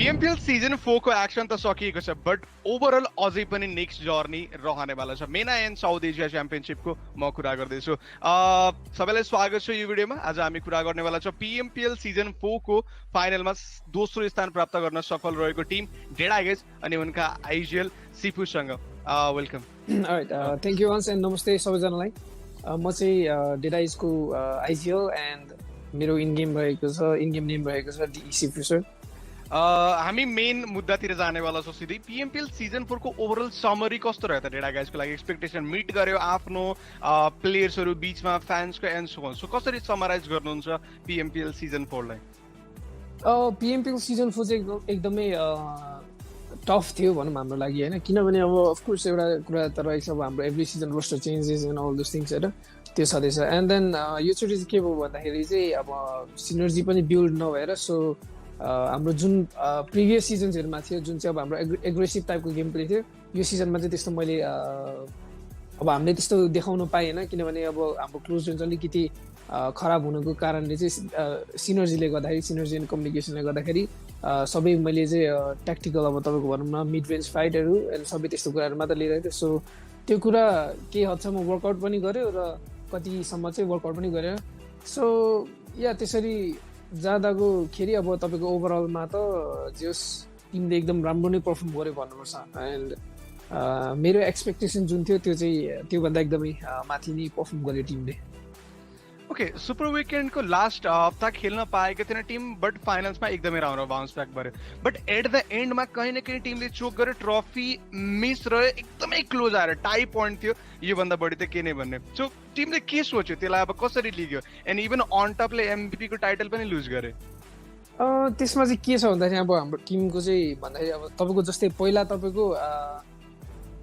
PMPL season 4 को action त सकिएको छ बट ओभरअल अझै पनि नेक्स्ट जर्नी रहनेवाला छ मेना एन्ड साउथ एसिया च्याम्पियनशिपको म कुरा गर्दैछु सबैलाई स्वागत छ यो भिडियोमा आज हामी कुरा गर्नेवाला छ PMPL सिजन 4 को फाइनलमा दोस्रो स्थान प्राप्त गर्न सफल रहेको टिम डेडाइएस अनि उनका आइजिएल सिफुसँग welcome thank you once and नमस्ते सबैजनालाई म चाहिँ डेडाइएसको आइजिएल एन्ड मेरो इन गेम नेम रहेको छ सिफु हामी मेन मुद्दातिर जानेवाला छौँ सिधै PMPL सिजन 4 को ओभरअल समरी कस्तो रह्यो त डेडा गाइजको लागि एक्सपेक्टेसन मिट गर्यो आफ्नो प्लेयर्सहरू बीचमा फ्यान्सको एन्ड सो कसरी समराइज गर्नुहुन्छ PMPL सिजन 4 लाई PMPL सिजन 4 चाहिँ एकदमै टफ थियो भनौँ हाम्रो लागि हैन किनभने अब अफकोर्स एउटा कुरा त रहेछ अब हाम्रो every season roster changes and all those things हैन त्यो छँदैछ एन्ड देन योचोटि चाहिँ के भयो भन्दाखेरि चाहिँ अब सिनर्जी पनि बिल्ड नभएर सो हाम्रो जुन प्रिभियस सिजन्सहरूमा थियो जुन चाहिँ अब हाम्रो एग्रेसिभ टाइपको गेम प्ले थियो यो सिजनमा चाहिँ त्यस्तो मैले अब हामीले त्यस्तो देखाउन पाएन किनभने अब हाम्रो क्लोज रेन्ज अलिकति खराब हुनुको कारणले चाहिँ सिनर्जीले गर्दाखेरि सिनर्जी एन्ड कम्युनिकेसनले गर्दाखेरि सबै मैले चाहिँ ट्याक्टिकल अब तपाईँको भनौँ न मिड रेन्ज फाइटहरू एन्ड सबै त्यस्तो कुराहरू मात्र लिइरहेको थिएँ सो त्यो कुरा केही हदसम्म वर्कआउट पनि गर्यो र कतिसम्म चाहिँ वर्कआउट पनि गर्यो सो या त्यसरी जाँदाको खेरि अब तपाईँको ओभरअलमा त जस टिमले एकदम राम्रो नै पर्फर्म गर्यो भन्नुपर्छ एन्ड मेरो एक्सपेक्टेसन जुन थियो त्यो चाहिँ त्योभन्दा एकदमै माथि नै पर्फर्म गर्यो टिमले ओके सुपर विकेन्डको लास्ट हप्ता खेल्न पाएको थिएन टिम बट फाइनल्समा एकदमै राम्रो बाउन्स ब्याक गर्यो बट एट द एन्डमा कहीँ न कहीँ टिमले चोक गर्यो ट्रफी मिस रह्यो एकदमै क्लोज आएर टाई पोइन्ट थियो योभन्दा बढी त के नै भन्ने सो टिमले के सोच्यो त्यसलाई अब कसरी लिग्यो एन्ड इभन अन टपले MVP को टाइटल पनि लुज गरे त्यसमा चाहिँ के छ भन्दाखेरि अब हाम्रो टिमको चाहिँ भन्दाखेरि अब तपाईँको जस्तै पहिला तपाईँको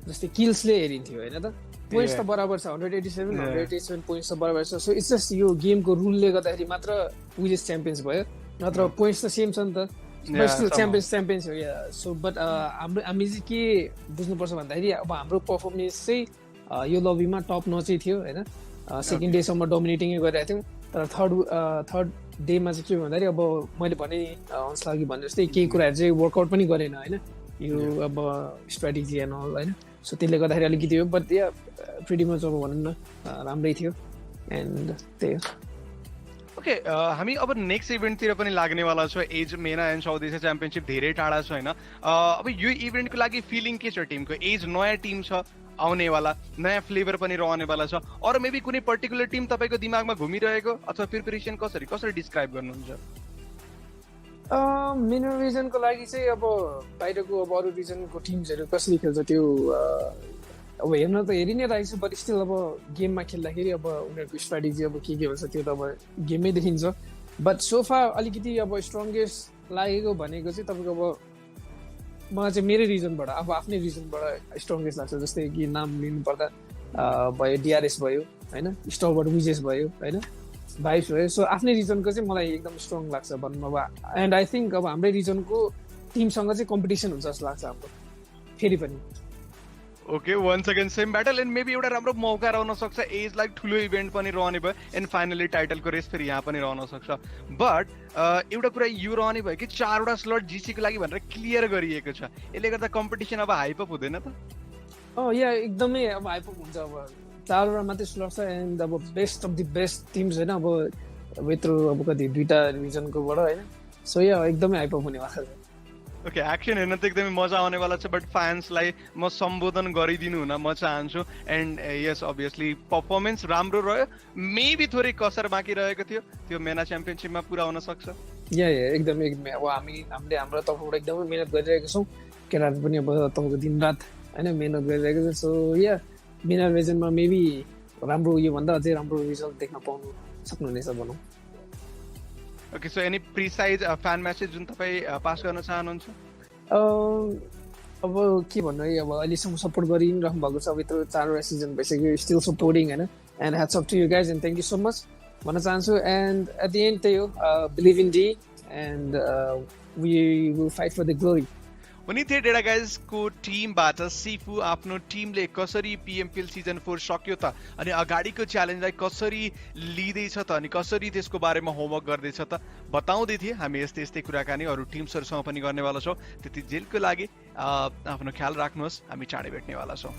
जस्तै किल्सले हेरिन्थ्यो होइन त पोइन्ट्स त बराबर छ 187 पोइन्ट्स त बराबर छ सो इट्स जस्ट यो गेमको रुलले गर्दाखेरि मात्र विजेस च्याम्पियन्स भयो नत्र पोइन्ट्स त सेम छ नि त च्याम्पियन्स हो या सो बट हामी चाहिँ के बुझ्नुपर्छ भन्दाखेरि अब हाम्रो पर्फर्मेन्स चाहिँ यो लबीमा टप नचै थियो होइन सेकेन्ड डेसम्म डोमिनेटिङै गरिरहेको थियौँ तर थर्ड डेमा चाहिँ के भन्दाखेरि अब मैले भने हन्सला अघि भने जस्तै केही कुराहरू चाहिँ वर्कआउट पनि गरेन होइन यो अब स्ट्राटेजी एन्ड अल होइन सो त्यसले गर्दाखेरि अलिकति हो बट या प्रिटी मच अब भनौँ न राम्रै थियो एन्ड त्यही हो ओके हामी अब नेक्स्ट इभेन्टतिर पनि लाग्नेवाला छ एज मेना एन्ड साउथ एसिया च्याम्पियनसिप धेरै टाढा छ होइन अब यो इभेन्टको लागि फिलिङ के छ टिमको एज नयाँ टिम छ आउनेवाला नयाँ फ्लेभर पनि रहनेवाला छ अरू मेबी कुनै पर्टिकुलर टिम तपाईँको दिमागमा घुमिरहेको अथवा प्रिपरेसन कसरी डिस्क्राइब गर्नुहुन्छ मेनो रिजनको लागि चाहिँ अब बाहिरको अब अरू रिजनको टिम्सहरू कसरी खेल्छ त्यो अब हेर्न त हेरि नै रहेको छु बट स्टिल अब गेममा खेल्दाखेरि अब उनीहरूको स्ट्राटेजी अब के हुन्छ त्यो त अब गेममै देखिन्छ बट सोफा अलिकति अब स्ट्रङ्गेस्ट लागेको भनेको चाहिँ तपाईँको अब मलाई चाहिँ मेरै रिजनबाट अब आफ्नै रिजनबाट स्ट्रङ्गेस्ट लाग्छ जस्तै कि नाम लिनुपर्दा भयो DRS भयो होइन स्टलबाट विजेस भयो होइन भाइब्स भयो सो आफ्नै रिजनको चाहिँ मलाई एकदम स्ट्रङ लाग्छ भनौँ अब एन्ड आई थिङ्क अब हाम्रै रिजनको टिमसँग चाहिँ कम्पिटिसन हुन्छ जस्तो लाग्छ हाम्रो फेरि पनि okay once again same battle end maybe एउटा राम्रो मौका रहन सक्छ एज लाइक ठुलो इभेन्ट पनि रहने भयो एन्ड फाइनली टाइटलको रेस फेरि यहाँ पनि रहन सक्छ बट एउटा कुरा यो रहने भयो कि 4वटा स्लट जिसीको लागि भनेर क्लियर गरिएको छ यसले गर्दा कम्पिटिसन अब हाइप अप हुँदैन त या एकदमै अब हाइप अप हुन्छ अब 4वटा मात्रै स्लट छ एन्ड अब best of the best teams होइन अब यत्रो अब कति 2टा रिजनकोबाट होइन सो या एकदमै हाइप अप हुनेवाला छ ओके एक्सन हेर्न त एकदमै मजा आउनेवाला छ बट फ्यान्सलाई म सम्बोधन गरिदिनु हुन म चाहन्छु एन्ड यस अभियसली पर्फर्मेन्स राम्रो रह्यो मेबी थोरै कसर बाँकी रहेको थियो त्यो मेना च्याम्पियनसिपमा पुरा हुन सक्छ या एकदमै अब हामीले हाम्रो तर्फबाट एकदमै मिहिनेत गरिरहेको छौँ केटाहरू पनि अब तपाईँको दिनरात होइन मिहिनेत गरिरहेको छ सो या मेना रिजनमा मेबी राम्रो योभन्दा अझै राम्रो रिजल्ट देख्न पाउनु सक्नुहुनेछ भनौँ okay so any precise fan message जुन तपाईँ पास गर्न चाहनुहुन्छ अब के भन्नु है अब अहिलेसम्म सपोर्ट गरिरहनु भएको छ अब यत्रो 4वटा सिजन भइसक्यो स्टिल सपोर्टिङ होइन and hats off to you guys and thank you so much भन्न चाहन्छु एन्ड एट द एन्ड त्यही हो believe in the and we will fight for the glory उनी थिए डेडा गाइजको टिमबाट सिफु आफ्नो टिमले कसरी पिएमपिएल सिजन 4 सक्यो त अनि अगाडिको च्यालेन्जलाई कसरी लिँदैछ त अनि कसरी त्यसको बारेमा होमवर्क गर्दैछ त बताउँदै थिए। हामी यस्तै यस्तै कुराकानी अरू टिम्सहरूसँग पनि गर्नेवाला छौँ। त्यति जेलको लागि आफ्नो ख्याल राख्नुहोस्, हामी चाँडै भेट्नेवाला छौँ।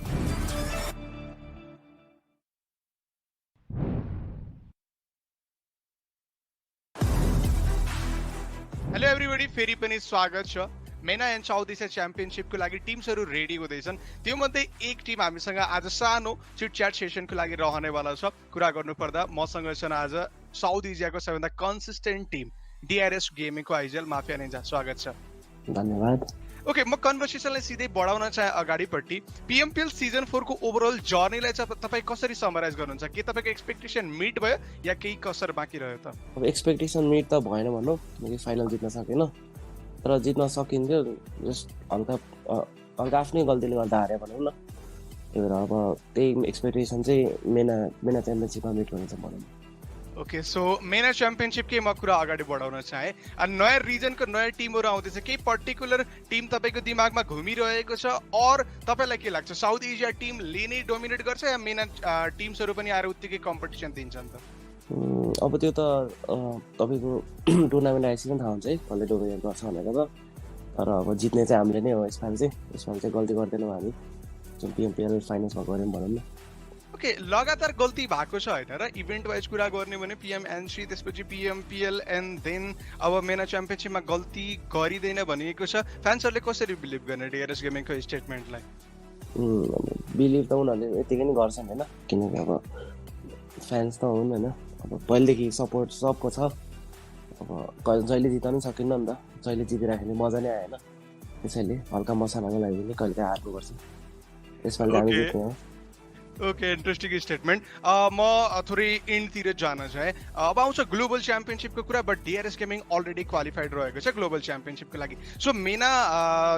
हेलो एभ्रीबडी, फेरि पनि स्वागत छ। मेना एन्ड साउथ एसिया च्याम्पियनशिपको लागि टिम्सहरू रेडी हुँदैछन्। त्यो मध्ये एक टिम हामीसँग आज सानो चिटच्याट सेसनको लागि रहनेवाला छ। कुरा गर्नुपर्दा मसँग छन् आज साउथ एसियाको सबैभन्दा कन्सिस्टेन्ट टिम डिआरएस गेमिङको आइजिएल माफिया निन्जा। स्वागत छ। धन्यवाद। ओके, म कन्भर्सेसनलाई सिधै बढाउन चाहे अगाडिपट्टि पिएमपिएल सिजन 4 को ओभरअल जर्नीलाई चाहिँ तपाईँ कसरी समराइज गर्नुहुन्छ? के तपाईँको एक्सपेक्टेसन मिट भयो या केही कसर बाँकी रह्यो त? अब एक्सपेक्टेसन मिट त भएन भनौँ, किनकि फाइनल जित्न सकेन, तर जित्न सकिन्थ्यो। जस्ट हल्का आफ्नै गल्तीले गर्दा हारे भनौँ न। त्यही भएर अब त्यही एक्सपेक्टेसन चाहिँ मेना च्याम्पियनसिपमा मिट हुन्छ भनौँ। ओके, सो मेना च्याम्पियनशिपकै म कुरा अगाडि बढाउन चाहे। नयाँ रिजनको नयाँ टिमहरू आउँदैछ, केही पर्टिकुलर टिम तपाईँको दिमागमा घुमिरहेको छ और तपाईँलाई के लाग्छ साउथ एसिया टिमले नै डोमिनेट गर्छ या मेना टिम्सहरू पनि आएर उत्तिकै कम्पिटिसन दिन्छन् त? अब त्यो त तपाईँको टुर्नामेन्ट आएपछि पनि थाहा हुन्छ है कसले डोमिनेट गर्छ भनेर त। तर अब जित्ने चाहिँ हामीले नै हो यसपालि चाहिँ गल्ती गर्दैनौँ हामी, जुन पिएमपिएल फाइनल्समा गऱ्यौँ भनौँ न। ओके, लगातार गल्ती भएको छ होइन र? इभेन्ट वाइज कुरा गर्ने भने पिएमएनसी, त्यसपछि पिएमपिएल एन्ड देन अब मेना च्याम्पियनसिपमा गल्ती गरिँदैन भनिएको छ। फ्यान्सहरूले कसरी बिलिभ गर्ने डिआरएस गेमिङको स्टेटमेन्टलाई? बिलिभ त उनीहरूले यतिकै नै गर्छन् होइन, किनकि अब फ्यान्स त हुन् होइन। अब पहिलेदेखि सपोर्ट सबको छ। अब जहिले जित्न पनि सकिन्न नि त, जहिले जितिराख्ने मजा नै आएन। त्यसैले हल्का मसालाको लागि पनि कहिले काहीँ हार्नुपर्छ। यसपालि हामी जित्ने हो। Okay, interesting statement. म थोरै इन्डतिर जान चाहे। अब आउँछ ग्लोबल च्याम्पियनसिपको कुरा, but DRS gaming already qualified रहेको छ ग्लोबल च्याम्पियनसिपको लागि। सो मेना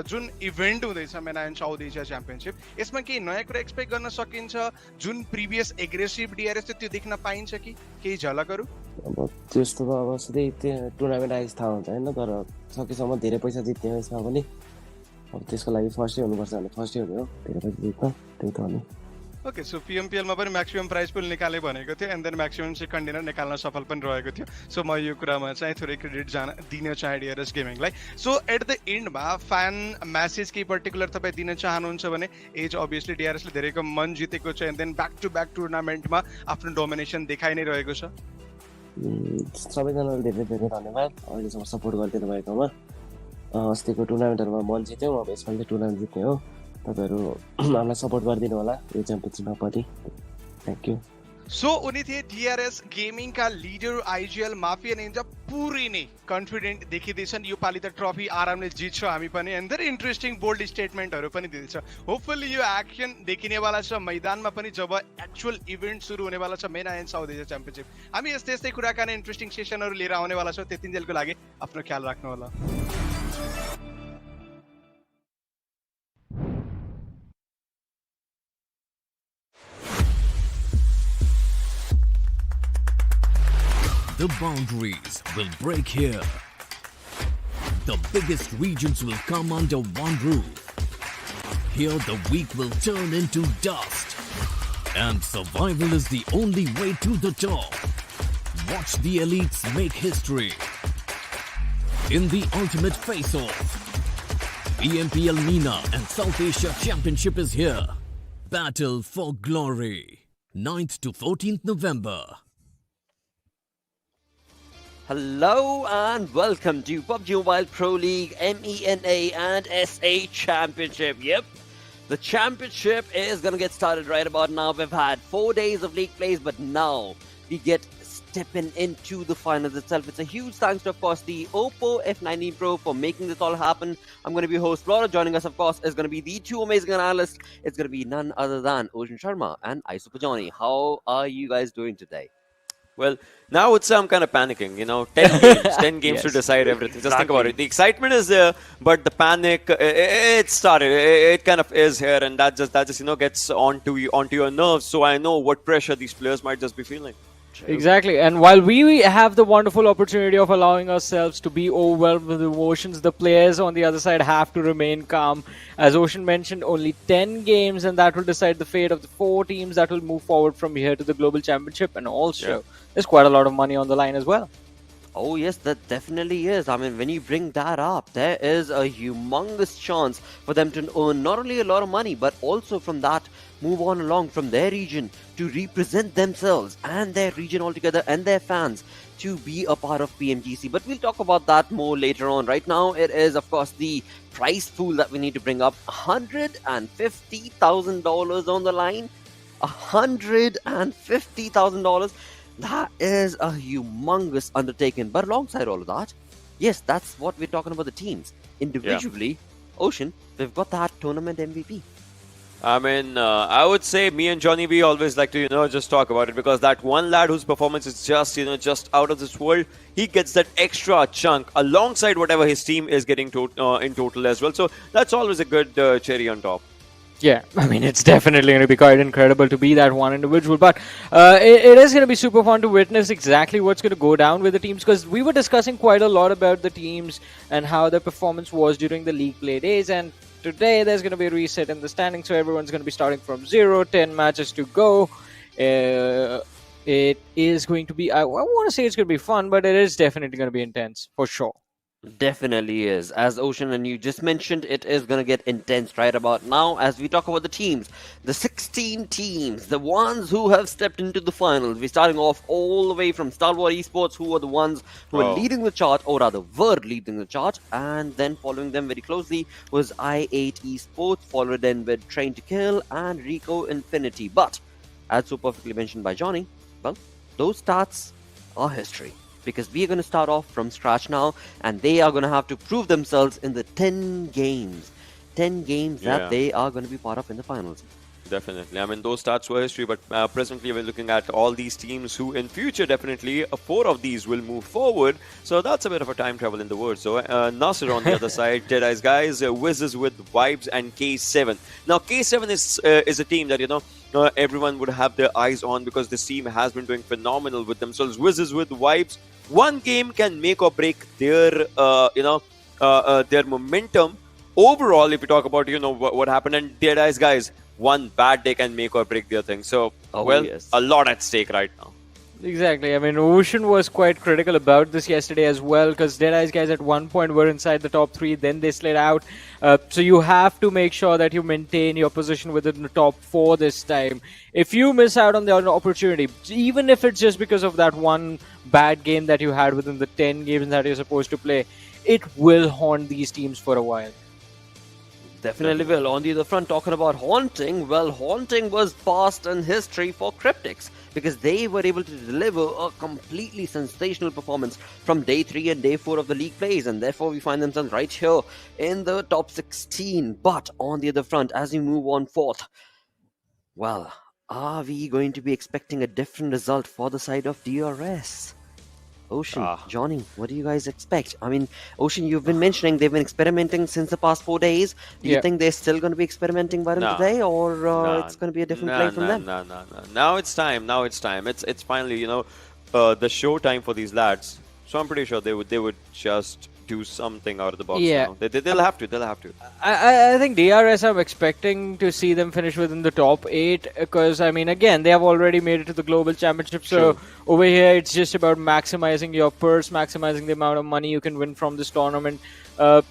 जुन इभेन्ट हुँदैछ मेना एन्ड साउथ एसिया च्याम्पियनसिप, यसमा केही नयाँ कुरा एक्सपेक्ट गर्न सकिन्छ? जुन प्रिभियस एग्रेसिभ डिआरएस थियो त्यो देख्न पाइन्छ कि केही झलकहरू? अब त्यस्तो त अब सधैँ त्यो टुर्नामेन्ट आएपछि थाहा हुन्छ होइन, तर सकेसम्म धेरै पैसा जित्ने हो यसमा पनि। अब त्यसको लागि फर्स्टै हुनुपर्छ भने फर्स्टै हुने हो, धेरै पैसा जित्न, त्यही त हो नि। ओके, सो पिएमपिएलमा पनि म्याक्सिमम प्राइज पुल निकाले भनेको थियो and then maximum second dinner निकाल्न सफल पनि रहेको थियो। सो म यो कुरामा चाहिँ थोरै क्रेडिट दिन चाहे डिआरएस गेमिङलाई। सो एट द एन्डमा फ्यान म्यासेज केही पर्टिकुलर तपाईँ दिन चाहनुहुन्छ भने? एज अभियसली डिआरएसले धेरैको मन जितेको छ and then back to back टुर्नामेन्टमा आफ्नो डोमिनेसन देखाइ नै रहेको छ। सबैजनालाई धेरै धेरै धन्यवाद अहिलेसम्म सपोर्ट गरिदिनु भएकोमा। अस्तिको टुर्नामेन्टहरूमा मन जित्यौँ, अब यसपालि चाहिँ टुर्नामेन्ट जित्ने हो। तपाईँहरू हामीलाई सपोर्ट गरिदिनु होला यो च्याम्पियनसिपमा पनि। Thank you. सो उनी थिए DRS गेमिङका leader IGL mafia Ninja. पुरै नै कन्फिडेन्ट देखिँदैछन् यो पालि त ट्रफी आरामले जित्छौँ हामी पनि एन्ड धेरै इन्ट्रेस्टिङ बोल्ड स्टेटमेन्टहरू पनि दिँदैछ। होपफुल्ली यो एक्सन देखिनेवाला छ मैदानमा पनि जब एक्चुअल इभेन्ट सुरु हुनेवाला छ मेना एन्ड साउथ एसिया च्याम्पियनसिप। हामी यस्तै यस्तै कुराकानी इन्ट्रेस्टिङ सेसनहरू लिएर आउनेवाला छौँ। त्यतिन्जेलको लागि आफ्नो ख्याल राख्नु होला। The boundaries will break here. The biggest regions will come under one roof. Here the weak will turn into dust. And survival is the only way to the top. Watch the elites make history. In the ultimate face-off, PMPL MENA and South Asia Championship is here. Battle for glory. 9th to 14th November. Hello and welcome to PUBG Mobile Pro League MENA and SA Championship. Yep, the championship is going to get started right about now. We've had 4 days of league plays, but now we get stepping into the finals itself. It's a huge thanks to, of course, the Oppo F19 Pro for making this all happen. I'm going to be host Laura. Joining us, of course, is going to be the two amazing analysts. It's going to be none other than Ocean Sharma and Isupajani. How are you guys doing today? Well, now I would say I'm kind of panicking, you know, 10 games, 10 games to decide everything. Just think about it. The excitement is there, but the panic, it started. It kind of is here, and that just you know, gets onto your nerves. So I know what pressure these players might just be feeling. Exactly. And while we have the wonderful opportunity of allowing ourselves to be overwhelmed with emotions, the players on the other side have to remain calm. As Ocean mentioned, only 10 games, and that will decide the fate of the 4 teams that will move forward from here to the Global Championship. And also, there's quite a lot of money on the line as well. Oh yes, that definitely is. I mean, when you bring that up, there is a humongous chance for them to earn not only a lot of money, but also from that move on along from their region to represent themselves and their region altogether and their fans to be a part of PMGC. But we'll talk about that more later on. Right now, it is, of course, the prize pool that we need to bring up. $150,000 on the line. $150,000. That is a humongous undertaking. But alongside all of that, yes, that's what we're talking about the teams. Individually, Ocean, we've got that tournament MVP. I mean, I would say me and Johnny, we always like to, just talk about it because that one lad whose performance is just, just out of this world, he gets that extra chunk alongside whatever his team is getting in total as well. So that's always a good cherry on top. Yeah, I mean, it's definitely going to be quite incredible to be that one individual. But it is going to be super fun to witness exactly what's going to go down with the teams, because we were discussing quite a lot about the teams and how their performance was during the league play days. And today there's going to be a reset in the standings, so everyone's going to be starting from 0, 10 matches to go. It is going to be, I want to say it's going to be fun, but it is definitely going to be intense, for sure. Definitely is. As Ocean and you just mentioned, it is going to get intense right about now as we talk about the teams. The 16 teams, the ones who have stepped into the finals. We're starting off all the way from SUDOR Esports, who are the ones who are leading the chart, or rather were leading the chart. And then following them very closely was I8 Esports, followed then with Train to Kill and Rico Infinity. But, as so perfectly mentioned by Johnny, well, those stats are history. Because we are going to start off from scratch now, and they are going to have to prove themselves in the 10 games. 10 games that they are going to be part of in the finals. Definitely. I mean, those stats were history, but presently we're looking at all these teams who in future definitely 4 of these will move forward. So that's a bit of a time travel in the words. So NASR on the other side, DEADEYES guys, Wizzes with Vibes and K7. Now K7 is a team that, everyone would have their eyes on because this team has been doing phenomenal with themselves. Wizzes with Vibes. One game can make or break their, their momentum. Overall, if you talk about, what happened, and DEADEYES guys, one bad day can make or break their thing. So, a lot at stake right now. Exactly. I mean, Ocean was quite critical about this yesterday as well, because DEADEYES guys at one point were inside the top 3, then they slid out. So you have to make sure that you maintain your position within the top 4 this time. If you miss out on the opportunity, even if it's just because of that one bad game that you had within the 10 games that you're supposed to play, it will haunt these teams for a while. Definitely will. On the other front, talking about haunting, well, haunting was past in history for Cryptics because they were able to deliver a completely sensational performance from day 3 and day 4 of the league plays, and therefore we find themselves right here in the top 16. But on the other front, as we move on forth, well, are we going to be expecting a different result for the side of DRS? Ocean, Johnny, what do you guys expect? I mean, Ocean, you've been mentioning they've been experimenting since the past 4 days. Do you think they're still going to be experimenting by today, or it's going to be a different play from them? No. Now it's time. It's finally, the show time for these lads. So I'm pretty sure they would just do something out of the box now. They'll have to. I think DRS, I'm expecting to see them finish within the top 8 because, I mean, again, they have already made it to the Global Championship. So over here, it's just about maximizing your purse, maximizing the amount of money you can win from this tournament.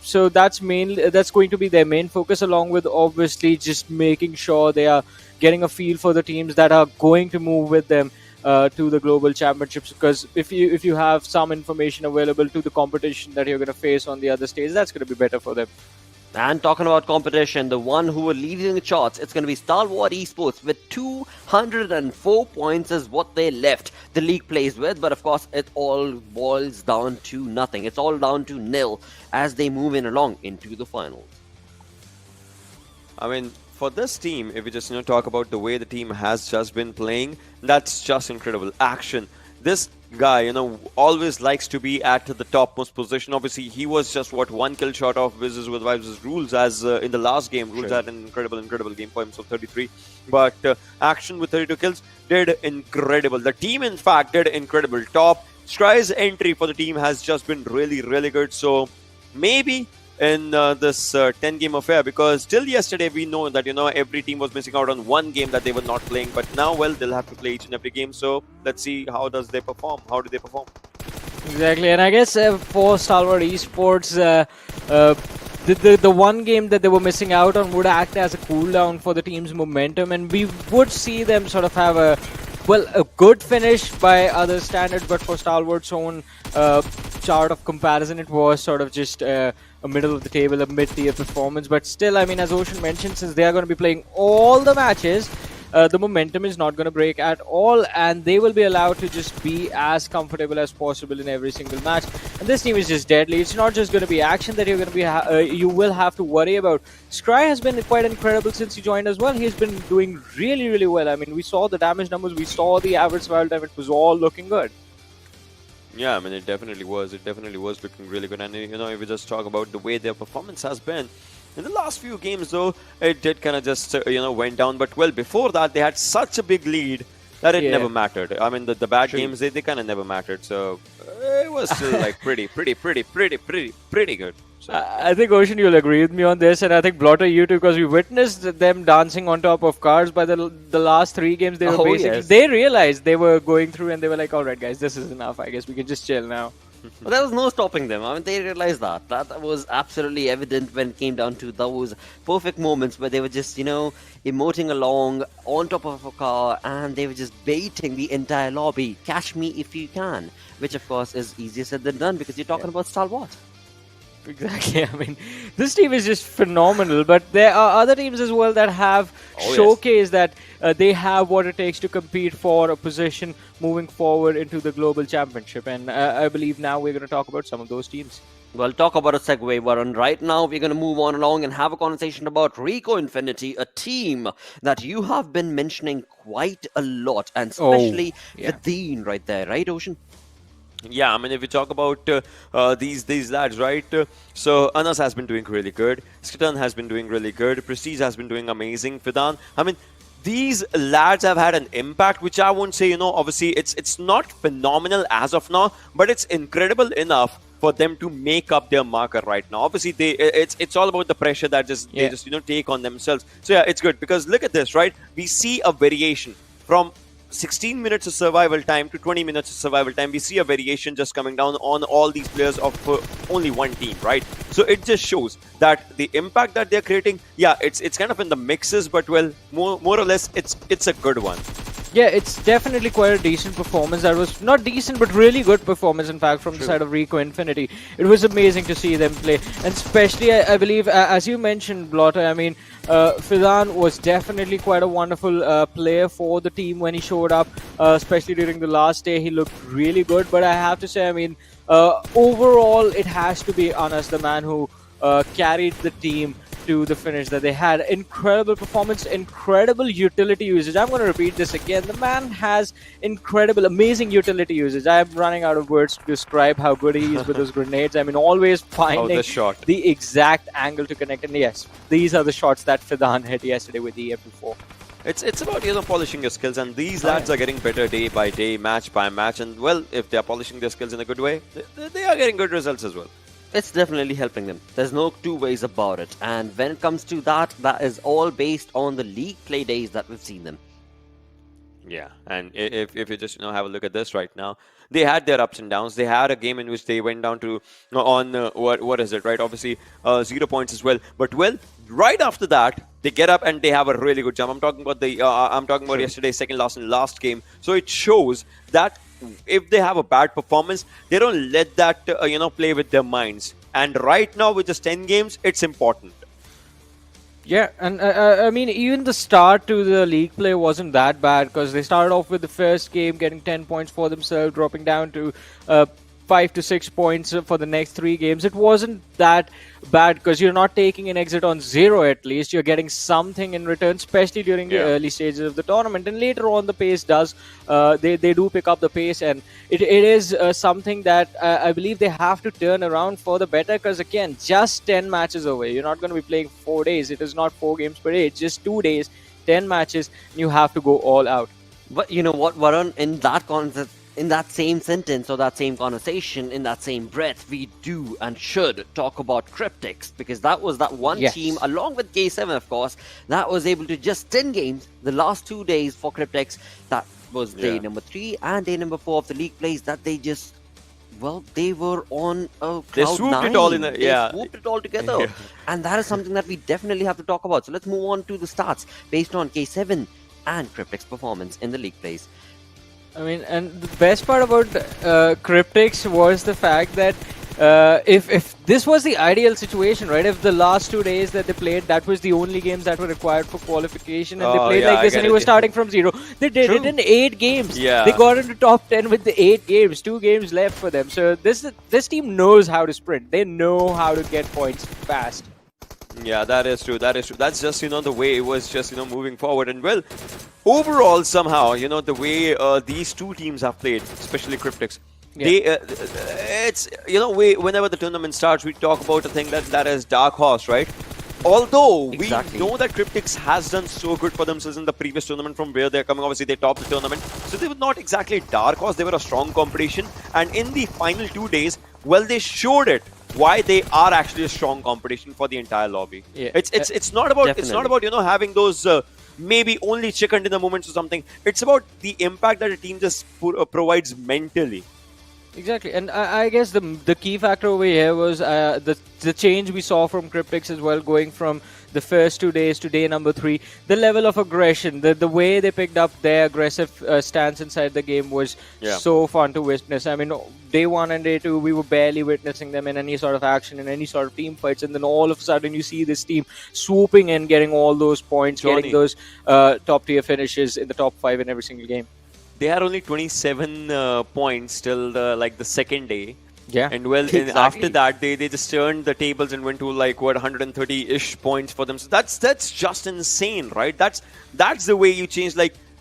So that's going to be their main focus, along with obviously just making sure they are getting a feel for the teams that are going to move with them to the Global Championships, because if you have some information available to the competition that you're going to face on the other stage, that's going to be better for them. And talking about competition, the one who are leading the charts, it's going to be SUDOR Esports with 204 points is what they left the league plays with. But of course, it all boils down to nothing. It's all down to nil as they move along into the finals. I mean, for this team, if we just talk about the way the team has just been playing, that's just incredible. Action, this guy, always likes to be at the topmost position. Obviously, he was just one kill short of Wizzes with Wizzes Rules as in the last game. Rules had an incredible game for himself, 33. But Action with 32 kills did incredible. The team, in fact, did incredible. Top Scry's entry for the team has just been really good. So maybe in this 10-game affair, because till yesterday we know that every team was missing out on one game that they were not playing, but now, well, they'll have to play each and every game. So let's see how do they perform. Exactly, and I guess for Stalwart Esports, the one game that they were missing out on would act as a cooldown for the team's momentum, and we would see them sort of have a good finish by other standards, but for Stalwart's own chart of comparison, it was sort of just a middle of the table, a mid-tier performance. But still, I mean, as Ocean mentioned, since they are going to be playing all the matches, the momentum is not going to break at all, and they will be allowed to just be as comfortable as possible in every single match. And this team is just deadly. It's not just going to be Action that you're going to be you will have to worry about. Scry has been quite incredible since he joined as well. He's been doing really well. I mean, we saw the damage numbers, we saw the average survival time. It was all looking good. Yeah, I mean, it definitely was. It definitely was looking really good. And if we just talk about the way their performance has been. In the last few games, though, it did kind of just, went down. But, well, before that, they had such a big lead that it never mattered. I mean, the bad games, they kind of never mattered. So, it was still, like, pretty good. So. I think, Ocean, you'll agree with me on this. And I think, Blotter, you too, because we witnessed them dancing on top of cars by the last 3 games. They were they realized they were going through and they were like, all right, guys, this is enough. I guess we can just chill now. But there was no stopping them. I mean, they realized that. That was absolutely evident when it came down to those perfect moments where they were just, emoting along on top of a car and they were just baiting the entire lobby. Catch me if you can. Which, of course, is easier said than done because you're talking about Stalwart. Exactly. I mean, this team is just phenomenal, but there are other teams as well that have showcased that they have what it takes to compete for a position moving forward into the global championship. And I believe now we're going to talk about some of those teams. Well, talk about a segue, Varun. Right now, we're going to move on along and have a conversation about Rico Infinity, a team that you have been mentioning quite a lot, and especially the Dean right there, right, Ocean? Yeah, I mean, if we talk about these lads, right? So, Anas has been doing really good. Skitan has been doing really good. Prestige has been doing amazing. Fidan, I mean, these lads have had an impact, which I won't say, obviously, it's not phenomenal as of now, but it's incredible enough for them to make up their marker right now. Obviously, it's all about the pressure that they just take on themselves. So, yeah, it's good because look at this, right? We see a variation from 16 minutes of survival time to 20 minutes of survival time. We see a variation just coming down on all these players of only one team, right? So it just shows that the impact that they're creating, it's kind of in the mixes, but well, more or less, it's a good one. Yeah, it's definitely quite a decent performance. That was not decent, but really good performance, in fact, from the side of Rico Infinity. It was amazing to see them play. And especially, I believe, as you mentioned, Blotter, I mean, Fidan was definitely quite a wonderful player for the team when he showed up, especially during the last day. He looked really good. But I have to say, I mean, overall, it has to be Anas, the man who carried the team to the finish that they had. Incredible performance, incredible utility usage. I'm going to repeat this again. The man has amazing utility usage. I'm running out of words to describe how good he is with those grenades. I mean, always finding the exact angle to connect. And yes, these are the shots that Fidan hit yesterday with the EF4. It's about polishing your skills, and these lads are getting better day by day, match by match. And well, if they are polishing their skills in a good way, they are getting good results as well. It's definitely helping them. There's no two ways about it. And when it comes to that is all based on the league play days that we've seen them. Yeah, and if you just have a look at this right now, they had their ups and downs. They had a game in which they went down to what is it, right? Obviously 0 points as well. But well, right after that, they get up and they have a really good jump. I'm talking about yesterday's second last game. So it shows that if they have a bad performance, they don't let that play with their minds. And right now, with just 10 games, it's important. Yeah, and I mean, even the start to the league play wasn't that bad because they started off with the first game getting 10 points for themselves, dropping down to 5 to 6 points for the next 3 games. It wasn't that bad because you're not taking an exit on 0 at least. You're getting something in return, especially during the early stages of the tournament. And later on, the pace does, they do pick up the pace. And it is something that I believe they have to turn around for the better because, again, just 10 matches away. You're not going to be playing 4 days. It is not 4 games per day. It's just 2 days, 10 matches, and you have to go all out. But you know what, Varun, in that concept, in that same sentence or that same conversation, in that same breath, we do and should talk about Cryptics, because that was that one team, along with K7, of course, that was able to just 10 games the last 2 days for Cryptics. That was day number 3 and day number 4 of the league plays that they just, well, they were on a They cloud swooped nine. it all in They swooped it all together. And that is something that we definitely have to talk about. So let's move on to the stats based on K7 and Cryptics' performance in the league plays. I mean, and the best part about Cryptics was the fact that if this was the ideal situation, right? If the last 2 days that they played, that was the only games that were required for qualification, and they played like this, and he was starting from 0. They did it in 8 games. Yeah. They got into top 10 with the 8 games, 2 games left for them. So this team knows how to sprint. They know how to get points fast. Yeah, that is true. That is true. That's just, the way it was just, moving forward. And well, overall, somehow, the way these two teams have played, especially Cryptics, they, it's, whenever the tournament starts, we talk about a thing that is dark horse, right? Although we know that Cryptics has done so good for themselves in the previous tournament from where they're coming. Obviously, they topped the tournament. So they were not exactly dark horse. They were a strong competition. And in the final 2 days, well, they showed it. Why they are actually a strong competition for the entire lobby. Yeah. It's not about having those maybe only chicken dinner moments or something. It's about the impact that a team just provides mentally. Exactly, and I guess the key factor over here was the change we saw from Cryptics as well, going from the first 2 days to day number 3. The level of aggression, the way they picked up their aggressive stance inside the game was so fun to witness. I mean, day 1 and day 2, we were barely witnessing them in any sort of action, in any sort of team fights, and then all of a sudden you see this team swooping in, getting all those points, getting those top tier finishes in the top 5 in every single game. They are only 27 points till the second day. Yeah. And well, after that, they just turned the tables and went to 130-ish points for them. So that's just insane, right? That's the way you change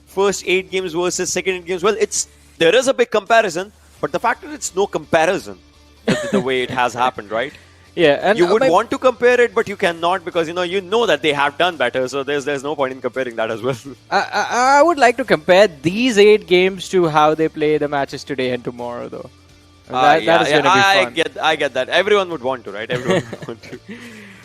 first 8 games versus second 8 games. Well, there is a big comparison, but the fact that it's no comparison the way it has happened, right? Yeah, and you would want to compare it, but you cannot because you know that they have done better. So there's no point in comparing that as well. I would like to compare these 8 games to how they play the matches today and tomorrow, though. That is going to be fun. I get that. Everyone would want to, right? Everyone would want to.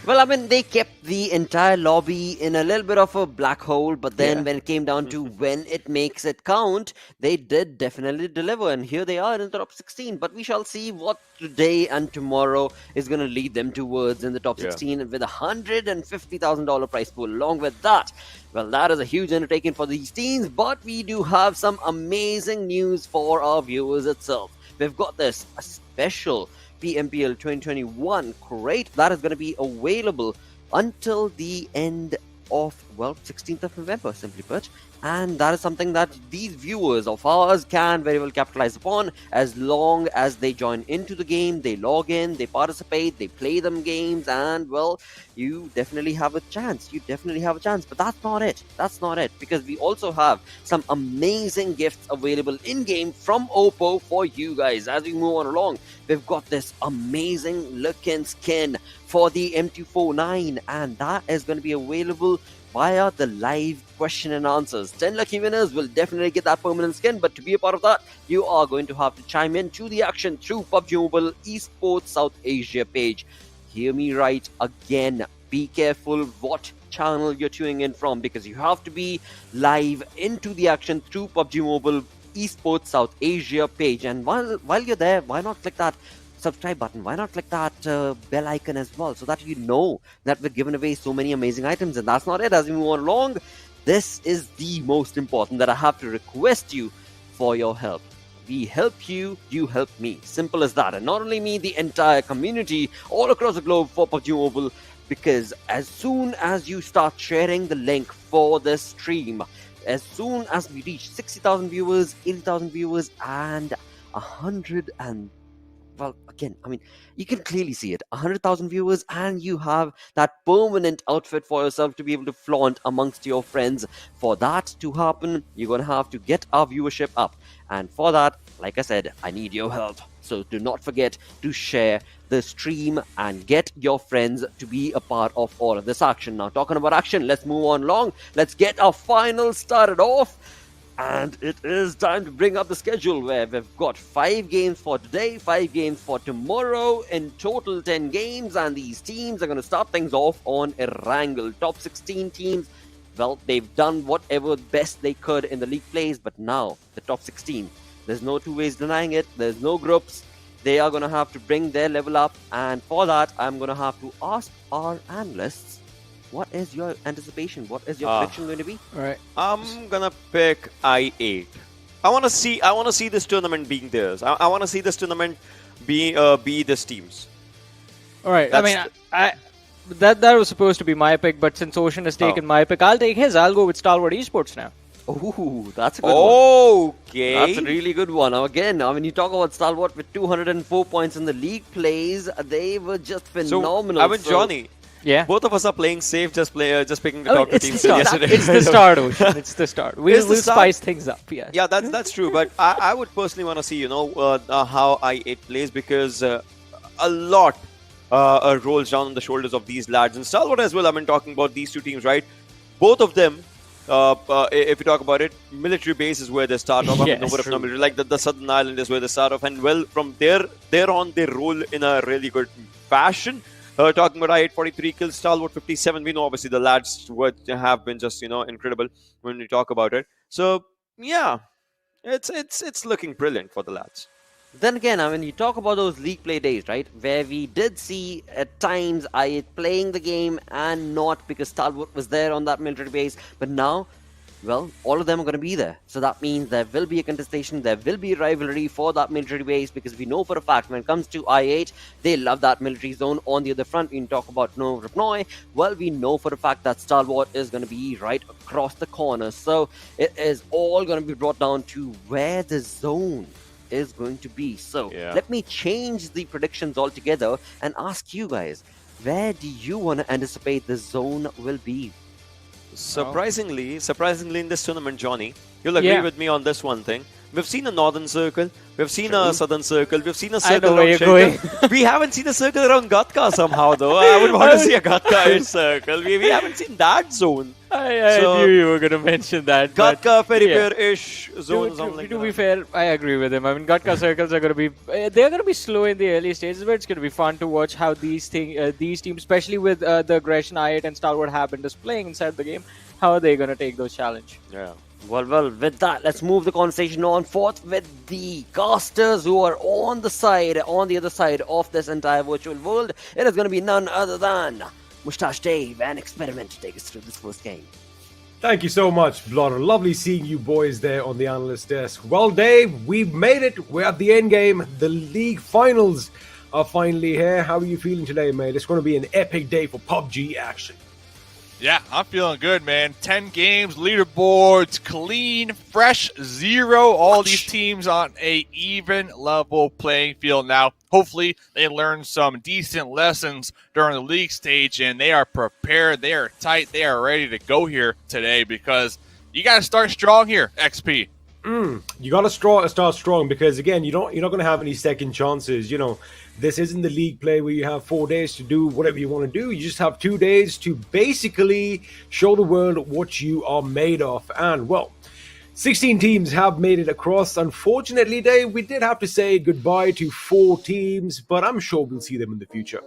Well, I mean, they kept the entire lobby in a little bit of a black hole, but then when it came down to when it makes it count, they did definitely deliver, and here they are in the top 16. But we shall see what today and tomorrow is going to lead them towards in the top 16 with a $150,000 prize pool. Along with that, well, that is a huge undertaking for these teams, but we do have some amazing news for our viewers itself. We've got this a special PMPL 2021 crate that is going to be available until the end of, 16th of November, simply put. And that is something that these viewers of ours can very well capitalize upon as long as they join into the game, they log in, they participate, they play them games, and, well, you definitely have a chance. You definitely have a chance. But that's not it. That's not it. Because we also have some amazing gifts available in-game from Oppo for you guys. As we move on along, we've got this amazing looking skin for the M249, and that is going to be available via the live question and answers. 10 lucky winners will definitely get that permanent skin, but to be a part of that, you are going to have to chime in to the action through PUBG Mobile Esports South Asia page. Hear me right again. Be careful what channel you're tuning in from, because you have to be live into the action through PUBG Mobile Esports South Asia page. And while you're there, why not click that subscribe button? Why not click that bell icon as well, so that you know that we're giving away so many amazing items. And that's not it. As we move on along, this is the most important, that I have to request you for your help. We help you, you help me. Simple as that. And not only me, the entire community all across the globe for PUBG Mobile, because as soon as you start sharing the link for this stream, as soon as we reach 60,000 viewers, 80,000 viewers, and well, again, I mean, you can clearly see it. 100,000 viewers, and you have that permanent outfit for yourself to be able to flaunt amongst your friends. For that to happen, you're going to have to get our viewership up. And for that, like I said, I need your help. So do not forget to share the stream and get your friends to be a part of all of this action. Now, talking about action, let's move on along. Let's get our finals started off. And it is time to bring up the schedule, where we've got 5 games for today, 5 games for tomorrow, in total 10 games, and these teams are going to start things off on Erangel. Top 16 teams, well, they've done whatever best they could in the league plays, but now the top 16, there's no two ways denying it, there's no groups. They are going to have to bring their level up, and for that, I'm going to have to ask our analysts, what is your anticipation? What is your prediction going to be? All right. I'm gonna pick I8. I want to see this tournament being theirs. I want to see this tournament be this team's. All right. I mean, that was supposed to be my pick, but since Ocean has taken my pick, I'll take his. I'll go with Stalwart Esports now. Oh, that's a good one. Okay. That's a really good one. Now, again, I mean, you talk about Stalwart with 204 points in the league plays. They were just phenomenal. So, I mean, Johnny. Yeah. Both of us are playing safe, just picking the top two teams the yesterday. It's the start, Ocean. It's the start. We'll spice things up. Yeah. Yeah, that's true. But I would personally want to see, how I8 plays, because a lot rolls down on the shoulders of these lads. And Stalwart as well. I mean, talking about these two teams, right? Both of them, if you talk about it, military base is where they start off. Yes, military, like the Southern Island is where they start off. And well, from there on, they roll in a really good fashion. Talking about I8, 43 kills, Stalwart 57. We know obviously the lads have been just incredible when we talk about it. So yeah, it's looking brilliant for the lads. Then again, I mean, you talk about those league play days, right? Where we did see at times I8 playing the game and not, because Stalwart was there on that military base. But now, well, all of them are going to be there. So that means there will be a contestation, there will be a rivalry for that military base, because we know for a fact when it comes to I8, they love that military zone. On the other front, we talk about No Repnoy. Well, we know for a fact that Stalwart is going to be right across the corner. So it is all going to be brought down to where the zone is going to be. So let me change the predictions altogether and ask you guys, where do you want to anticipate the zone will be? Surprisingly in this tournament, Johnny, you'll agree with me on this one thing. We've seen a northern circle, we've seen a southern circle, we've seen a circle around Shengal. We haven't seen a circle around Gatka somehow, though. I would want to see a Gatka circle. We haven't seen that zone. I knew you were going to mention that. Gatka, Ferryfair-ish zone, something like that. To be fair, I agree with him. I mean, Gatka circles are going to be they're going to be slow in the early stages, but it's going to be fun to watch how these teams, especially with the aggression I8 and Stalwart have been displaying inside the game, how are they going to take those challenges? Yeah. Well, with that, let's move the conversation on forth with the casters who are on the other side of this entire virtual world. It is going to be none other than Mustache Dave and Experiment to take us through this first game. Thank you so much, Blotter. Lovely seeing you boys there on the analyst desk. Well, Dave, we've made it. We're at the end game. The league finals are finally here. How are you feeling today, mate? It's going to be an epic day for PUBG action. Yeah, I'm feeling good, man. 10 games, leaderboards, clean, fresh, zero. All these teams on a even level playing field now. Hopefully, they learn some decent lessons during the league stage, and they are prepared. They are tight. They are ready to go here today, because you got to start strong here, XP. You got to start strong, because again, you're not going to have any second chances. This isn't the league play where you have 4 days to do whatever you want to do. You just have 2 days to basically show the world what you are made of. And well, 16 teams have made it across. Unfortunately, Dave, we did have to say goodbye to 4 teams, but I'm sure we'll see them in the future.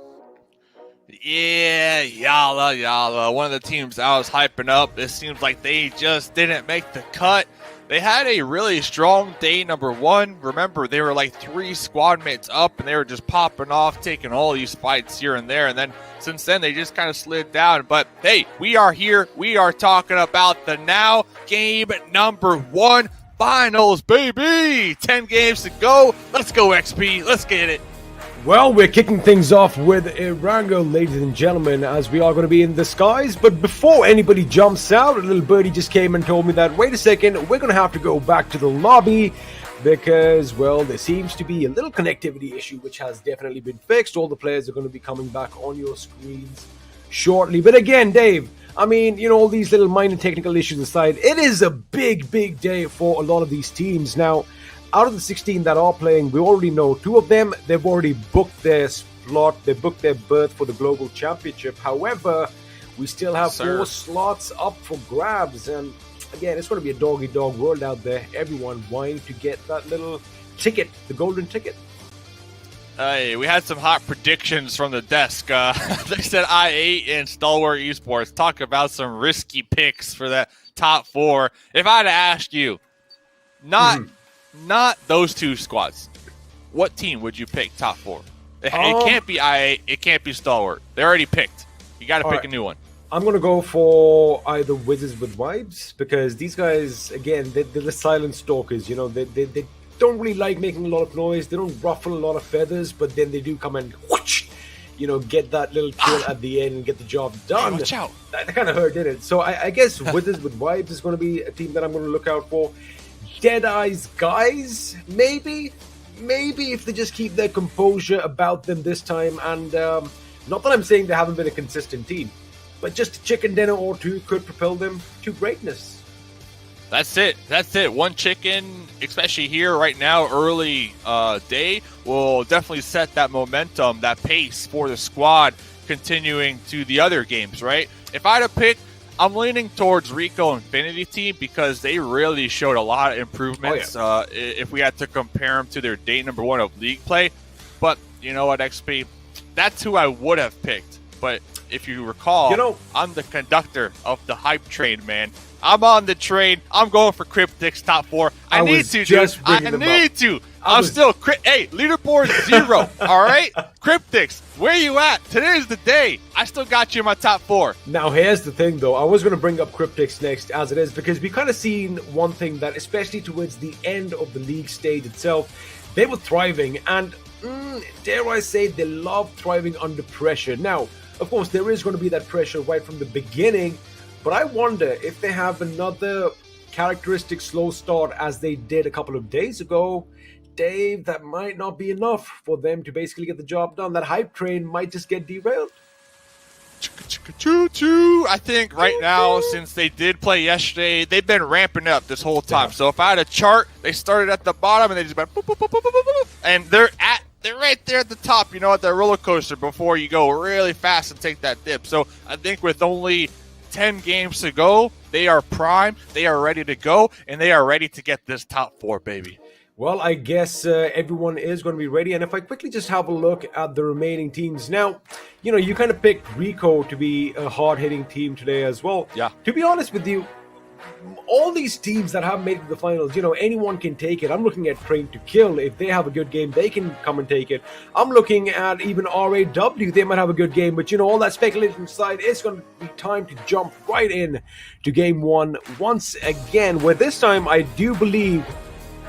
Yeah, Yala. One of the teams I was hyping up, it seems like they just didn't make the cut. They had a really strong day number 1. Remember, they were like 3 squad mates up, and they were just popping off, taking all these fights here and there. And then since then, they just kind of slid down. But hey, we are here. We are talking about the now game number 1 finals, baby. 10 games to go. Let's go, XP. Let's get it. Well, we're kicking things off with Erangel, ladies and gentlemen, as we are going to be in the skies. But before anybody jumps out, a little birdie just came and told me that, wait a second, we're going to have to go back to the lobby because, well, there seems to be a little connectivity issue which has definitely been fixed. All the players are going to be coming back on your screens shortly. But again, Dave, I mean, you know, all these little minor technical issues aside, it is a big, big day for a lot of these teams. Now, out of the 16 that are playing, we already know 2 of them, they've already booked their slot, they booked their berth for the Global Championship. However, we still have 4 slots up for grabs, and again, it's going to be a dog-eat-dog world out there. Everyone wanting to get that little ticket, the golden ticket. Hey, we had some hot predictions from the desk. They said I8 and Stalwart Esports. Talk about some risky picks for that top 4. If I had to ask you, not those 2 squads, what team would you pick top 4? It can't be I8. It can't be Stalwart. They already picked. You got to pick a new one. I'm going to go for either Wizzes with Vibes, because these guys, again, they're the silent stalkers. You know, they don't really like making a lot of noise. They don't ruffle a lot of feathers, but then they do come and whoosh, you know, get that little kill at the end and get the job done. Hey, watch out. That kind of hurt, didn't it? So I guess Wizzes with Vibes is going to be a team that I'm going to look out for. Deadeye's guys, maybe if they just keep their composure about them this time. And not that I'm saying they haven't been a consistent team, but just a chicken dinner or 2 could propel them to greatness. That's it. One chicken, especially here right now, early day, will definitely set that momentum, that pace for the squad continuing to the other games, right? If I had to pick, I'm leaning towards Rico Infinity Team because they really showed a lot of improvements if we had to compare them to their day number 1 of league play. But you know what, XP? That's who I would have picked. But if you recall, I'm the conductor of the hype train, man. I'm on the train. I'm going for Cryptics top 4. I need to, dude. I need to. I'm still... Hey, leaderboard 0, all right? Cryptics, where you at? Today's the day. I still got you in my top 4. Now, here's the thing, though. I was going to bring up Cryptics next, as it is, because we kind of seen one thing that, especially towards the end of the league stage itself, they were thriving, and dare I say, they love thriving under pressure. Now, of course, there is going to be that pressure right from the beginning, but I wonder if they have another characteristic slow start as they did a couple of days ago. Dave, that might not be enough for them to basically get the job done. That hype train might just get derailed. Choo-choo. I think right now, since they did play yesterday, they've been ramping up this whole time. Yeah. So if I had a chart, they started at the bottom and they just went boop, boop, boop, boop, boop, boop, and they're right there at the top, you know, at that roller coaster before you go really fast and take that dip. So I think with only 10 games to go, they are primed, they are ready to go, and they are ready to get this top 4, baby. Well, I guess everyone is going to be ready. And if I quickly just have a look at the remaining teams. Now, you know, you kind of picked Rico to be a hard-hitting team today as well. Yeah. To be honest with you, all these teams that have made it to the finals, you know, anyone can take it. I'm looking at Train to Kill. If they have a good game, they can come and take it. I'm looking at even RAW. They might have a good game, but, you know, all that speculation aside, it's going to be time to jump right in to game 1 once again, where this time I do believe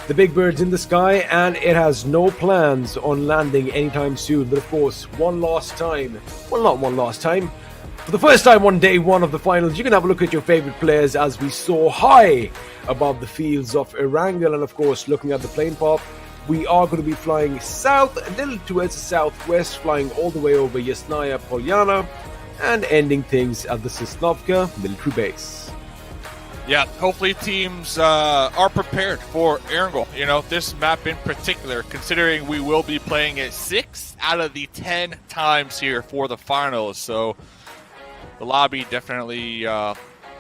the big bird's in the sky and it has no plans on landing anytime soon. But of course, one last time, well, not one last time, for the first time on day 1 of the finals, you can have a look at your favorite players as we soar high above the fields of Erangel. And of course, looking at the plane pop, we are going to be flying south, a little towards the southwest, flying all the way over Yasnaya Polyana and ending things at the Sosnovka military base. Yeah, hopefully teams are prepared for Erangel. You know, this map in particular, considering we will be playing it 6 out of the 10 times here for the finals. So the lobby definitely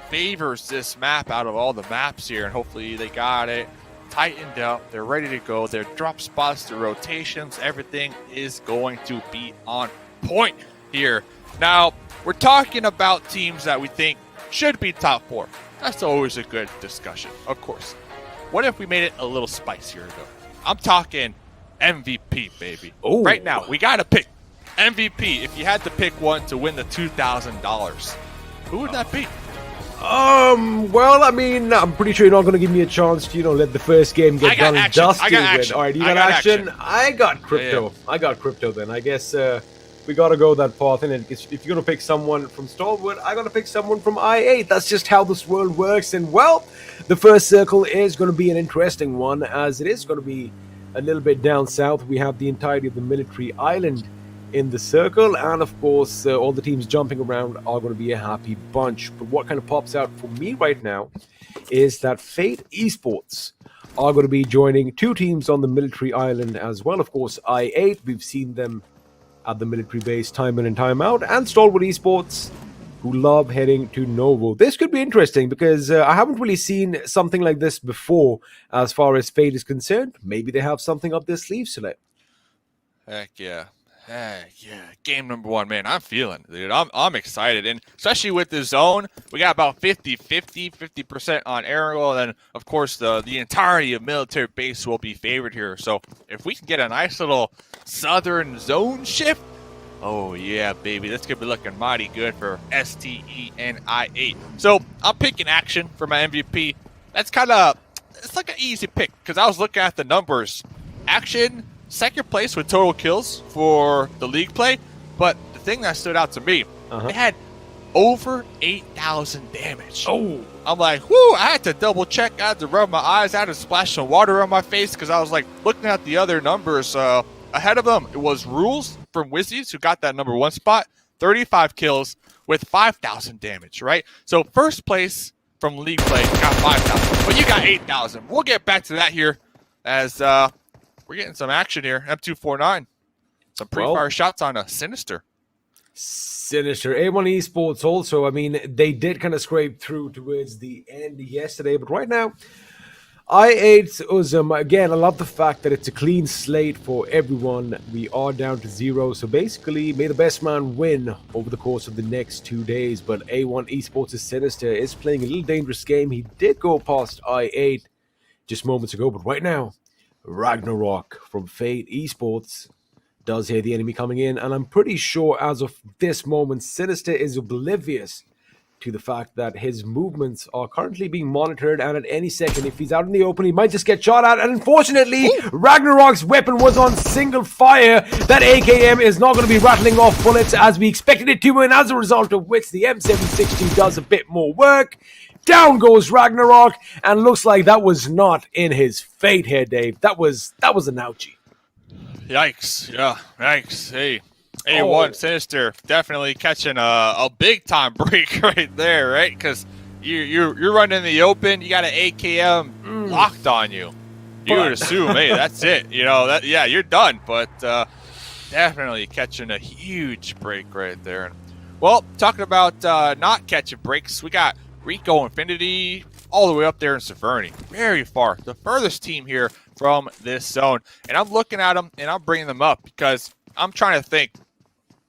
favors this map out of all the maps here, and hopefully they got it tightened up. They're ready to go. Their drop spots, their rotations, everything is going to be on point here. Now, we're talking about teams that we think should be top 4. That's always a good discussion, of course. What if we made it a little spicier, though? I'm talking MVP, baby. Ooh. Right now, we got to pick MVP. If you had to pick one to win the $2,000, who would that be? Well, I mean, I'm pretty sure you're not going to give me a chance to, you know, let the first game get done and dusted with. All right, you got action. I got Crypto. Yeah. I got Crypto then. I guess we we got to go that path. And if you're going to pick someone from Stalwart, I got to pick someone from I8. That's just how this world works. And, well, the first circle is going to be an interesting one, as it is going to be a little bit down south. We have the entirety of the military island in the circle, and of course all the teams jumping around are going to be a happy bunch. But what kind of pops out for me right now is that Fate Esports are going to be joining two teams on the military island as well. Of course, I8, we've seen them at the military base time in and time out, and Stalwart Esports, who love heading to Novo. This could be interesting because I haven't really seen something like this before as far as Fate is concerned. Maybe they have something up their sleeve, Select. Heck yeah. Heck yeah. Game number one, man. I'm feeling it, dude. I'm excited. And especially with the zone, we got about 50% on Erangel. And then, of course, the entirety of military base will be favored here. So if we can get a nice little southern zone shift, oh, yeah, baby. That's going to be looking mighty good for STENI8. So I'm picking Action for my MVP. That's kind of, it's like an easy pick because I was looking at the numbers. Action, second place with total kills for the league play. But the thing that stood out to me, they had over 8,000 damage. Oh. I'm like, whoo, I had to double check. I had to rub my eyes. I had to splash some water on my face because I was like looking at the other numbers. Ahead of them, it was Rules from Wizzes, who got that number one spot, 35 kills with 5,000 damage, right? So first place from league play got 5,000, but you got 8,000. We'll get back to that here as we're getting some action here. M249, some pre-fire shots on a Sinister. Sinister. A1 Esports also, I mean, they did kind of scrape through towards the end yesterday, but right now, I8 Uzum, again, I love the fact that it's a clean slate for everyone. We are down to 0, so basically, may the best man win over the course of the next 2 days. But A1 Esports' Sinister is playing a little dangerous game. He did go past I8 just moments ago, but right now, Ragnarok from Fate Esports does hear the enemy coming in, and I'm pretty sure as of this moment, Sinister is oblivious to the fact that his movements are currently being monitored, and at any second, if he's out in the open, he might just get shot at. And unfortunately, Ragnarok's weapon was on single fire. That AKM is not going to be rattling off bullets as we expected it to, and as a result of which, the M762 does a bit more work. Down goes Ragnarok, and looks like that was not in his fate here, Dave. That was an ouchie. Yikes. Yeah, yikes. Hey. A1 Sinister definitely catching a big time break right there, right? Because you're running in the open, you got an AKM locked on you. You would assume, hey, that's it. You know that, yeah, you're done. But definitely catching a huge break right there. Well, talking about not catching breaks, we got Rico Infinity all the way up there in Severny, very far, the furthest team here from this zone. And I'm looking at them and I'm bringing them up because I'm trying to think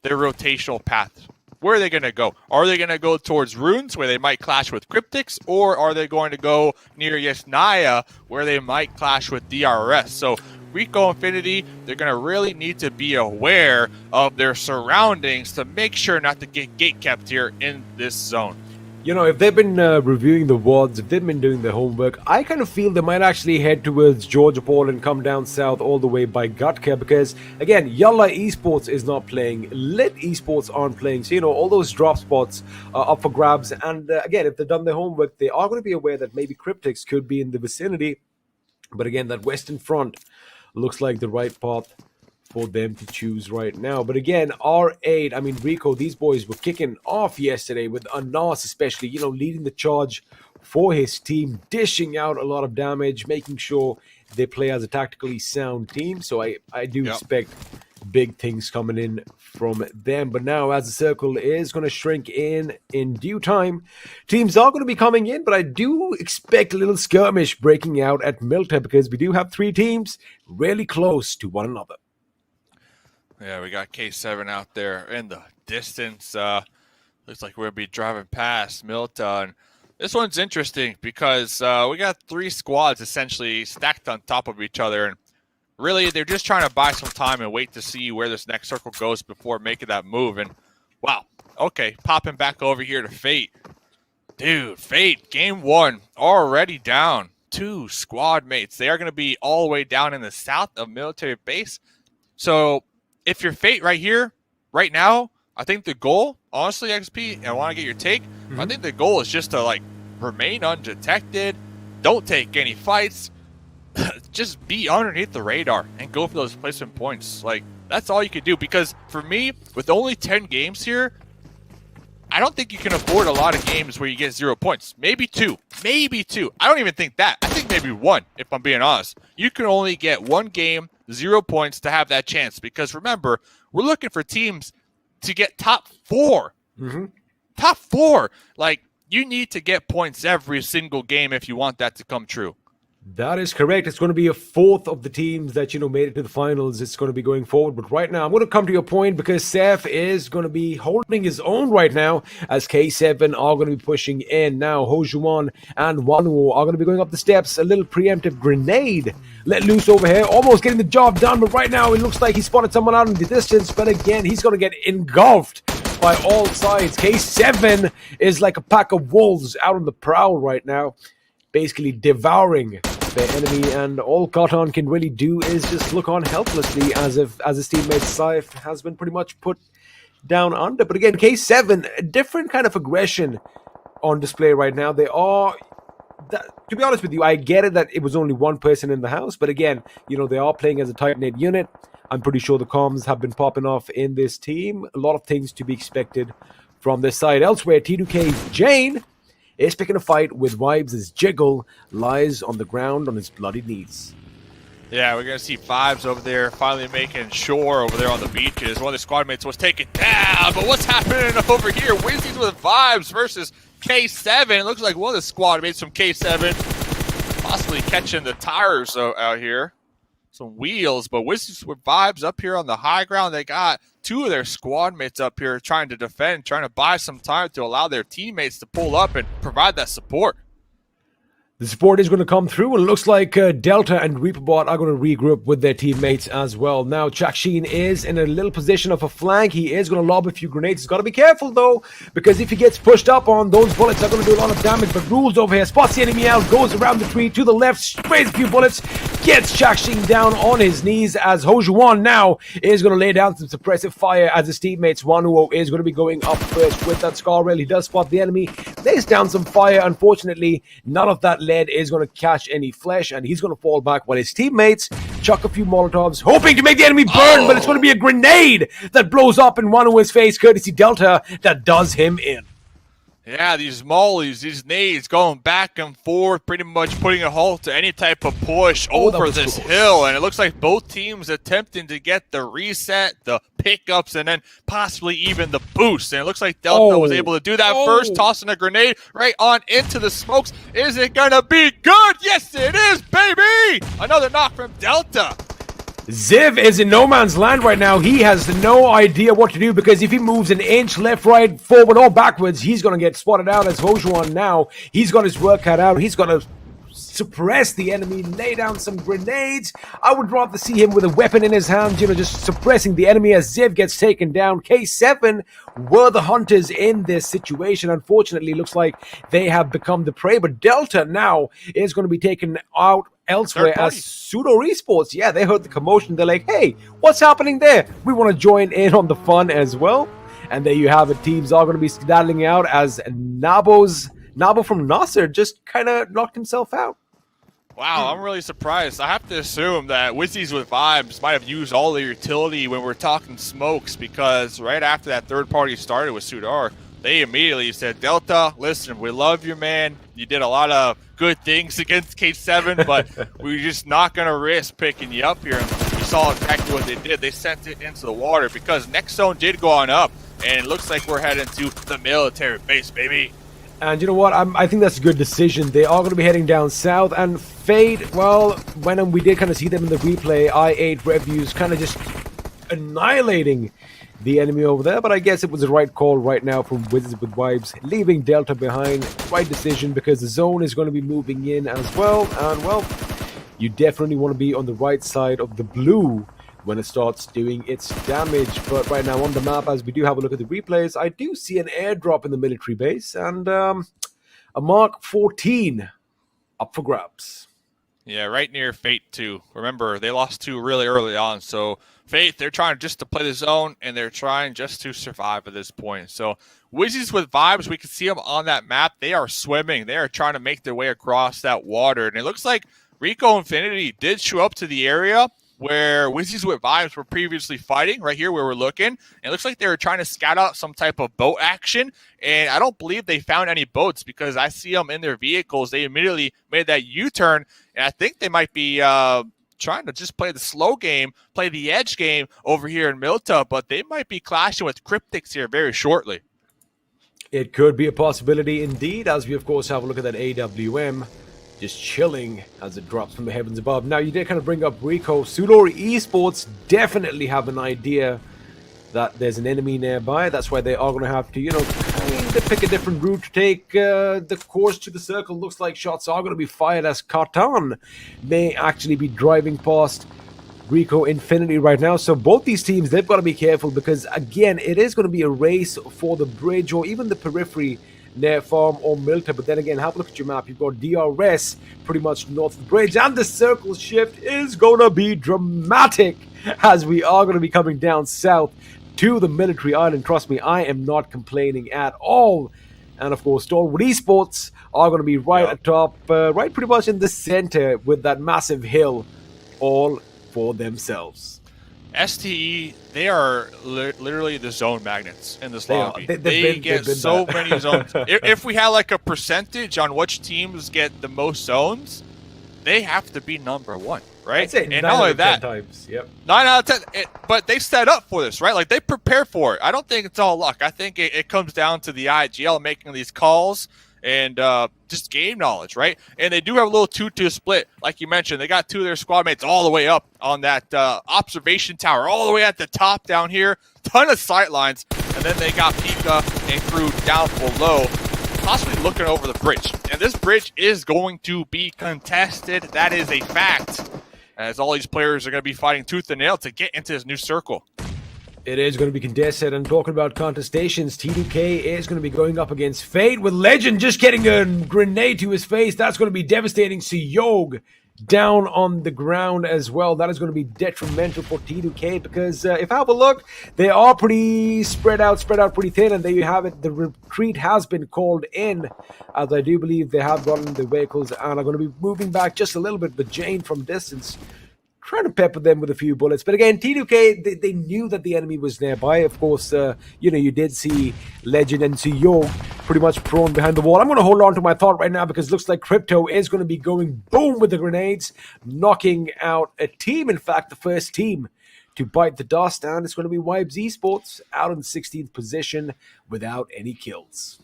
their rotational path. Where are they going to go? Are they going to go towards Runes, where they might clash with Cryptics, or are they going to go near Yesnaya, where they might clash with DRS? So Rico Infinity, they're going to really need to be aware of their surroundings to make sure not to get gatekept here in this zone. You know, if they've been reviewing the WODs, if they've been doing their homework, I kind of feel they might actually head towards Georgia Paul and come down south all the way by Gutka because, again, Yalla Esports is not playing, Lit Esports aren't playing, so, you know, all those drop spots are up for grabs. And, again, if they've done their homework, they are going to be aware that maybe Cryptics could be in the vicinity. But, again, that western front looks like the right path for them to choose right now. But again, R8, I mean, Rico, these boys were kicking off yesterday with Anas especially, you know, leading the charge for his team, dishing out a lot of damage, making sure they play as a tactically sound team. So I do expect big things coming in from them. But now, as the circle is going to shrink in due time, teams are going to be coming in, but I do expect a little skirmish breaking out at Milta because we do have 3 teams really close to one another. Yeah, we got K7 out there in the distance. Looks like we'll be driving past Milton. This one's interesting because we got 3 squads essentially stacked on top of each other. And really, they're just trying to buy some time and wait to see where this next circle goes before making that move. And, wow, okay, popping back over here to Fate. Dude, Fate, game 1, already down 2 squad mates. They are going to be all the way down in the south of military base. So if you're Fate right here, right now, I think the goal, honestly, XP, and I want to get your take, I think the goal is just to, like, remain undetected, don't take any fights, just be underneath the radar and go for those placement points. Like, that's all you can do, because for me, with only 10 games here, I don't think you can afford a lot of games where you get 0 points. Maybe two. Maybe two. I don't even think that. I think maybe one, if I'm being honest. You can only get one game, 0 points to have that chance. Because remember, we're looking for teams to get top 4. Top 4. Like, you need to get points every single game if you want that to come true. That is correct. It's going to be a fourth of the teams that, made it to the finals. It's going to be going forward. But right now, I'm going to come to your point because Seth is going to be holding his own right now as K7 are going to be pushing in. Now, Hojuan and Wanuo are going to be going up the steps. A little preemptive grenade let loose over here. Almost getting the job done. But right now, it looks like he spotted someone out in the distance. But again, he's going to get engulfed by all sides. K7 is like a pack of wolves out on the prowl right now, basically devouring the enemy, and all Cotton can really do is just look on helplessly as his teammate Saif has been pretty much put down under. But again, K7, a different kind of aggression on display right now. They are, to be honest with you, I get it that it was only one person in the house, but again, they are playing as a tight-knit unit. I'm pretty sure the comms have been popping off in this team. A lot of things to be expected from this side. Elsewhere, T2K's Jane is picking a fight with Vibes as Jiggle lies on the ground on his bloody knees. Yeah, we're going to see Vibes over there finally making shore over there on the beaches. One of the squad mates was taken down, but what's happening over here? Wizzes with Vibes versus K7. It looks like one of the squad mates from K7 possibly catching the tires out here. Some wheels, but Wizzes with Vibes up here on the high ground. They got two of their squad mates up here trying to defend, trying to buy some time to allow their teammates to pull up and provide that support. The support is going to come through, and it looks like Delta and Reaperbot are going to regroup with their teammates as well. Now, Chakshin is in a little position of a flank. He is going to lob a few grenades. He's got to be careful, though, because if he gets pushed up on, those bullets are going to do a lot of damage. But Rules over here spots the enemy out, goes around the tree to the left, sprays a few bullets, gets Chakshin down on his knees as Hojuan now is going to lay down some suppressive fire as his teammates. Wanuo is going to be going up first with that Scar Rail. He does spot the enemy, lays down some fire. Unfortunately, none of that lead is going to catch any flesh, and he's going to fall back while his teammates chuck a few Molotovs, hoping to make the enemy burn, but it's going to be a grenade that blows up in Wanuo's face, courtesy Delta, that does him in. Yeah, these mollies, these nades going back and forth, pretty much putting a halt to any type of push over this hill. And it looks like both teams attempting to get the reset, the pickups, and then possibly even the boost. And it looks like Delta was able to do that first, tossing a grenade right on into the smokes. Is it going to be good? Yes, it is, baby! Another knock from Delta. Ziv is in no man's land right now. He has no idea what to do, because if he moves an inch left, right, forward, or backwards, he's going to get spotted out as Hojuan now. He's got his work cut out. He's got to suppress the enemy, lay down some grenades. I would rather see him with a weapon in his hand, just suppressing the enemy as Ziv gets taken down. K7 were the hunters in this situation. Unfortunately, looks like they have become the prey, but Delta now is going to be taken out elsewhere as SUDOR Esports. Yeah, they heard the commotion. They're like, hey, what's happening there? We want to join in on the fun as well. And there you have it. Teams are going to be skedaddling out as Nabo from NASR just kind of knocked himself out. Wow, I'm really surprised. I have to assume that Wizzes with Vibes might have used all their utility when we're talking smokes, because right after that third party started with SUDOR, they immediately said, Delta, listen, we love you, man. You did a lot of good things against K7, but we're just not going to risk picking you up here. And you saw exactly what they did. They sent it into the water because next zone did go on up, and it looks like we're heading to the military base, baby. And you know what? I think that's a good decision. They are going to be heading down south. And Fade, well, when we did kind of see them in the replay, I8 reviews kind of just annihilating the enemy over there. But I guess it was the right call right now from Wizzes with Vibes, leaving Delta behind. Right decision, because the zone is going to be moving in as well. And, well, you definitely want to be on the right side of the blue when it starts doing its damage. But right now on the map, as we do have a look at the replays, I do see an airdrop in the military base and a Mark 14 up for grabs. Yeah, right near Fate too. Remember, they lost 2 really early on. So Fate, they're trying just to play the zone, and they're trying just to survive at this point. So Wizzes with vibes, we can see them on that map. They are swimming. They are trying to make their way across that water. And it looks like Rico Infinity did show up to the area where Wizzes with vibes were previously fighting, right here where we're looking. And it looks like they were trying to scout out some type of boat action. And I don't believe they found any boats because I see them in their vehicles. They immediately made that U-turn. And I think they might be trying to just play the slow game, play the edge game over here in Milta. But they might be clashing with Cryptics here very shortly. It could be a possibility indeed, as we of course have a look at that AWM just chilling as it drops from the heavens above. Now, you did kind of bring up Rico. SUDOR Esports definitely have an idea that there's an enemy nearby. That's why they are going to have to, kind of pick a different route to take the course to the circle. Looks like shots are going to be fired as Katan may actually be driving past Rico Infinity right now. So both these teams, they've got to be careful because, again, it is going to be a race for the bridge or even the periphery near Farm or Milta. But then again, have a look at your map. You've got DRS pretty much north of the bridge, and the circle shift is going to be dramatic as we are going to be coming down south to the military island. Trust me, I am not complaining at all. And of course, Stalwart Esports are going to be right atop, right pretty much in the center with that massive hill all for themselves. STE, they are literally the zone magnets in this lobby. They get so many zones. If we had like a percentage on which teams get the most zones, they have to be number 1, right? I'd say and not only that, 10 times. Yep. 9 out of 10. But they set up for this, right? Like they prepare for it. I don't think it's all luck. I think it comes down to the IGL making these calls and just game knowledge, right? And they do have a little 2-2 split, like you mentioned. They got 2 of their squad mates all the way up on that observation tower, all the way at the top down here. Ton of sight lines. And then they got Pika and crew down below, possibly looking over the bridge. And this bridge is going to be contested. That is a fact, as all these players are going to be fighting tooth and nail to get into this new circle. It is going to be contested, and talking about contestations, T2K is going to be going up against Fate with Legend just getting a grenade to his face. That's going to be devastating. Siyog down on the ground as well. That is going to be detrimental for T2K because if I have a look, they are pretty spread out pretty thin, and there you have it. The retreat has been called in, as I do believe they have gotten the vehicles and are going to be moving back just a little bit, but Jane from distance trying to pepper them with a few bullets. But again, T2K, they knew that the enemy was nearby. Of course, you did see Legend and Siyog pretty much prone behind the wall. I'm going to hold on to my thought right now because it looks like Crypto is going to be going boom with the grenades, knocking out a team. In fact, the first team to bite the dust, and it's going to be Wizzes Esports out in the 16th position without any kills.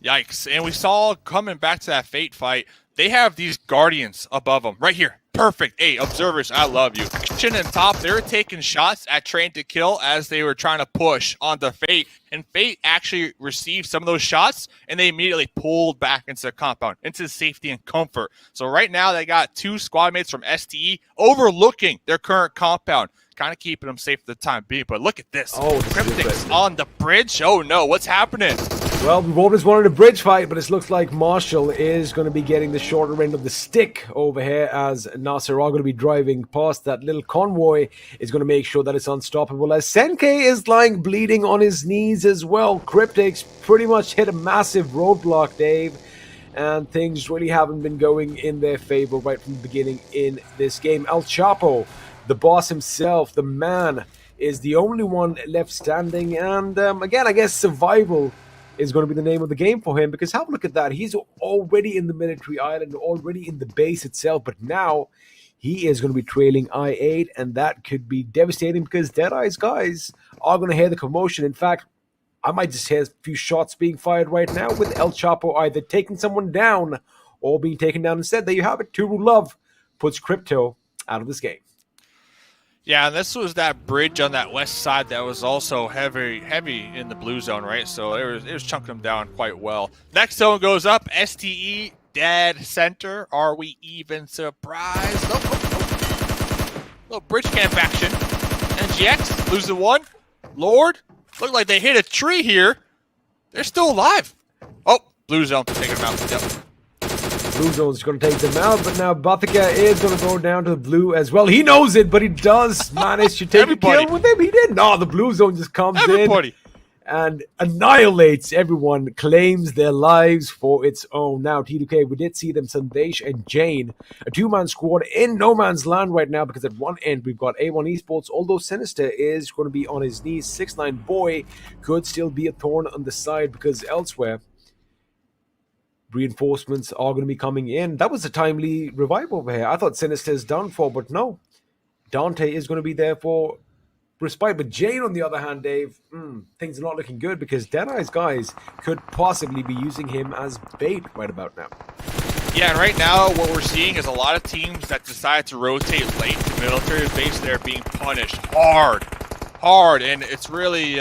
Yikes. And we saw coming back to that Fate fight, they have these Guardians above them right here. Perfect. Hey, observers, I love you. Action and top, they were taking shots at Train to Kill as they were trying to push onto Fate. And Fate actually received some of those shots, and they immediately pulled back into the compound, into safety and comfort. So right now, they got 2 squad mates from STE overlooking their current compound, kind of keeping them safe for the time being. But look at this. Oh, Cryptics on the bridge. Oh, no. What's happening? Well, we've always wanted a bridge fight, but it looks like Marshall is going to be getting the shorter end of the stick over here as NASR are going to be driving past. That little convoy is going to make sure that it's unstoppable as Senke is lying bleeding on his knees as well. Cryptics pretty much hit a massive roadblock, Dave, and things really haven't been going in their favor right from the beginning in this game. El Chapo, the boss himself, the man, is the only one left standing, and again, I guess survival is going to be the name of the game for him, because have a look at that. He's already in the military island, already in the base itself, but now he is going to be trailing I-8, and that could be devastating because Deadeye's guys are going to hear the commotion. In fact, I might just hear a few shots being fired right now with El Chapo either taking someone down or being taken down instead. There you have it. Turu Love puts Crypto out of this game. Yeah, and this was that bridge on that west side that was also heavy in the blue zone, right? So it was chunking them down quite well. Next zone goes up. STE, dead center. Are we even surprised? Oh. Little bridge camp action. NGX losing one. Lord, look like they hit a tree here. They're still alive. Oh, blue zone taking them out. Yep. Blue zone's going to take them out, but now Batika is going to go down to the blue as well. He knows it, but he does manage to take a kill with him. He did. No, the blue zone just comes in and annihilates everyone, claims their lives for its own. Now, T2K, we did see them, Sandesh and Jane, a two-man squad in no man's land right now, because at one end we've got A1 Esports, although Sinister is going to be on his knees. 6ix9ine boy could still be a thorn on the side, because elsewhere reinforcements are going to be coming in. That was a timely revive over here. I thought Sinister's done for, but no. Dante is going to be there for respite. But Jane, on the other hand, Dave, things are not looking good, because Deadeye's guys could possibly be using him as bait right about now. Yeah, and right now what we're seeing is a lot of teams that decide to rotate late to military base. They're being punished hard, and it's really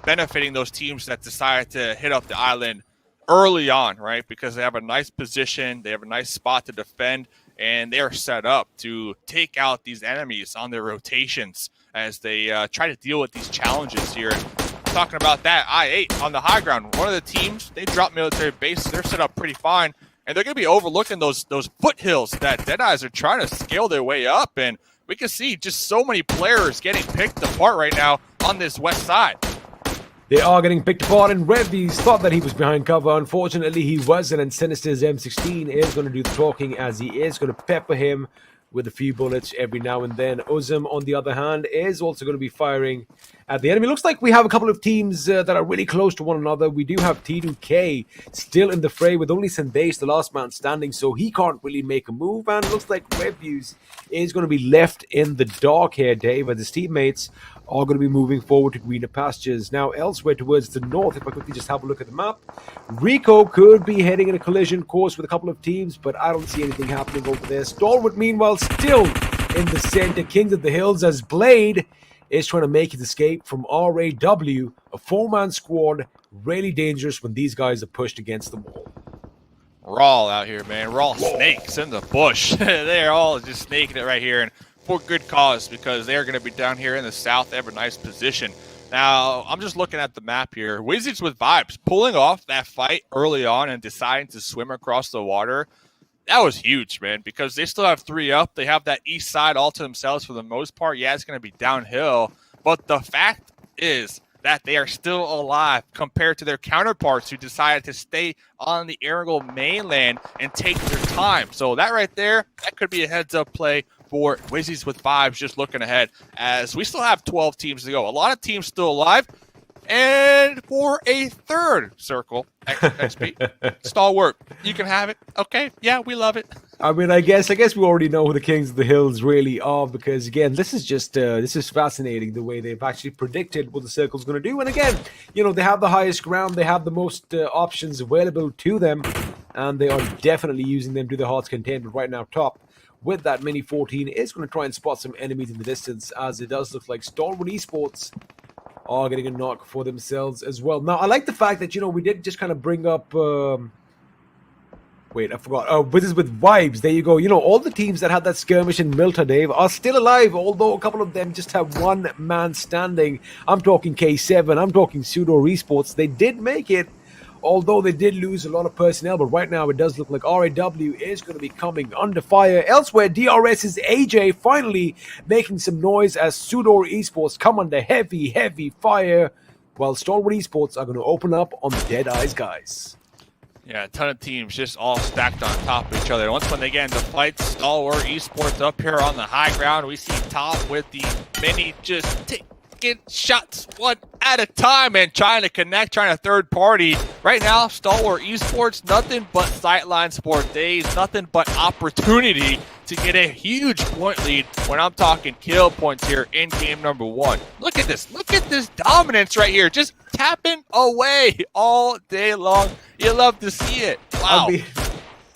benefiting those teams that decide to hit up the island early on, right? Because they have a nice position, they have a nice spot to defend, and they are set up to take out these enemies on their rotations as they try to deal with these challenges here. Talking about that, I8 on the high ground, one of the teams, they drop military bases, they're set up pretty fine, and they're going to be overlooking those foothills that Deadeyes are trying to scale their way up, and we can see just so many players getting picked apart right now on this west side. They are getting picked apart, and Redbees thought that he was behind cover. Unfortunately, he wasn't, and Sinister's M16 is going to do the talking, as he is going to pepper him with a few bullets every now and then. Ozum, on the other hand, is also going to be firing at the enemy. Looks like we have a couple of teams that are really close to one another. We do have T2K still in the fray with only Sandesh, the last man standing, so he can't really make a move. And it looks like Redbees is going to be left in the dark here, Dave, as his teammates are going to be moving forward to greener pastures. Now, elsewhere towards the north, if I quickly just have a look at the map, Rico could be heading in a collision course with a couple of teams, but I don't see anything happening over there. Stalwart, meanwhile, still in the center, Kings of the Hills, as Blade is trying to make his escape from RAW, a four-man squad, really dangerous when these guys are pushed against the wall. Raw out here, man. Raw snakes in the bush. They're all just snaking it right here, and for good cause, because they're going to be down here in the south. They have a nice position. Now, I'm just looking at the map here. Wizzes with vibes, pulling off that fight early on and deciding to swim across the water. That was huge, man, because they still have 3 up. They have that east side all to themselves for the most part. Yeah, it's going to be downhill, but the fact is that they are still alive compared to their counterparts who decided to stay on the Erangel mainland and take their time. So that right there, that could be a heads-up play for Wizzes with vibes, just looking ahead, as we still have 12 teams to go. A lot of teams still alive. And for a third circle, XP, Stalwart, you can have it. Okay, yeah, we love it. I mean, I guess we already know who the Kings of the Hills really are, because again, this is fascinating the way they've actually predicted what the circle's going to do. And again, you know, they have the highest ground, they have the most options available to them, and they are definitely using them to their heart's content. But right now, top with that Mini 14 is going to try and spot some enemies in the distance, as it does look like Stalwart Esports are getting a knock for themselves as well. Now, I like the fact that, you know, we did just kind of bring up... wait, I forgot. Oh, Wizzes with vibes. There you go. You know, all the teams that had that skirmish in Milta, Dave, are still alive, although a couple of them just have one man standing. I'm talking K7. I'm talking SUDOR Esports. They did make it, although they did lose a lot of personnel, but right now it does look like RAW is going to be coming under fire. Elsewhere, DRS's AJ finally making some noise as SUDOR Esports come under heavy, heavy fire, while Stalwart Esports are going to open up on the Deadeyes guys. Yeah, a ton of teams just all stacked on top of each other. Once when they get into fights, Stalwart Esports up here on the high ground. We see top with the Mini just taking shots one at a time and trying to connect, trying to third party. Right now, Stalwart Esports, nothing but sidelines for days, nothing but opportunity to get a huge point lead when I'm talking kill points here in game number 1. Look at this dominance right here, just tapping away all day long. You love to see it. Wow. I mean,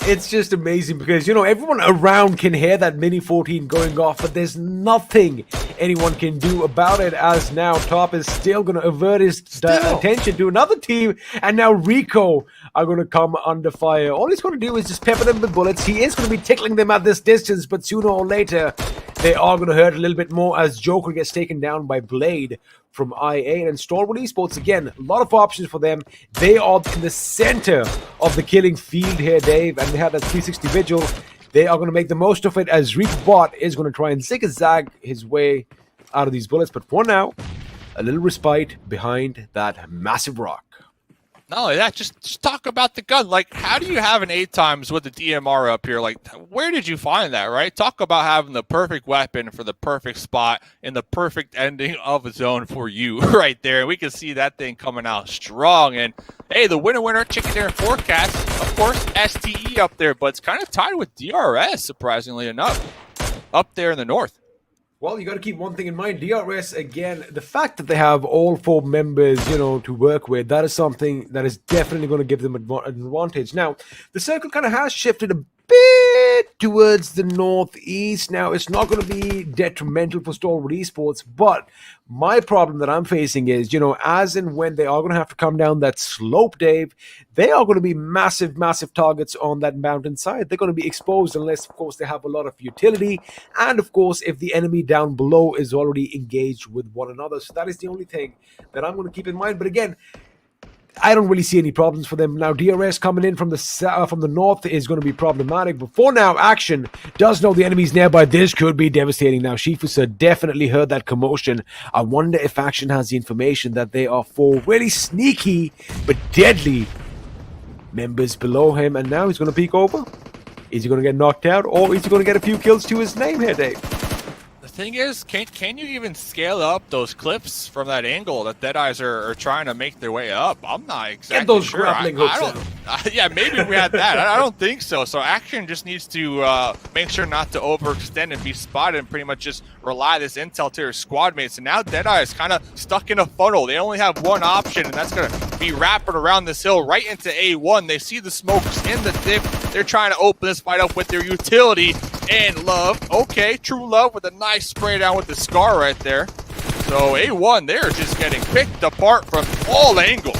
it's just amazing because, you know, everyone around can hear that Mini 14 going off, but there's nothing anyone can do about it, as now Top is still going to avert his attention to another team, and now Rico are going to come under fire. All he's going to do is just pepper them with bullets. He is going to be tickling them at this distance, but sooner or later, they are going to hurt a little bit more as Joker gets taken down by Blade from IA. And Stalwart Esports, again, a lot of options for them. They are in the center of the killing field here, Dave, and they have that 360 Vigil. They are going to make the most of it as Reapbot is going to try and zigzag his way out of these bullets. But for now, a little respite behind that massive rock. Not only that, just talk about the gun. Like, how do you have an 8 times with the DMR up here? Like, where did you find that, right? Talk about having the perfect weapon for the perfect spot and the perfect ending of a zone for you right there. And we can see that thing coming out strong. And, hey, the winner, chicken dinner forecast, of course, STE up there. But it's kind of tied with DRS, surprisingly enough, up there in the north. Well, you got to keep one thing in mind. DRS, again, the fact that they have all 4 members, to work with, that is something that is definitely going to give them an advantage. Now, the circle kind of has shifted a bit towards the northeast. Now, it's not going to be detrimental for Stalwart Esports, but my problem that I'm facing is, as and when they are going to have to come down that slope, Dave, they are going to be massive, massive targets on that mountainside. They're going to be exposed unless, of course, they have a lot of utility. And, of course, if the enemy down below is already engaged with one another. So that is the only thing that I'm going to keep in mind. But again, I don't really see any problems for them. Now, DRS coming in from the north is going to be problematic. But for now, Action does know the enemy's nearby. This could be devastating. Now, Shifusa definitely heard that commotion. I wonder if Action has the information that they are 4 really sneaky but deadly members below him. And now he's going to peek over. Is he going to get knocked out? Or is he going to get a few kills to his name here, Dave? The thing is, can you even scale up those clips from that angle that Deadeyes are trying to make their way up? I'm not exactly Get those sure. grappling hooks yeah, maybe we had that. I don't think so. So Action just needs to make sure not to overextend and be spotted and pretty much just rely this intel to her squad mates. And now Deadeye is kind of stuck in a funnel. They only have one option, and that's going to be wrapping around this hill right into A1. They see the smokes in the dip. They're trying to open this fight up with their utility. And Love, okay, True Love with a nice spray down with the Scar right there. So A1, they're just getting picked apart from all angles.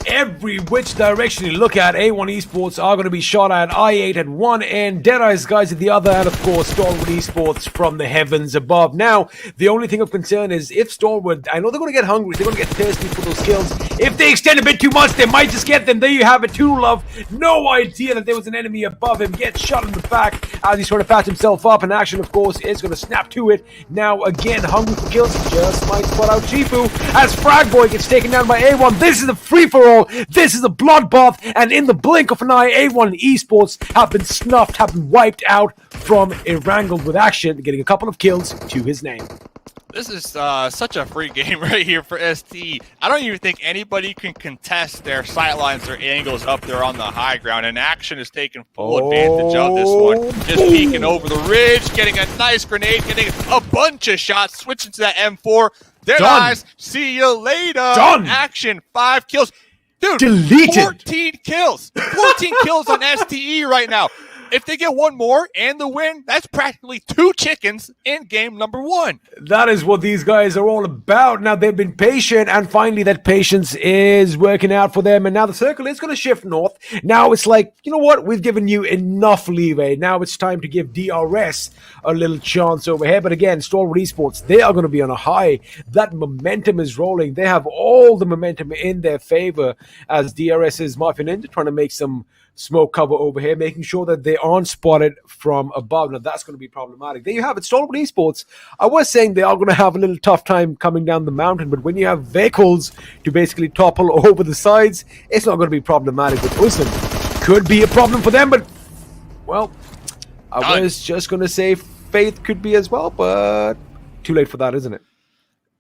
Every which direction you look at, A1 Esports are going to be shot at. I8 at one end, Deadeye's guys at the other, and of course Stalwart Esports from the heavens above. Now, the only thing of concern is if Stalwart, I know they're going to get hungry, they're going to get thirsty for those kills. If they extend a bit too much, they might just get them. There you have it, True Love. No idea that there was an enemy above him. Gets shot in the back as he's trying to patch himself up. And Action, of course, is going to snap to it. Now, again, hungry for kills. Just might spot out Shifu as Fragboy gets taken down by A1. This is a free-for-all. This is a bloodbath, and in the blink of an eye, A1 Esports have been snuffed, have been wiped out from Erangel with Action, getting a couple of kills to his name. This is such a free game right here for ST. I don't even think anybody can contest their sightlines or angles up there on the high ground, and Action is taking full advantage of this one. Just peeking over the ridge, getting a nice grenade, getting a bunch of shots, switching to that M4. Deadeyes, see you later. Done. Action, 5 kills. Dude, Deleted. 14 kills. 14 kills on STE right now. If they get one more and the win, that's practically 2 chickens in game number 1. That is what these guys are all about. Now, they've been patient, and finally that patience is working out for them. And now the circle is going to shift north. Now it's like, you know what? We've given you enough leeway. Now it's time to give DRS a little chance over here. But again, Stalwart Esports, they are going to be on a high. That momentum is rolling. They have all the momentum in their favor as DRS is morphing into trying to make some smoke cover over here, making sure that they aren't spotted from above. Now, that's going to be problematic. There you have it, Stalwart Esports. I was saying they are going to have a little tough time coming down the mountain, but when you have vehicles to basically topple over the sides, it's not going to be problematic. But listen, could be a problem for them, but, well, I was just going to say Faith could be as well, but too late for that, isn't it?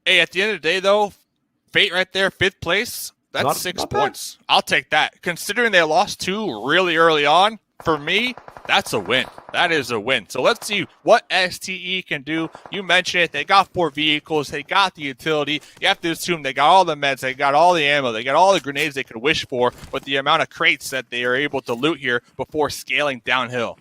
Hey, at the end of the day, though, Fate right there, 5th place. That's 6 points. I'll take that. Considering they lost 2 really early on, for me, that's a win. That is a win. So let's see what STE can do. You mentioned it. They got 4 vehicles. They got the utility. You have to assume they got all the meds. They got all the ammo. They got all the grenades they could wish for with the amount of crates that they are able to loot here before scaling downhill.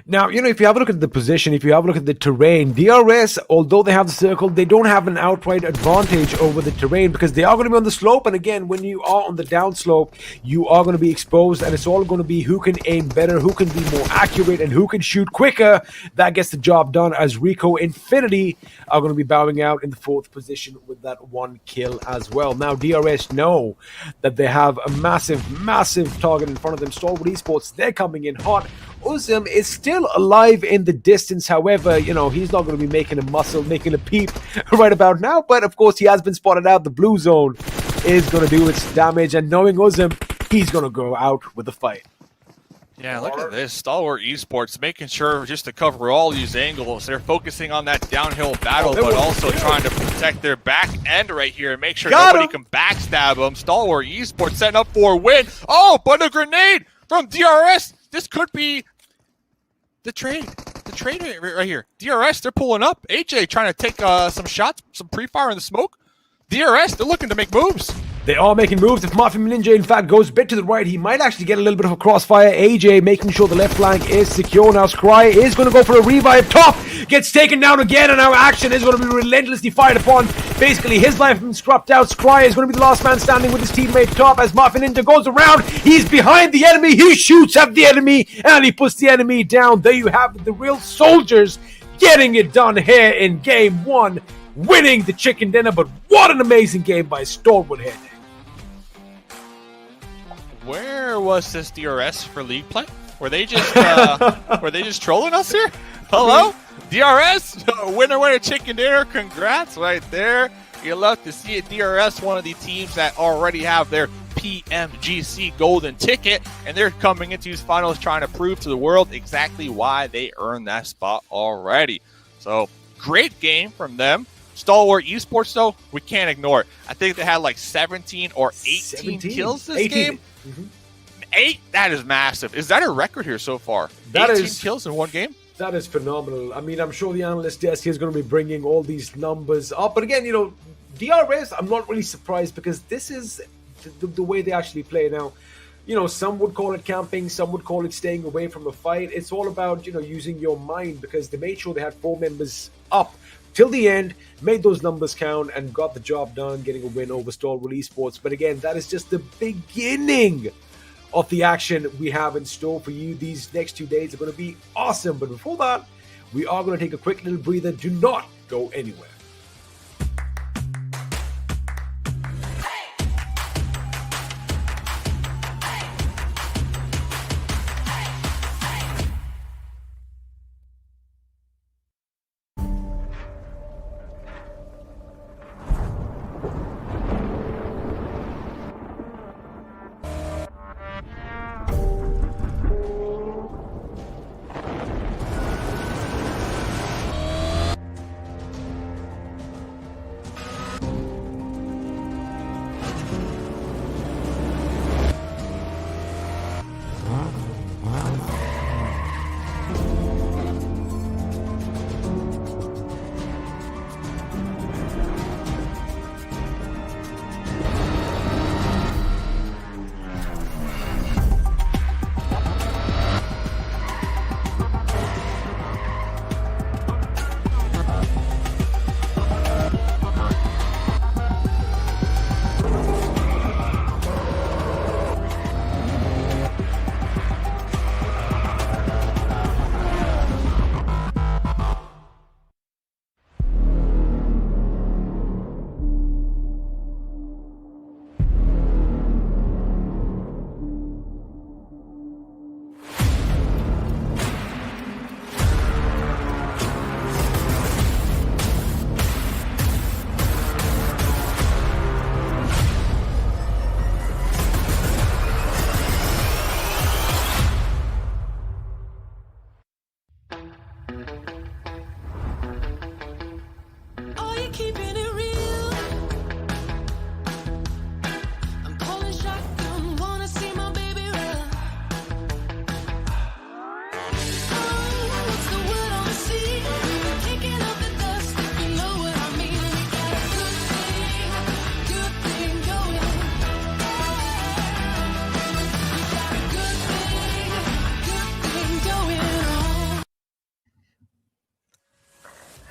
Now, if you have a look at the position, if you have a look at the terrain, DRS, although they have the circle, they don't have an outright advantage over the terrain because they are going to be on the slope. And again, when you are on the downslope, you are going to be exposed, and it's all going to be who can aim better, who can be more accurate, and who can shoot quicker. That gets the job done, as Rico Infinity are going to be bowing out in the 4th position with that 1 kill as well. Now, DRS know that they have a massive target in front of them. Stalwart Esports, they're coming in hot. Uzum is still alive in the distance. However, he's not going to be making a peep right about now. But of course, he has been spotted out. The blue zone is going to do its damage. And knowing Uzum, he's going to go out with the fight. Yeah, look at this. Stalwart Esports making sure just to cover all these angles. They're focusing on that downhill battle, but also trying to protect their back end right here and make sure nobody can backstab them. Stalwart Esports setting up for a win. Oh, but a grenade from DRS. This could be the trade right here. DRS, they're pulling up. AJ trying to take some shots, some pre-fire in the smoke. DRS, they're looking to make moves. They are making moves. If Mafia Ninja, in fact, goes a bit to the right, he might actually get a little bit of a crossfire. AJ making sure the left flank is secure. Now Scry is going to go for a revive. Top gets taken down again, and now Action is going to be relentlessly fired upon. Basically, his life has been scrubbed out. Scry is going to be the last man standing with his teammate Top as Mafia Ninja goes around. He's behind the enemy. He shoots at the enemy, and he puts the enemy down. There you have it, the real soldiers getting it done here in Game 1, winning the chicken dinner. But what an amazing game by Stalwart here. Where was this DRS for league play? Were they just trolling us here? Hello? DRS? Winner chicken dinner. Congrats right there. You love to see it. DRS, one of the teams that already have their PMGC golden ticket, and they're coming into these finals trying to prove to the world exactly why they earned that spot already. So, great game from them. Stalwart Esports, though, we can't ignore it. I think they had like 17 or 18 kills this game. 8? That is massive. Is that a record here so far? That 18 is kills in one game? That is phenomenal. I mean, I'm sure the analyst desk is going to be bringing all these numbers up. But again, DRS, I'm not really surprised because this is the way they actually play now. Some would call it camping, some would call it staying away from a fight. It's all about, using your mind, because they made sure they had 4 members up till the end, made those numbers count, and got the job done, getting a win over Stalwart Esports. But again, that is just the beginning of the action we have in store for you. These next 2 days are going to be awesome. But before that, we are going to take a quick little breather. Do not go anywhere.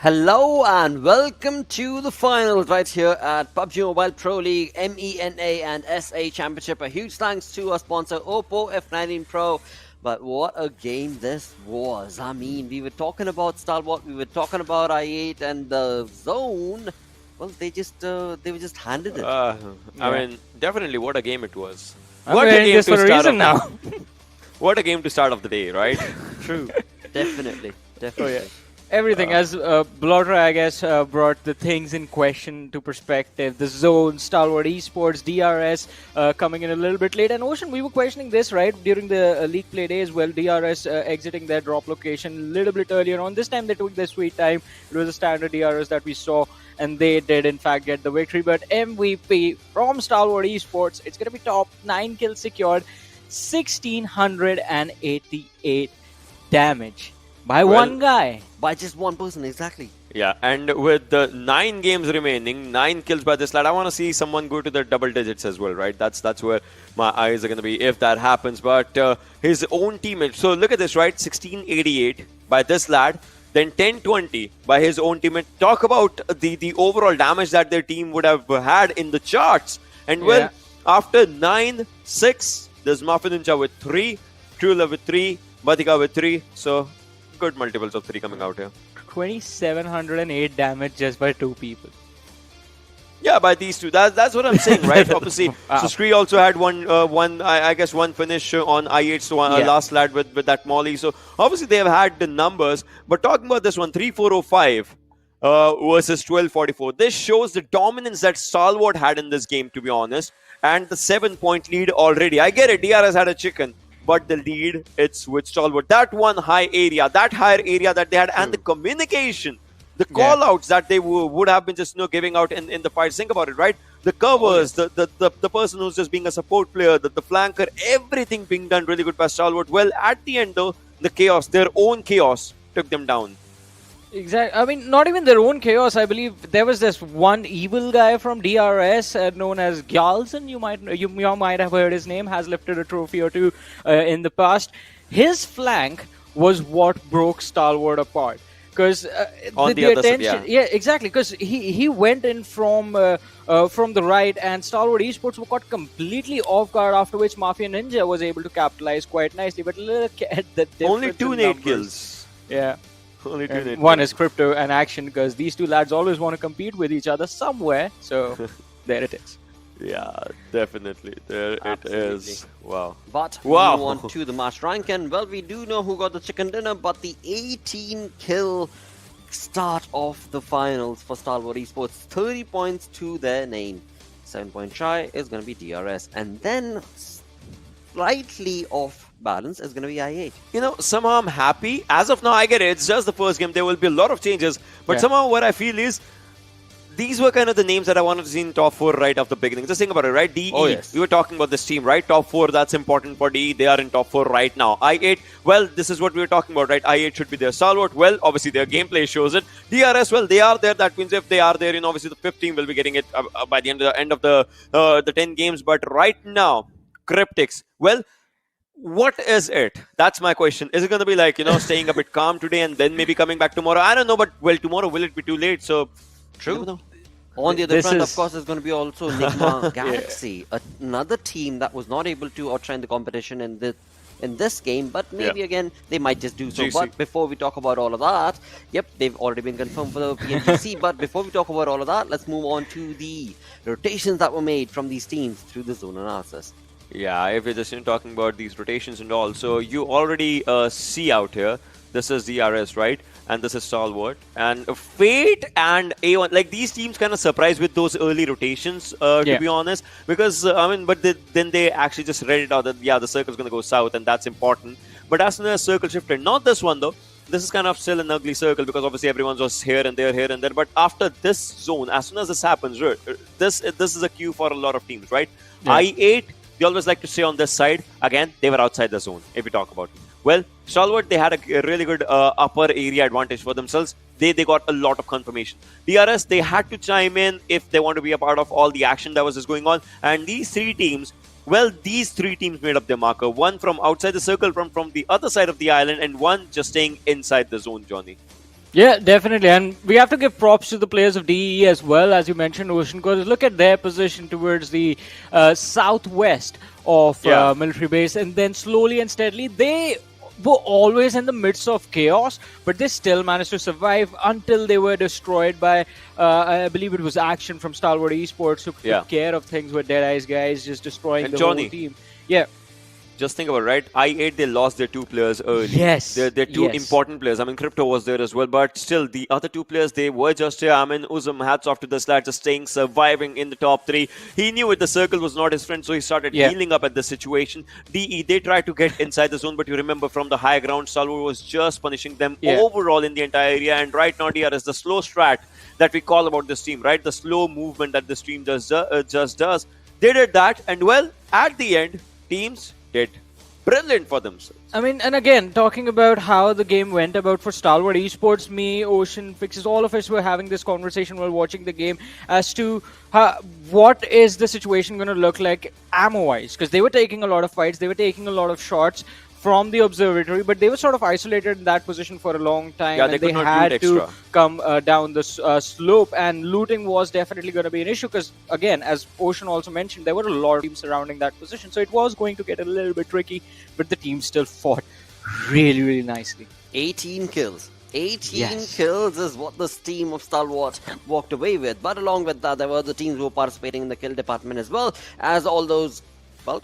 Hello and welcome to the finals right here at PUBG Mobile Pro League MENA and SA Championship. A huge thanks to our sponsor Oppo F19 Pro. But what a game this was. I mean, we were talking about Stalwart, we were talking about I8 and the zone. Well, they were just handed it. I mean, definitely what a game it was. I'm What a wearing game this to for a start reason off. now. What a game to start off the day, right? True. Definitely. Definitely. Everything, as Blotter, I guess, brought the things in question to perspective. The zone, Stalwart Esports, DRS coming in a little bit late. And Ocean, we were questioning this, right, during the league play days. Well, DRS exiting their drop location a little bit earlier on. This time they took their sweet time. It was a standard DRS that we saw, and they did, in fact, get the victory. But MVP from Stalwart Esports, it's going to be top 9 kills secured, 1,688 damage. By one guy. By just one person, exactly. Yeah, and with the 9 games remaining, 9 kills by this lad, I want to see someone go to the double digits as well, right? That's where my eyes are going to be if that happens. But his own teammate, so look at this, right? 1688 by this lad, then 1020 by his own teammate. Talk about the overall damage that their team would have had in the charts. And well, after 9, 6, there's Mafia Ninja with 3, Trula with 3, Batika with 3. So good multiples of 3 coming out here. 2,708 damage just by 2 people. Yeah, by these two. That's what I'm saying, right? Obviously, so Scree also had one finish on I8's last lad with that molly. So obviously they have had the numbers. But talking about this one, 3405 versus 1244. This shows the dominance that Stalwart had in this game, to be honest, and the 7-point lead already. I get it. DRS had a chicken. But the lead, it's with Stalwart. That one high area, that higher area that they had, and the communication, the call-outs that they would have been just giving out in the fights. Think about it, right? The covers, the person who's just being a support player, the flanker, everything being done really good by Stalwart. Well, at the end, though, the chaos, their own chaos, took them down. Exactly. I mean, not even their own chaos. I believe there was this one evil guy from DRS known as Gyalzen. You might have heard his name. Has lifted a trophy or two in the past. His flank was what broke Stalwart apart. Because the attention, exactly. Because he went in from the right, and Stalwart Esports were caught completely off guard. After which Mafia Ninja was able to capitalize quite nicely. But look at the difference. Only 2 nade kills. Yeah. Only one is Crypto and Action, because these two lads always want to compete with each other somewhere. So there it is. Yeah, definitely. There Absolutely. it is. Wow. But we move on to the match rank, and well, we do know who got the chicken dinner, but the 18 kill start of the finals for Stalwart Esports, 30 points to their name. 7-point shy is going to be DRS, and then slightly off balance is going to be I8. You know, somehow I'm happy. As of now, I get it. It's just the first game. There will be a lot of changes. But somehow what I feel is these were kind of the names that I wanted to see in top 4 right off the beginning. Just think about it, right? DE. We were talking about this team, right? Top 4, that's important for DE. They are in top 4 right now. I8, well, this is what we were talking about, right? I8 should be there. Stalwart, well, obviously their gameplay shows it. DRS, well, they are there. That means if they are there, you know, obviously the 5th team will be getting it by the end of the 10 games. But right now, Cryptics, well, what is it? That's my question. Is it going to be like, you know, staying a bit calm today and then maybe coming back tomorrow? I don't know, but well, tomorrow will it be too late? So, true. On the other front, of course, there's going to be also Nigma Galaxy, another team that was not able to outshine the competition in this game, but maybe again they might just do so. GC. But before we talk about all of that, they've already been confirmed for the PMGC. But before we talk about all of that, let's move on to the rotations that were made from these teams through the zone analysis. Yeah, if you're just talking about these rotations and all, so you already see out here, this is DRS, right? And this is Stalwart. And Fate and A1, like these teams kind of surprised with those early rotations, to be honest. Because, I mean, but then they actually just read it out that, the circle's going to go south, and that's important. But as soon as circle shifted, not this one though, this is kind of still an ugly circle because obviously everyone's just here and there. But after this zone, as soon as this happens, this is a cue for a lot of teams, right? I8, they always like to stay on this side. Again, they were outside the zone, if we talk about it. Well, Stalwart, they had a really good upper area advantage for themselves. They got a lot of confirmation. DRS, they had to chime in if they want to be a part of all the action that was just going on. And these 3 teams, well, these 3 teams made up their marker. One from outside the circle, from the other side of the island, and one just staying inside the zone, Johnny. Yeah, definitely. And we have to give props to the players of DE as well, as you mentioned, Ocean, because look at their position towards the southwest of military base. And then slowly and steadily, they were always in the midst of chaos, but they still managed to survive until they were destroyed by, I believe it was Action from Stalwart Esports, who took care of things with Deadeye's guys, just destroying the whole team. Yeah. Just think about it, right? I8, they lost their 2 players early. Yes. They're 2 important players. I mean, Crypto was there as well, but still, the other 2 players, they were just here. I mean, Uzum, hats off to this lad, just staying, surviving in the top 3. He knew it, the circle was not his friend, so he started healing up at the situation. DE, they tried to get inside the zone, but you remember from the high ground, Salvo was just punishing them overall in the entire area. And right now, DRS, the slow strat that we call about this team, right? The slow movement that this team just does. They did that, and well, at the end, teams did brilliant for themselves. I mean, and again, talking about how the game went about for Stalwart Esports, me, Ocean, Fixes, all of us were having this conversation while watching the game as to what is the situation going to look like ammo-wise. Because they were taking a lot of fights, they were taking a lot of shots from the observatory, but they were sort of isolated in that position for a long time, and they had to come down the slope, and looting was definitely going to be an issue because, again, as Ocean also mentioned, there were a lot of teams surrounding that position, so it was going to get a little bit tricky, but the team still fought really, really nicely. 18 kills. 18 kills is what this team of Stalwart walked away with, but along with that, there were the teams who were participating in the kill department as well, as all those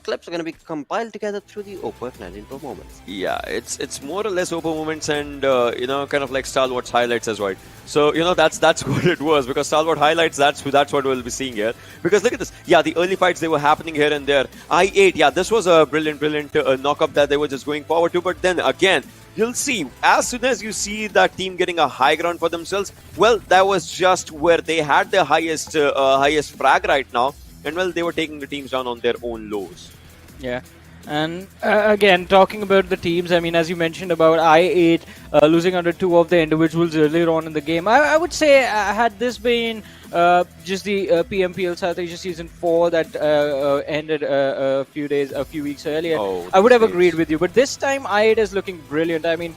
clips are going to be compiled together through the Oppo F19 moments. Yeah, it's more or less Oppo moments and kind of like Stalwart's highlights as well. So that's what it was, because Stalwart highlights, that's what we'll be seeing here. Because look at this, the early fights, they were happening here and there. I8, this was a brilliant knock-up that they were just going forward to. But then again, you'll see, as soon as you see that team getting a high ground for themselves, well, that was just where they had their highest frag right now. And well, they were taking the teams down on their own lows. Yeah. And again, talking about the teams, I mean, as you mentioned about I8 losing under 2 of the individuals earlier on in the game, I would say had this been just the PMPL South Asia Season 4 that ended a few weeks earlier, I would have agreed with you. But this time, I8 is looking brilliant. I mean,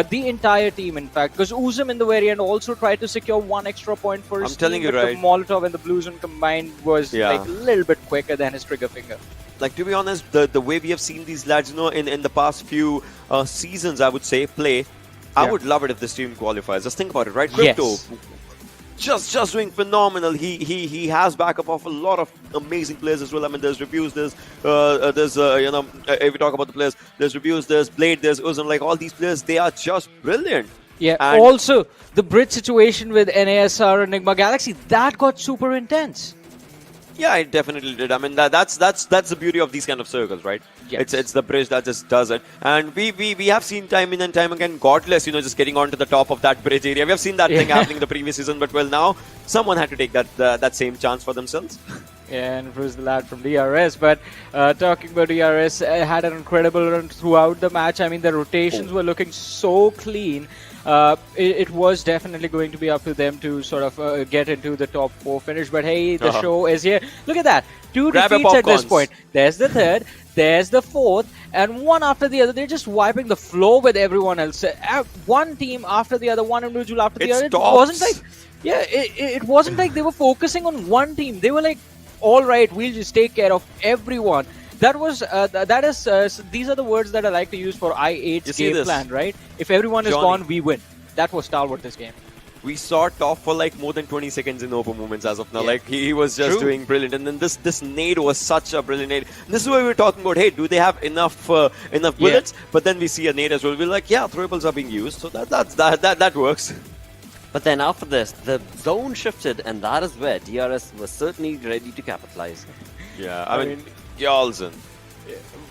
the entire team, in fact, because Uzum in the very end also tried to secure 1 extra point for his team, but the Molotov and the Blue Zone combined was like a little bit quicker than his trigger finger. Like, to be honest, the way we have seen these lads, in the past few seasons, I would say, play, I would love it if this team qualifies. Just think about it, right? Crypto, just doing phenomenal. He has backup of a lot of amazing players as well. I mean, there's Reviews, there's if we talk about the players, there's Reviews, there's Blade, there's Uzum, like all these players, they are just brilliant. Yeah, and also, the bridge situation with NASR Enigma Galaxy, that got super intense. Yeah, it definitely did. I mean, that's the beauty of these kind of circles, right? Yes. It's the bridge that just does it. And we have seen time in and time again, Godless, just getting onto the top of that bridge area. We have seen that thing happening the previous season, but well, now someone had to take that same chance for themselves. Yeah, and it was the lad from DRS. But talking about DRS, had an incredible run throughout the match. I mean, the rotations were looking so clean. It was definitely going to be up to them to sort of get into the top 4 finish. But hey, the show is here. Look at that. 2 defeats at this point. There's the 3rd, there's the 4th, and one after the other. They're just wiping the floor with everyone else. One team after the other, one individual after the other. It wasn't like, it wasn't like they were focusing on one team. They were like, all right, we'll just take care of everyone. That was these are the words that I like to use for I8's game plan, right? If everyone is gone, we win. That was Stalwart this game. We saw Top for like more than 20 seconds in open moments as of now. Like he was just doing brilliant. And then this nade was such a brilliant nade. This is why we were talking about, hey, do they have enough bullets? But then we see a nade as well. We're like, yeah, throwables are being used, so that works. But then after this, the zone shifted, and that is where DRS was certainly ready to capitalize. Yeah, I mean, Yalzen.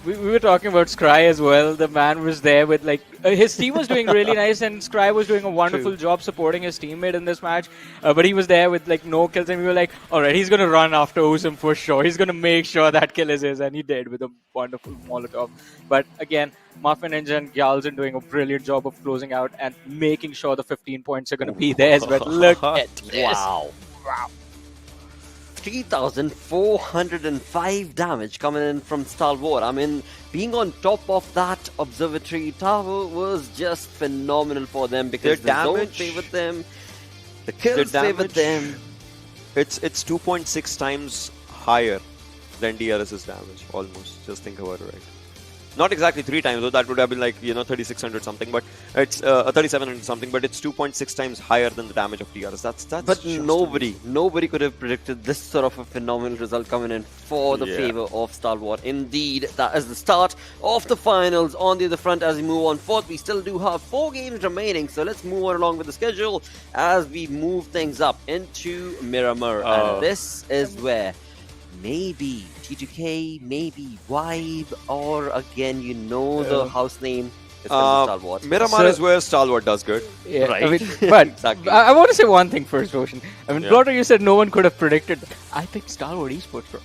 We were talking about Scry as well. The man was there with his team was doing really nice, and Scry was doing a wonderful job supporting his teammate in this match. But he was there with no kills, and we were like, all right, he's gonna run after Uzum for sure. He's gonna make sure that kill is his, and he did with a wonderful Molotov. But again, Muffin Ninja and Gyalzen doing a brilliant job of closing out and making sure the 15 points are gonna be theirs. But look at this. Wow. 3,405 damage coming in from Stalwart. I mean, being on top of that observatory tower was just phenomenal for them because the zone favored them, the kills favored them. It's 2.6 times higher than DRS's damage, almost. Just think about it, right? Not exactly 3 times, though. That would have been like, 3600 something, but it's 3700 something, but it's 2.6 times higher than the damage of DRS. That's But nobody could have predicted this sort of a phenomenal result coming in for the favor of Stalwart. Indeed, that is the start of the finals. On the other front, as we move on forth, we still do have 4 games remaining, so let's move on along with the schedule as we move things up into Miramar. And this is where maybe T2K, maybe Vibe, or again, the house name is Stalwart. Miramar is where Stalwart does good. Yeah, Right. I mean, but Exactly. I want to say one thing first, Roshan. I mean, Blotter, you said no one could have predicted. I picked Stalwart Esports, bro.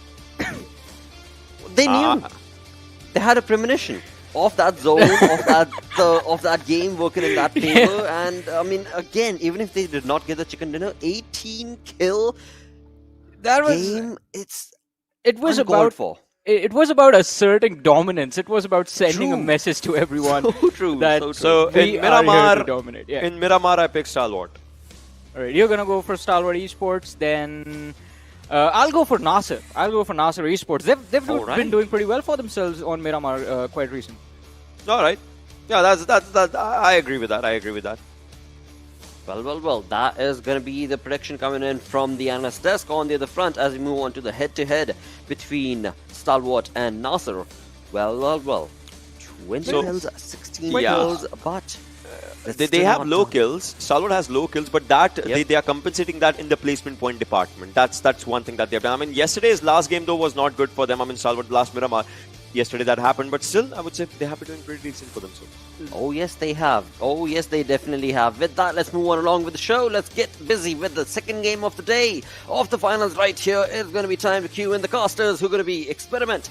They knew. They had a premonition of that zone, of that game working in that favor. And I mean, again, even if they did not get the chicken dinner, 18 kill game, it was uncalled about for. It was about asserting dominance. It was about sending a True. message to everyone. So true. that so true. So we in are here to Miramar, dominate. Yeah. in Miramar, I picked Stalwart. All right, you're gonna go for Stalwart Esports, then I'll go for NASR. I'll go for NASR Esports. They've All right. been doing pretty well for themselves on Miramar quite recently. All right. Yeah, that's I agree with that. Well, that is going to be the prediction coming in from the analyst desk. On the other front, as we move on to the head-to-head between Stalwart and NASR. Well. 20 kills, 16 kills, but They have low kills. Stalwart has low kills, but they are compensating that in the placement point department. That's one thing that they've done. I mean, yesterday's last game though was not good for them. I mean, Stalwart last Miramar. Yesterday that happened, but still, I would say they have been doing pretty decent for themselves. oh yes, they have. Oh yes, they definitely have. With that, let's move on along with the show. Let's get busy with the second game of the day of the finals right here. It's going to be time to cue in the casters who are going to be Experiment.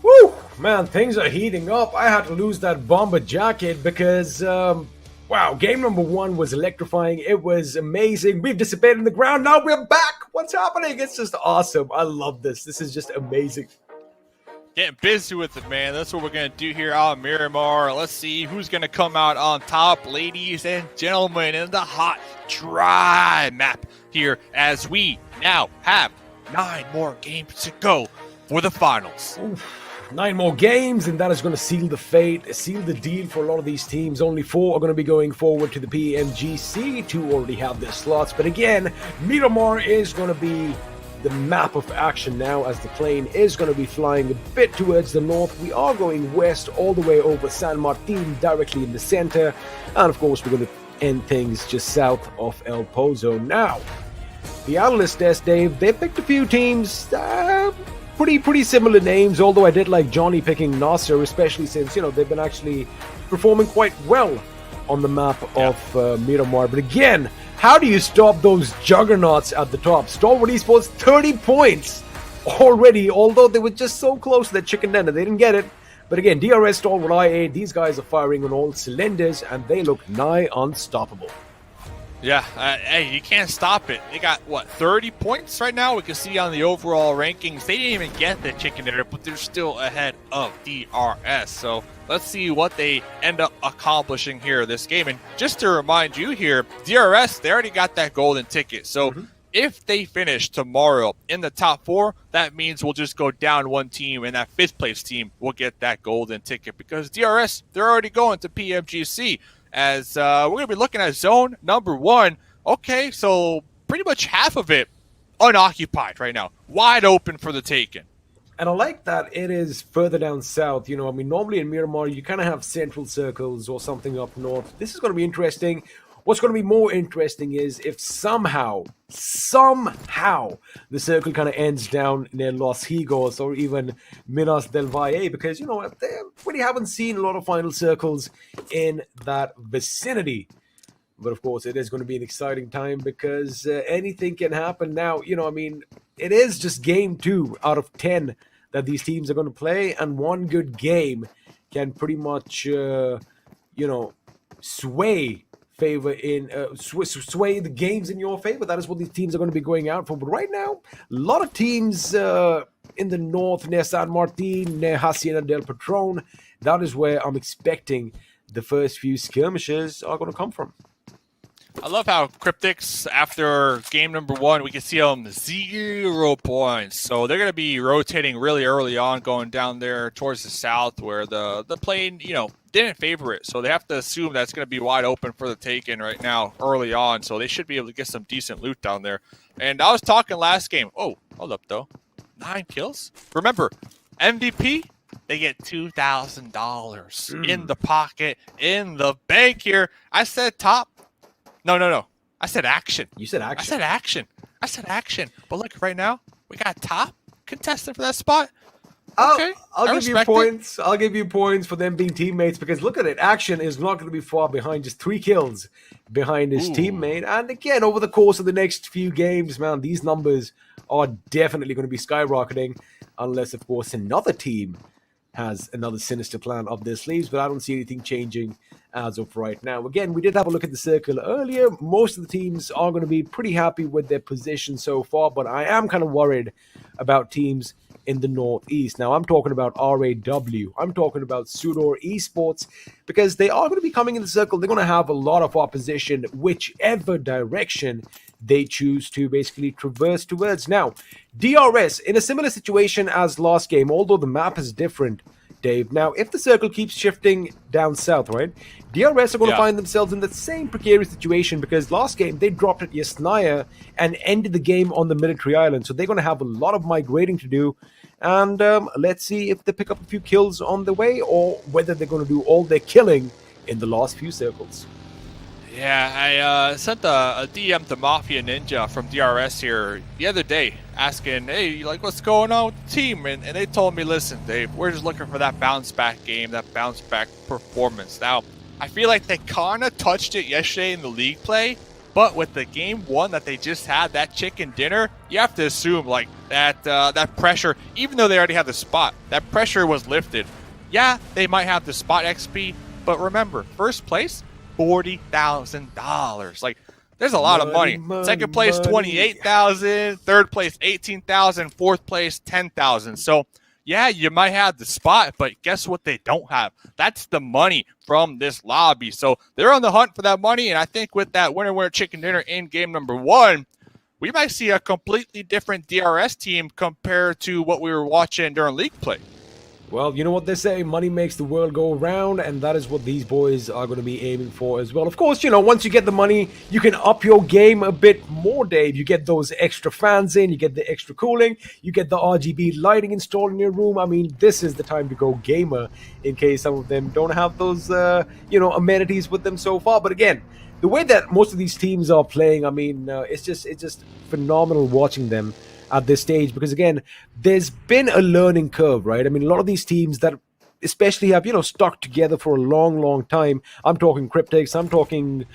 Woo! Man, things are heating up. I had to lose that bomber jacket because, wow, game number 1 was electrifying. It was amazing. We've dissipated in the ground. Now we're back. What's happening? It's just awesome. I love this. This is just amazing. Getting busy with it, man. That's what we're going to do here out in Miramar. Let's see who's going to come out on top, ladies and gentlemen, in the hot, dry map here as we now have 9 more games to go for the finals. 9 more games, and that is going to seal the fate, seal the deal for a lot of these teams. Only 4 are going to be going forward to the PMGC. 2 already have their slots. But again, Miramar is going to be the map of action now, as the plane is going to be flying a bit towards the north. We are going west all the way over San Martin, directly in the center. And of course, we're going to end things just south of El Pozo. Now, the analyst desk, Dave, they picked a few teams, pretty similar names, although I did like Johnny picking NASR, especially since, they've been actually performing quite well on the map of Miramar. But again, how do you stop those juggernauts at the top? Stalwart Esports, 30 points already, although they were just so close to that chicken dinner. They didn't get it. But again, DRS, Stalwart, IA, these guys are firing on all cylinders, and they look nigh unstoppable. Yeah, hey, you can't stop it. They got, 30 points right now? We can see on the overall rankings. They didn't even get the chicken dinner, but they're still ahead of DRS. So let's see what they end up accomplishing here this game. And just to remind you here, DRS, they already got that golden ticket. So if they finish tomorrow in the top 4, that means we'll just go down 1 team, and that 5th place team will get that golden ticket because DRS, they're already going to PMGC. As we're going to be looking at zone number 1. Okay, so pretty much half of it unoccupied right now. Wide open for the taking. And I like that it is further down south. Normally in Miramar, you kind of have central circles or something up north. This is going to be interesting. What's going to be more interesting is if somehow, the circle kind of ends down near Los Higos or even Minas del Valle, because, they really haven't seen a lot of final circles in that vicinity. But of course, it is going to be an exciting time because anything can happen now. It is just game 2 out of 10 that these teams are going to play, and one good game can pretty much, sway favor in sway the games in your favor. That is what these teams are going to be going out for. But right now, a lot of teams in the north, near San Martin, near Hacienda del Patron, that is where I'm expecting the first few skirmishes are going to come from. I love how Cryptics, after game number 1, we can see them 0 points. So they're going to be rotating really early on, going down there towards the south where the plane, didn't favor it. So they have to assume that's going to be wide open for the taking right now early on. So they should be able to get some decent loot down there. And I was talking last game. Oh, hold up, though. 9 kills? Remember, MVP, they get $2,000 in the pocket, in the bank here. I said top. No. I said action. You said action. I said action. But look, right now, we got top contestant for that spot. Okay, I'll give you respect points. I'll give you points for them being teammates because look at it. Action is not going to be far behind, just 3 kills behind his teammate. And again, over the course of the next few games, man, these numbers are definitely going to be skyrocketing unless, of course, another team has another sinister plan up their sleeves, but I don't see anything changing as of right now. Again, we did have a look at the circle earlier. Most of the teams are going to be pretty happy with their position so far, but I am kind of worried about teams in the Northeast. Now, I'm talking about RAW. I'm talking about SUDOR Esports because they are going to be coming in the circle. They're going to have a lot of opposition, whichever direction they choose to basically traverse towards. Now, DRS, in a similar situation as last game, although the map is different, Dave. Now, if the circle keeps shifting down south, right, DRS are going to find themselves in the same precarious situation because last game they dropped at Yasnaya and ended the game on the military island. So they're going to have a lot of migrating to do. And let's see if they pick up a few kills on the way or whether they're going to do all their killing in the last few circles. Yeah, I sent a DM to Mafia Ninja from DRS here the other day asking, hey, like, what's going on with the team? And they told me, listen, Dave, we're just looking for that bounce back game, that bounce back performance. Now, I feel like they kind of touched it yesterday in the league play, but with the game 1 that they just had, that chicken dinner, you have to assume like that pressure, even though they already have the spot, that pressure was lifted. Yeah, they might have the spot XP, but remember, first place, $40,000. Like, there's a lot of money. Second place, $28,000. Third place, $18,000. Fourth place, $10,000. So, yeah, you might have the spot, but guess what they don't have? That's the money from this lobby. So they're on the hunt for that money, and I think with that winner chicken dinner in game number 1, we might see a completely different DRS team compared to what we were watching during league play. Well, you know what they say, money makes the world go round, and that is what these boys are going to be aiming for as well. Of course, once you get the money, you can up your game a bit more, Dave. You get those extra fans in, you get the extra cooling, you get the RGB lighting installed in your room. I mean, this is the time to go gamer in case some of them don't have those, amenities with them so far. But again, the way that most of these teams are playing, I mean, it's just phenomenal watching them at this stage because again there's been a learning curve, right? I mean, a lot of these teams that especially have stuck together for a long time, I'm talking Cryptics, I'm talking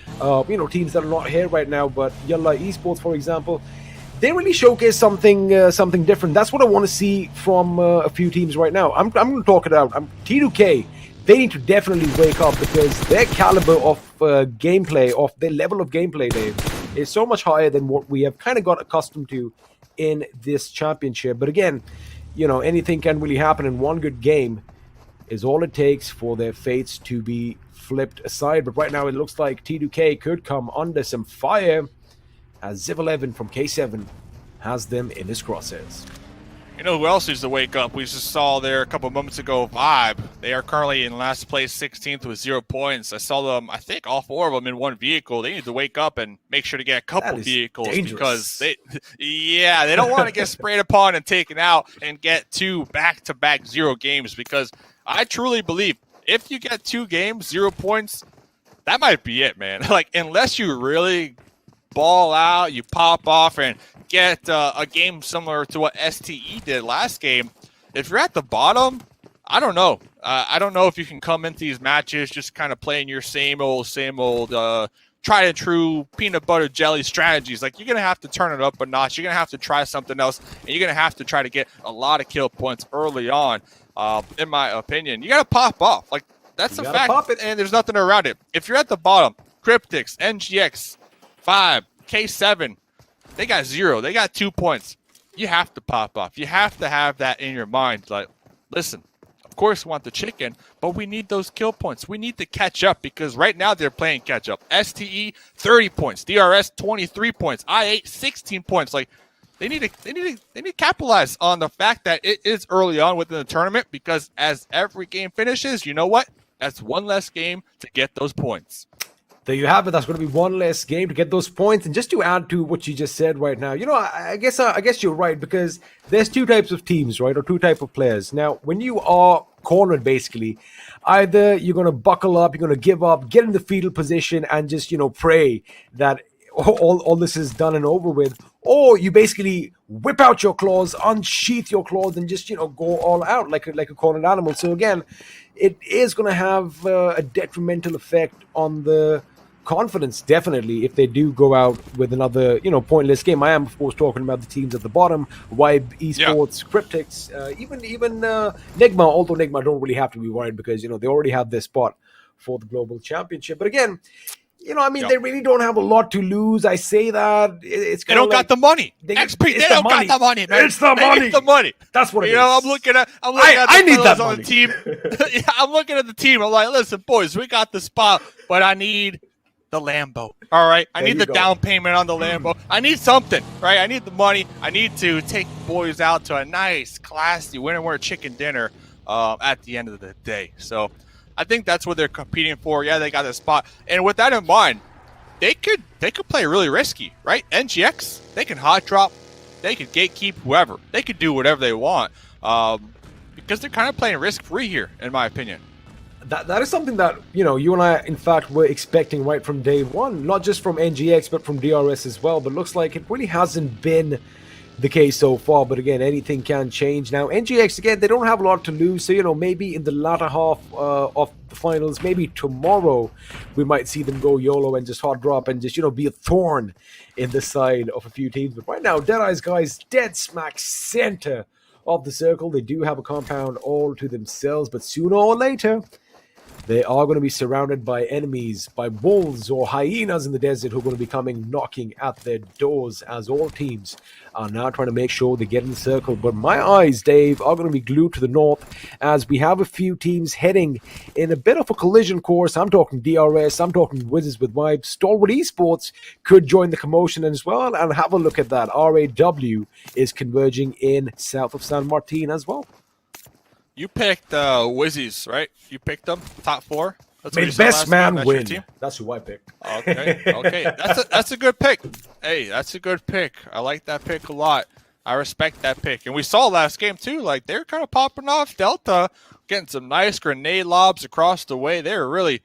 teams that are not here right now, but NASR Esports, for example, they really showcase something different. That's what I want to see from a few teams right now. I'm going to talk it out. T2K, they need to definitely wake up because their caliber of gameplay, of their level of gameplay, Dave, is so much higher than what we have kind of got accustomed to in this championship. But again, anything can really happen, and one good game is all it takes for their fates to be flipped aside. But right now it looks like T2K could come under some fire as Ziv11 from K7 has them in his crosshairs. You know who else needs to wake up? We just saw there a couple moments ago, Vibe. They are currently in last place, 16th with 0 points. I saw them, I think all 4 of them in one vehicle. They need to wake up and make sure to get a couple vehicles because they don't want to get sprayed upon and taken out and get 2 back-to-back 0 games, because I truly believe if you get 2 games, 0 points, that might be it, man. Like, unless you really ball out, you pop off and get a game similar to what STE did last game. If you're at the bottom, I don't know. I don't know if you can come into these matches just kind of playing your same old tried and true peanut butter jelly strategies. Like, you're going to have to turn it up a notch. You're going to have to try something else, and you're going to have to try to get a lot of kill points early on, in my opinion. You got to pop off. Like, that's a fact, and there's nothing around it. If you're at the bottom, Cryptics, NGX, 5, K7, they got 0. They got 2 points. You have to pop off. You have to have that in your mind. Like, listen, of course we want the chicken, but we need those kill points. We need to catch up because right now they're playing catch up. STE, 30 points. DRS, 23 points. I8, 16 points. Like, they need to capitalize on the fact that it is early on within the tournament because as every game finishes, you know what? That's one less game to get those points. There you have it. That's going to be one less game to get those points. And just to add to what you just said right now, I guess you're right because there's two types of teams, right, or two types of players. Now, when you are cornered, basically, either you're going to buckle up, you're going to give up, get in the fetal position, and just pray that all this is done and over with, or you basically whip out your claws, unsheath your claws, and just go all out like a cornered animal. So again, it is going to have a detrimental effect on the confidence, definitely, if they do go out with another pointless game. I am of course talking about the teams at the bottom, Wibe Esports, Cryptics, even Nigma, although Nigma don't really have to be worried because they already have their spot for the global championship. But again, they really don't have a lot to lose. I say that they don't got the money. XP, they don't got the money, man. It's the money. The money. That's what it is. I'm looking at the need that on money. the team. Yeah, I'm looking at the team. I'm like, listen, boys, we got the spot, but I need the Lambo. All right, I need the down payment on the Lambo. I need something, right? I need the money. I need to take the boys out to a nice, classy winter chicken dinner at the end of the day. So I think that's what they're competing for. Yeah, they got a spot, and with that in mind, they could play really risky, right? NGX, they can hot drop, they could gatekeep whoever, they could do whatever they want because they're kind of playing risk free here, in my opinion. That is something that you and I in fact were expecting right from day one, not just from NGX but from DRS as well. But looks like it really hasn't been the case so far. But again, anything can change. Now NGX, again, they don't have a lot to lose, so maybe in the latter half of the finals, maybe tomorrow, we might see them go YOLO and just hot drop and just be a thorn in the side of a few teams. But right now, Deadeye's guys dead smack center of the circle. They do have a compound all to themselves, but sooner or later they are going to be surrounded by enemies, by wolves or hyenas in the desert who are going to be coming knocking at their doors as all teams are now trying to make sure they get in the circle. But my eyes, Dave, are going to be glued to the north as we have a few teams heading in a bit of a collision course. I'm talking DRS, I'm talking Wizzes with Wibe. Stalwart Esports could join the commotion as well, and have a look at that. RAW is converging in south of San Martin as well. You picked Wizzes, right? You picked them, top 4. That's May the best man win. That's who I picked. Okay. That's a good pick. Hey, that's a good pick. I like that pick a lot. I respect that pick. And we saw last game too, like they're kind of popping off. Delta getting some nice grenade lobs across the way. They were really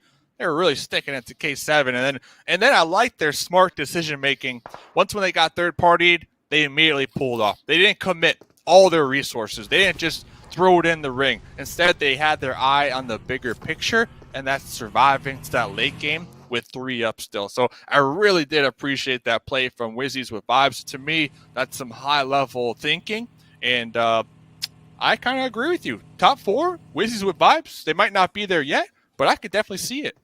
sticking it to K7. And then I like their smart decision making. Once when they got third partied, they immediately pulled off. They didn't commit all their resources. They didn't just throw it in the ring. Instead, they had their eye on the bigger picture, and that's surviving to that late game with 3 up still. So I really did appreciate that play from Wizzes with Vibes. To me, that's some high-level thinking, and I kind of agree with you. Top 4, Wizzes with Vibes. They might not be there yet, but I could definitely see it.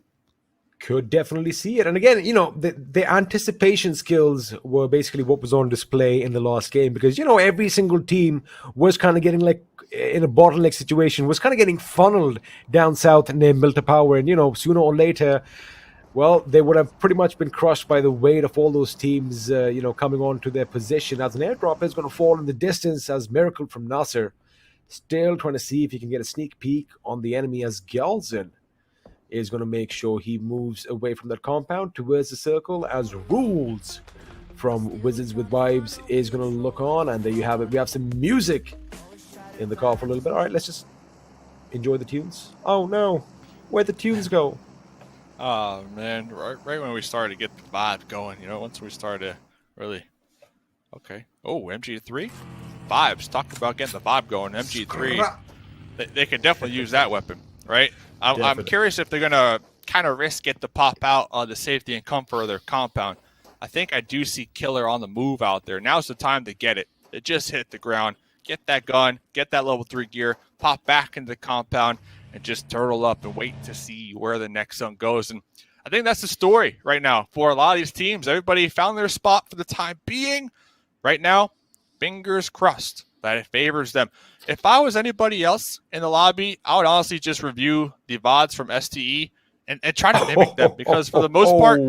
Could definitely see it. And again, the anticipation skills were basically what was on display in the last game because, every single team was kind of getting like in a bottleneck situation, was kind of getting funneled down south near Milta Power. And, sooner or later, well, they would have pretty much been crushed by the weight of all those teams, coming on to their position. As an airdrop is going to fall in the distance as Miracle from NASR still trying to see if he can get a sneak peek on the enemy as Galzin is going to make sure he moves away from that compound towards the circle as Rules from Wizzes with Vibes is going to look on. And there you have it. We have some music in the car for a little bit. All right, let's just enjoy the tunes. Oh, no. Where'd the tunes go? Oh, man. Right when we started to get the vibe going, once we started to really... Okay. Oh, MG3? Vibes. Talk about getting the vibe going. MG3, they could definitely use that weapon, right? I'm curious if they're going to kind of risk it to pop out on the safety and comfort of their compound. I think I do see Killer on the move out there. Now's the time to get it. It just hit the ground. Get that gun, get that level 3 gear, pop back into the compound, and just turtle up and wait to see where the next zone goes. And I think that's the story right now for a lot of these teams. Everybody found their spot for the time being. Right now, fingers crossed that it favors them. If I was anybody else in the lobby, I would honestly just review the VODs from STE and try to mimic them, because for the most part,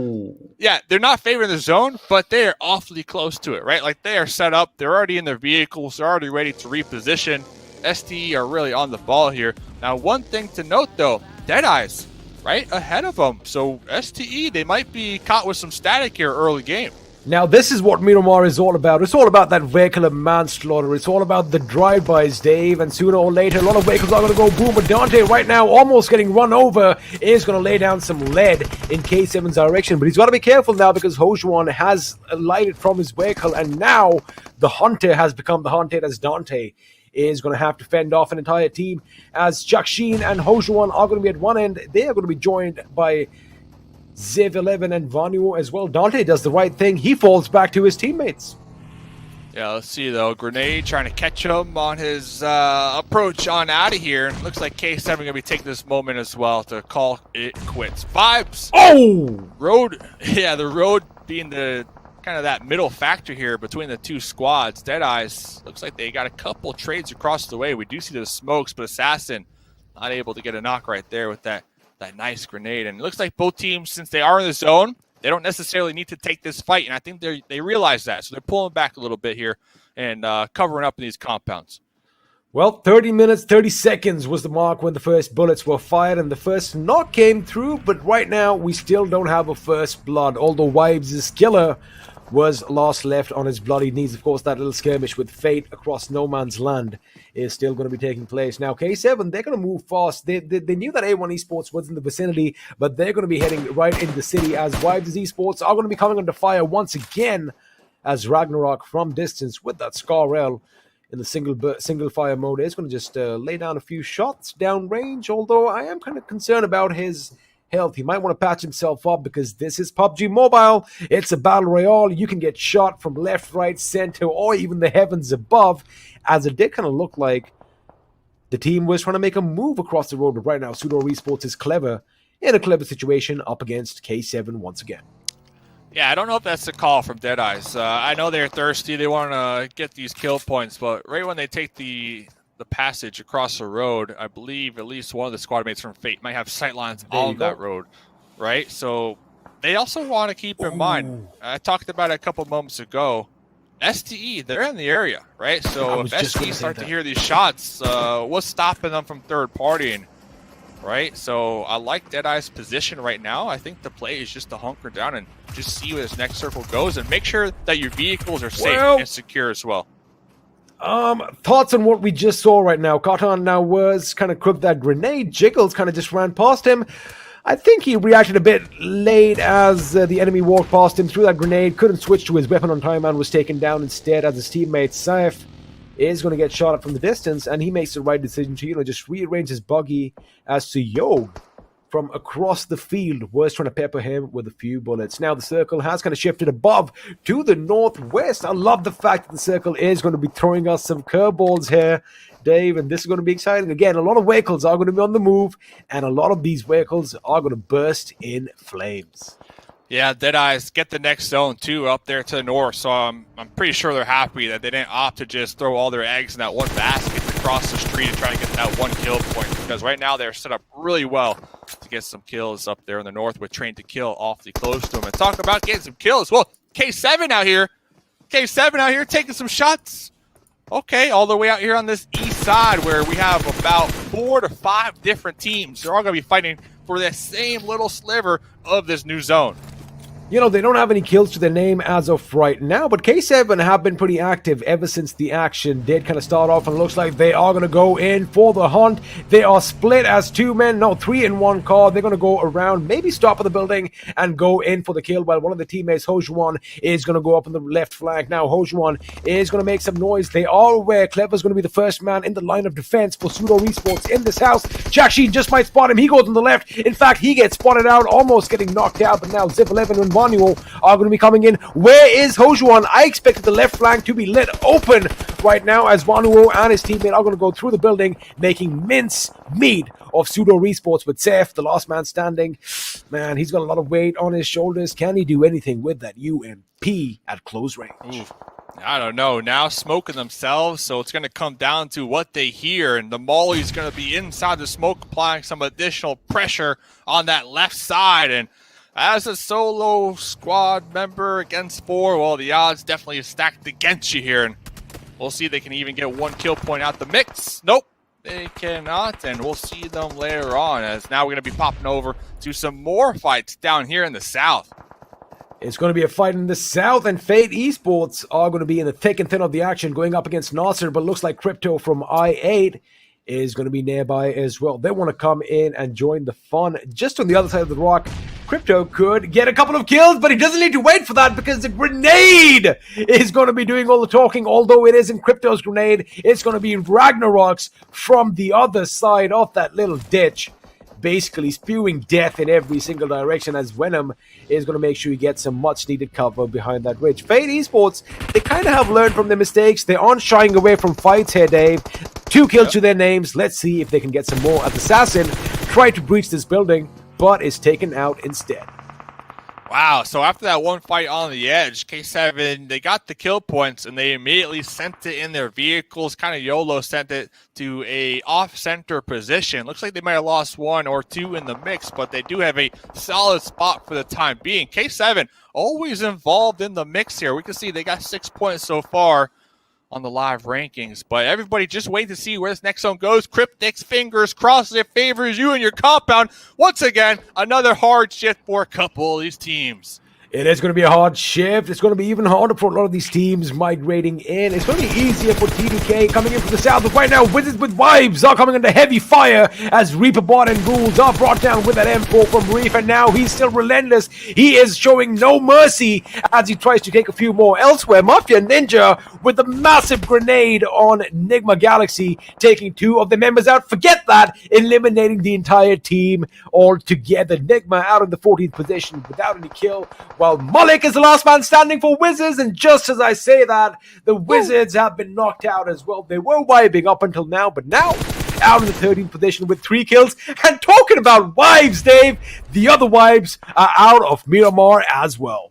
yeah, they're not favoring the zone, but they are awfully close to it, right? Like, they are set up. They're already in their vehicles. They're already ready to reposition. STE are really on the ball here. Now, one thing to note, though, Deadeyes right ahead of them. So STE, they might be caught with some static here early game. Now, this is what Miramar is all about. It's all about that vehicular manslaughter. It's all about the drive-bys, Dave. And sooner or later, a lot of vehicles are going to go boom. But Dante, right now, almost getting run over, is going to lay down some lead in K7's direction. But he's got to be careful now, because Hojuan has alighted from his vehicle. And now the hunter has become the hunted, as Dante is going to have to fend off an entire team, as Jakshin and Hojuan are going to be at one end. They are going to be joined by Ziv11 and Vanu as well. Dante does the right thing. He falls back to his teammates. Yeah, let's see, though. Grenade trying to catch him on his approach on out of here. And looks like K7 going to be taking this moment as well to call it quits. Vibes. Oh! Road. Yeah, the road being the kind of that middle factor here between the two squads. Deadeyes looks like they got a couple trades across the way. We do see the smokes, but Assassin not able to get a knock right there with that nice grenade. And it looks like both teams, since they are in the zone, they don't necessarily need to take this fight. And I think they realize that. So they're pulling back a little bit here and covering up in these compounds. Well, 30 minutes, 30 seconds was the mark when the first bullets were fired and the first knock came through. But right now, we still don't have a first blood. Although Wibbes' killer was last left on his bloody knees. Of course, that little skirmish with Fate across no man's land is still going to be taking place. Now, K7, they're going to move fast. They knew that A1 Esports was in the vicinity, but they're going to be heading right into the city, as Wibbes Esports are going to be coming under fire once again, as Ragnarok from distance with that Scar-L in the single fire mode is going to just lay down a few shots down range, although I am kind of concerned about his health. He might want to patch himself up, because this is PUBG Mobile. It's a battle royale. You can get shot from left, right, center, or even the heavens above, as it did kind of look like the team was trying to make a move across the road. But right now, SUDOR Esports is clever in a clever situation up against K7 once again. Yeah, I don't know if that's the call from Deadeyes. I know they're thirsty. They want to get these kill points, but right when they take the passage across the road, I believe at least one of the squad mates from Fate might have sightlines on that road, right? So they also want to keep in mind, I talked about it a couple moments ago, STE, they're in the area, right? So if STE start to hear these shots, what's stopping them from third partying, right? So I like Deadeye's position right now. I think the play is just to hunker down and just see where this next circle goes and make sure that your vehicles are safe and secure as well. Thoughts on what we just saw right now? Cotton now was kind of crooked that grenade. Jiggles kind of just ran past him. I think he reacted a bit late as the enemy walked past him, threw that grenade, couldn't switch to his weapon on time, and was taken down instead, as his teammate Saif is going to get shot at from the distance, and he makes the right decision to, just rearrange his buggy as to Yog from across the field was trying to pepper him with a few bullets. Now the circle has kind of shifted above to the northwest. I love the fact that the circle is going to be throwing us some curveballs here, Dave, and this is going to be exciting. Again, a lot of vehicles are going to be on the move, and a lot of these vehicles are going to burst in flames. Yeah, Deadeyes get the next zone too up there to the north, so I'm pretty sure they're happy that they didn't opt to just throw all their eggs in that one basket across the street and try to get that one kill point, because right now they're set up really well to get some kills up there in the north with Train to Kill awfully close to them. And talk about getting some kills. Well, K7 out here taking some shots. Okay, all the way out here on this east side where we have about 4 to 5 different teams. They're all going to be fighting for that same little sliver of this new zone. They don't have any kills to their name as of right now, but K7 have been pretty active ever since the action did kind of start off, and it looks like they are going to go in for the hunt. They are split as 3 in 1 car. They're going to go around, maybe stop at the building and go in for the kill, while one of the teammates, Hojuan, is going to go up on the left flank. Now, Hojuan is going to make some noise. They are aware Clever's going to be the first man in the line of defense for SUDOR Esports in this house. Jakshin just might spot him. He goes on the left. In fact, he gets spotted out, almost getting knocked out, but now Ziv11 and Vanuo are going to be coming in. Where is Hojuan? I expected the left flank to be lit open right now as Vanuo and his teammate are going to go through the building, making mince meat of SUDOR Esports with Seth, the last man standing. Man, he's got a lot of weight on his shoulders. Can he do anything with that UMP at close range? Ooh, I don't know. Now smoking themselves, so it's going to come down to what they hear. And the Molly's going to be inside the smoke, applying some additional pressure on that left side. And as a solo squad member against 4, well, the odds definitely stacked against you here. And we'll see if they can even get 1 kill point out the mix. Nope, they cannot. And we'll see them later on, as now we're going to be popping over to some more fights down here in the south. It's going to be a fight in the south, and Fate Esports are going to be in the thick and thin of the action, going up against NASR, but looks like Crypto from I8 is going to be nearby as well. They want to come in and join the fun. Just on the other side of the rock, Crypto could get a couple of kills, but he doesn't need to wait for that because the grenade is going to be doing all the talking. Although it isn't Crypto's grenade, it's going to be Ragnarok's from the other side of that little ditch, basically spewing death in every single direction, as Venom is going to make sure he gets some much needed cover behind that ridge. Fate Esports, they kind of have learned from their mistakes. They aren't shying away from fights here, Dave. 2 kills to their names. Let's see if they can get some more. As Assassin tried to breach this building, but is taken out instead. Wow, so after that one fight on the edge, K7, they got the kill points and they immediately sent it in their vehicles, kind of YOLO sent it to a off-center position. Looks like they might have lost 1 or 2 in the mix, but they do have a solid spot for the time being. K7 always involved in the mix here. We can see they got 6 points so far on the live rankings, but everybody just wait to see where this next zone goes. Cryptics, fingers crossed, it favors you and your compound. Once again, another hard shift for a couple of these teams. It is going to be a hard shift. It's going to be even harder for a lot of these teams migrating in. It's going to be easier for TDK coming in from the south. But right now, Wizzes with Vibes are coming under heavy fire as Reaper Bot and Ghouls are brought down with that M4 from Reef. And now he's still relentless. He is showing no mercy as he tries to take a few more elsewhere. Mafia Ninja with the massive grenade on Nigma Galaxy, taking 2 of the members out. Forget that, eliminating the entire team altogether. Nigma out in the 14th position without any kill, while Malik is the last man standing for Wizzes. And just as I say that, the Wizards have been knocked out as well. They were vibing up until now, but now out in the 13th position with 3 kills. And talking about wives, Dave, the other wives are out of Miramar as well.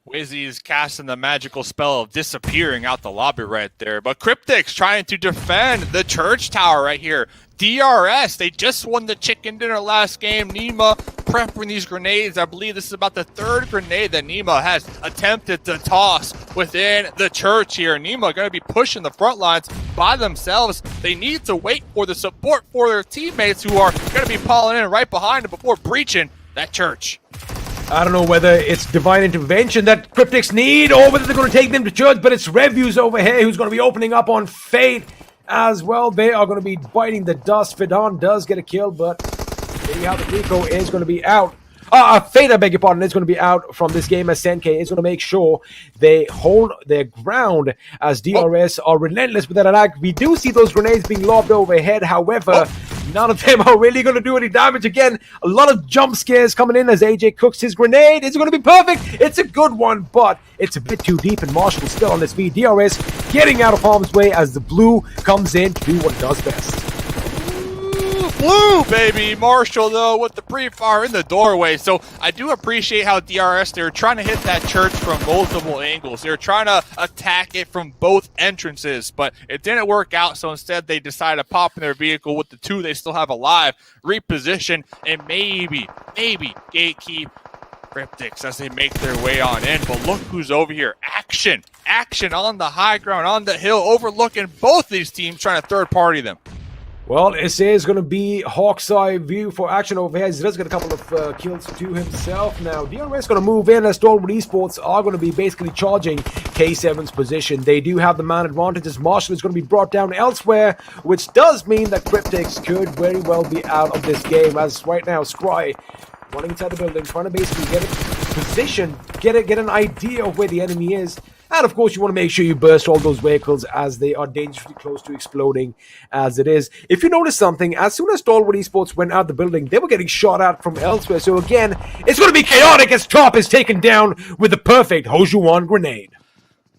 Wizzes is casting the magical spell of disappearing out the lobby right there. But Cryptics trying to defend the church tower right here. DRS, they just won the chicken dinner last game. Nima prepping these grenades. I believe this is about the 3rd grenade that Nima has attempted to toss within the church here. Nima going to be pushing the front lines by themselves. They need to wait for the support for their teammates who are going to be piling in right behind them before breaching that church. I don't know whether it's divine intervention that Cryptics need or whether they're going to take them to church, but it's Reviews over here who's going to be opening up on Fate as well. They are going to be biting the dust. Fidan does get a kill, but there you have it. Rico is going to be out. Fate, I beg your pardon, is going to be out from this game as Senke is going to make sure they hold their ground as DRS are relentless with that attack. We do see those grenades being lobbed overhead. However, none of them are really going to do any damage. Again, a lot of jump scares coming in as AJ cooks his grenade. It's going to be perfect. It's a good one, but it's a bit too deep, and Marshall still on his feet. DRS getting out of harm's way as the blue comes in to do what it does best. Blue, baby. Marshall, though, with the pre-fire in the doorway. So I do appreciate how DRS, they're trying to hit that church from multiple angles. They're trying to attack it from both entrances, but it didn't work out. So instead, they decided to pop in their vehicle with the 2 they still have alive, reposition, and maybe gatekeep Cryptics as they make their way on in. But look who's over here. Action on the high ground, on the hill, overlooking both these teams, trying to third-party them. Well, SA is going to be Hawk's Eye view for action over here. He does get a couple of kills to himself. Now, DRS is going to move in as Stormwood Esports are going to be basically charging K7's position. They do have the man advantage as Marshall is going to be brought down elsewhere, which does mean that Cryptics could very well be out of this game, as right now, Scry running inside the building, trying to basically get a position, get an idea of where the enemy is. And of course, you want to make sure you burst all those vehicles as they are dangerously close to exploding as it is. If you notice something, as soon as Stalwart Esports went out the building, they were getting shot at from elsewhere. So again, it's going to be chaotic as Top is taken down with the perfect Hojuan grenade.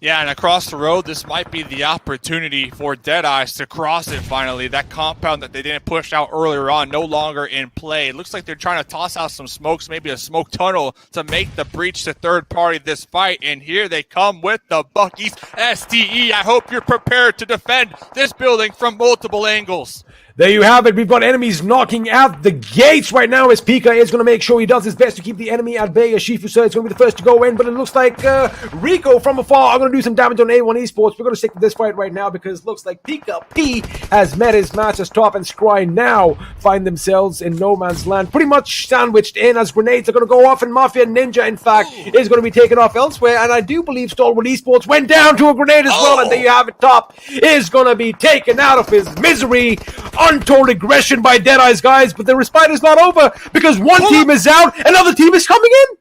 Yeah, and across the road, this might be the opportunity for Deadeyes to cross it finally. That compound that they didn't push out earlier on, no longer in play. It looks like they're trying to toss out some smokes, maybe a smoke tunnel to make the breach to third party this fight. And here they come with the Buckies STE. I hope you're prepared to defend this building from multiple angles. There you have it. We've got enemies knocking out the gates right now as Pika is going to make sure he does his best to keep the enemy at bay. As Shifusa is going to be the first to go in, but it looks like Rico from afar are going to do some damage on A1 Esports. We're going to stick with this fight right now because it looks like Pika P has met his match as Top and Scry now find themselves in no man's land, pretty much sandwiched in as grenades are going to go off, and Mafia Ninja, in fact, is going to be taken off elsewhere. And I do believe Stalwart Esports went down to a grenade as well, and there you have it. Top is going to be taken out of his misery. Untold aggression by Deadeyes, guys, but the respite is not over because one team is out, another team is coming in.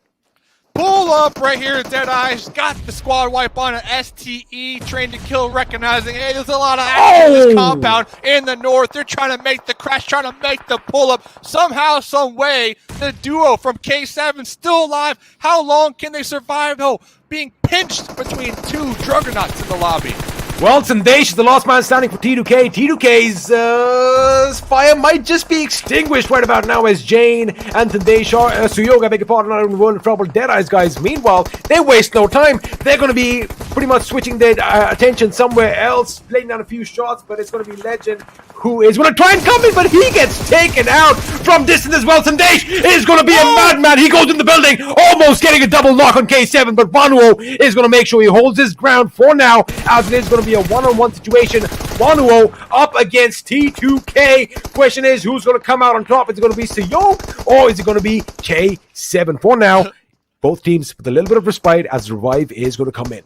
Pull up right here, Deadeyes. Got the squad wipe on an STE, trained to kill, recognizing, hey, there's a lot of action in this compound in the north. They're trying to make the crash, trying to make the pull up. Somehow, some way, the duo from K7 still alive. How long can they survive, though, being pinched between two juggernauts in the lobby? Well, Sandesh is the last man standing for T2K. T2K's fire might just be extinguished right about now as Jane and Sandesh are, Suyoga, beg your pardon, are in the world of trouble. Deadeyes, guys, meanwhile, they waste no time. They're going to be pretty much switching their attention somewhere else, laying down a few shots, but it's going to be Legend who is going to try and come in, but he gets taken out from distance as well. Sandesh is going to be a madman. He goes in the building, almost getting a double knock on K7, but Vanuo is going to make sure he holds his ground for now, as it is going to be a one-on-one situation. Vanuo up against T2K. Question is, who's going to come out on top? Is it going to be Seyok or is it going to be K7? For now, both teams with a little bit of respite as the revive is going to come in.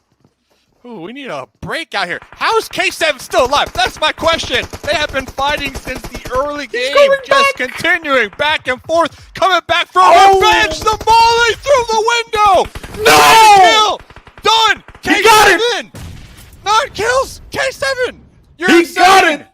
Ooh, we need a break out here. How's K7 still alive? That's my question. They have been fighting since the early game, just continuing back and forth, coming back from revenge. The volley through the window. No! Kill. Done. K7. He got it. 9 kills. K7. You're He insane. got it.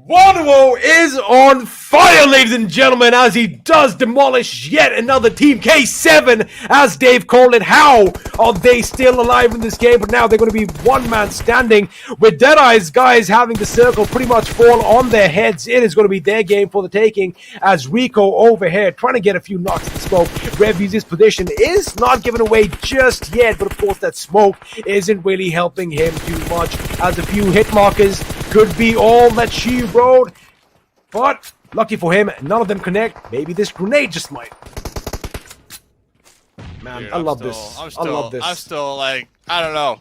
Vanuo is on fire, ladies and gentlemen, as he does demolish yet another team. K7, as Dave called it. How are they still alive in this game? But now they're going to be one man standing with Deadeyes, guys, having the circle pretty much fall on their heads. It is going to be their game for the taking as Rico over here trying to get a few knocks in the smoke. Revuse's position is not given away just yet, but of course that smoke isn't really helping him too much, as a few hit markers could be all that she wrote. But lucky for him, none of them connect. Maybe this grenade just might. Man, Dude, I love this. I love this. I'm still like, I don't know.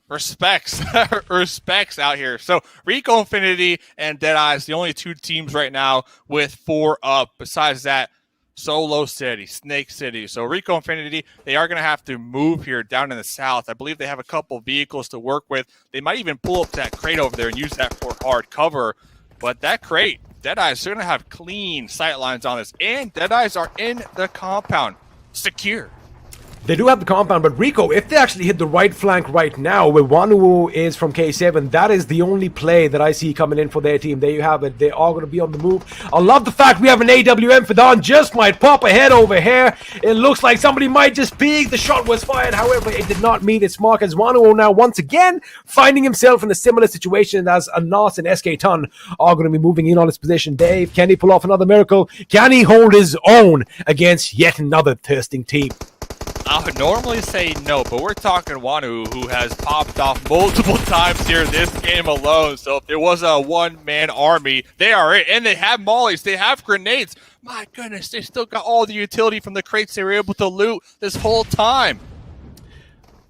Respects. Respects out here. So Rico Infinity and Deadeyes, the only two teams right now with 4 up. Besides that, Solo City, Snake City. So Rico Infinity, they are going to have to move here down in the south. I believe they have a couple vehicles to work with. They might even pull up that crate over there and use that for hard cover. But that crate, Deadeyes are going to have clean sight lines on this. And Deadeyes are in the compound. Secure. They do have the compound, but Rico, if they actually hit the right flank right now, where Vanuo is from K7, that is the only play that I see coming in for their team. There you have it. They are going to be on the move. I love the fact we have an AWM. Fidon just might pop ahead over here. It looks like somebody might just peek. The shot was fired. However, it did not meet its mark, as Vanuo now once again finding himself in a similar situation as Anas and SK Ton are going to be moving in on his position. Dave, can he pull off another miracle? Can he hold his own against yet another thirsting team? I would normally say no, but we're talking Wanu, who has popped off multiple times here this game alone. So if there was a one-man army, they are it. And they have mollies, they have grenades. My goodness, they still got all the utility from the crates they were able to loot this whole time.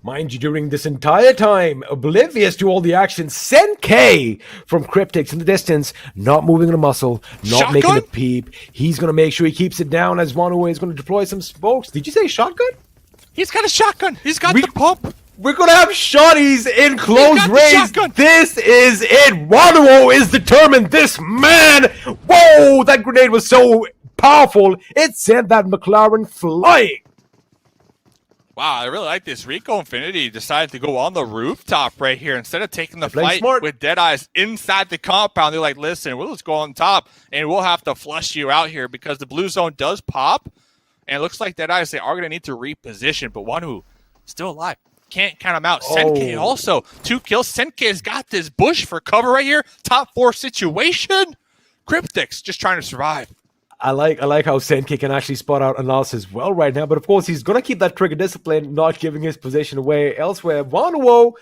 Mind you, during this entire time, oblivious to all the action, Sen-K from Cryptics in the distance, not moving a muscle, not Shotgun? making a peep. He's going to make sure he keeps it down as Vanuo is going to deploy some spokes. Did you say shotgun? He's got a shotgun. He's got the pump. We're going to have shotties in close got the range. shotgun. This is it. Vanuo is determined. This man. Whoa, that grenade was so powerful. It sent that McLaren flying. Wow, I really like this. Rico Infinity decided to go on the rooftop right here instead of taking the Playing fight smart. with Deadeyes inside the compound. They're like, listen, we'll just go on top and we'll have to flush you out here because the blue zone does pop. And it looks like Deadeyes, they are going to need to reposition. But Wanu, still alive. Can't count him out. Senke also, 2 kills. Senke's got this bush for cover right here. Top 4 situation. Cryptics just trying to survive. I like how Senke can actually spot out Anas as well right now, but of course he's gonna keep that trigger discipline, not giving his position away elsewhere. Wanuo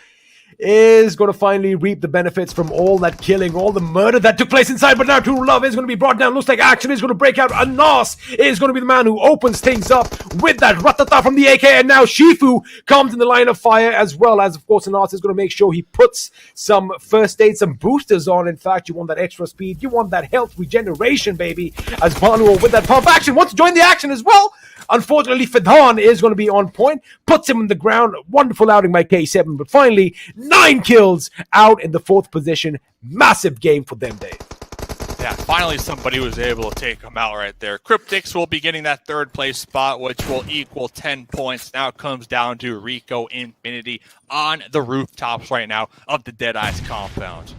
is going to finally reap the benefits from all that killing, all the murder that took place inside, but now True Love is going to be brought down. Looks like action is going to break out. Anas is going to be the man who opens things up with that Ratata from the AK, and now Shifu comes in the line of fire, as well as, of course, Anas is going to make sure he puts some first aid, some boosters on. In fact, you want that extra speed, you want that health regeneration, baby, as Vanuo with that pump action wants to join the action as well. Unfortunately, Fidhan is going to be on point, puts him in the ground. Wonderful outing by K7, but finally, 9 kills out in the 4th position. Massive game for them, Dave. Yeah, finally somebody was able to take him out right there. Cryptics will be getting that 3rd place spot, which will equal 10 points. Now it comes down to Rico Infinity on the rooftops right now of the Deadeyes compound.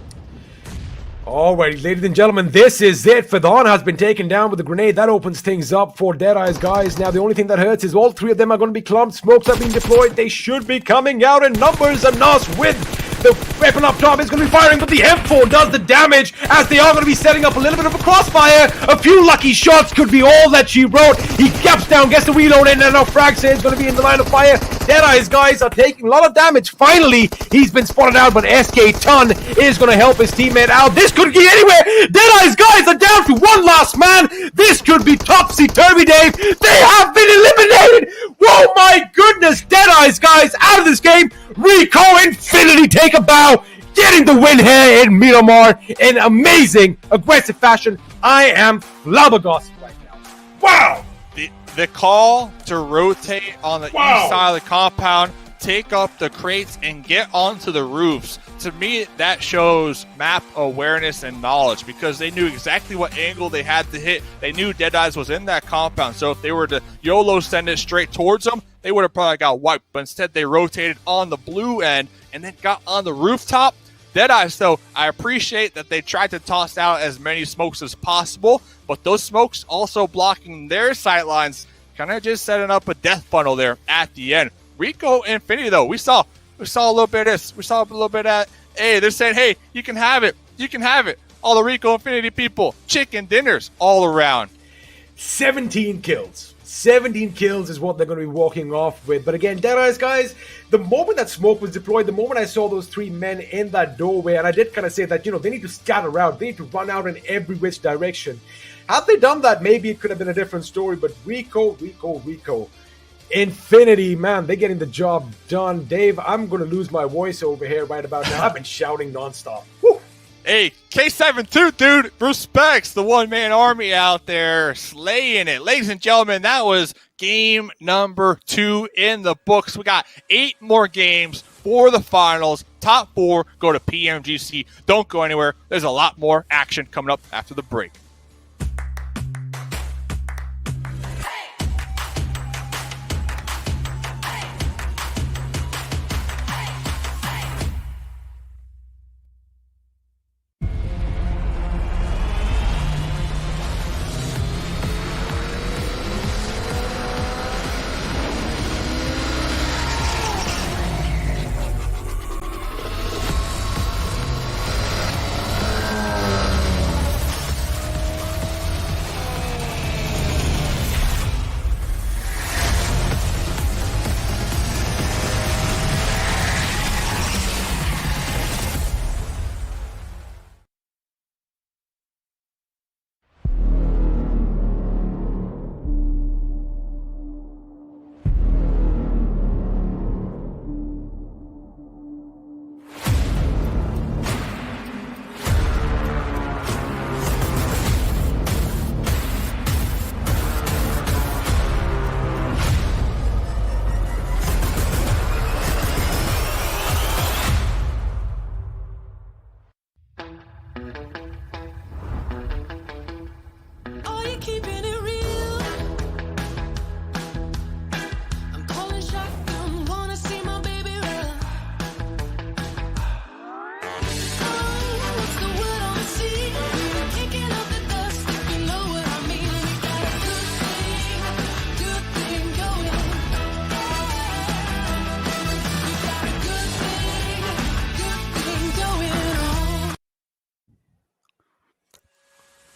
Alrighty, ladies and gentlemen, this is it. Fidhan has been taken down with a grenade. That opens things up for Deadeyes, guys. Now, the only thing that hurts is all 3 of them are going to be clumped. Smokes are being deployed. They should be coming out in numbers. And Nas with the weapon up top is going to be firing, but the M4 does the damage as they are going to be setting up a little bit of a crossfire. A few lucky shots could be all that she wrote. He gaps down, gets the reload in, and now Frag is going to be in the line of fire. Deadeyes, guys, are taking a lot of damage. Finally, he's been spotted out, but SK Ton is going to help his teammate out. This could be anywhere. Deadeyes, guys, are down to one last man. This could be topsy-turvy, Dave. They have been eliminated. Whoa, my goodness. Deadeyes, guys, out of this game. Rico Infinity take a bow, getting the win here in Miramar in amazing, aggressive fashion. I am flabbergasted right now. Wow! The call to rotate on the east side of the compound, take up the crates, and get onto the roofs. To me, that shows map awareness and knowledge, because they knew exactly what angle they had to hit. They knew Deadeyes was in that compound, so if they were to YOLO send it straight towards them, they would have probably got wiped. But instead, they rotated on the blue end and then got on the rooftop. Deadeyes, though, I appreciate that they tried to toss out as many smokes as possible, but those smokes also blocking their sightlines, kind of just setting up a death funnel there at the end. Rico Infinity, though, we saw a little bit of this. We saw a little bit of that. Hey, they're saying, hey, you can have it. You can have it. All the Rico Infinity people, chicken dinners all around. 17 kills. 17 kills is what they're going to be walking off with. But again, Deadeyes, guys, the moment that smoke was deployed, the moment I saw those 3 men in that doorway, and I did kind of say that, they need to scatter out. They need to run out in every which direction. Had they done that, maybe it could have been a different story. But Rico Infinity, man, they're getting the job done. Dave, I'm going to lose my voice over here right about now. I've been shouting nonstop. Woo! Hey, K7 too, dude. Respects the one-man army out there slaying it. Ladies and gentlemen, that was game number 2 in the books. We got 8 more games for the finals. Top 4 go to PMGC. Don't go anywhere. There's a lot more action coming up after the break.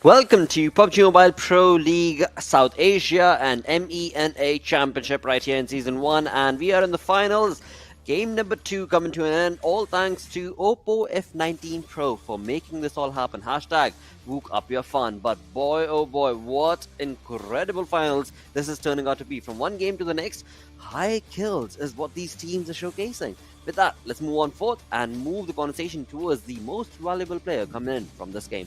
Welcome to PUBG Mobile Pro League South Asia and MENA Championship right here in Season 1, and we are in the finals. Game number 2 coming to an end, all thanks to Oppo F19 Pro for making this all happen. Hashtag Wook up your fun. But boy oh boy, what incredible finals this is turning out to be. From one game to the next, high kills is what these teams are showcasing. With that, let's move on forth and move the conversation towards the most valuable player coming in from this game.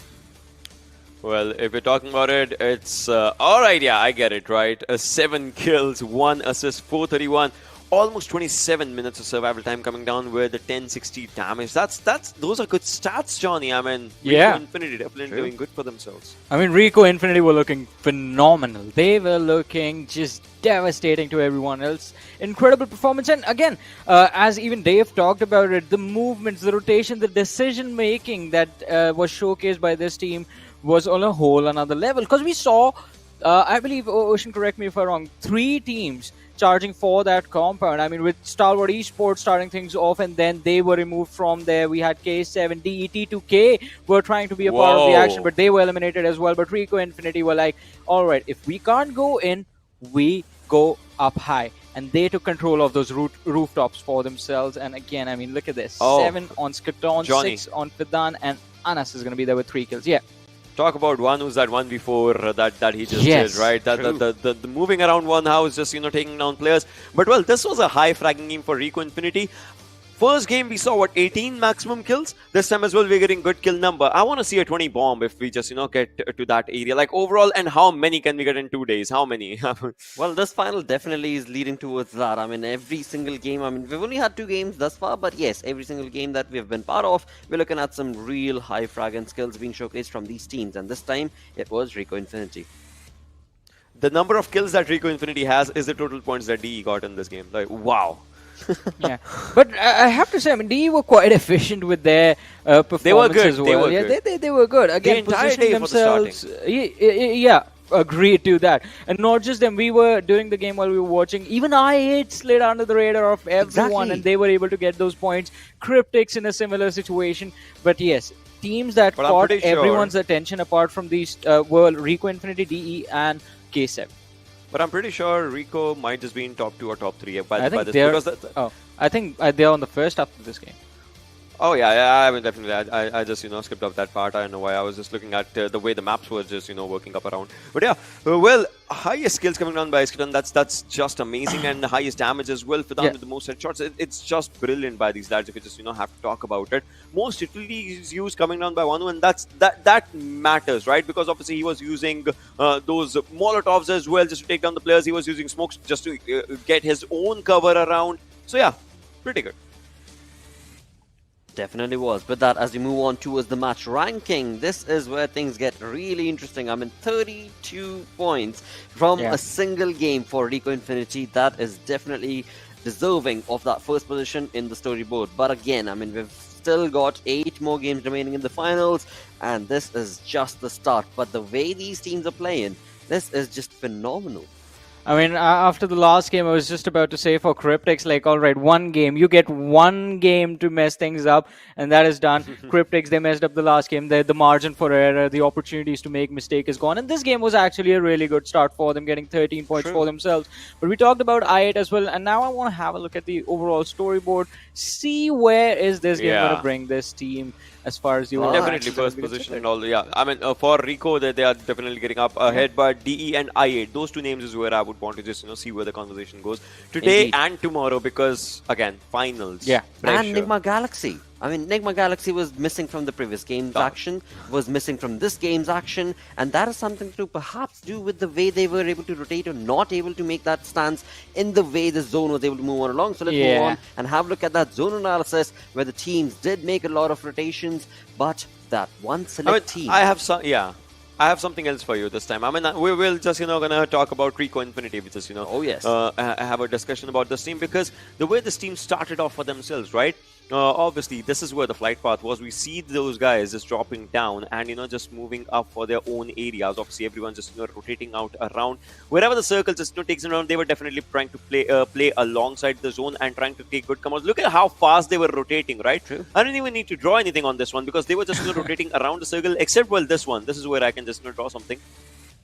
Well, if you're talking about it, it's alright, yeah, I get it, right? 7 kills, 1 assist, 431. Almost 27 minutes of survival time coming down with the 1060 damage. Those are good stats, Johnny. I mean, yeah, Rico Infinity definitely doing good for themselves. I mean, Rico Infinity were looking phenomenal. They were looking just devastating to everyone else. Incredible performance, and again, as even Dave talked about it, the movements, the rotation, the decision making that was showcased by this team was on a whole another level. Because we saw, I believe, Ocean, correct me if I'm wrong, 3 teams charging for that compound. I mean, with Stalwart Esports starting things off, and then they were removed from there. We had K7, DET2K were trying to be a part of the action, but they were eliminated as well. But Rico Infinity were like, all right, if we can't go in, we go up high. And they took control of those rooftops for themselves. And again, I mean, look at this. 7 on Skaton, 6 on Fidan, and Anas is going to be there with 3 kills. Yeah. Talk about one who's that 1v4 that he just did, right? The moving around one house, just, taking down players. But, well, this was a high fragging game for Rico Infinity. First game, we saw, 18 maximum kills? This time as well, we're getting good kill number. I want to see a 20 bomb if we just, get to that area. Like, overall, and how many can we get in 2 days? How many? Well, this final definitely is leading towards that. I mean, every single game, I mean, we've only had 2 games thus far, but yes, every single game that we've been part of, we're looking at some real high frag and skills being showcased from these teams. And this time, it was Rico Infinity. The number of kills that Rico Infinity has is the total points that DE got in this game. Like, wow. Yeah, but I have to say, I mean, DE were quite efficient with their performance They were good. as well. They were good. Again, the entire positioning day themselves. for the Yeah, agreed to that. And not just them. We were doing the game while we were watching. Even I8 slid under the radar of everyone, and they were able to get those points. Cryptics in a similar situation. But yes, teams that caught everyone's attention apart from these were Rico Infinity, DE, and K7. But I'm pretty sure Rico might just be in top 2 or top 3 by this. I think they're on the first after this game. Oh yeah, I mean definitely. I just skipped off that part. I don't know why. I was just looking at the way the maps were just working up around. But yeah, well, highest skills coming down by Skaton. That's just amazing, and the highest damage as well for them with the most headshots. It's just brilliant by these lads. If you just have to talk about it, most utilities used coming down by Wanu, and that matters, right? Because obviously he was using those Molotovs as well just to take down the players. He was using smokes just to get his own cover around. So yeah, pretty good. Definitely was. But that, as we move on towards the match ranking, this is where things get really interesting. I mean, 32 points from a single game for Rico Infinity. That is definitely deserving of that first position in the storyboard. But again, I mean, we've still got 8 more games remaining in the finals, and this is just the start. But the way these teams are playing, this is just phenomenal. I mean, after the last game, I was just about to say for Cryptics, like, all right, 1 game. You get 1 game to mess things up, and that is done. Cryptics, they messed up the last game. The margin for error, the opportunities to make mistake is gone. And this game was actually a really good start for them, getting 13 points for themselves. But we talked about I8 as well, and now I want to have a look at the overall storyboard, see where is this game going to bring this team as far as you are. Definitely first position and all. Yeah, I mean, for Rico, they are definitely getting up ahead, but DE and I8, those 2 names is where I would want to just see where the conversation goes today and tomorrow, because again, finals. Yeah, and Nigma Galaxy. I mean, Nigma Galaxy was missing from the previous game's action, was missing from this game's action, and that is something to perhaps do with the way they were able to rotate or not able to make that stance in the way the zone was able to move on along. So let's move on and have a look at that zone analysis where the teams did make a lot of rotations, but that one select team. I have something else for you this time. I mean, we will just, gonna talk about Rico Infinity, which is, oh yes, have a discussion about this team, because the way this team started off for themselves, right? obviously this is where the flight path was. We see those guys just dropping down and just moving up for their own areas. Obviously everyone just rotating out around wherever the circle just takes them around. They were definitely trying to play alongside the zone and trying to take good commands. Look at how fast they were rotating, right? True. I don't even need to draw anything on this one because they were just rotating around the circle, except this one. This is where I can just draw something.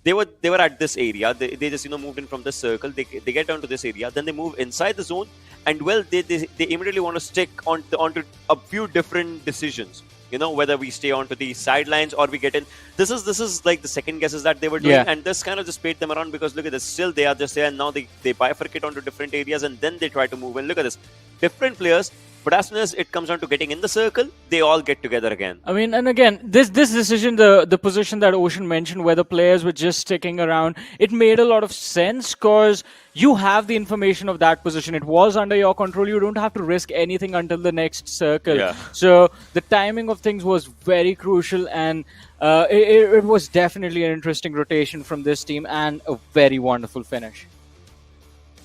They were at this area. They just moved in from this circle. They get down to this area. Then they move inside the zone, and they immediately want to stick onto a few different decisions. Whether we stay onto the sidelines or we get in. This is like the second guesses that they were doing, and this kind of just paid them around because look at this. Still they are just there, and now they bifurcate onto different areas, and then they try to move. And look at this, different players. But as soon as it comes down to getting in the circle, they all get together again. I mean, and again, this decision, the position that Ocean mentioned, where the players were just sticking around, it made a lot of sense because you have the information of that position. It was under your control. You don't have to risk anything until the next circle. Yeah. So the timing of things was very crucial, and it was definitely an interesting rotation from this team and a very wonderful finish.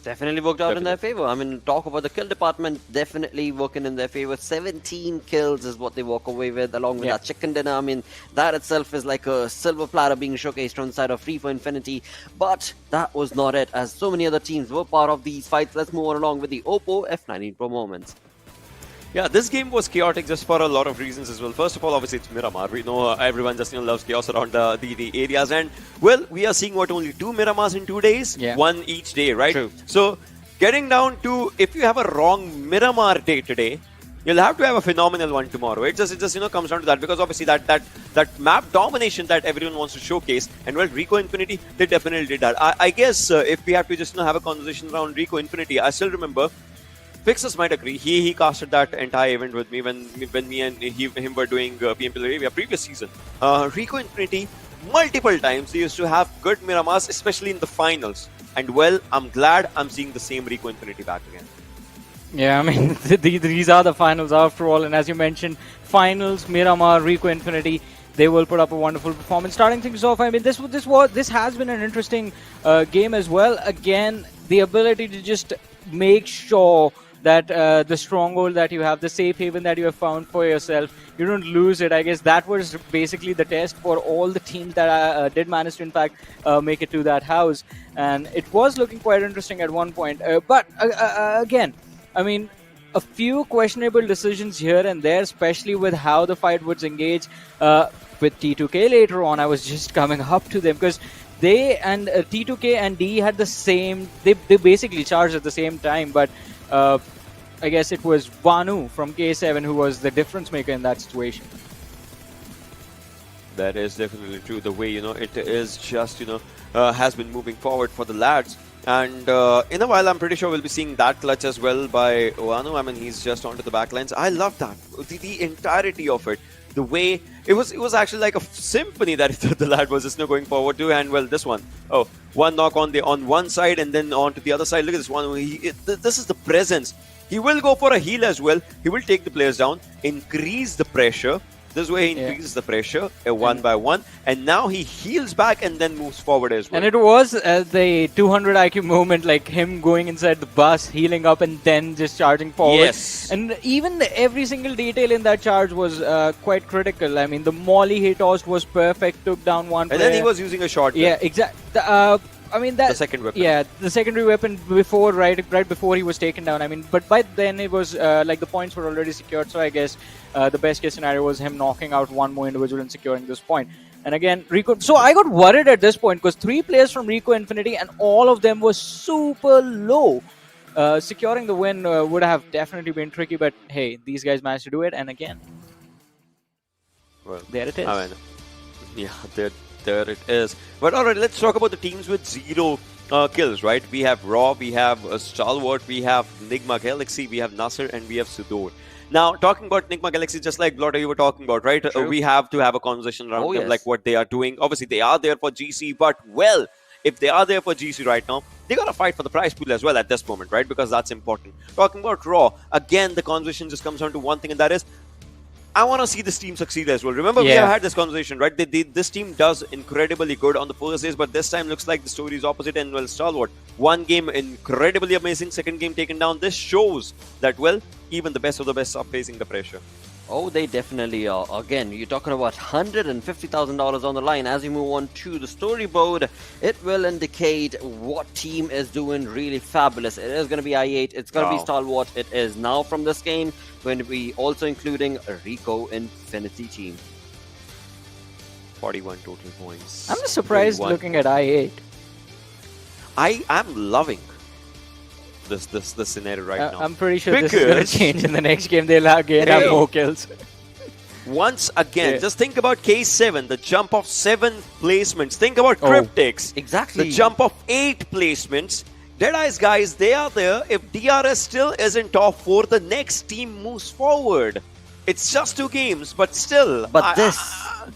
Definitely worked out in their favor. I mean, talk about the kill department, definitely working in their favor. 17 kills is what they walk away with, along with that chicken dinner. I mean, that itself is like a silver platter being showcased on the side of Free for Infinity. But that was not it, as so many other teams were part of these fights. Let's move on along with the Oppo F19 Pro moments. Yeah, this game was chaotic just for a lot of reasons as well. First of all, obviously it's Miramar. We know everyone just loves chaos around the areas, and well, we are seeing only 2 Miramars in 2 days, one each day, right? True. So getting down to, if you have a wrong Miramar day today, you'll have to have a phenomenal one tomorrow. It just comes down to that, because obviously that map domination that everyone wants to showcase, and well, Rico Infinity, they definitely did that. I guess if we have to just have a conversation around Rico Infinity, I still remember. Fixers might agree. He casted that entire event with me when me and him were doing PMPL MENA previous season. Rico Infinity, multiple times they used to have good Miramars, especially in the finals. And well, I'm glad I'm seeing the same Rico Infinity back again. Yeah, I mean, these are the finals after all. And as you mentioned, finals, Miramar, Rico Infinity, they will put up a wonderful performance. Starting things off, I mean, this has been an interesting game as well. Again, the ability to just make sure that the stronghold that you have, the safe haven that you have found for yourself, you don't lose it. I guess that was basically the test for all the teams that did manage to, in fact, make it to that house. And it was looking quite interesting at one point. But again, I mean, a few questionable decisions here and there, especially with how the fight would engage with T2K later on. I was just coming up to them because they and T2K and DE had the same, they basically charged at the same time, but I guess it was Vanu from K7 who was the difference maker in that situation. That is definitely true. The way, it is just, has been moving forward for the lads. And in a while, I'm pretty sure we'll be seeing that clutch as well by Vanu. I mean, he's just onto the backlines. I love that. The entirety of it. The way it was actually like a symphony that the lad was just going forward to. And well, this one, one knock on one side and then on to the other side. Look at this one. This is the presence. He will go for a heal as well. He will take the players down, increase the pressure. This way he increases the pressure one by one, and now he heals back and then moves forward as well. And it was the 200 IQ moment, like him going inside the bus, healing up, and then just charging forward. Yes. And even every single detail in that charge was quite critical. I mean, the molly he tossed was perfect, took down one player. And then he was using a shotgun. Yeah, exactly. I mean that the second weapon. Yeah, the secondary weapon before, right before he was taken down. I mean, but by then it was like the points were already secured. So I guess the best case scenario was him knocking out one more individual and securing this point. And again, Rico. So I got worried at this point because 3 players from Rico Infinity and all of them were super low. Securing the win would have definitely been tricky, but hey, these guys managed to do it. And again, well, there it is. I mean, yeah, there it is. But alright, let's talk about the teams with 0 kills, right? We have Raw, we have Stalwart, we have Nigma Galaxy, we have NASR, and we have SUDOR. Now, talking about Nigma Galaxy, just like Blotter you were talking about, right? We have to have a conversation around them, like what they are doing. Obviously, they are there for GC, but well, if they are there for GC right now, they got to fight for the prize pool as well at this moment, right? Because that's important. Talking about Raw, again, the conversation just comes down to one thing, and that is, I want to see this team succeed as well. Remember, we have had this conversation, right? This team does incredibly good on the first days, but this time looks like the story is opposite. And well, Stalwart, one game incredibly amazing, second game taken down. This shows that, well, even the best of the best are facing the pressure. Oh, they definitely are. Again, you're talking about $150,000 on the line. As you move on to the storyboard, it will indicate what team is doing really fabulous. It is going to be I8. It's going to be Stalwart. It is now from this game going to be also including a Rico Infinity team. 41 total points. I'm just surprised 21. looking at I8. I am loving this scenario right now. I'm pretty sure this is going to change in the next game. They'll again have more kills. Once again, just think about K7, the jump of 7 placements. Think about Cryptics. Exactly. The jump of 8 placements. Deadeyes, guys, they are there. If DRS still isn't top 4, the next team moves forward. It's just 2 games, but still. But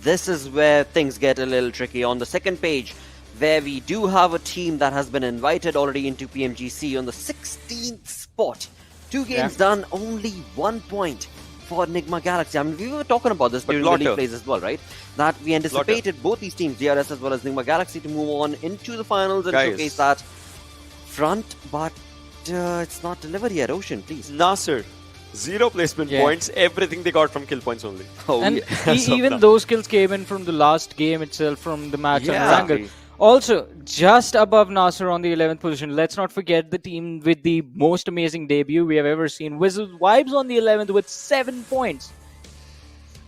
this is where things get a little tricky. On the second page, where we do have a team that has been invited already into PMGC on the 16th spot. 2 games done, only 1 point for Enigma Galaxy. I mean, we were talking about this during the league plays as well, right? That we anticipated both these teams, DRS as well as Enigma Galaxy, to move on into the finals and showcase that front, but it's not delivered yet. Ocean, please. NASR, 0 placement points, everything they got from kill points only. And even those kills came in from the last game itself, from the match on Erangel. Also, just above NASR on the 11th position, let's not forget the team with the most amazing debut we have ever seen. Wizzes Vibes on the 11th with 7 points.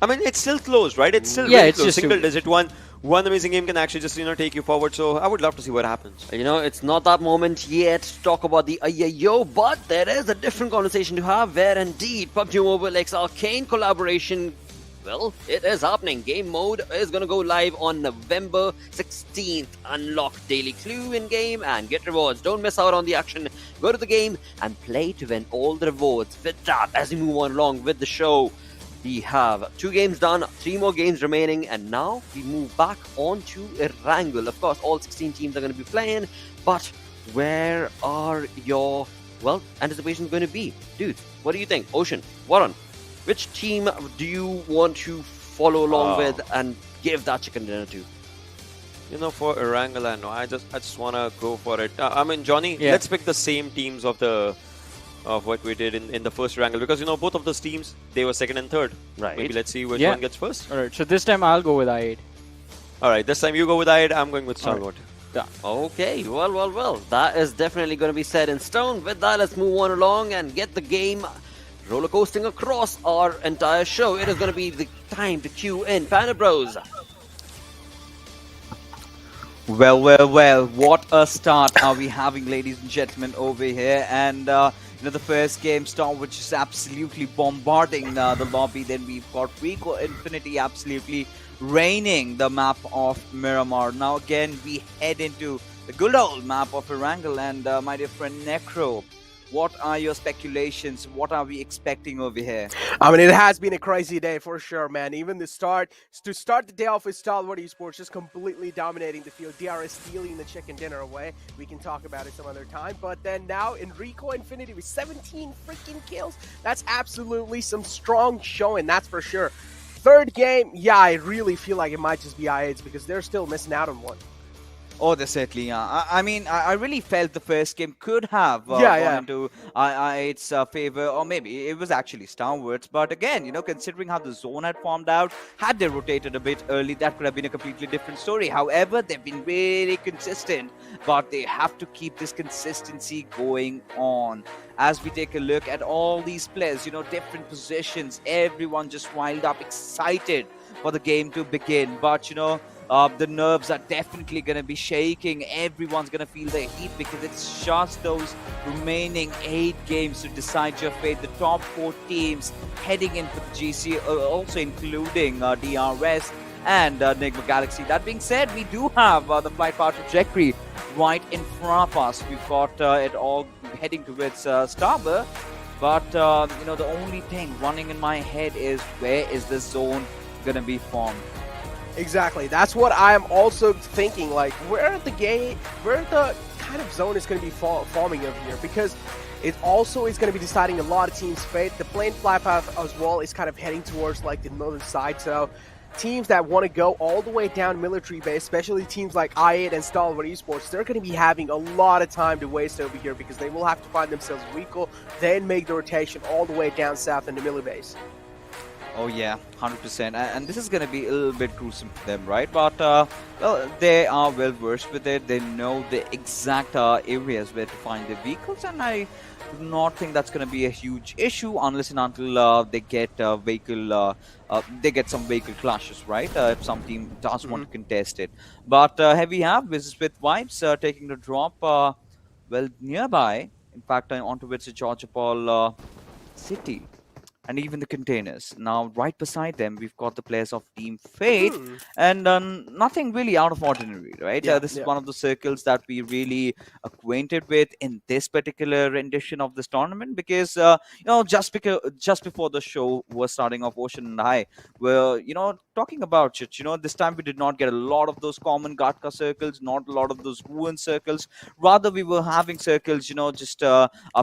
I mean, it's still close, right? It's still really it's close. just Single digit one amazing game can actually just, take you forward. So I would love to see what happens. It's not that moment yet to talk about the Ayayo, but there is a different conversation to have where indeed PUBG Mobile X Arcane collaboration, well, it is happening. Game mode is going to go live on November 16th. Unlock daily clue in game and get rewards. Don't miss out on the action. Go to the game and play to win all the rewards. With that, as we move on along with the show, we have 2 games done, 3 more games remaining, and now we move back on to Erangel. Of course, all 16 teams are going to be playing, but where are your, anticipations going to be? Dudes, what do you think? Ocean, Warren, which team do you want to follow along with and give that chicken dinner to? For Erangel, I know. I just want to go for it. I mean, Johnny, let's pick the same teams of what we did in the first Erangel, because both of those teams, they were second and third. Right. Maybe let's see which one gets first. Alright, so this time I'll go with I8. Alright, this time you go with I8, I'm going with Stalwart. Okay, well, that is definitely going to be set in stone. With that, let's move on along and get the game roller coasting across our entire show. It is going to be the time to queue in Panda Bros. Well, what a start are we having, ladies and gentlemen, over here. And the first game start, which is absolutely bombarding the lobby. Then we've got Rico Infinity absolutely raining the map of Miramar. Now again, we head into the good old map of Erangel. And my dear friend Necro, what are your speculations? What are we expecting over here? I mean, it has been a crazy day for sure, man. Even to start the day off with Stalwart Esports just completely dominating the field. DRS stealing the chicken dinner away. We can talk about it some other time. But then now Enrico Infinity with 17 freaking kills. That's absolutely some strong showing, that's for sure. Third game, I really feel like it might just be I8s because they're still missing out on one. Oh, they certainly are. I mean, I really felt the first game could have gone into its favor, or maybe it was actually Stalwart's. But again, considering how the zone had formed out, had they rotated a bit early, that could have been a completely different story. However, they've been really consistent, but they have to keep this consistency going on. As we take a look at all these players, different positions, everyone just wild up, excited for the game to begin. But, the nerves are definitely going to be shaking. Everyone's going to feel the heat because it's just those remaining 8 games to decide your fate. The top 4 teams heading into the GC, also including DRS and Enigma Galaxy. That being said, we do have the flight path trajectory right in front of us. We've got it all heading towards Starboard. But, the only thing running in my head is, where is this zone going to be formed? Exactly. That's what I'm also thinking. Like, where the kind of zone is going to be forming over here? Because it also is going to be deciding a lot of teams' fate. The plane fly path as well is kind of heading towards like the northern side, so teams that want to go all the way down military base, especially teams like i8 and Stalwart Esports, they're going to be having a lot of time to waste over here because they will have to find themselves a vehicle, then make the rotation all the way down south in the military base. Oh yeah, 100%. And this is going to be a little bit gruesome for them, right? But well, they are well versed with it. They know the exact areas where to find their vehicles, and I do not think that's going to be a huge issue unless and until they get they get some vehicle clashes, right? If some team does want to contest it. But here we have Wizzes with Vibes taking the drop well nearby. In fact, onto which the Georgia Paul City. And even the containers. Now, right beside them, we've got the players of Team Fate, and nothing really out of ordinary, right? This is one of the circles that we really acquainted with in this particular rendition of this tournament, because you know, just before the show was starting off, Ocean and I were talking about it. This time we did not get a lot of those common Gatka circles, not a lot of those ruin circles. Rather, we were having circles, just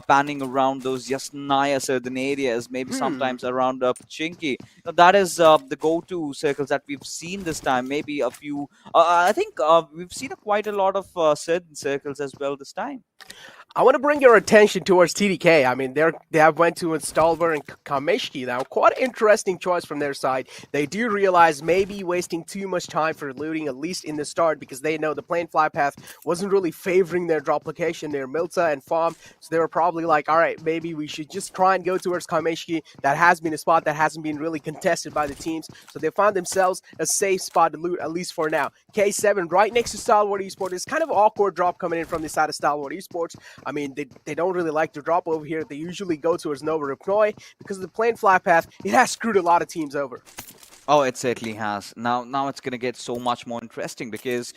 panning around those Yasnaya certain areas, maybe sometimes around Pachinki. That is the go-to circles that we've seen this time. Maybe a few. I think we've seen quite a lot of certain circles as well this time. I want to bring your attention towards TDK. I mean, they have went to Stalwart and Kameshki now. Quite an interesting choice from their side. They do realize maybe wasting too much time for looting, at least in the start, because they know the plane fly path wasn't really favoring their drop location near Milta and Farm. So they were probably like, all right, maybe we should just try and go towards Kameshki. That has been a spot that hasn't been really contested by the teams. So they found themselves a safe spot to loot, at least for now. K7 right next to Stalwart Esports. It's kind of an awkward drop coming in from the side of Stalwart Esports. I mean, they don't really like to drop over here. They usually go towards Nova Ripnoi because of the plane fly path. It has screwed a lot of teams over. Oh, it certainly has. Now it's going to get so much more interesting because,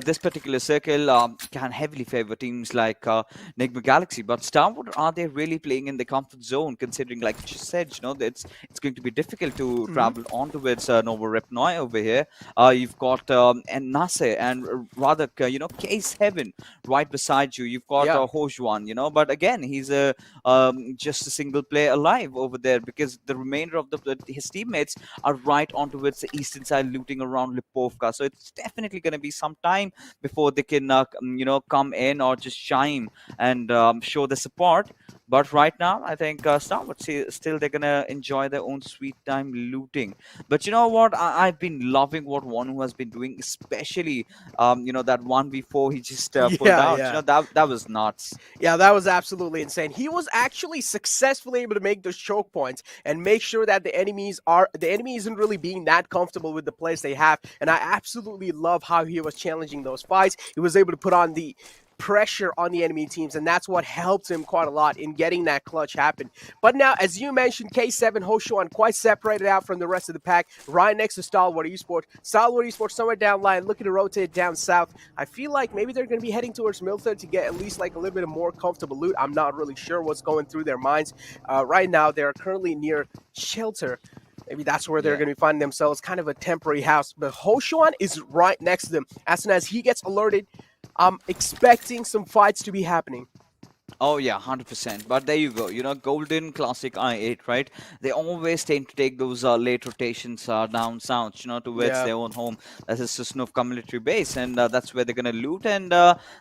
this particular circle can heavily favor teams like Nigma Galaxy. But Starwood, are they really playing in the comfort zone, considering, like you said, it's going to be difficult to travel on towards Nova Repnoi over here. You've got NASR and rather, Case Heaven right beside you. You've got Hojuan, but again, he's just a single player alive over there because the remainder of his teammates are right onto the eastern side looting around Lipovka. So it's definitely going to be some time before they can, come in or just shine and show the support. But right now, I think Starwood still they're going to enjoy their own sweet time looting. But you know what? I've been loving what Wonu has been doing, especially, that 1v4 he just pulled out. Yeah. That was nuts. Yeah, that was absolutely insane. He was actually successfully able to make those choke points and make sure that the enemy isn't really being that comfortable with the plays they have. And I absolutely love how he was challenging those fights. He was able to put on the pressure on the enemy teams, and that's what helped him quite a lot in getting that clutch happen. But now, as you mentioned, K7 Hoshuan quite separated out from the rest of the pack, right next to Stalwart Esports. Stalwart Esports somewhere down line, looking to rotate down south. I feel like maybe they're going to be heading towards Milton to get at least like a little bit of more comfortable loot. I'm not really sure what's going through their minds. Right now, they're currently near Shelter. Maybe that's where they're going to be finding themselves, kind of a temporary house. But Hoshuan is right next to them. As soon as he gets alerted, I'm expecting some fights to be happening. Oh yeah, 100%. But there you go. Golden Classic i8, right? They always tend to take those late rotations down south, towards their own home. That is Susnov military base, and that's where they're gonna loot and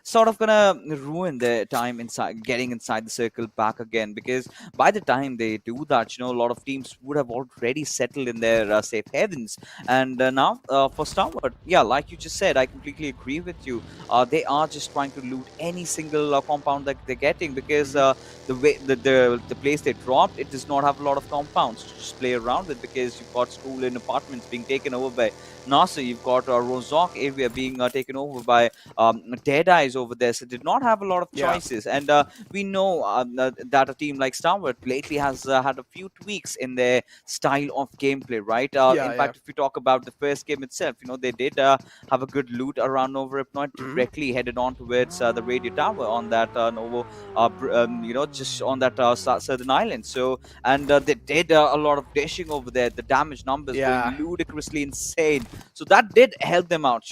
sort of gonna ruin their time getting inside the circle back again. Because by the time they do that, a lot of teams would have already settled in their safe havens. And now for Starwood, yeah, like you just said, I completely agree with you. They are just trying to loot any single compound that they're getting. Because the way the place they dropped, it does not have a lot of compounds to just play around with, because you've got school and apartments being taken over by NASR, you've got Rozok area being taken over by DEADEYES over there, so did not have a lot of choices. And we know that a team like Starwood lately has had a few tweaks in their style of gameplay, right? In fact, if we talk about the first game itself, they did have a good loot around Nova Hypnoid, directly headed on towards the radio tower on that Novo just on that southern island. So, and they did a lot of dashing over there. The damage numbers were ludicrously insane. So that did help them out,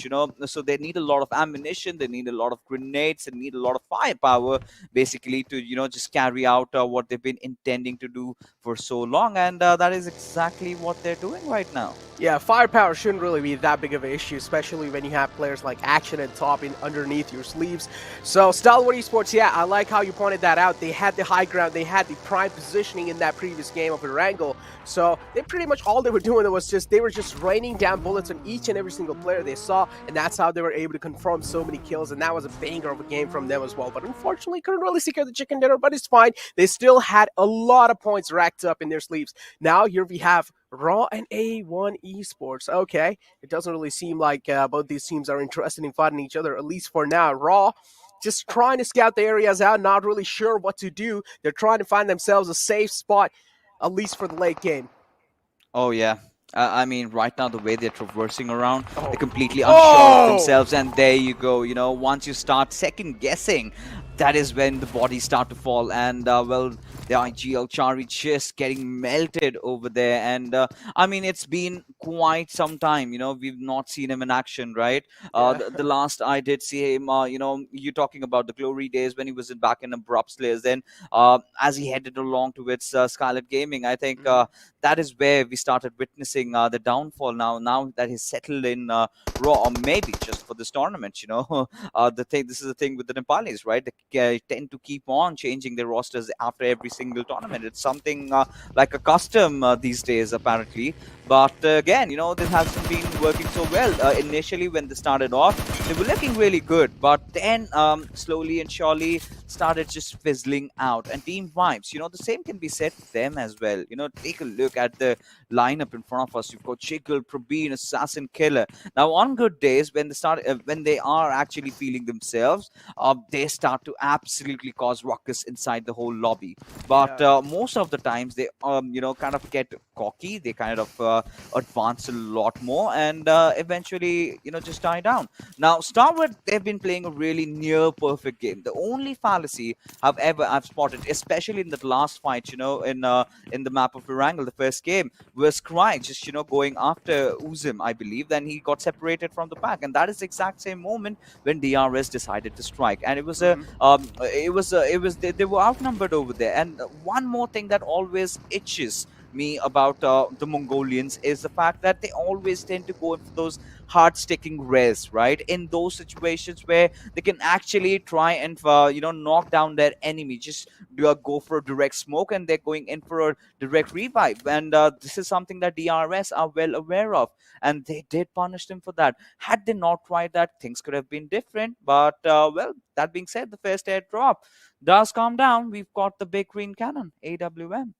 So they need a lot of ammunition, they need a lot of grenades, and need a lot of firepower, basically, to just carry out what they've been intending to do for so long. And that is exactly what they're doing right now. Yeah, firepower shouldn't really be that big of an issue, especially when you have players like Action and Top in underneath your sleeves. So, Stalwart Esports, yeah, I like how you pointed that out. They had the high ground, they had the prime positioning in that previous game of Erangel. So, they pretty much all they were doing was they were just raining down bullets on each and every single player they saw, and that's how they were able to confirm so many kills. And that was a banger of a game from them as well. But unfortunately, couldn't really secure the chicken dinner, but it's fine. They still had a lot of points racked up in their sleeves. Now, here we have Raw and A1 Esports. Okay, it doesn't really seem like both these teams are interested in fighting each other, at least for now. Raw just trying to scout the areas out, not really sure what to do. They're trying to find themselves a safe spot, at least for the late game. Oh, yeah. I mean, right now, the way they're traversing around, they're completely unsure of themselves. And there you go. Once you start second guessing, that is when the bodies start to fall. And, well, the IGL Chari just getting melted over there. And, I mean, it's been quite some time. We've not seen him in action, right? The last I did see him, you're talking about the glory days when he was back in Abrupt Slayers. Then, as he headed along towards Scarlet Gaming, I think that is where we started witnessing the downfall now that he's settled in Raw, or maybe just for this tournament. This is the thing with the Nepalis, right? They tend to keep on changing their rosters after every single tournament. It's something like a custom these days, apparently. But again, this hasn't been working so well. Initially, when they started off, they were looking really good, but then slowly and surely started just fizzling out. And team vibes, the same can be said for them as well. Take a look at the lineup in front of us. You've got Jiggle, Probeen, Assassin, Killer. Now, on good days, when they are actually feeling themselves, they start to absolutely cause ruckus inside the whole lobby. But most of the times, they kind of get cocky. They kind of advance a lot more, and eventually, just die down. Now, Starwood, they've been playing a really near perfect game. The only fallacy I've spotted, especially in that last fight, in the map of Erangel, the first game, was Cry just going after Uzim, I believe. Then he got separated from the pack, and that is the exact same moment when DRS decided to strike. And it was they were outnumbered over there. And one more thing that always itches me about the Mongolians is the fact that they always tend to go in for those hard-sticking res, right? In those situations where they can actually try and knock down their enemy, just go for a direct smoke, and they're going in for a direct revive. And this is something that DRS are well aware of, and they did punish them for that. Had they not tried that, things could have been different. But well, that being said, the first airdrop does calm down. We've got the big green cannon, AWM.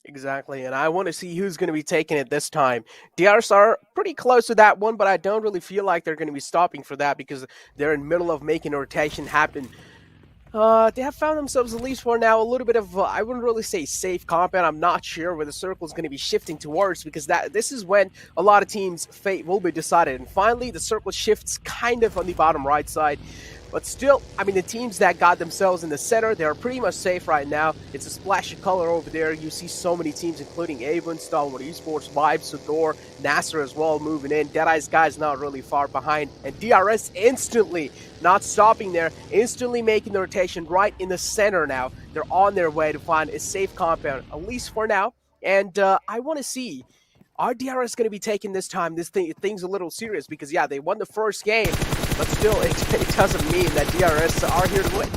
Exactly, and I want to see who's going to be taking it this time. DRS are pretty close to that one, but I don't really feel like they're going to be stopping for that because they're in the middle of making a rotation happen. They have found themselves, at least for now, a little bit of, I wouldn't really say safe compound. I'm not sure where the circle is going to be shifting towards, because this is when a lot of teams' fate will be decided. And finally, the circle shifts kind of on the bottom right side. But still, I mean, the teams that got themselves in the center, they're pretty much safe right now. It's a splash of color over there. You see so many teams, including Avon, Stalwart Esports, Vibe, SUDOR, NASR as well, moving in. Deadeye's guys not really far behind. And DRS instantly, not stopping there, instantly making the rotation right in the center now. They're on their way to find a safe compound, at least for now. And I want to see, are DRS going to be taking this time? Thing's a little serious because, yeah, they won the first game, but still, it doesn't mean that DRS are here to win.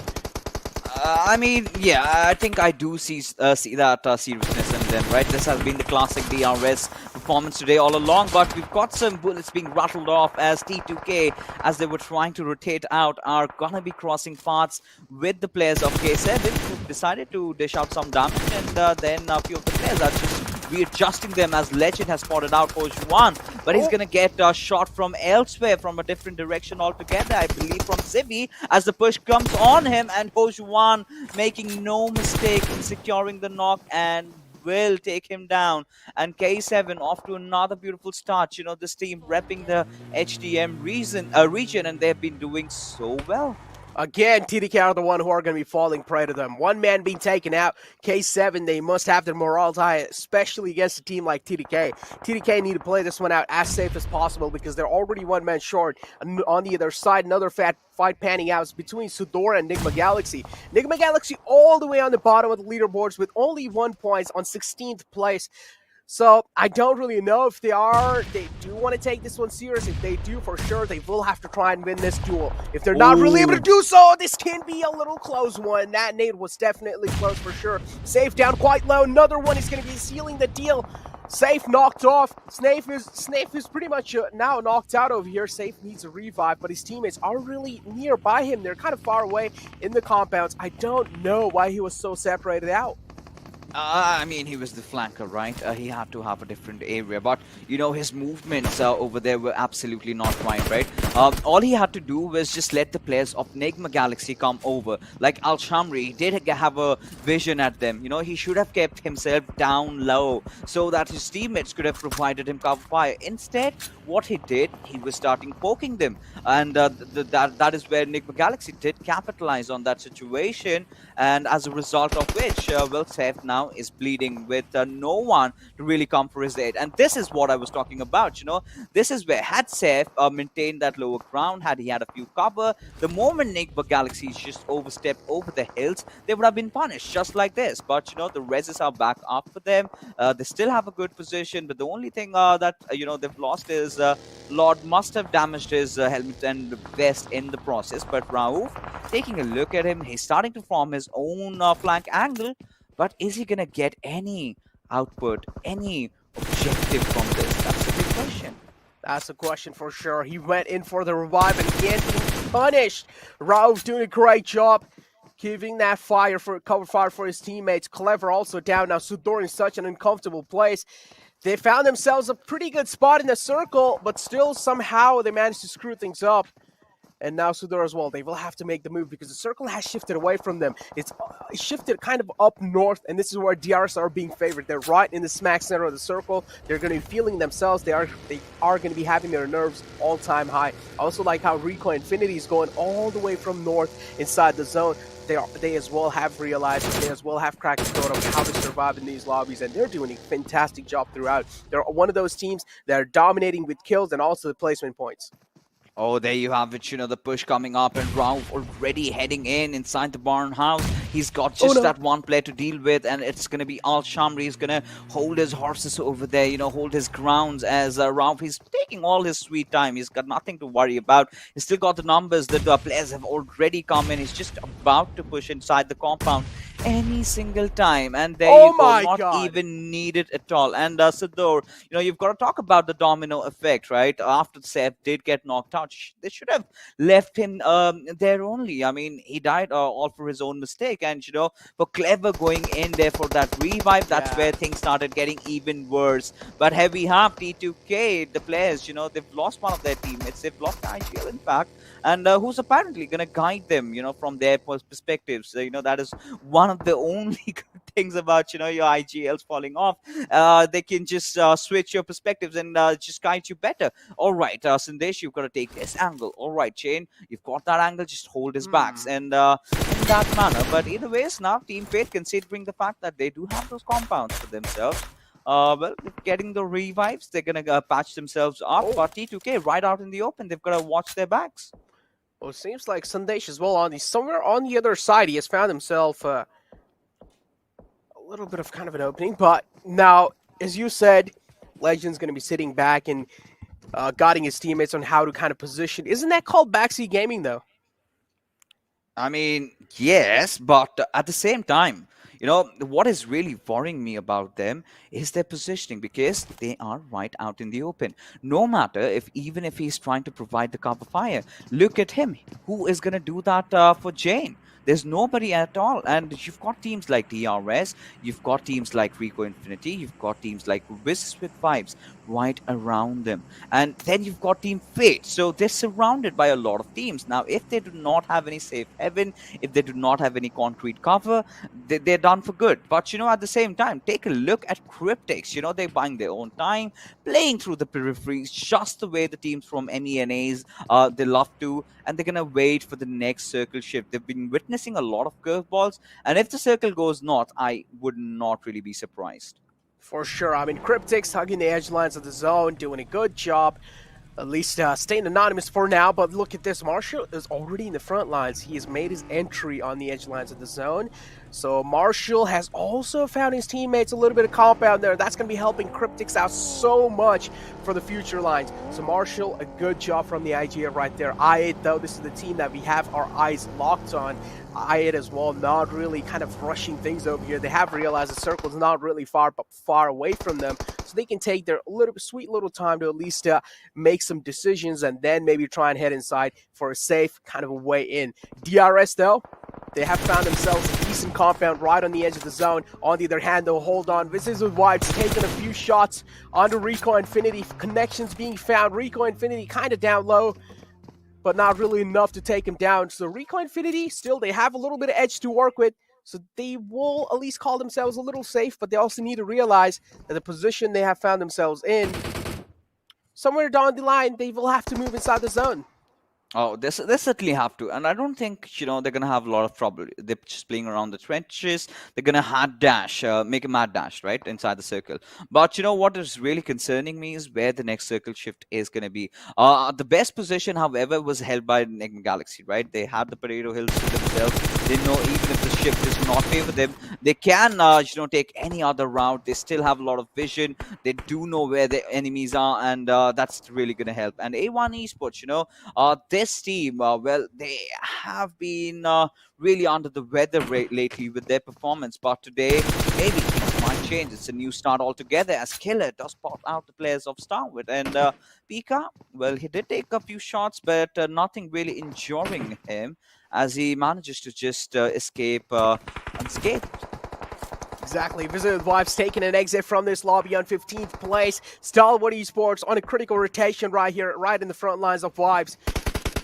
I mean, yeah, I think I do see that seriousness in them, right? This has been the classic DRS performance today all along, but we've got some bullets being rattled off as T2K, as they were trying to rotate out, are gonna be crossing paths with the players of K7, who decided to dish out some damage, and then a few of the players are just readjusting them, as Legend has spotted out Hojuan, but he's gonna get a shot from elsewhere, from a different direction altogether, I believe from Zivi, as the push comes on him, and Hojuan making no mistake in securing the knock and will take him down. And K7 off to another beautiful start. This team repping the HDM region, and they've been doing so well. Again, TDK are the one who are going to be falling prey to them. One man being taken out. K7, they must have their morale high, especially against a team like TDK. TDK need to play this one out as safe as possible because they're already one man short. On the other side, another fight panning out between SUDOR and Enigma Galaxy. Enigma Galaxy all the way on the bottom of the leaderboards with only 1 point on 16th place. So I don't really know if they do want to take this one serious. If they do, for sure, they will have to try and win this duel. If they're not really able to do so, this can be a little close one. That nade was definitely close for sure. Safe down quite low. Another one is going to be sealing the deal. Safe knocked off. Snape is pretty much now knocked out over here. Safe needs a revive, but his teammates are really nearby him. They're kind of far away in the compounds. I don't know why he was so separated out. I mean, he was the flanker, right? He had to have a different area, but you know, his movements over there were absolutely not right? All he had to do was just let the players of Enigma Galaxy come over. Like Al-Shamri did have a vision at them. You know, he should have kept himself down low so that his teammates could have provided him cover fire. Instead, what he did, he was starting poking them, and that is where Enigma Galaxy did capitalize on that situation, and as a result of which, well, Seth now is bleeding with no one to really come for his aid. And this is what I was talking about, you know. This is where had Seth maintained that lower ground, had he had a few cover, the moment Enigma Galaxy just overstepped over the hills, they would have been punished just like this. But, you know, the Wizzes are back up for them. They still have a good position, but the only thing that, you know, they've lost is Lord must have damaged his helmet and vest in the process. But Rauf, taking a look at him, he's starting to form his own flank angle. But is he going to get any output, any objective from this? That's a big question. That's a question for sure. He went in for the revive and again being punished. Rauf doing a great job giving that cover fire for his teammates. Clever also down. Now SUDOR in such an uncomfortable place. They found themselves a pretty good spot in the circle, but still somehow they managed to screw things up. And now SUDOR as well. They will have to make the move because the circle has shifted away from them. It's shifted kind of up north, and this is where DRS are being favored. They're right in the smack center of the circle. They're going to be feeling themselves. They are going to be having their nerves all-time high. I also like how Rico Infinity is going all the way from north inside the zone. They as well have realized, they as well have cracked the code of how to survive in these lobbies, and they're doing a fantastic job throughout. They're one of those teams that are dominating with kills and also the placement points. Oh, there you have it, you know, the push coming up and Rauf already heading inside the barn house. He's got just that one player to deal with, and it's going to be Al-Shamri. He's going to hold his horses over there, you know, hold his grounds as Rauf. He's taking all his sweet time. He's got nothing to worry about. He's still got the numbers that the players have already come in. He's just about to push inside the compound any single time, and there you go, not even needed at all. And SUDOR, you know, you've got to talk about the domino effect, right? After Seth did get knocked out, they should have left him there only. I mean, he died all for his own mistake, and you know, for Clever going in there for that revive, that's where things started getting even worse. But here we have T2K, the players, you know, they've lost one of their teammates. They've lost IGL, in fact, and who's apparently going to guide them, you know, from their perspectives. You know, that is one of the only good things about, you know, your IGLs falling off. They can just switch your perspectives and just guide you better. All right, Sandesh, you've got to take this angle. All right, Chain, you've got that angle, just hold his backs, and in that manner. But either ways, now Team Fate, considering the fact that they do have those compounds for themselves, well, getting the revives, they're going to patch themselves up. But T2K right out in the open, they've got to watch their backs. Well, it seems like Sandesh as well somewhere on the other side. He has found himself a little bit of kind of an opening. But now, as you said, Legend's going to be sitting back and guiding his teammates on how to kind of position. Isn't that called backseat gaming, though? I mean, yes, but at the same time, you know, what is really worrying me about them is their positioning, because they are right out in the open. No matter even if he's trying to provide the cover fire, look at him. Who is going to do that for Jane? There's nobody at all. And you've got teams like DRS, you've got teams like Rico Infinity, you've got teams like Wizzes with Vibes right around them. And then you've got Team Fate. So they're surrounded by a lot of teams. Now, if they do not have any safe haven, if they do not have any concrete cover, they're done for good. But, at the same time, take a look at Cryptics. They're buying their own time, playing through the peripheries, just the way the teams from MENAs, they love to, and they're going to wait for the next circle shift. They've been witnessing a lot of curveballs, and if the circle goes north, I would not really be surprised. For sure. I mean, Cryptics hugging the edge lines of the zone, doing a good job. At least staying anonymous for now, but look at this. Marshall is already in the front lines. He has made his entry on the edge lines of the zone. So Marshall has also found his teammates a little bit of compound there. That's going to be helping Cryptics out so much for the future lines. So Marshall, a good job from the IGA right there. I8, though, this is the team that we have our eyes locked on. I8 as well, not really kind of rushing things over here. They have realized the circle is not really far away from them, so they can take their sweet little time to at least make some decisions and then maybe try and head inside for a safe kind of a way in. DRS, though, they have found themselves a decent compound right on the edge of the zone. On the other hand, though, hold on. Wizzes with Vibes taking a few shots onto Rico Infinity. Connections being found. Rico Infinity kind of down low, but not really enough to take him down. So Rico Infinity, still, they have a little bit of edge to work with. So they will at least call themselves a little safe, but they also need to realize that the position they have found themselves in, somewhere down the line, they will have to move inside the zone. Oh, they certainly have to. And I don't think, they're going to have a lot of trouble. They're just playing around the trenches. They're going to hard dash, make a mad dash, right, inside the circle. But, what is really concerning me is where the next circle shift is going to be. The best position, however, was held by Enigma Galaxy, right? They had the potato hills to themselves. They know even if the shift does not favor them, they can, take any other route. They still have a lot of vision. They do know where the enemies are, and that's really going to help. And A1 Esports, this team, they have been really under the weather lately with their performance. But today, maybe things might change. It's a new start altogether as Killer does pop out the players of Starwood. And Pika, well, he did take a few shots, but nothing really injuring him as he manages to just escape unscathed. Exactly. Visit Vibes taking an exit from this lobby on 15th place. Starwood Esports on a critical rotation right here, right in the front lines of Vibes.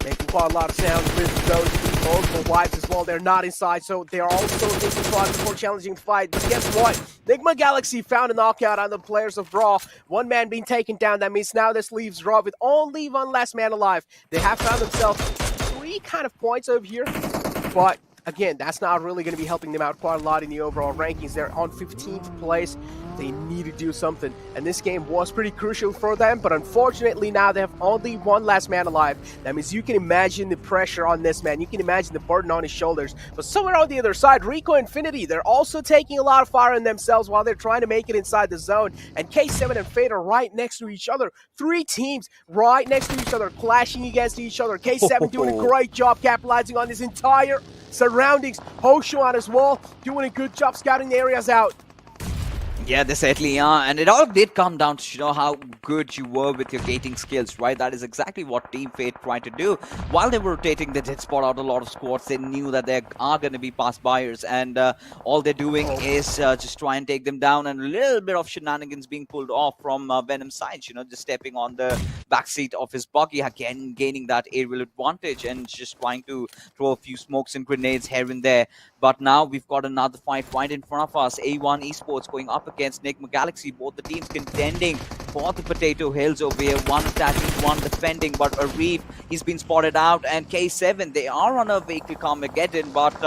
Making quite a lot of sounds with those multiple Vibes as well. They're not inside, so they are also taking shots before challenging the fight. But guess what? Enigma Galaxy found a knockout on the players of Raw. One man being taken down. That means now this leaves Raw with only one last man alive. They have found themselves 3 kind of points over here, but again, that's not really going to be helping them out quite a lot in the overall rankings. They're on 15th place. They need to do something, and this game was pretty crucial for them, but unfortunately now they have only one last man alive. That means you can imagine the pressure on this man. You can imagine the burden on his shoulders. But somewhere on the other side, Rico Infinity, they're also taking a lot of fire on themselves while they're trying to make it inside the zone. And K7 and Fate are right next to each other. 3 teams right next to each other, clashing against each other. K7 doing a great job capitalizing on this entire surroundings. Hoshuan as well, doing a good job scouting the areas out. Yeah, they certainly are. And it all did come down to how good you were with your gating skills, right? That is exactly what Team Fate tried to do. While they were rotating, they did spot out a lot of squads. They knew that there are going to be pass buyers, and all they're doing is just try and take them down, and a little bit of shenanigans being pulled off from Venom's side, just stepping on the backseat of his buggy, again gaining that aerial advantage and just trying to throw a few smokes and grenades here and there. But now we've got another fight right in front of us. A1 Esports going up against Enigma Galaxy. Both the teams contending for the potato hills over here. One attacking, one defending. But Arif, he's been spotted out. And K7, they are on a vehicle Carmageddon. But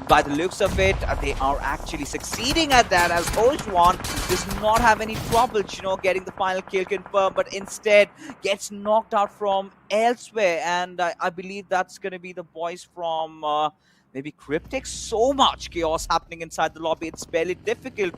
by the looks of it, they are actually succeeding at that. As Hoshuan does not have any trouble, getting the final kill confirmed. But instead gets knocked out from elsewhere. And I believe that's going to be the boys from... maybe Cryptics. So much chaos happening inside the lobby. It's barely difficult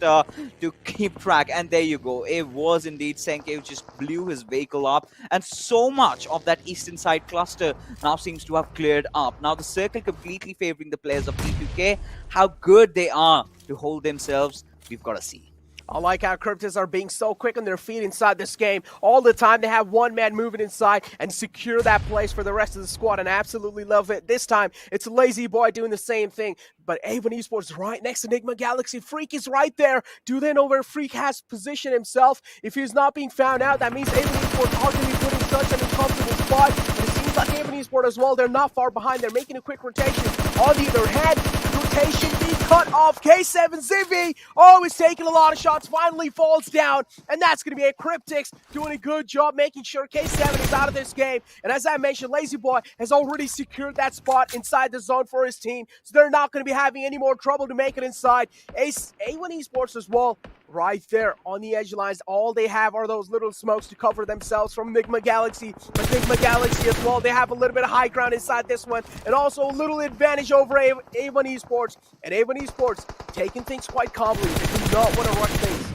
to keep track. And there you go. It was indeed Senke who just blew his vehicle up. And so much of that eastern side cluster now seems to have cleared up. Now the circle completely favoring the players of P2K. How good they are to hold themselves, we've got to see. I like how Cryptics are being so quick on their feet inside this game. All the time they have one man moving inside and secure that place for the rest of the squad, and I absolutely love it. This time, it's Lazy Boy doing the same thing. But A1 Esports right next to Enigma Galaxy. Freak is right there. Do they know where Freak has positioned himself? If he's not being found out, that means A1 Esports are going to be putting such an uncomfortable spot. And it seems like A1 Esports as well, they're not far behind. They're making a quick rotation. On the other hand, rotation being cut off. K7 Zivy, he's taking a lot of shots, finally falls down, and that's going to be a Cryptics doing a good job making sure K7 is out of this game. And as I mentioned, Lazy Boy has already secured that spot inside the zone for his team, so they're not going to be having any more trouble to make it inside. A1 Esports as well, right there on the edge lines. All they have are those little smokes to cover themselves from Enigma Galaxy. But Enigma Galaxy as well, they have a little bit of high ground inside this one, and also a little advantage over A1 Esports. And A1 Esports taking things quite calmly. They do not want to rush things.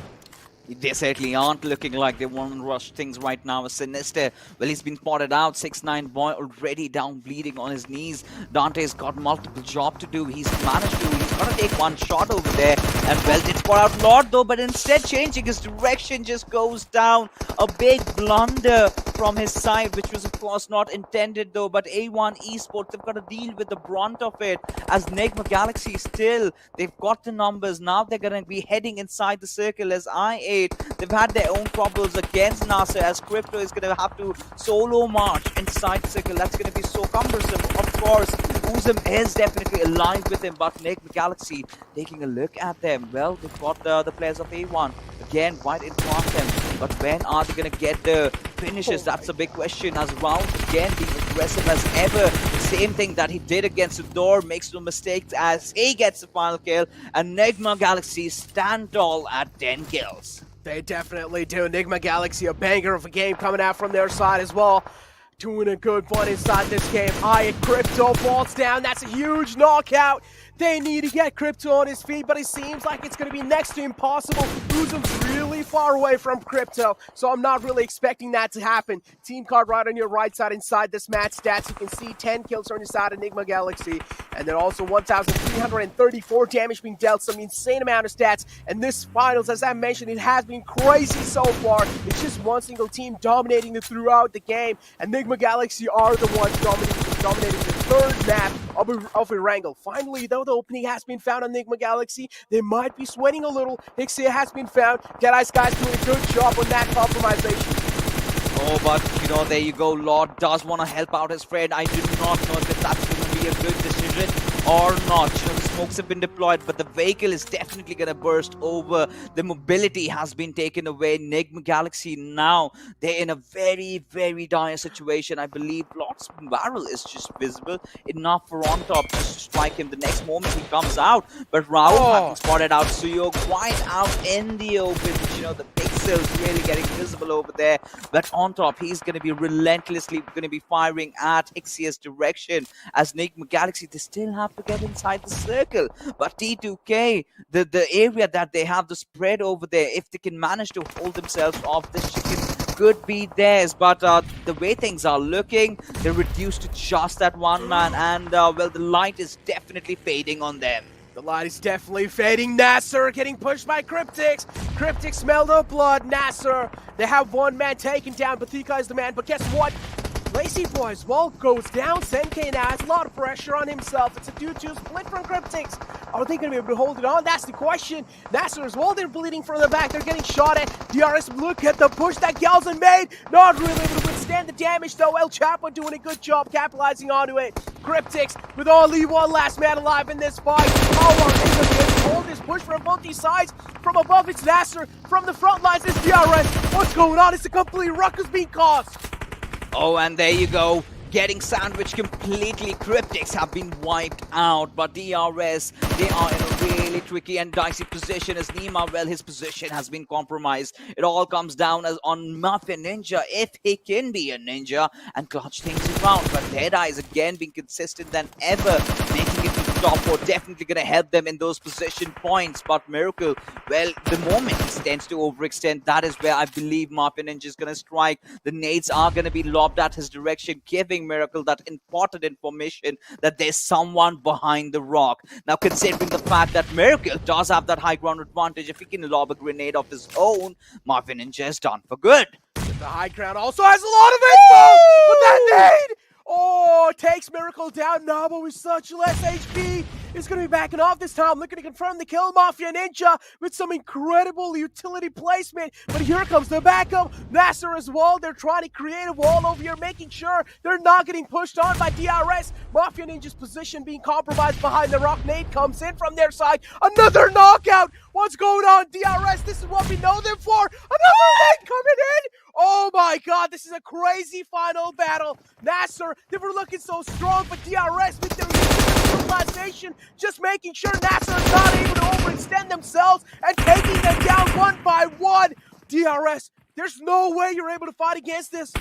They certainly aren't looking like they want to rush things right now. Sinister, well, he's been spotted out. 6'9" boy already down bleeding on his knees. Dante's got multiple job to do. He's managed to. He's got to take one shot over there. And well, did spot out Lord though, but instead changing his direction, just goes down. A big blunder from his side, which was of course not intended though. But A1 Esports, they've got to deal with the brunt of it. As Enigma Galaxy still, they've got the numbers. Now they're going to be heading inside the circle as I8. They've had their own troubles against NASR, as Crypto is going to have to solo march inside the circle. That's going to be so cumbersome. Of course, Uzum is definitely aligned with him, but Enigma Galaxy taking a look at them. Well, they've got the players of A1 again right in front of them. But when are they going to get the finishes? That's a big question. As Round again being aggressive as ever. Same thing that he did against SUDOR, makes no mistakes as he gets the final kill. And Enigma Galaxy stand tall at 10 kills. They definitely do. Enigma Galaxy, a banger of a game coming out from their side as well. Doing a good one inside this game. Crypto falls down. That's a huge knockout. They need to get Crypto on his feet, but it seems like it's going to be next to impossible. Uzum's really far away from Crypto, so I'm not really expecting that to happen. Team card right on your right side inside this match stats. You can see 10 kills on your side, Enigma Galaxy, and then also 1,334 damage being dealt, some insane amount of stats. And this finals, as I mentioned, it has been crazy so far. It's just one single team dominating it throughout the game, and Enigma Galaxy are the ones dominating the third map of Erangel. Finally, though, the opening has been found on Enigma Galaxy. They might be sweating a little. Hixia has been found. Deadeye's guys doing a good job on that compromisation. Oh, but, there you go. Lord does want to help out his friend. I do not know if that's going to be a good decision or not. The smokes have been deployed, but the vehicle is definitely going to burst over. The mobility has been taken away. Enigma Galaxy now, they're in a very, very dire situation. I believe Lord's barrel is just visible enough for on top just to strike him the next moment he comes out. But Raul having spotted out Suyo quite out in the open. The pixels really getting visible over there. But on top, he's going to be relentlessly going to be firing at Hixia's direction. As Enigma Galaxy, they still have to get inside the circle. But T2K, the area that they have, the spread over there, if they can manage to hold themselves off, this chicken could be theirs. But the way things are looking, they're reduced to just that one man. And, well, the light is definitely fading on them. The light is definitely fading. NASR getting pushed by Cryptics. Cryptics smell the blood. NASR, they have one man taken down. Bathika is the man. But guess what? Lazy Boy as well goes down. Senke now has a lot of pressure on himself. It's a 2-2 split from Cryptics. Are they going to be able to hold it on? That's the question. NASR as well, they're bleeding from the back. They're getting shot at. DRS, look at the push that Gelson made. Not really able to withstand the damage though. El Chapo doing a good job capitalizing onto it. Cryptics with only one last man alive in this fight. How are they going to be able to hold this push from both these sides? From above, it's NASR. From the front lines, it's DRS. What's going on? It's a complete ruckus being caused. Oh, and there you go. Getting sandwiched completely. Cryptics have been wiped out, but DRS, they are in a really tricky and dicey position as Nima, well, his position has been compromised. It all comes down on Muffin Ninja, if he can be a ninja, and clutch things around. But Deadeye is again being consistent than ever, making it to top 4, definitely going to help them in those position points. But Miracle, well, the moment he tends to overextend, that is where I believe Mafia Ninja is going to strike. The nades are going to be lobbed at his direction, giving Miracle that important information that there's someone behind the rock. Now, considering the fact that Miracle does have that high ground advantage, if he can lob a grenade of his own, Mafia Ninja is done for good. The high ground also has a lot of info, but that nade, oh, takes Miracle down. Nabo with such less HP is going to be backing off this time, looking to confirm the kill. Mafia Ninja with some incredible utility placement, but here comes the backup. NASR as well, they're trying to create a wall over here, making sure they're not getting pushed on by DRS. Mafia Ninja's position being compromised behind the rock. Nade comes in from their side. Another knockout. What's going on, DRS? This is what we know them for. Another nade coming in. Oh my god, this is a crazy final battle. NASR, they were looking so strong, but DRS with their utilization, just making sure NASR is not able to overextend themselves and taking them down one by one. DRS, there's no way you're able to fight against this.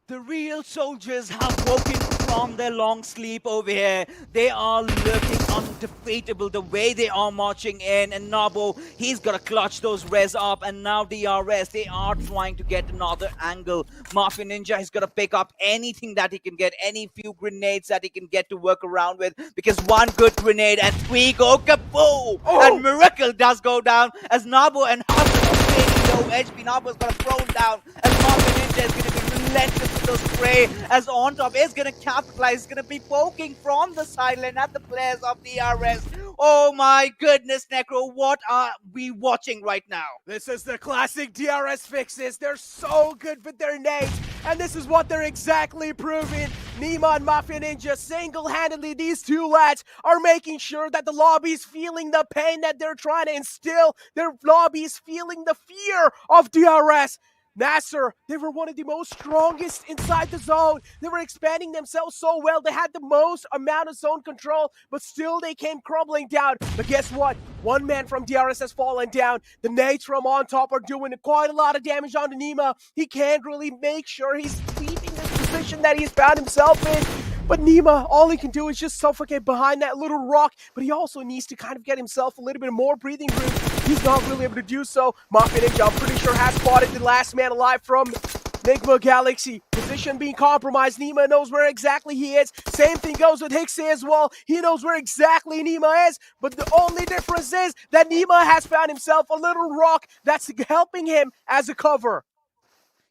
The real soldiers have woken from their long sleep over here. They are looking undefeatable the way they are marching in. And Nabo, he's got to clutch those res up. And now DRS, they are trying to get another angle. Mafia Ninja has got to pick up anything that he can get, any few grenades that he can get to work around with. Because one good grenade and 3 go kapoo! And Miracle does go down as Nabo and Hudson are staying low. HP Nabo's got a thrown down. And Mafia Ninja is going to be relentless with those spray as On Top is going to capitalize, going to be poking from the sideline at the players of DRS. Oh my goodness, Necro, what are we watching right now? This is the classic DRS fixes. They're so good with their nades, and this is what they're exactly proving. Nima and Mafia Ninja, single-handedly, these two lads are making sure that the lobby's feeling the pain that they're trying to instill. Their lobby's feeling the fear of DRS. NASR, they were one of the most strongest inside the zone. They were expanding themselves so well. They had the most amount of zone control, but still they came crumbling down. But guess what? One man from DRS has fallen down. The nades from On Top are doing quite a lot of damage on Nima. He can't really make sure he's keeping this position that he's found himself in. But Nima, all he can do is just suffocate behind that little rock, but he also needs to kind of get himself a little bit more breathing room. He's not really able to do so. Mafia Ninja, I'm pretty sure, has spotted the last man alive from Enigma Galaxy. Position being compromised. Nima knows where exactly he is. Same thing goes with Hixie as well. He knows where exactly Nima is, but the only difference is that Nima has found himself a little rock that's helping him as a cover.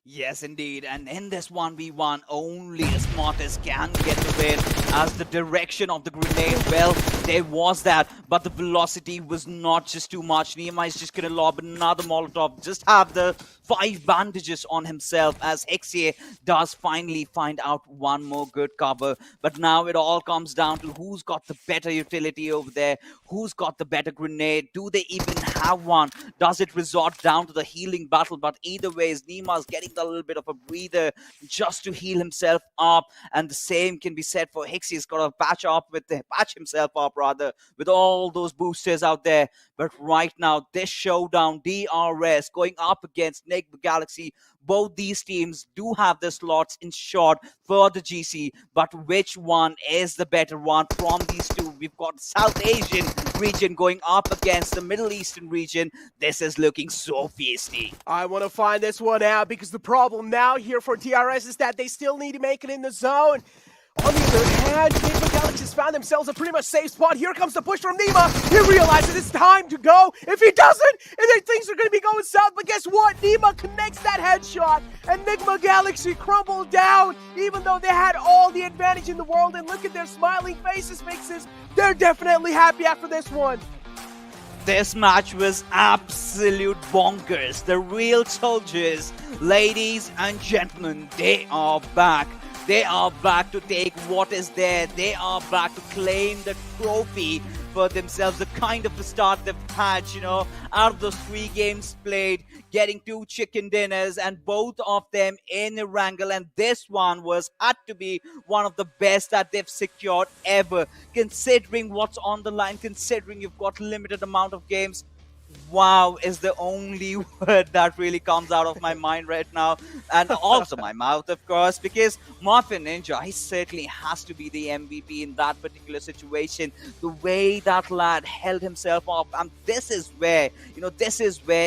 Yes, indeed. And in this 1v1, only the smartest can get the win. As the direction of the grenade, well, there was that, but the velocity was not just too much. Nehemiah is just going to lob another Molotov, just have the 5 bandages on himself as Hixie does finally find out one more good cover. But now it all comes down to who's got the better utility over there, who's got the better grenade, do they even have one? Does it resort down to the healing battle? But either way, Nehemiah's getting a little bit of a breather just to heal himself up, and the same can be said for Hixie. He's got to patch himself up rather with all those boosters out there. But right now, this showdown, DRS going up against Enigma Galaxy, both these teams do have their slots in short for the GC, but which one is the better one from these two? We've got South Asian region going up against the Middle Eastern region. This is looking so feisty. I want to find this one out, because the problem now here for DRS is that they still need to make it in the zone. On the other hand, Enigma Galaxy has found themselves a pretty much safe spot. Here comes the push from Nima. He realizes it's time to go. If he doesn't, then things are going to be going south. But guess what? Nima connects that headshot, and Enigma Galaxy crumbled down, even though they had all the advantage in the world. And look at their smiling faces, Fixes. They're definitely happy after this one. This match was absolute bonkers. The real soldiers, ladies and gentlemen, they are back. They are back to take what is there. They are back to claim the trophy for themselves. The kind of a start they've had, out of those 3 games played, getting 2 chicken dinners, and both of them in Erangel. And this one had to be one of the best that they've secured ever. Considering what's on the line, considering you've got limited amount of games, wow is the only word that really comes out of my mind right now, and also my mouth, of course, because Morphin Ninja, he certainly has to be the MVP in that particular situation. The way that lad held himself up, and this is where,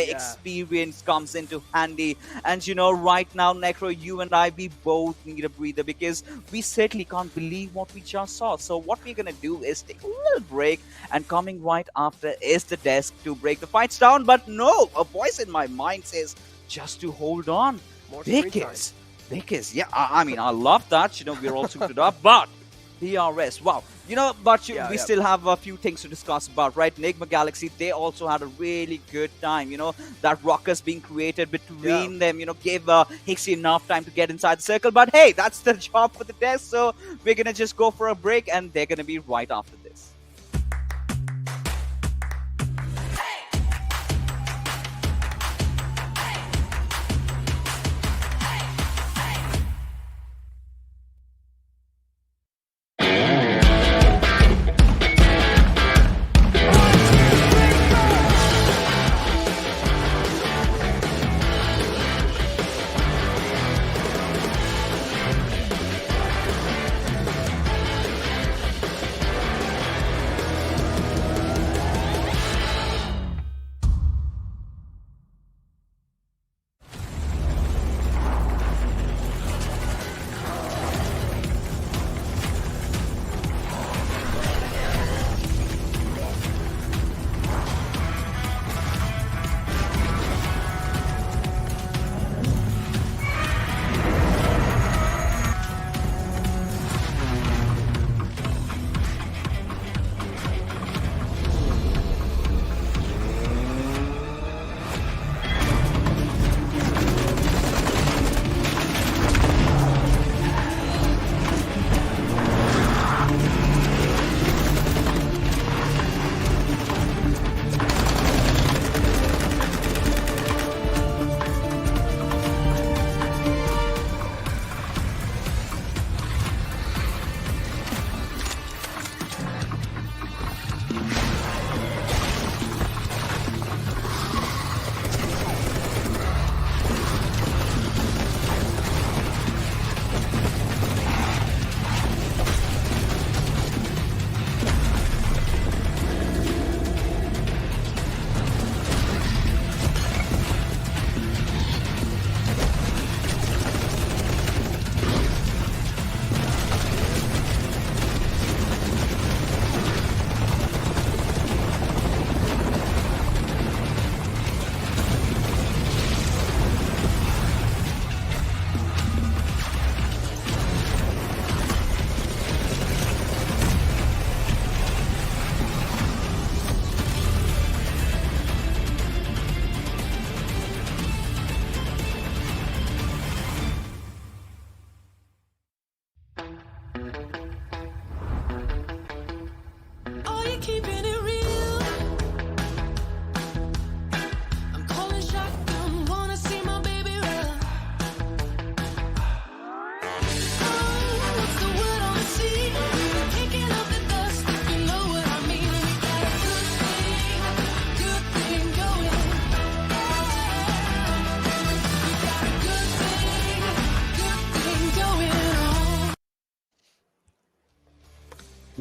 experience comes into handy. And right now, Necro, you and I, we both need a breather because we certainly can't believe what we just saw. So what we're gonna do is take a little break, and coming right after is the desk to break the fights down. But no, a voice in my mind says just to hold on. Because, yeah, I mean, I love that. We're all suited up, but DRS, wow. We still have a few things to discuss about, right? Enigma Galaxy, they also had a really good time. That ruckus being created between them, gave Hixie enough time to get inside the circle. But hey, that's the job for the desk. So we're going to just go for a break, and they're going to be right after this.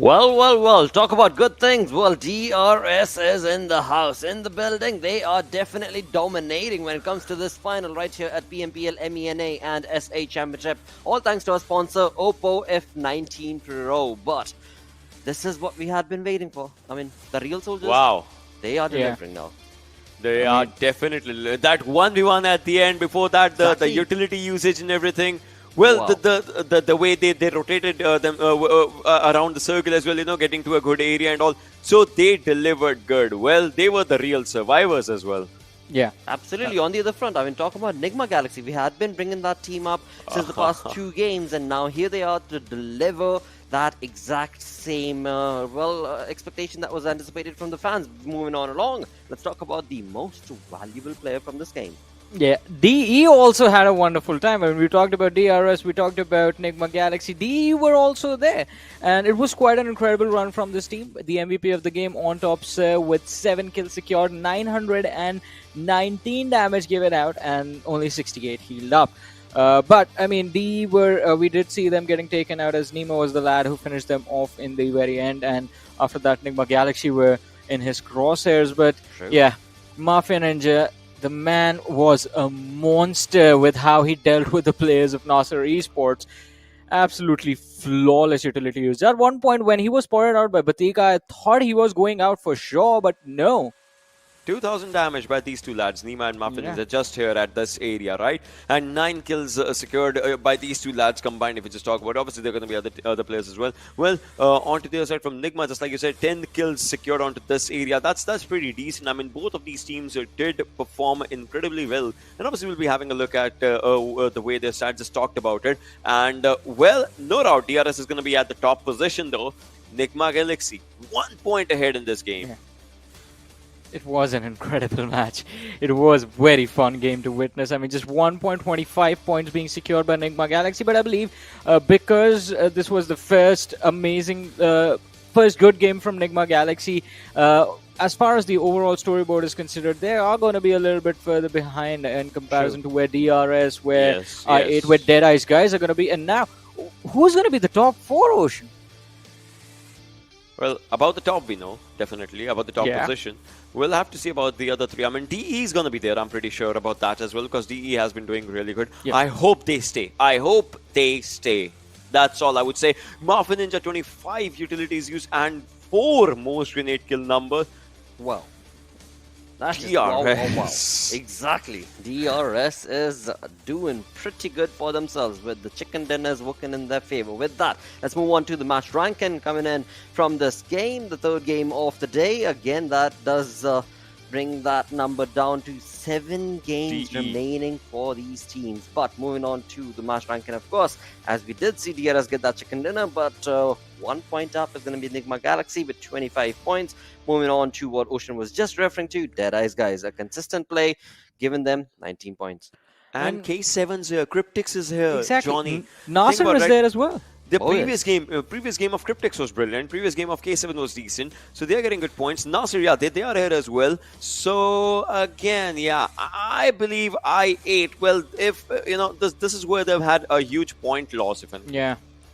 Well, talk about good things. Well, DRS is in the house, in the building. They are definitely dominating when it comes to this final right here at PMPL MENA and SA Championship. All thanks to our sponsor, Oppo F19 Pro. But this is what we had been waiting for. I mean, the real soldiers, they are delivering now. They are definitely. That 1v1 at the end, before that, the utility usage and everything. Well, the way they rotated them around the circle as well, getting to a good area and all. So they delivered good. Well, they were the real survivors as well. Yeah, absolutely. On the other front, I mean, talk about Enigma Galaxy. We had been bringing that team up since the past 2 games, and now here they are to deliver that exact same expectation that was anticipated from the fans. Moving on along, let's talk about the most valuable player from this game. Yeah, DE also had a wonderful time. I mean, we talked about DRS, we talked about Nigma Galaxy. DE were also there, and it was quite an incredible run from this team. The MVP of the game on top, sir, with 7 kills secured, 919 damage given out, and only 68 healed up. But I mean, DE were we did see them getting taken out, as Nemo was the lad who finished them off in the very end, and after that, Nigma Galaxy were in his crosshairs. But yeah, Mafia Ninja, the man was a monster with how he dealt with the players of NASR Esports. Absolutely flawless utility use. At one point, when he was spotted out by Batika, I thought he was going out for sure, but no. 2,000 damage by these two lads, Nima and Muffin, are just here at this area, right? And 9 kills secured by these two lads combined, if we just talk about. Obviously, there are going to be other players as well. Well, onto the other side from Nigma, just like you said, 10 kills secured onto this area. That's pretty decent. I mean, both of these teams did perform incredibly well. And obviously, we'll be having a look at the way their stats just talked about it. And, well, no doubt, DRS is going to be at the top position, though. Nigma Galaxy, 1 point ahead in this game. Yeah. It was an incredible match. It was a very fun game to witness. I mean, just 1.25 points being secured by Nigma Galaxy. But I believe because this was the first first good game from Nigma Galaxy, as far as the overall storyboard is considered, they are going to be a little bit further behind in comparison to where DRS, where I8, where Deadeye's guys are going to be. And now, who's going to be the top 4, Ocean? Well, about the top we know, definitely, about the top position. We'll have to see about the other 3. I mean, DE is going to be there, I'm pretty sure about that as well, because DE has been doing really good. I hope they stay. I hope they stay. That's all I would say. Mafia Ninja, 25 utilities used and 4 most grenade kill numbers. Wow. That is wow. Exactly. DRS is doing pretty good for themselves with the chicken dinners working in their favor. With that, let's move on to the match ranking coming in from this game, the 3rd game of the day. Again, that does bring that number down to 7 games remaining for these teams. But moving on to the match ranking, of course, as we did see DRS get that chicken dinner, but 1 point up is going to be Nigma Galaxy with 25 points. Moving on to what Ocean was just referring to, Deadeye's guys, a consistent play, giving them 19 points. And K7's here, Cryptics is here, Johnny. NASR was there as well. The previous game of Cryptics was brilliant. Previous game of K7 was decent. So they are getting good points. NASR, they are here as well. So again, I believe I8. Well, if this is where they've had a huge point loss.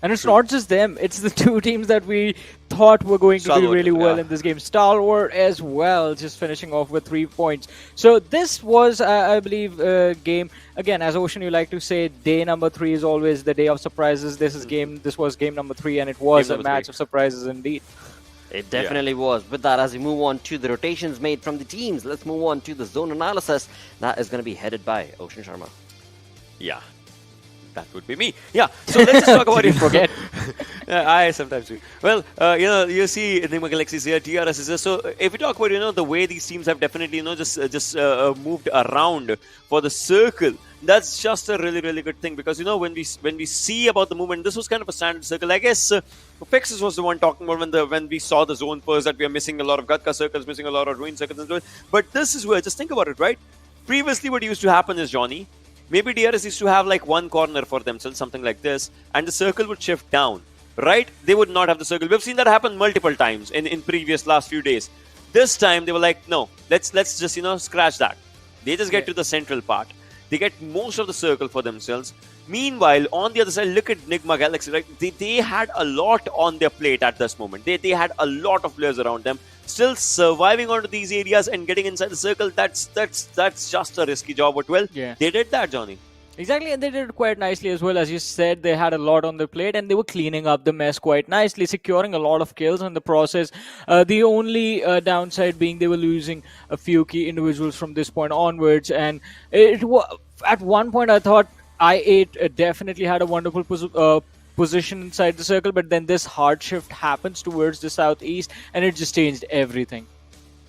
And it's not just them. It's the 2 teams that we thought were going to do really well in this game. Stalwart as well, just finishing off with 3 points. So this was, I believe, a game. Again, as Ocean, you like to say, day number 3 is always the day of surprises. This was game number 3, and it was a match of surprises indeed. It definitely was. With that, as we move on to the rotations made from the teams, let's move on to the zone analysis. That is going to be headed by Ocean Sharma. Yeah. That would be me. Yeah, so let's just talk about it. Forget. I sometimes do. Well, you see Nigma Galaxy is here, DRS is here. So if we talk about, the way these teams have definitely, just moved around for the circle, that's just a really, really good thing. Because, when we see about the movement, this was kind of a standard circle. I guess Fixes was the one talking about when we saw the zone first that we are missing a lot of Gatka circles, missing a lot of Ruin circles and so on. But this is where, just think about it, right? Previously, what used to happen is, Johnny, maybe DRS used to have like one corner for themselves, something like this, and the circle would shift down, right? They would not have the circle. We've seen that happen multiple times in previous last few days. This time they were like, no, let's just scratch that. They just get to the central part. They get most of the circle for themselves. Meanwhile, on the other side, look at Nigma Galaxy, right? They had a lot on their plate at this moment. They had a lot of players around them. Still surviving onto these areas and getting inside the circle, that's just a risky job. But well, they did that, Johnny. Exactly, and they did it quite nicely as well. As you said, they had a lot on their plate and they were cleaning up the mess quite nicely, securing a lot of kills in the process. The only downside being they were losing a few key individuals from this point onwards. And at one point I thought I8 definitely had a wonderful position inside the circle, but then this hard shift happens towards the southeast and it just changed everything.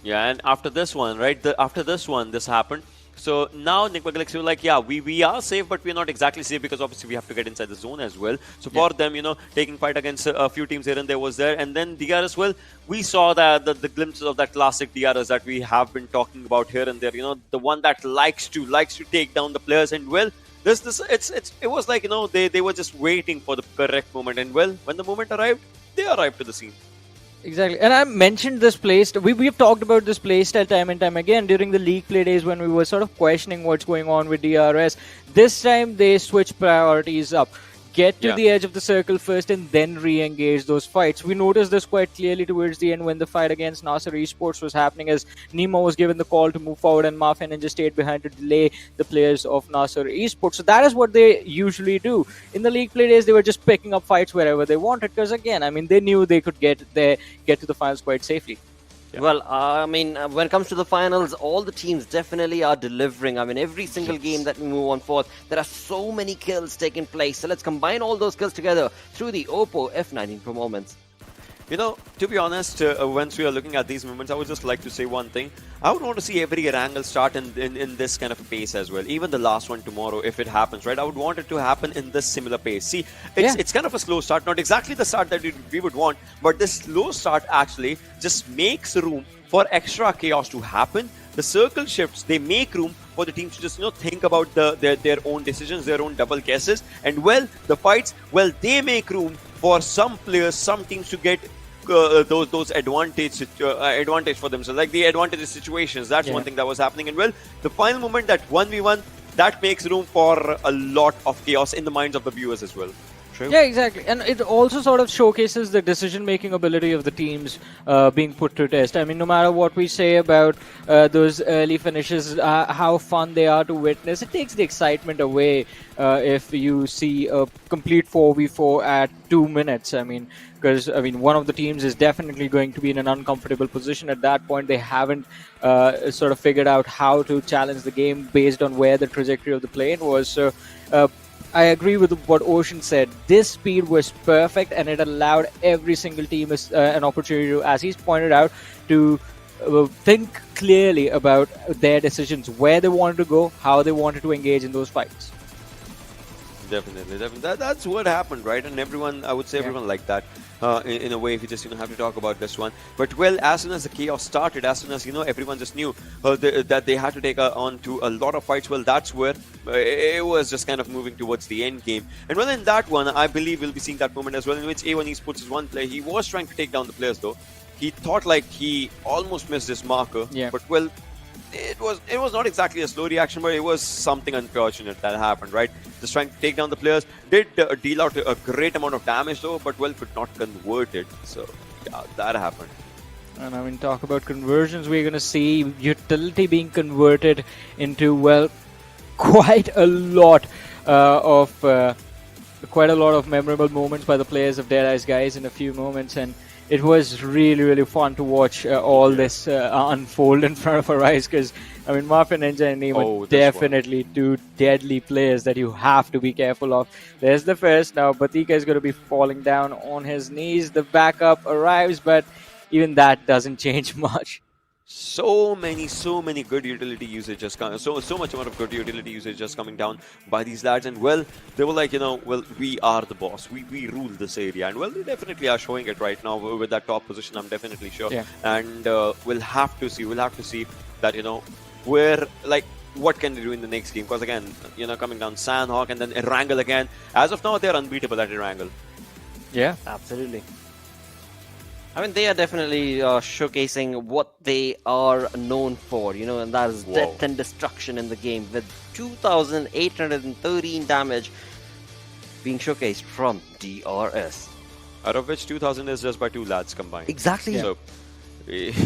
Yeah, and after this one, right? After this one, this happened. So now Nick McGuinness were like, yeah, we are safe, but we're not exactly safe because obviously we have to get inside the zone as well. So for them, taking fight against a few teams here and there was there. And then DRS, well, we saw that the glimpses of that classic DRS that we have been talking about here and there. The one that likes to take down the players. And well, it was like they were just waiting for the correct moment. And well, when the moment arrived, they arrived to the scene. Exactly, and I mentioned this playstyle. We've talked about this playstyle time and time again during the league play days when we were sort of questioning what's going on with DRS. This time they switch priorities up. Get to the edge of the circle first and then re-engage those fights. We noticed this quite clearly towards the end when the fight against NASR Esports was happening, as Nemo was given the call to move forward and Mafia Ninja stayed behind to delay the players of NASR Esports. So that is what they usually do. In the league play days, they were just picking up fights wherever they wanted because, again, I mean, they knew they could get to the finals quite safely. Well, I mean, when it comes to the finals, all the teams definitely are delivering. I mean, every single game that we move on forth, there are so many kills taking place. So let's combine all those kills together through the Oppo F19 performance. To be honest, once we are looking at these moments, I would just like to say one thing. I would want to see every Erangel start in this kind of a pace as well. Even the last one tomorrow, if it happens, right? I would want it to happen in this similar pace. See, it's kind of a slow start, not exactly the start that we would want, but this slow start actually just makes room for extra chaos to happen. The circle shifts, they make room for the teams to just think about their own decisions, their own double guesses, and well, the fights, well, they make room for some players, some teams to get those advantage for themselves, like the advantage situations. That's one thing that was happening. And well, the final moment, that 1v1, that makes room for a lot of chaos in the minds of the viewers as well. True. Yeah, exactly. And it also sort of showcases the decision-making ability of the teams being put to test. I mean, no matter what we say about those early finishes, how fun they are to witness, it takes the excitement away if you see a complete 4v4 at 2 minutes. I mean, because one of the teams is definitely going to be in an uncomfortable position at that point. They haven't sort of figured out how to challenge the game based on where the trajectory of the plane was. So I agree with what Ocean said. This speed was perfect, and it allowed every single team an opportunity to, as he's pointed out, to think clearly about their decisions, where they wanted to go, how they wanted to engage in those fights. Definitely. That's what happened, right? And everyone, I would say everyone liked that. In a way, if you just have to talk about this one. But well, as soon as the chaos started, as soon as everyone just knew that they had to take on to a lot of fights, well, that's where it was just kind of moving towards the end game. And well, in that one, I believe we'll be seeing that moment as well, in which A1 Esports is one player. He was trying to take down the players, though. He thought like he almost missed his marker. Yeah. But well, it was not exactly a slow reaction, but it was something unfortunate that happened, right? Just trying to take down the players. Did deal out a great amount of damage, though, but well, could not convert it. So yeah, that happened. And I mean, talk about conversions. We're going to see utility being converted into, well, quite a lot of memorable moments by the players of DEADEYES, guys, in a few moments. And it was really, really fun to watch all this unfold in front of our eyes, because, I mean, Mafia Ninja and Nemo definitely two deadly players that you have to be careful of. There's the first. Now, Batika is going to be falling down on his knees. The backup arrives, but even that doesn't change much. So many good utility usage just coming. So much amount of good utility usage just coming down by these lads. And well, they were like, well, we are the boss. We rule this area. And well, they definitely are showing it right now with that top position. I'm definitely sure. Yeah. And we'll have to see that where, like, what can they do in the next game? Because again, coming down Sanhok and then Erangel again. As of now, they're unbeatable at Erangel. Yeah, absolutely. I mean, they are definitely showcasing what they are known for, and that is death and destruction in the game, with 2,813 damage being showcased from DRS. Out of which 2,000 is just by 2 lads combined. Exactly. So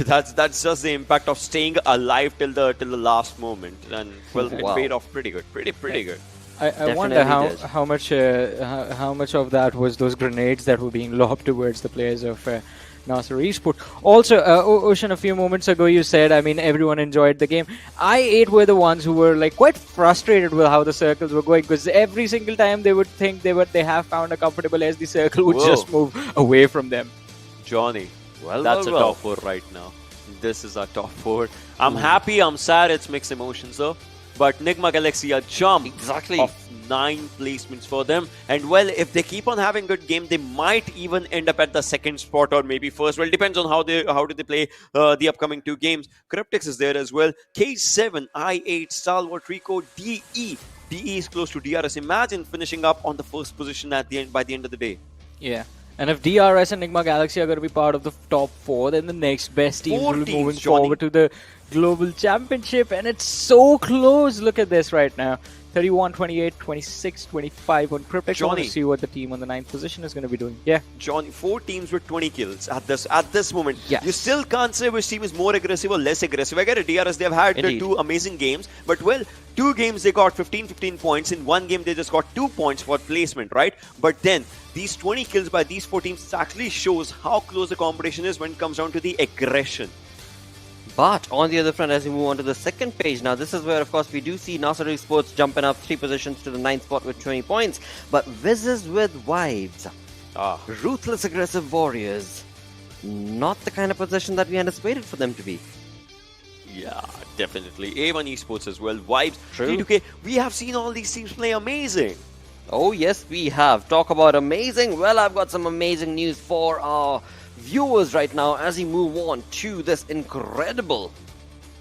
that's just the impact of staying alive till the last moment, and well, it paid off pretty good, pretty good. I wonder how much of that was those grenades that were being lobbed towards the players of NASR Esports. Also, Ocean, a few moments ago you said, I mean, everyone enjoyed the game. I8 were the ones who were like quite frustrated with how the circles were going, because every single time they would think they have found a comfortable edge, the circle would just move away from them. Johnny, that's a top 4 right now. This is our top 4. I'm happy, I'm sad, it's mixed emotions though. but Nigma Galaxy a jump Exactly. of 9 placements for them. And well, if they keep on having good game, they might even end up at the second spot or maybe first. Well, it depends on how do they play the upcoming 2 games. Cryptics is there as well. K7, I8, Stalwart, Rico, DE. DE is close to DRS. Imagine finishing up on the first position at the end by the end of the day. Yeah. And if DRS and Enigma Galaxy are going to be part of the top 4, then the next best teams will be moving forward to the Global Championship. And it's so close. Look at this right now. 31, 28, 26, 25 on Cryptics. I want to see what the team on the 9th position is going to be doing. Yeah. Johnny, 4 teams with 20 kills at this moment. Yes. You still can't say which team is more aggressive or less aggressive. I get it, DRS, they've had 2 amazing games. But well, 2 games they got 15 points. In 1 game they just got 2 points for placement, right? But then these 20 kills by these 4 teams actually shows how close the competition is when it comes down to the aggression. But on the other front, as we move on to the second page, now this is where, of course, we do see NASR Esports jumping up 3 positions to the 9th spot with 20 points. But Wizzes with vibes, ruthless aggressive warriors, not the kind of position that we anticipated for them to be. Yeah, definitely. A1 Esports as well. Vibes. True. T2K. We have seen all these teams play amazing. Oh, yes, we have. Talk about amazing. Well, I've got some amazing news for our viewers right now as we move on to this incredible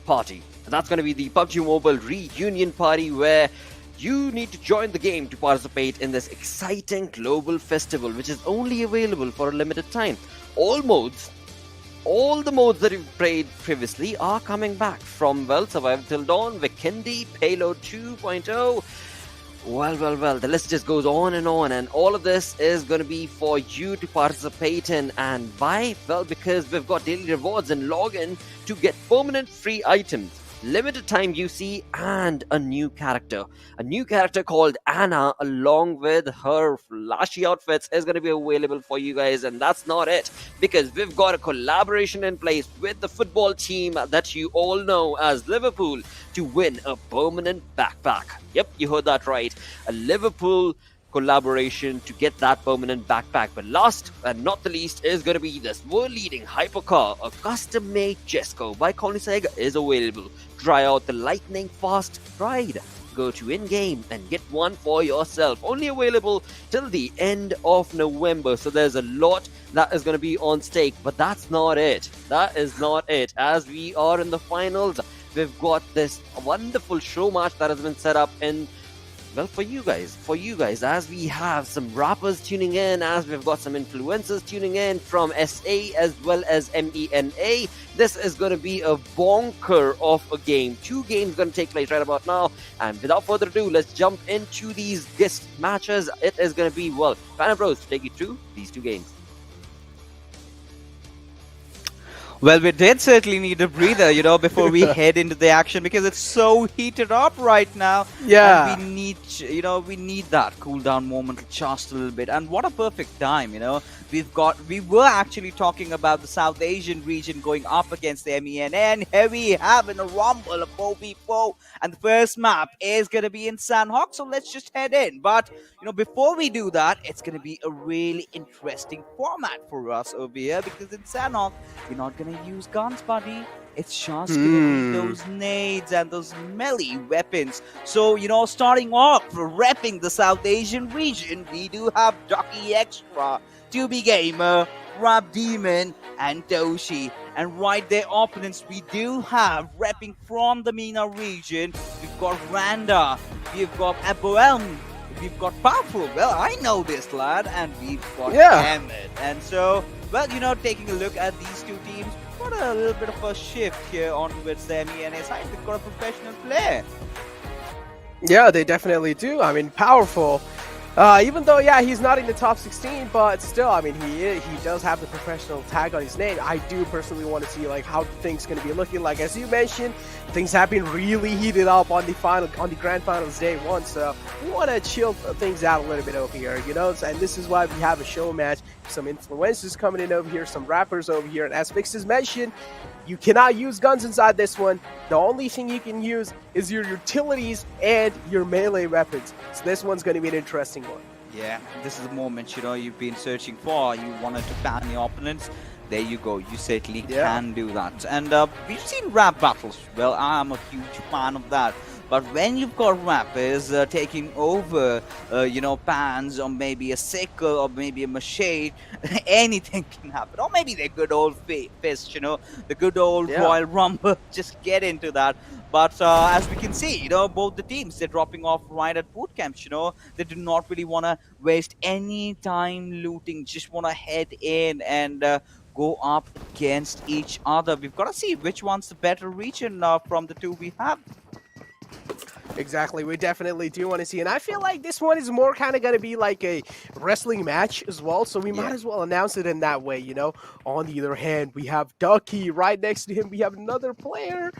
party. And that's going to be the PUBG Mobile reunion party, where you need to join the game to participate in this exciting global festival, which is only available for a limited time. All the modes that you've played previously are coming back, from, well, Survival Till Dawn, Vikendi, Payload 2.0. Well, the list just goes on, and all of this is going to be for you to participate in. And why? Well, because we've got daily rewards and login to get permanent free items, limited time UC, and a new character. A new character called Anna, along with her flashy outfits, is going to be available for you guys. And that's not it, because we've got a collaboration in place with the football team that you all know as Liverpool to win a permanent backpack. Yep, you heard that right. A Liverpool collaboration to get that permanent backpack. But last and not the least is going to be this world-leading hypercar, a custom-made Jesco by Koenigsegg, is available. Try out the lightning-fast ride. Go to in-game and get one for yourself. Only available till the end of November. So there's a lot that is going to be on stake. But that's not it. That is not it. As we are in the finals, we've got this wonderful show match that has been set up in, well, for you guys, as we have some rappers tuning in, as we've got some influencers tuning in from SA as well as MENA. This is going to be a bonker of a game. 2 games going to take place right about now. And without further ado, let's jump into these guest matches. It is going to be, well, Phantom Bros to take you through these 2 games. Well, we did certainly need a breather, before we head into the action, because it's so heated up right now. Yeah. And we need that cool down moment just a little bit. And what a perfect time, we were actually talking about the South Asian region going up against the MENA, and here we have in a rumble, a 4v4, and the first map is going to be in Sanhok, so let's just head in. But, before we do that, it's going to be a really interesting format for us over here, because in Sanhok, we're not going to use guns, buddy. It's just going to be those nades and those melee weapons. So, starting off, repping the South Asian region, we do have Ducky Extra, 2B Gamer, Rap Demon, and Doshi. And right there, opponents, we do have repping from the MENA region. We've got Randa, we've got Aboelm, we've got Powerful. Well, I know this lad, and we've got Emmett. And so, well, taking a look at these 2 teams, we've got a little bit of a shift here on towards the MENA side. They've got a professional player. Yeah, they definitely do. I mean, Powerful. Even though, he's not in the top 16, but still, I mean, he does have the professional tag on his name. I do personally want to see how things going to be looking like. As you mentioned, things have been really heated up on the grand finals day 1, so we want to chill things out a little bit over here, and this is why we have a show match. Some influencers coming in over here, some rappers over here, and as Fixes mentioned, you cannot use guns inside this one. The only thing you can use is your utilities and your melee weapons. So this one's going to be an interesting one. Yeah, this is the moment, you've been searching for. You wanted to ban your opponents. There you go. You certainly can do that. And we've seen rap battles. Well, I'm a huge fan of that. But when you've got rappers taking over, pans or maybe a sickle or maybe a machete, anything can happen. Or maybe the good old fist, the good old Royal Rumble. Just get into that. But as we can see, both the teams, they're dropping off right at boot camps. They do not really want to waste any time looting. Just want to head in and go up against each other. We've got to see which one's the better region from the two we have. Exactly, we definitely do want to see, and I feel like this one is more kind of going to be like a wrestling match as well, so we might as well announce it in that way, On the other hand, we have Ducky right next to him, we have another player,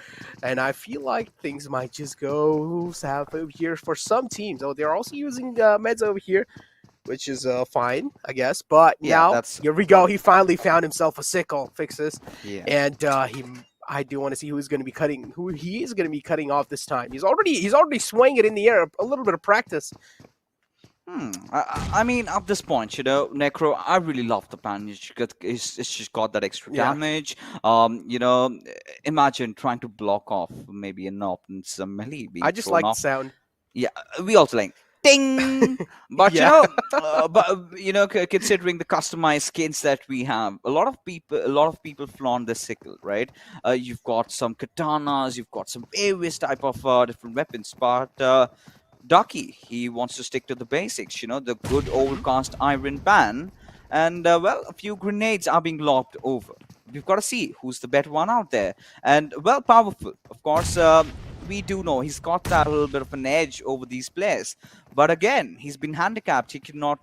and I feel like things might just go south over here for some teams. Oh, they're also using meds over here, which is fine, I guess, but now, here we go, he finally found himself a sickle, fixes, and I do want to see who he is going to be cutting off this time. He's already swinging it in the air. A little bit of practice. I mean, at this point, Necro, I really love the pan. It's just got that extra damage. Imagine trying to block off maybe an opponent's melee being I just like off. the sound. Yeah, we also like ding. But considering the customized skins that we have, a lot of people flaunt the sickle, right? You've got some katanas, you've got some various type of different weapons, but Ducky, he wants to stick to the basics, the good old cast iron pan, and a few grenades are being lobbed over. We've got to see who's the better one out there, and powerful, of course. We do know he's got that little bit of an edge over these players. But again, he's been handicapped. He cannot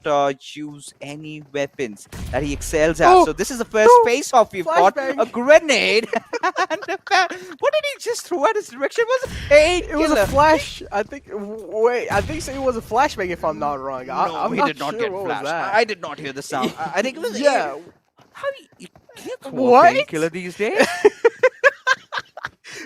use any weapons that he excels at. So this is the first face-off. We've got a grenade. And what did he just throw at his direction? It was a flash. I think it was a flashbang if I'm not wrong. We did not get flashed. I did not hear the sound. I think it was... Yeah. How do you can't throw a painkiller these days?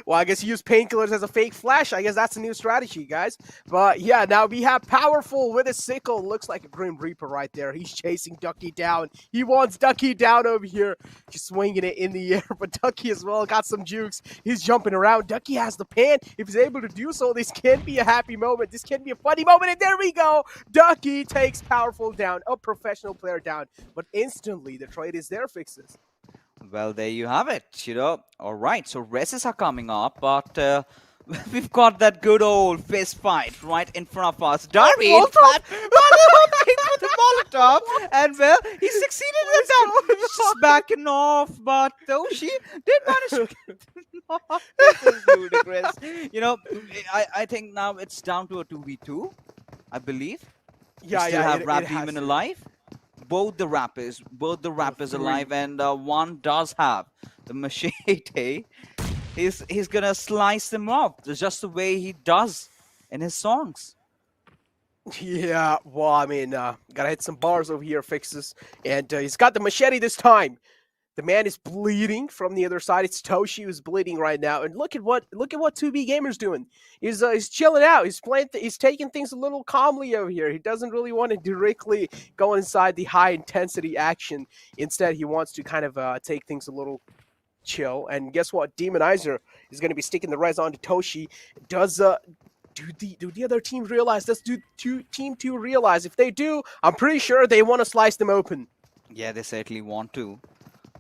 Well, I guess you use painkillers as a fake flash. I guess that's a new strategy, guys. But yeah, now we have Powerful with a sickle. Looks like a Grim Reaper right there. He's chasing Ducky down. He wants Ducky down over here. Just swinging it in the air. But Ducky as well got some jukes. He's jumping around. Ducky has the pan. If he's able to do so, this can be a happy moment. This can be a funny moment. And there we go. Ducky takes Powerful down. A professional player down. But instantly, the trade is there, Fixes. Well, there you have it, All right, so races are coming up, but we've got that good old fist fight right in front of us. Darby with the Molotov, and he succeeded with that. Just backing off, but Toshi did manage to get off. This is ludicrous. I think now it's down to a 2v2, I believe. Yeah, we still have Rap Demon alive. Both the rappers alive, and one does have the machete. He's gonna slice them off. It's just the way he does in his songs. Yeah, well, I mean, gotta hit some bars over here, Fixes, and he's got the machete this time. The man is bleeding from the other side. It's Toshi who's bleeding right now, and look at what 2B Gamer's doing. He's chilling out. He's taking things a little calmly over here. He doesn't really want to directly go inside the high intensity action. Instead, he wants to kind of take things a little chill. And guess what? Demonizer is going to be sticking the res onto Toshi. Does do the other team realize? Does Team 2 realize? If they do, I'm pretty sure they want to slice them open. Yeah, they certainly want to.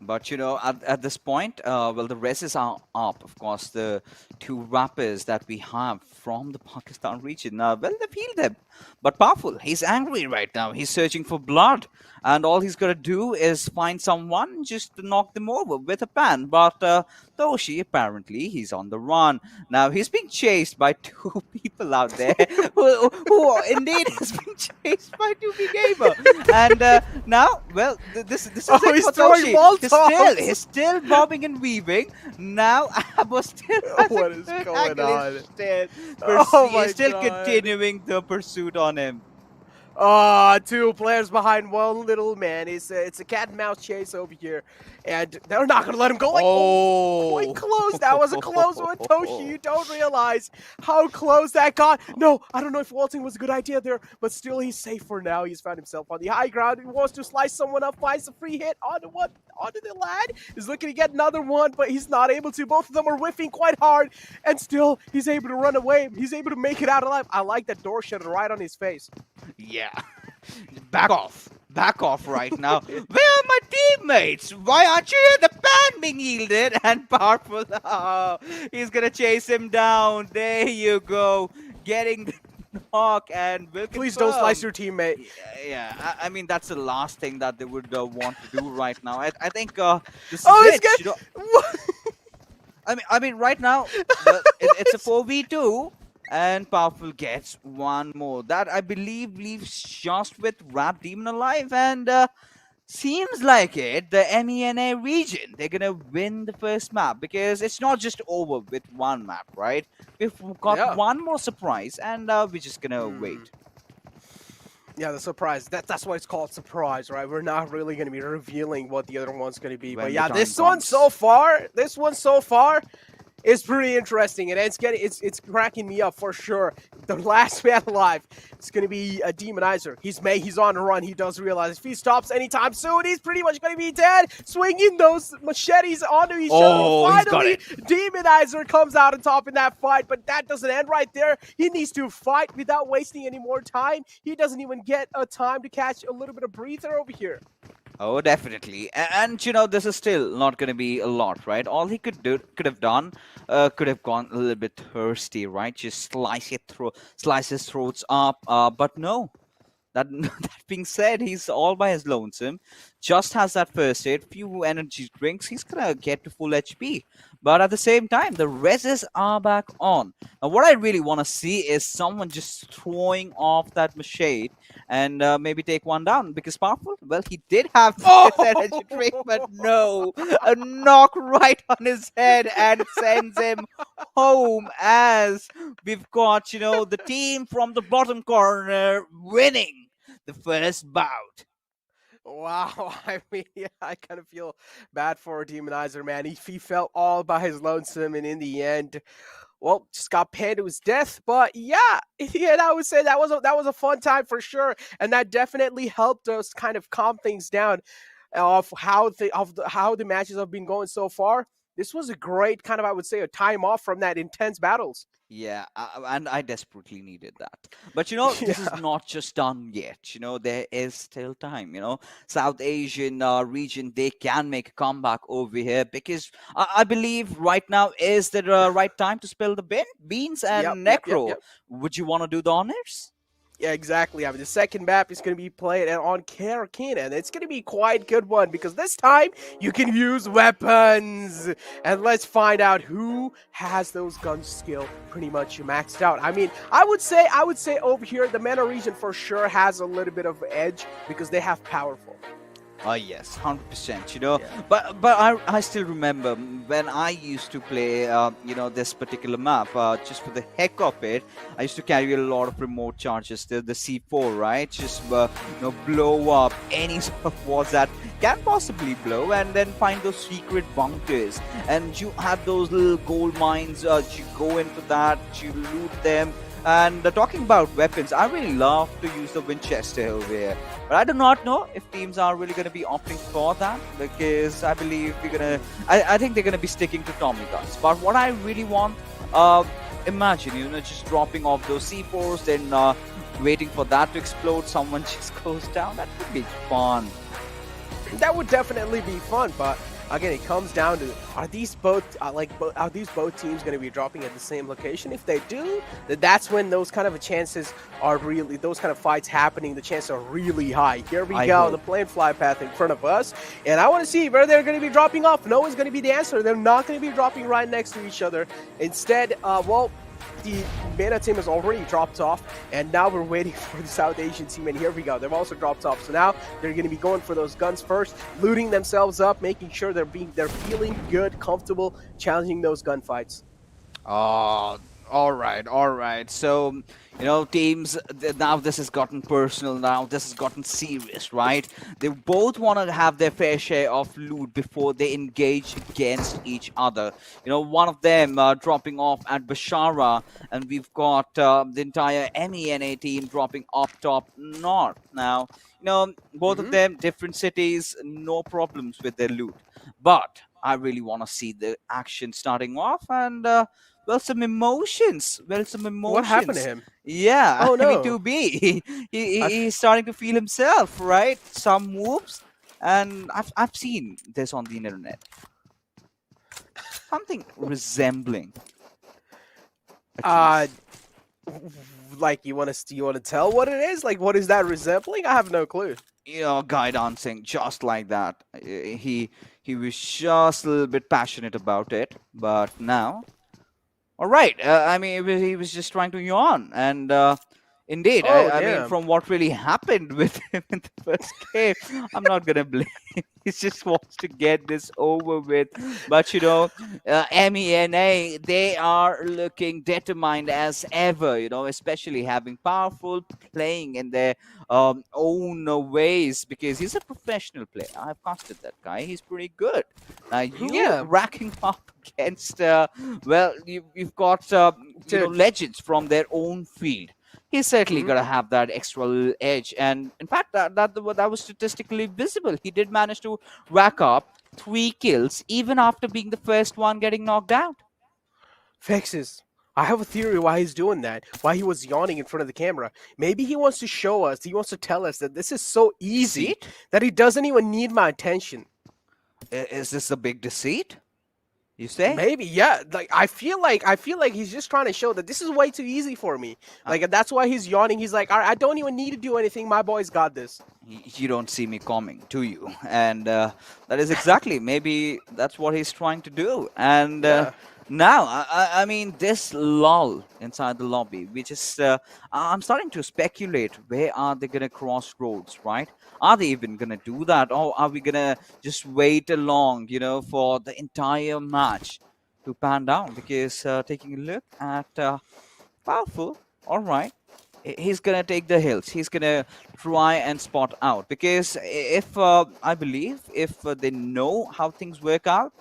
But, at this point, the races are up. Of course, the two rappers that we have from the Pakistan region, they feel them. But Powerful, he's angry right now. He's searching for blood. And all he's got to do is find someone just to knock them over with a pan. But Toshi, apparently, he's on the run. Now, he's being chased by two people out there who indeed is being chased by 2B Gamer. And now, this is it for Toshi. He's still bobbing and weaving. Now, Abo still what is going on? He's still continuing the pursuit on him. Two players behind one little man. It's a cat and mouse chase over here. And they're not going to let him go. Like, quite close. That was a close one, Toshi. You don't realize how close that got. No, I don't know if waltzing was a good idea there, but still he's safe for now. He's found himself on the high ground. He wants to slice someone up, finds a free hit onto the lad. He's looking to get another one, but he's not able to. Both of them are whiffing quite hard, and still he's able to run away. He's able to make it out alive. I like that door shutter right on his face. Yeah. Back off. Back off right now. Where are my teammates? Why aren't you here? The ban being yielded and powerful. Oh, he's going to chase him down. There you go. Getting the knock and will Please don't slice your teammate. Yeah. I mean, that's the last thing that they would want to do right now. I think this is it. I mean, right now, it's a 4v2. And Powerful gets one more. That, I believe, leaves just with Rat Demon alive. And seems like it, the MENA region, they're going to win the first map. Because it's not just over with one map, right? We've got one more surprise. And we're just going to wait. Yeah, the surprise. That's why it's called surprise, right? We're not really going to be revealing what the other one's going to be. But yeah, this one so far is pretty interesting, and it's cracking me up for sure. The last man alive is going to be a Demonizer. He's on the run. He does realize if he stops anytime soon, he's pretty much going to be dead. Swinging those machetes onto each other. Finally, Demonizer comes out on top in that fight, but that doesn't end right there. He needs to fight without wasting any more time. He doesn't even get a time to catch a little bit of breather over here. Oh, definitely. And you know, this is still not going to be a lot, right? All he could have done, could have gone a little bit thirsty, right? Just slice his throats up. But no. That being said, he's all by his lonesome. Just has that first aid, few energy drinks. He's gonna get to full HP. But at the same time, the reses are back on. Now, what I really want to see is someone just throwing off that machete and maybe take one down. Because Powerful, well, he did have this energy drink, but no. A knock right on his head and sends him home as we've got, you know, the team from the bottom corner winning the first bout. Wow, I mean, yeah, I kind of feel bad for Demonizer, man. He felt all by his lonesome, and in the end, well, just got panned to his death. But yeah, I would say that was a fun time for sure, and that definitely helped us kind of calm things down of how the matches have been going so far. This was a great kind of, I would say, a time off from that intense battles. Yeah, and I desperately needed that. But, you know, this is not just done yet. You know, there is still time, you know. South Asian region, they can make a comeback over here because I believe right now is the right time to spill the beans. And Necro, would you want to do the honors? Yeah, exactly. I mean, the second map is going to be played on Karakina, and it's going to be quite a good one because this time you can use weapons. And let's find out who has those gun skill pretty much maxed out. I mean, I would say over here the MENA region for sure has a little bit of edge because they have powerful. Yes, 100%, you know, but I still remember when I used to play, you know, this particular map, just for the heck of it, I used to carry a lot of remote charges, the C4, right, just, you know, blow up any sort of walls that can possibly blow and then find those secret bunkers, and you have those little gold mines, you go into that, you loot them. And talking about weapons, I really love to use the Winchester over here. But I do not know if teams are really going to be opting for that because I believe I think they're going to be sticking to Tommy guns. But what I really want, imagine, you know, just dropping off those C4s, then waiting for that to explode, someone just goes down. That would be fun. That would definitely be fun, but again, it comes down to are these both teams going to be dropping at the same location? If they do, then that's when those kind of chances are really, those kind of fights happening, the chances are really high. Here we go, the plane fly path in front of us, and I want to see where they're going to be dropping off. No one's going to be the answer. They're not going to be dropping right next to each other. Instead, well, the MENA team has already dropped off, and now we're waiting for the South Asian team, and here we go. They've also dropped off, so now they're going to be going for those guns first, looting themselves up, making sure they're feeling good, comfortable, challenging those gunfights. All right. So, teams, now this has gotten personal. Now this has gotten serious, right? They both want to have their fair share of loot before they engage against each other. One of them dropping off at Bashara, and we've got the entire MENA team dropping up top north. Now, both of them, different cities, no problems with their loot. But I really want to see the action starting off, and some emotions. What happened to him? Yeah, Oh, no. 2B. He's starting to feel himself, right? Some moves, and I've seen this on the internet. Something resembling. Like you want to tell what it is? Like what is that resembling? I have no clue. Guy dancing just like that. He was just a little bit passionate about it, but now. All right. He was just trying to yawn, and indeed, I mean, from what really happened with him in the first game, I'm not gonna blame. He just wants to get this over with. But MENA, they are looking determined as ever. Especially having powerful playing in their own ways, because he's a professional player. I've casted that guy. He's pretty good. Racking up against you've got legends from their own field. He's certainly gonna have that extra little edge, and in fact, that was statistically visible. He did manage to rack up 3 kills even after being the first one getting knocked out. Fixes. I have a theory why he's doing that. Why he was yawning in front of the camera. Maybe he wants to show us. He wants to tell us that this is so easy that he doesn't even need my attention. Is this a big deceit? You say? Maybe, yeah. Like I feel like he's just trying to show that this is way too easy for me. Like that's why he's yawning. He's like, all right, I don't even need to do anything. My boys got this. You don't see me coming, do you? And that is exactly, maybe that's what he's trying to do. And now, I mean, this lull inside the lobby, I'm starting to speculate, where are they going to cross roads, right? Are they even going to do that? Or are we going to just wait along, for the entire match to pan down? Because taking a look at Powerful, all right, he's going to take the hills. He's going to try and spot out. Because I believe, if they know how things work out,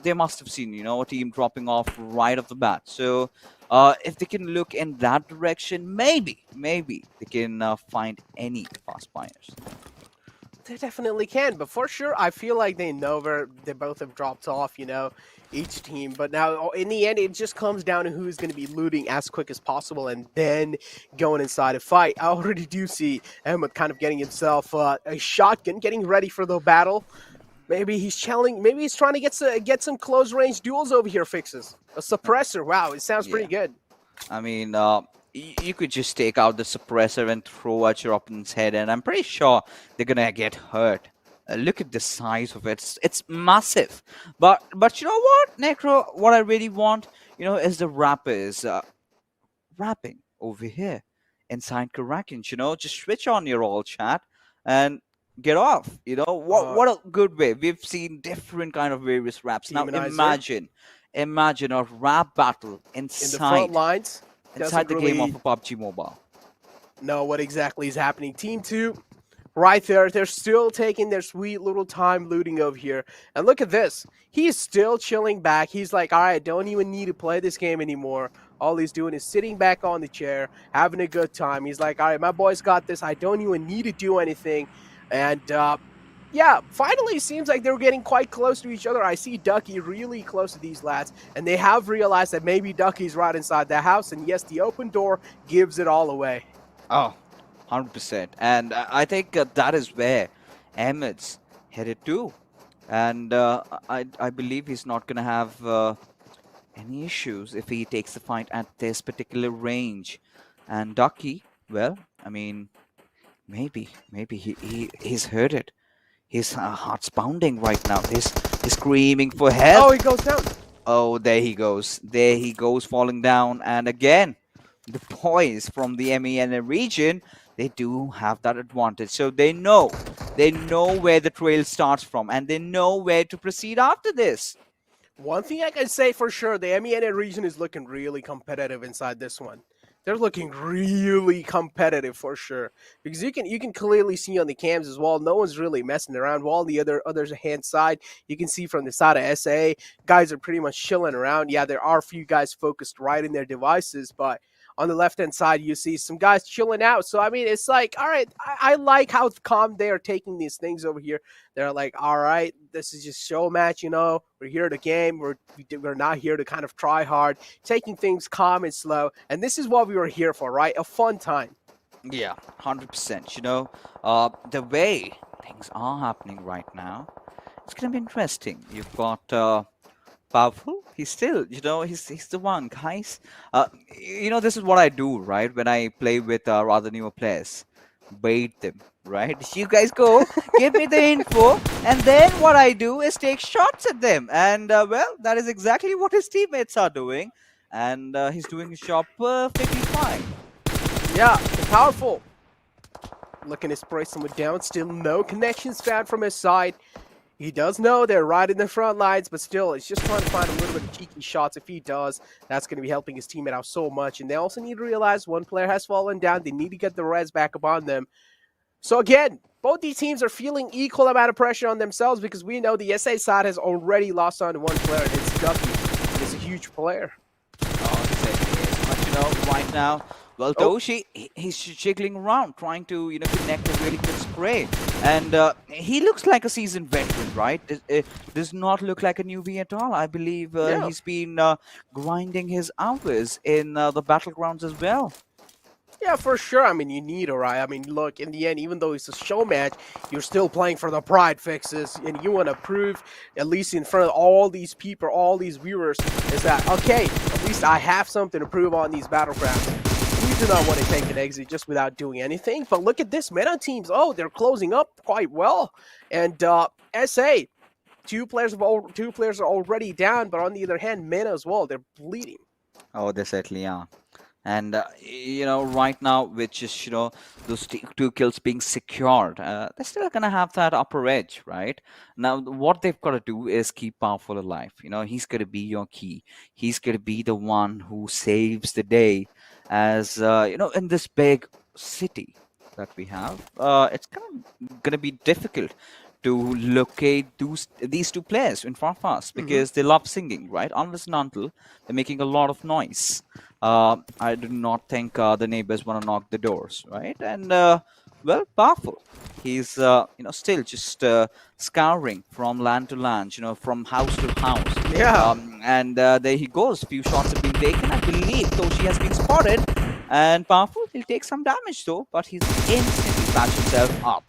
they must have seen, a team dropping off right off the bat. So if they can look in that direction, maybe they can find any fast buyers. They definitely can, but for sure, I feel like they know where they both have dropped off, each team. But now, in the end, it just comes down to who's going to be looting as quick as possible and then going inside a fight. I already do see Ahmed kind of getting himself a shotgun, getting ready for the battle. Maybe he's trying to get some close range duels over here. Fixes a suppressor. Wow, it sounds pretty good. I mean, you could just take out the suppressor and throw at your opponent's head, and I'm pretty sure they're gonna get hurt. Look at the size of it; it's massive. But you know what, Necro? What I really want, is the rappers rapping over here inside Karakin. Just switch on your all chat and get off. What a good way. We've seen different kind of various raps. Now imagine a rap battle inside in the front lines. Inside the game of PUBG Mobile. Know what exactly is happening. Team 2, right there. They're still taking their sweet little time looting over here. And look at this. He is still chilling back. He's like, all right, I don't even need to play this game anymore. All he's doing is sitting back on the chair, having a good time. He's like, all right, my boys got this. I don't even need to do anything. And yeah, finally, it seems like they're getting quite close to each other. I see Ducky really close to these lads, and they have realized that maybe Ducky's right inside the house, and yes, the open door gives it all away. Oh, 100%. And I think that is where Ahmed's headed to. And I believe he's not going to have any issues if he takes the fight at this particular range. And Ducky, well, I mean, maybe he's heard it. His heart's pounding right now. He's screaming for help. Oh, he goes down. Oh, there he goes. There he goes, falling down. And again, the boys from the MENA region, they do have that advantage. So they know where the trail starts from, and they know where to proceed after this. One thing I can say for sure, the MENA region is looking really competitive inside this one. They're looking really competitive for sure, because you can clearly see on the cams as well. No one's really messing around. While on the other hand side, you can see from the side of SA, guys are pretty much chilling around. Yeah, there are a few guys focused right in their devices, but on the left-hand side, you see some guys chilling out. So, I mean, it's like, all right, I like how calm they are taking these things over here. They're like, all right, this is just show match, you know. We're here to game. We're not here to kind of try hard. Taking things calm and slow. And this is what we were here for, right? A fun time. Yeah, 100%. You know, the way things are happening right now, it's going to be interesting. You've got... Powerful. He's still, you know, he's the one, guys. You know, this is what I do, right? When I play with rather newer players, bait them, right? You guys go, give me the info, and then what I do is take shots at them. And well, that is exactly what his teammates are doing, and he's doing his job perfectly fine. Yeah, powerful. Looking to spray someone down. Still no connections found from his side. He does know they're right in the front lines, but still, he's just trying to find a little bit of cheeky shots. If he does, that's going to be helping his teammate out so much. And they also need to realize one player has fallen down. They need to get the res back upon them. So again, both these teams are feeling equal amount of pressure on themselves, because we know the SA side has already lost on one player, and it's Ducky. It's a huge player. Oh, exactly. Yes. But you know, right now, well, Toshi, he's jiggling around, trying to, you know, connect a really good spray. And he looks like a seasoned veteran, right? It does not look like a newbie at all. I believe he's been grinding his hours in the battlegrounds as well. Yeah, for sure. I mean, you need a right. I mean, look, in the end, even though it's a show match, you're still playing for the pride fixes, and you want to prove, at least in front of all these people, all these viewers, is that, okay, at least I have something to prove on these battlegrounds. You do not want to take an exit just without doing anything. But look at this, MENA teams. Oh, they're closing up quite well. And SA, two players are already down. But on the other hand, MENA as well. They're bleeding. Oh, they certainly are. And, you know, right now, with just, you know, those two kills being secured, they're still going to have that upper edge, right? Now, what they've got to do is keep Powerful alive. You know, he's going to be your key. He's going to be the one who saves the day. As, you know, in this big city that we have, it's going to be difficult to locate these two players in Farfast, because they love singing, right? Unless and until they're making a lot of noise. I do not think the neighbors want to knock the doors, right? And, well, Powerful. He's, you know, still just scouring from land to land, you know, from house to house. Yeah. And there he goes. A few shots have been taken. I believe Toshi has been spotted. And Powerful, he'll take some damage though, but he's instantly patched himself up.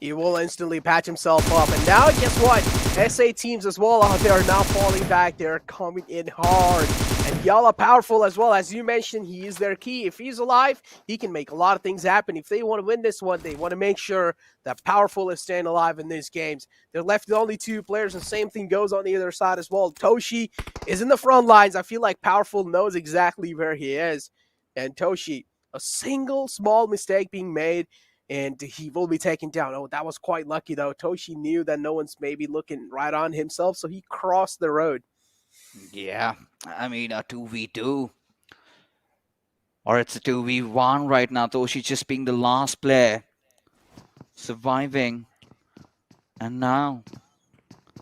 He will instantly patch himself up. And now, guess what? SA teams as well, they are now falling back. They're coming in hard. And y'all are Powerful as well. As you mentioned, he is their key. If he's alive, he can make a lot of things happen. If they want to win this one, they want to make sure that Powerful is staying alive in these games. They're left with only two players, and same thing goes on the other side as well. Toshi is in the front lines. I feel like Powerful knows exactly where he is. And Toshi, a single small mistake being made, and he will be taken down. Oh, that was quite lucky, though. Toshi knew that no one's maybe looking right on himself, so he crossed the road. Yeah, I mean, a 2v2. Or it's a 2v1 right now. Toshi just being the last player. Surviving. And now,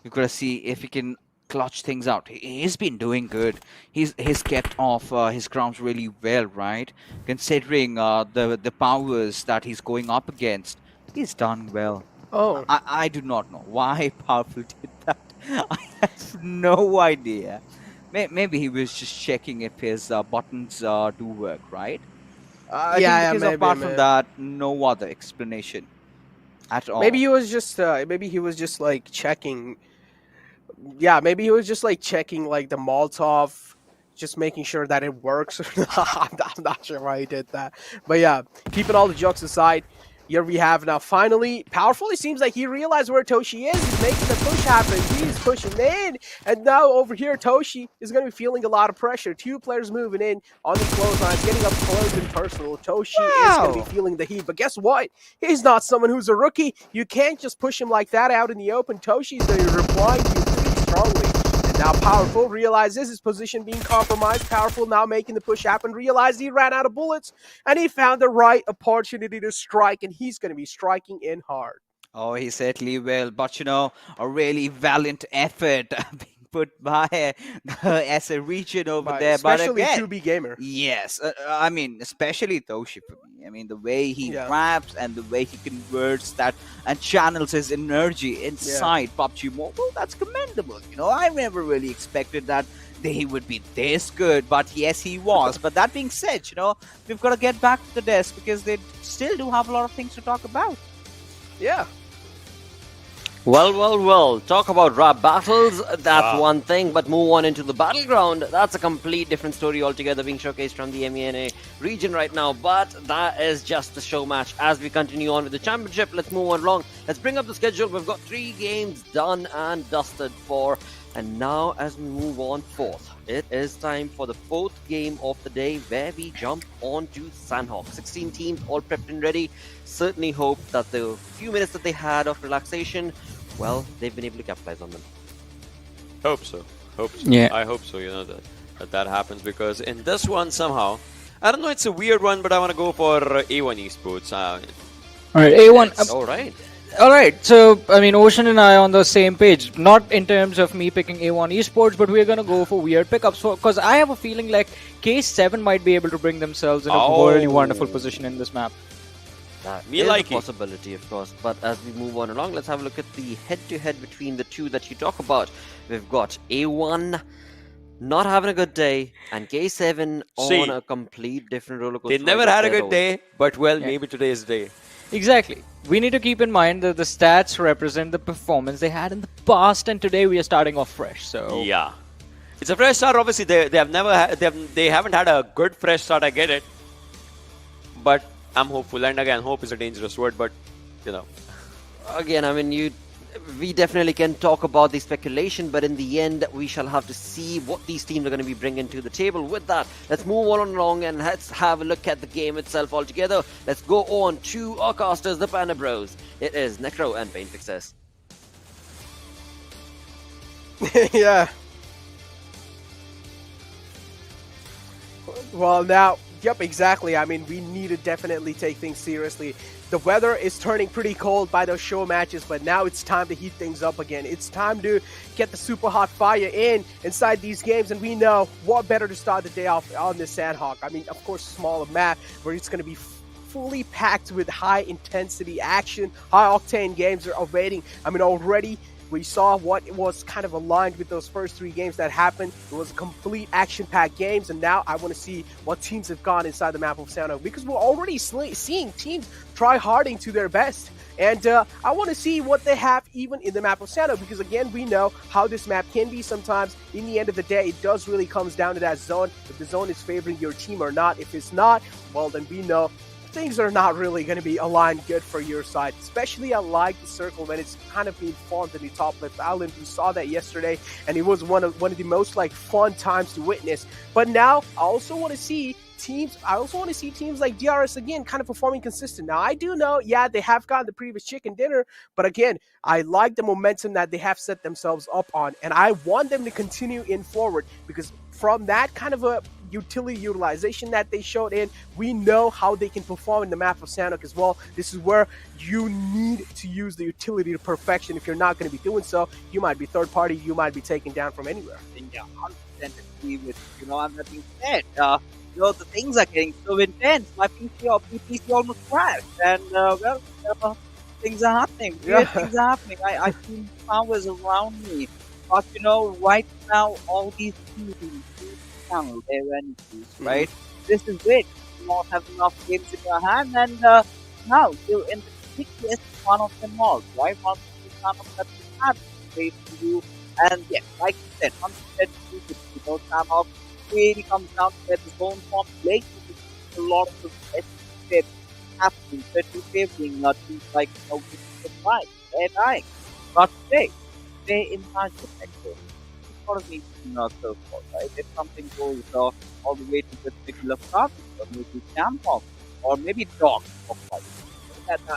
we've got to see if he can clutch things out. He's been doing good. He's kept off his grounds really well, right? Considering the powers that he's going up against, he's done well. Oh, I do not know why Powerful did that. I have no idea. Maybe he was just checking if his buttons do work, right? I think because apart from that, no other explanation at all. Maybe he was just like checking. Yeah, maybe he was just like checking like the Molotov, just making sure that it works. I'm not sure why he did that. But yeah, keeping all the jokes aside, here we have now finally Powerful. It seems like he realized where Toshi is. He's making the push happen. He's pushing in. And now over here, Toshi is going to be feeling a lot of pressure. Two players moving in on the clotheslines, getting up close and personal. Toshi is going to be feeling the heat. But guess what? He's not someone who's a rookie. You can't just push him like that out in the open. Toshi's going to be replying to you pretty strongly. And Now Powerful realizes his position being compromised. Powerful now making the push happen, realized he ran out of bullets, and he found the right opportunity to strike, and he's going to be striking in hard. Oh, he certainly will. But, a really valiant effort being put by as a region over there. Especially but again, 2B Gamer. Yes. I mean, especially Toshi for me. I mean, the way he raps and the way he converts that and channels his energy inside PUBG Mobile, that's commendable. I never really expected that they would be this good, but yes, he was. But that being said, we've got to get back to the desk because they still do have a lot of things to talk about. Yeah. Well. Talk about rap battles, that's one thing, but move on into the battleground. That's a complete different story altogether being showcased from the MENA region right now. But that is just the show match. As we continue on with the championship, let's move on along. Let's bring up the schedule. We've got 3 games done and dusted for. And now as we move on forth, it is time for the 4th game of the day where we jump on to Sanhok. 16 teams all prepped and ready. Certainly hope that the few minutes that they had of relaxation, well, they've been able to capitalize on them. Hope so. Yeah. I hope so, that happens, because in this one somehow, I don't know, it's a weird one, but I want to go for A1 Esports. Alright, A1. Alright. Alright, so, I mean, Ocean and I are on the same page. Not in terms of me picking A1 Esports, but we're going to go for weird pickups. Because I have a feeling like K7 might be able to bring themselves in a really wonderful position in this map. That is a possibility, of course. But as we move on along, let's have a look at the head-to-head between the two that you talk about. We've got A1 not having a good day, and K7 on a complete different roller coaster. They never had a good day, but maybe today's day. Exactly. We need to keep in mind that the stats represent the performance they had in the past, and today we are starting off fresh. So yeah, it's a fresh start. Obviously, they have never they haven't had a good fresh start. I get it, but I'm hopeful. And again, hope is a dangerous word, but again, I mean, we definitely can talk about the speculation, but in the end, we shall have to see what these teams are going to be bringing to the table. With that, let's move on along and let's have a look at the game itself altogether. Let's go on to our casters, the Panda Bros. It is Necro and Pain Fixes. Yeah. Well, now, yep, exactly. I mean, we need to definitely take things seriously. The weather is turning pretty cold by those show matches, but now it's time to heat things up again. It's time to get the super hot fire inside these games, and we know what better to start the day off on this Sanhok. I mean, of course, smaller map where it's going to be fully packed with high intensity action, high octane games are awaiting. I mean, already we saw what was kind of aligned with those first 3 games that happened. It was complete action-packed games, and now I want to see what teams have gone inside the map of Sanhok, because we're already seeing teams try harding to their best. And I want to see what they have even in the map of Sanhok, because again, we know how this map can be sometimes. In the end of the day, it does really comes down to that zone, if the zone is favoring your team or not. If it's not, well, then we know things are not really going to be aligned good for your side. Especially I like the circle when it's kind of being formed in the top left island. We saw that yesterday, and it was one of the most fun times to witness. But now I also want to see teams like DRS again kind of performing consistent. Now I do know, yeah, they have gotten the previous chicken dinner, but again, I like the momentum that they have set themselves up on, and I want them to continue in forward, because from that kind of a utility utilization that they showed in, we know how they can perform in the map of Sanhok as well. This is where you need to use the utility to perfection. If you're not going to be doing so, you might be third party, you might be taken down from anywhere. Yeah, 100% agree with and that being said, the things are getting so intense. My PC almost crashed, and things are happening. Weird things are happening. I feel powers around me, but right now all these teams channel their energies, right? This is it. You don't have enough games in your hand, and now you're in the quickest one of them all, right? One of the channels that you have to do, and yeah, like you said, 100% Sanhok really comes down to the zone form late. A lot of the best happening, especially favoring teams like Wizzes, very nice. But today in Magic sector, sort of needs to not so far, right? If something goes all the way to the particular province, or maybe Sanhok, or maybe Dog,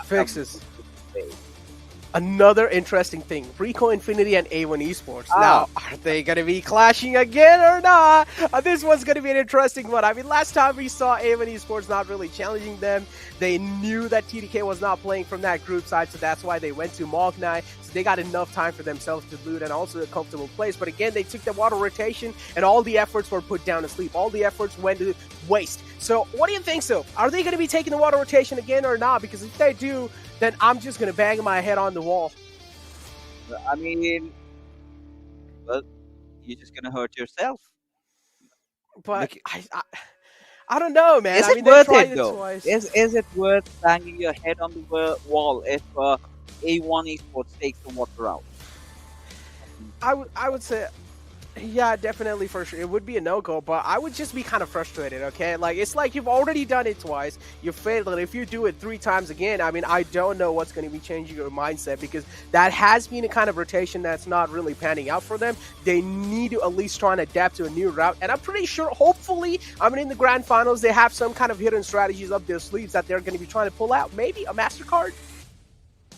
Fixes. another interesting thing. Rico Infinity and A1 Esports. Now, are they going to be clashing again or not? This one's going to be an interesting one. I mean, last time we saw A1 Esports not really challenging them. They knew that TDK was not playing from that group side, so that's why they went to Mognai. So they got enough time for themselves to loot and also a comfortable place. But again, they took the water rotation and all the efforts were put down to sleep. All the efforts went to waste. So what do you think, so? Are they going to be taking the water rotation again or not? Because if they do, then I'm just going to bang my head on the wall. I mean, well, you're just going to hurt yourself. But I don't know, man. Is I it mean, worth they tried it, though? twice. Is it worth banging your head on the wall if A1 Esports takes the water out? I would say, yeah, definitely for sure. It would be a no-go, but I would just be kind of frustrated, okay? Like, it's like you've already done it twice. You failed it. If you do it 3 times again, I mean, I don't know what's going to be changing your mindset because that has been a kind of rotation that's not really panning out for them. They need to at least try and adapt to a new route, and I'm pretty sure, hopefully, I mean, in the grand finals, they have some kind of hidden strategies up their sleeves that they're going to be trying to pull out. Maybe a MasterCard?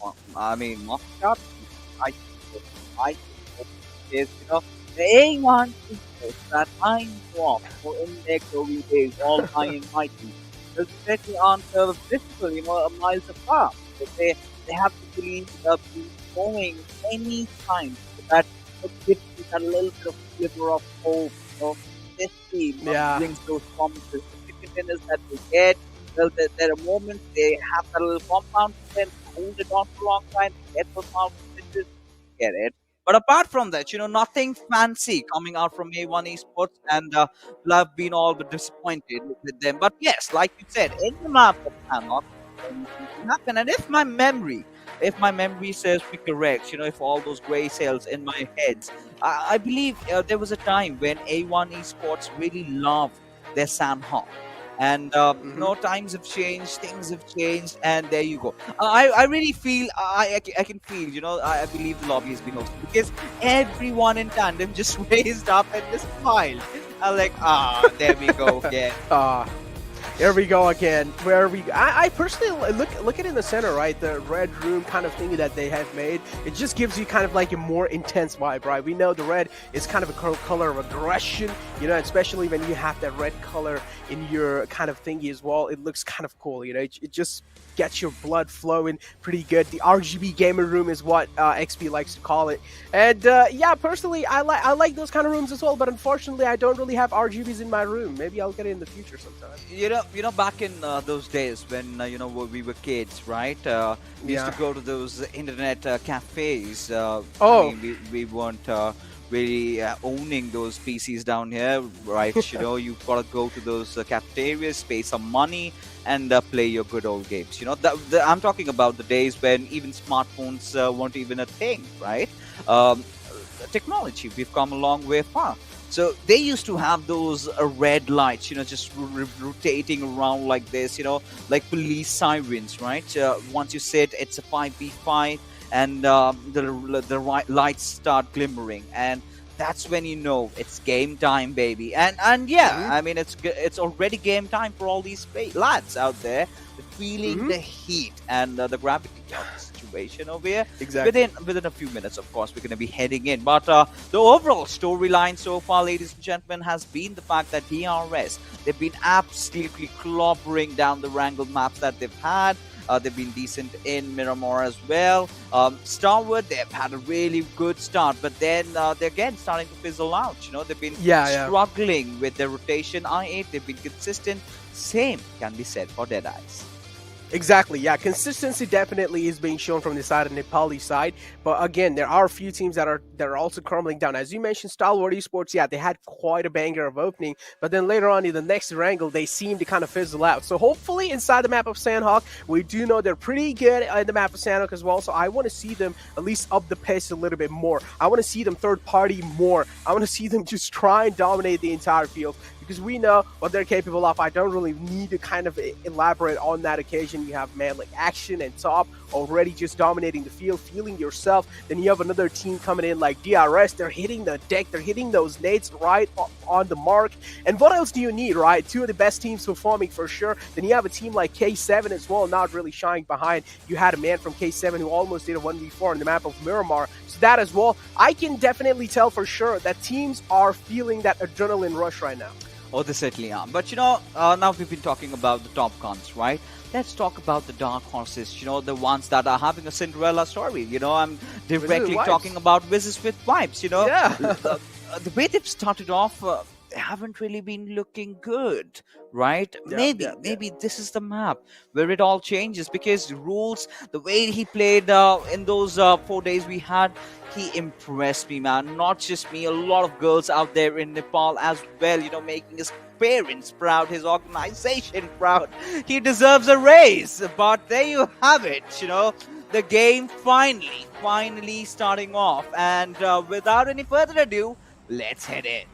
Well, I mean, MasterCard, I is, you know, the A1 Esports that I know for in their glory days, all high and mighty, especially on the physical, you know, miles apart. So they have to really be going any time so that gives you that little bit of sliver of hope. You know, this team brings those promises. The contenders that they get, well, there are moments they have that little compound, then hold it on for a long time, get those mountains, get it. But apart from that, you know, nothing fancy coming out from A1 Esports, and I've been all but disappointed with them. But yes, like you said, in the map of Sanhok, anything happen. And if my memory serves me correct, you know, if all those grey cells in my head, I believe there was a time when A1 Esports really loved their Sanhok. And you know, times have changed, things have changed, and there you go. I really feel, I can feel, you know, I believe the lobby has been hosted because everyone in tandem just raised up and just smiled. I'm like, there we go again. There we go again. Where we, I personally look at it in the center, right? The red room kind of thingy that they have made. It just gives you kind of like a more intense vibe, right? We know the red is kind of a color of aggression, you know, especially when you have that red color in your kind of thingy as well. It looks kind of cool, you know. It just gets your blood flowing pretty good. The RGB gamer room is what XP likes to call it. And yeah, personally, I like those kind of rooms as well. But unfortunately, I don't really have RGBs in my room. Maybe I'll get it in the future sometime. You know, back in those days when you know we were kids, right? We used to go to those internet cafes. I mean, we weren't really owning those PCs down here, right? You know, you've got to go to those cafeterias, pay some money, and play your good old games. You know, I'm talking about the days when even smartphones weren't even a thing, right? Technology, we've come a long way far. So they used to have those red lights, you know, just rotating around like this, you know, like police sirens, right? Once you sit, it's a 5v5, and the lights start glimmering, and that's when you know it's game time, baby. And yeah, I mean, it's already game time for all these lads out there, feeling the heat and the gravity of the situation over here. Exactly. Within a few minutes, of course, we're going to be heading in. But the overall storyline so far, ladies and gentlemen, has been the fact that DRS, they've been absolutely clobbering down the Erangel maps that they've had. They've been decent in Miramar as well. Starward, they've had a really good start, but then they're again starting to fizzle out. You know, they've been struggling with their rotation. I8, they've been consistent. Same can be said for Deadeyes. Exactly, yeah. Consistency definitely is being shown from the side of Nepali side, but again, there are a few teams that are also crumbling down. As you mentioned, Stalwart Esports, yeah, they had quite a banger of opening, but then later on in the next Erangel, they seem to kind of fizzle out. So hopefully inside the map of Sanhok, we do know they're pretty good in the map of Sanhok as well, so I want to see them at least up the pace a little bit more. I want to see them third party more. I want to see them just try and dominate the entire field, because we know what they're capable of. I don't really need to kind of elaborate on that occasion. You have man like Action and Top already just dominating the field, feeling yourself. Then you have another team coming in like DRS. They're hitting the deck. They're hitting those nades right on the mark. And what else do you need, right? Two of the best teams performing for sure. Then you have a team like K7 as well, not really shying behind. You had a man from K7 who almost did a 1v4 on the map of Miramar. So that as well, I can definitely tell for sure that teams are feeling that adrenaline rush right now. Oh, they certainly are. But now we've been talking about the top guns, right? Let's talk about the dark horses, the ones that are having a Cinderella story. I'm directly talking about Wizzes with vibes, Yeah. The way they've started off, they haven't really been looking good, right? Maybe this is the map where it all changes, because rules, the way he played in those 4 days we had, he impressed me, man. Not just me, a lot of girls out there in Nepal as well, making his parents proud, his organization proud. He deserves a raise. But there you have it, the game finally starting off. And without any further ado, let's head in.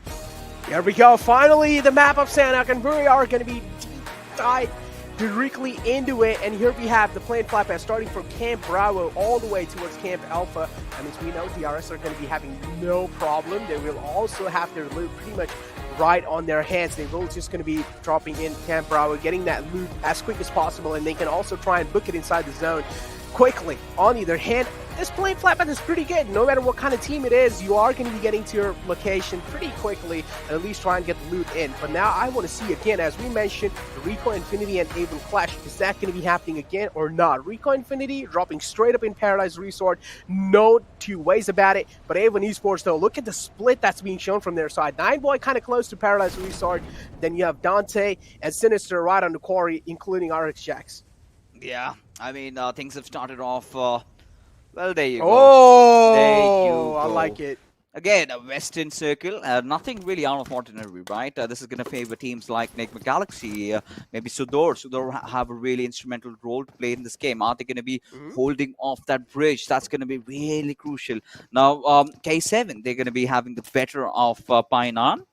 Here we go. Finally, the map of Sanhok and we are going to be deep directly into it. And here we have the plane flight path starting from Camp Bravo all the way towards Camp Alpha. And as we know, DRS are going to be having no problem. They will also have their loot pretty much right on their hands. They will just going to be dropping in Camp Bravo, getting that loot as quick as possible. And they can also try and book it inside the zone quickly. On either hand, this plane flat path is pretty good. No matter what kind of team it is, you are going to be getting to your location pretty quickly and at least try and get the loot in. But now I want to see again, as we mentioned, the Rico Infinity and Avon Clash. Is that going to be happening again or not? Rico Infinity dropping straight up in Paradise Resort. No two ways about it. But Avon Esports, though, look at the split that's being shown from their side. 9boy kind of close to Paradise Resort. Then you have Dante and Sinister right on the quarry, including RX Jax. Yeah, I mean, things have started off, well, there you go. Oh, there you go. I like it. Again, a Western Circle, nothing really out of ordinary, right? This is going to favor teams like Enigma Galaxy, maybe SUDOR. SUDOR have a really instrumental role to play in this game. Are they going to be holding off that bridge? That's going to be really crucial. Now, K7, they're going to be having the better of Painan.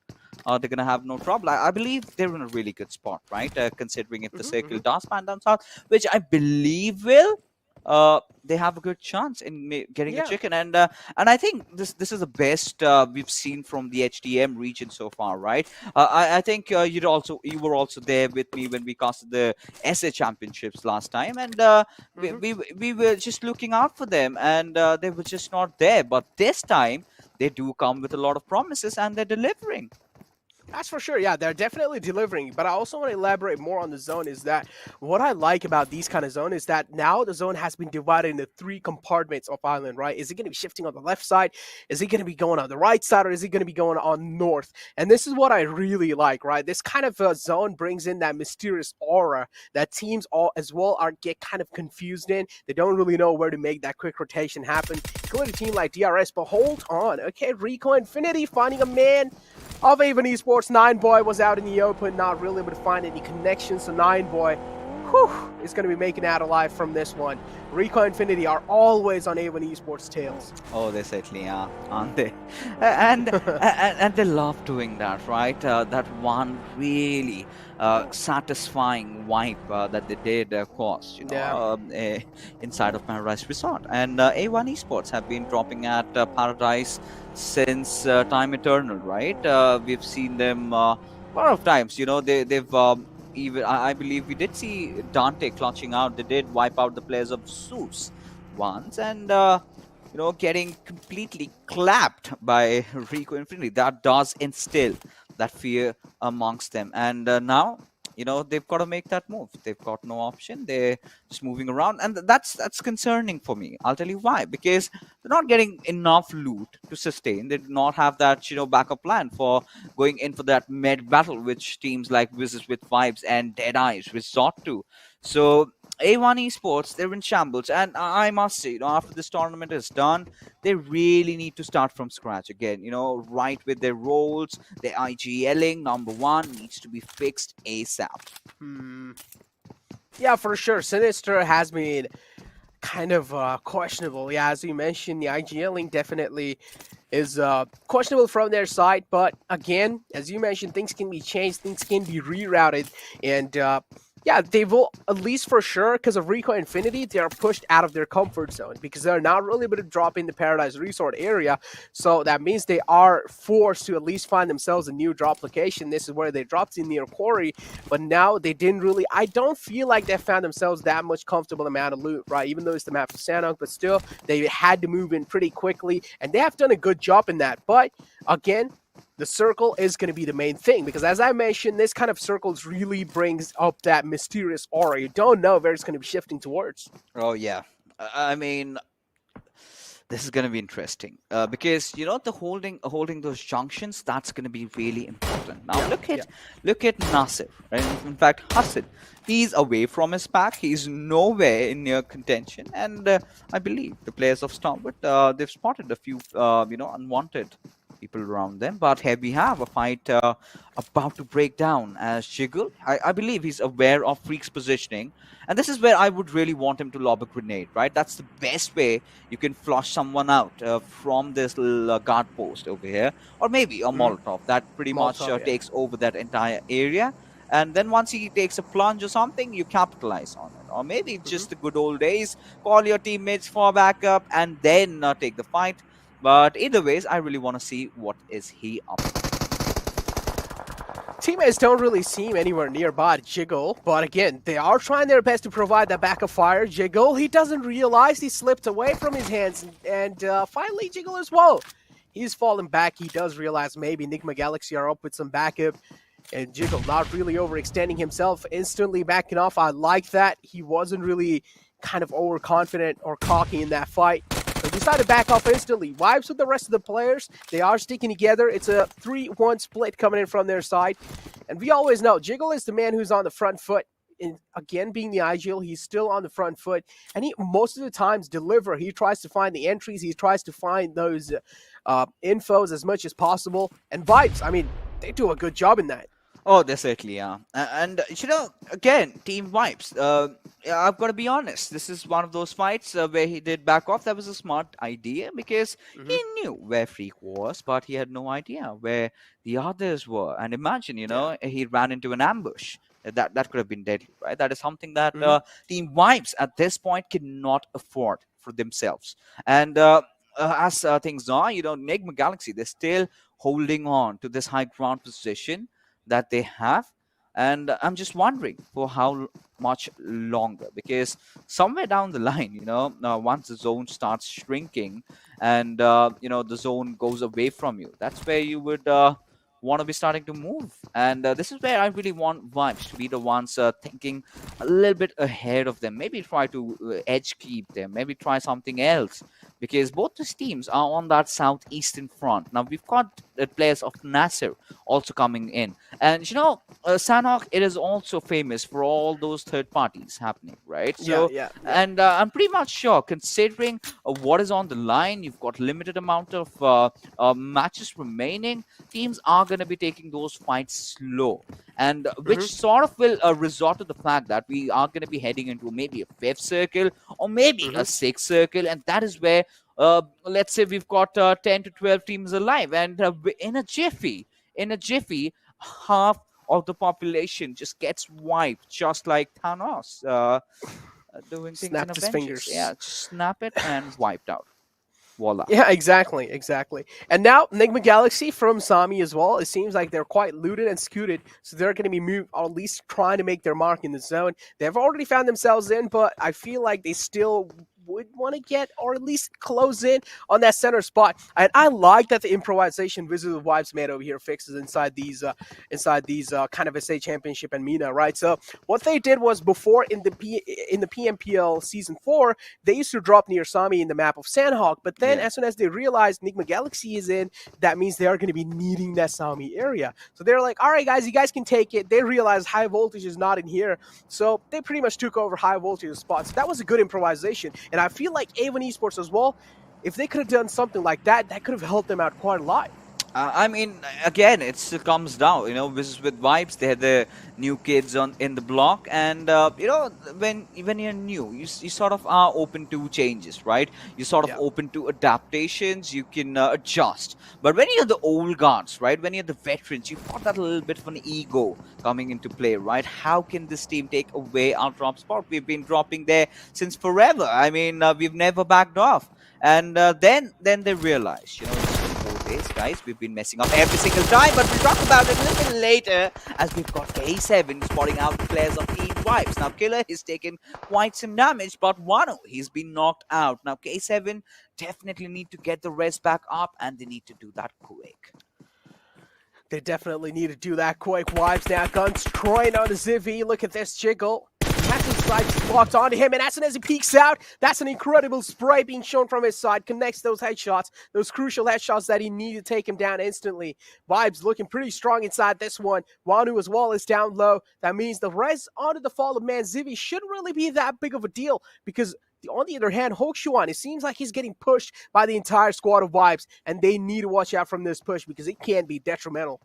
They're going to have no trouble. I believe they're in a really good spot, right? Considering if the circle does pan down south, which I believe will, they have a good chance in getting a chicken. And I think this is the best we've seen from the HDM region so far, right? I think you were also there with me when we casted the SA Championships last time, and we were just looking out for them, and they were just not there. But this time, they do come with a lot of promises, and they're delivering. That's for sure. Yeah, they're definitely delivering. But I also want to elaborate more on the zone is that what I like about these kind of zone is that now the zone has been divided into 3 compartments of island, right? Is it going to be shifting on the left side? Is it going to be going on the right side? Or is it going to be going on north? And this is what I really like, right? This kind of zone brings in that mysterious aura that teams all as well get kind of confused in. They don't really know where to make that quick rotation happen. Including a team like DRS, but hold on. Okay, Rico Infinity finding a man of Avon Esports. 9boy was out in the open, not really able to find any connections. So 9boy, is going to be making out alive from this one. Rico Infinity are always on Avon Esports' tails. Oh, they certainly are, aren't they? And they love doing that, right? That one really satisfying wipe that they did cause, inside of Paradise Resort. And A1 Esports have been dropping at Paradise since time eternal, right? We've seen them a lot of times. They've even I believe we did see Dante clutching out. They did wipe out the players of Zeus once, and getting completely clapped by Rico Infinity. That does instill that fear amongst them. And now, they've got to make that move. They've got no option. They're just moving around, and that's concerning for me. I'll tell you why. Because they're not getting enough loot to sustain. They do not have that backup plan for going in for that med battle, which teams like Wizzes with Vibes and Deadeyes resort to. So A1 Esports, they're in shambles, and I must say, after this tournament is done, they really need to start from scratch again. Right with their roles, their IGLing, number 1, needs to be fixed ASAP. Yeah, for sure. Sinister has been kind of questionable. Yeah, as you mentioned, the IGLing definitely is questionable from their side. But again, as you mentioned, things can be changed, things can be rerouted, and Yeah, they will, at least for sure, because of Rico Infinity, they are pushed out of their comfort zone because they're not really able to drop in the Paradise Resort area. So that means they are forced to at least find themselves a new drop location. This is where they dropped in near Quarry, but now they didn't really, I don't feel like they found themselves that much comfortable amount of loot, right? Even though it's the map of Sanhok, but still, they had to move in pretty quickly, and they have done a good job in that. But again, the circle is going to be the main thing because, as I mentioned, this kind of circles really brings up that mysterious aura. You don't know where it's going to be shifting towards. Oh yeah, I mean, this is going to be interesting because the holding those junctions, that's going to be really important. Now look at Nasir, right? In fact, Hassan, he's away from his pack. He's nowhere in near contention, and I believe the players of Starwood, they've spotted a few unwanted people around them. But here we have a fight about to break down as Jiggle. I believe he's aware of Freak's positioning. And this is where I would really want him to lob a grenade, right? That's the best way you can flush someone out from this little guard post over here. Or maybe a Molotov that pretty much takes over that entire area. And then once he takes a plunge or something, you capitalize on it. Or maybe it's just the good old days. Call your teammates for backup and then take the fight. But either ways, I really want to see what is he up to. Teammates don't really seem anywhere nearby Jiggle, but again, they are trying their best to provide that backup fire. Jiggle, he doesn't realize he slipped away from his hands, and finally Jiggle as well. He's fallen back. He does realize maybe Enigma Galaxy are up with some backup, and Jiggle not really overextending himself, instantly backing off. I like that. He wasn't really kind of overconfident or cocky in that fight. So decided to back off instantly. Vibes with the rest of the players. They are sticking together. It's a 3-1 split coming in from their side. And we always know Jiggle is the man who's on the front foot. And again, being the IGL, he's still on the front foot. And he most of the times deliver. He tries to find the entries. He tries to find those infos as much as possible. And Vibes, I mean, they do a good job in that. Oh, they certainly are. And, again, Team Vibes. I've got to be honest. This is one of those fights where he did back off. That was a smart idea because he knew where Freak was, but he had no idea where the others were. And imagine, he ran into an ambush. That could have been deadly, right? That is something that Team Vibes at this point cannot afford for themselves. And as things are, Enigma Galaxy, they're still holding on to this high ground position that they have, and I'm just wondering for how much longer, because somewhere down the line, once the zone starts shrinking and the zone goes away from you, that's where you would want to be starting to move. And this is where I really want Vibes to be the ones thinking a little bit ahead of them. Maybe try to edge keep them, maybe try something else, because both these teams are on that southeastern front. Now we've got the players of NASR also coming in, and Sanhok, it is also famous for all those third parties happening, right? So and I'm pretty much sure, considering what is on the line, you've got limited amount of matches remaining, teams are going to be taking those fights slow, and which sort of will resort to the fact that we are going to be heading into maybe a 5th circle or maybe a 6th circle, and that is where let's say we've got 10 to 12 teams alive, and in a jiffy, half of the population just gets wiped, just like Thanos doing things in Snapped his fingers. Yeah, just snap it and wiped out. Voila. Yeah, exactly. And now Enigma Galaxy from Sami as well. It seems like they're quite looted and scooted, so they're going to be moved, or at least trying to make their mark in the zone. They've already found themselves in, but I feel like they still would want to get, or at least close in on that center spot. And I like that the improvisation Wizzes with Vibes made over here fixes inside these kind of SA Championship and MENA, right? So what they did was, before in the PMPL Season 4, they used to drop near Sami in the map of Sanhok, but then as soon as they realized Enigma Galaxy is in, that means they are going to be needing that Sami area. So they're like, all right, guys, you guys can take it. They realized high voltage is not in here, so they pretty much took over high voltage spots. So that was a good improvisation. And I feel like A1 Esports as well, if they could have done something like that, that could have helped them out quite a lot. I mean, again, it comes down. This is with vibes. They had the new kids in the block, and when you're new, you sort of are open to changes, right? You're sort of open to adaptations. You can adjust. But when you're the old guards, right? When you're the veterans, you've got that little bit of an ego coming into play, right? How can this team take away our drop spot? We've been dropping there since forever. I mean, we've never backed off. And then they realize, days, guys, we've been messing up every single time, but we'll talk about it a little bit later as we've got K7 spotting out the players of Team Vibes. Now, Killer has taken quite some damage, but Wano, he's been knocked out. Now, K7 definitely need to get the rest back up, and they need to do that quick. They definitely need to do that quick. Vibes now, guns trying on the Zivvy. Look at this jiggle. Hasson's side locked onto him, and Hassan, as he peeks out, that's an incredible spray being shown from his side. Connects those headshots, those crucial headshots that he needed to take him down instantly. Vibes looking pretty strong inside this one. Wanu as well is down low. That means the res onto the fallen man Zivvy shouldn't really be that big of a deal, because on the other hand, Hokshuan, it seems like he's getting pushed by the entire squad of Vibes, and they need to watch out from this push because it can be detrimental.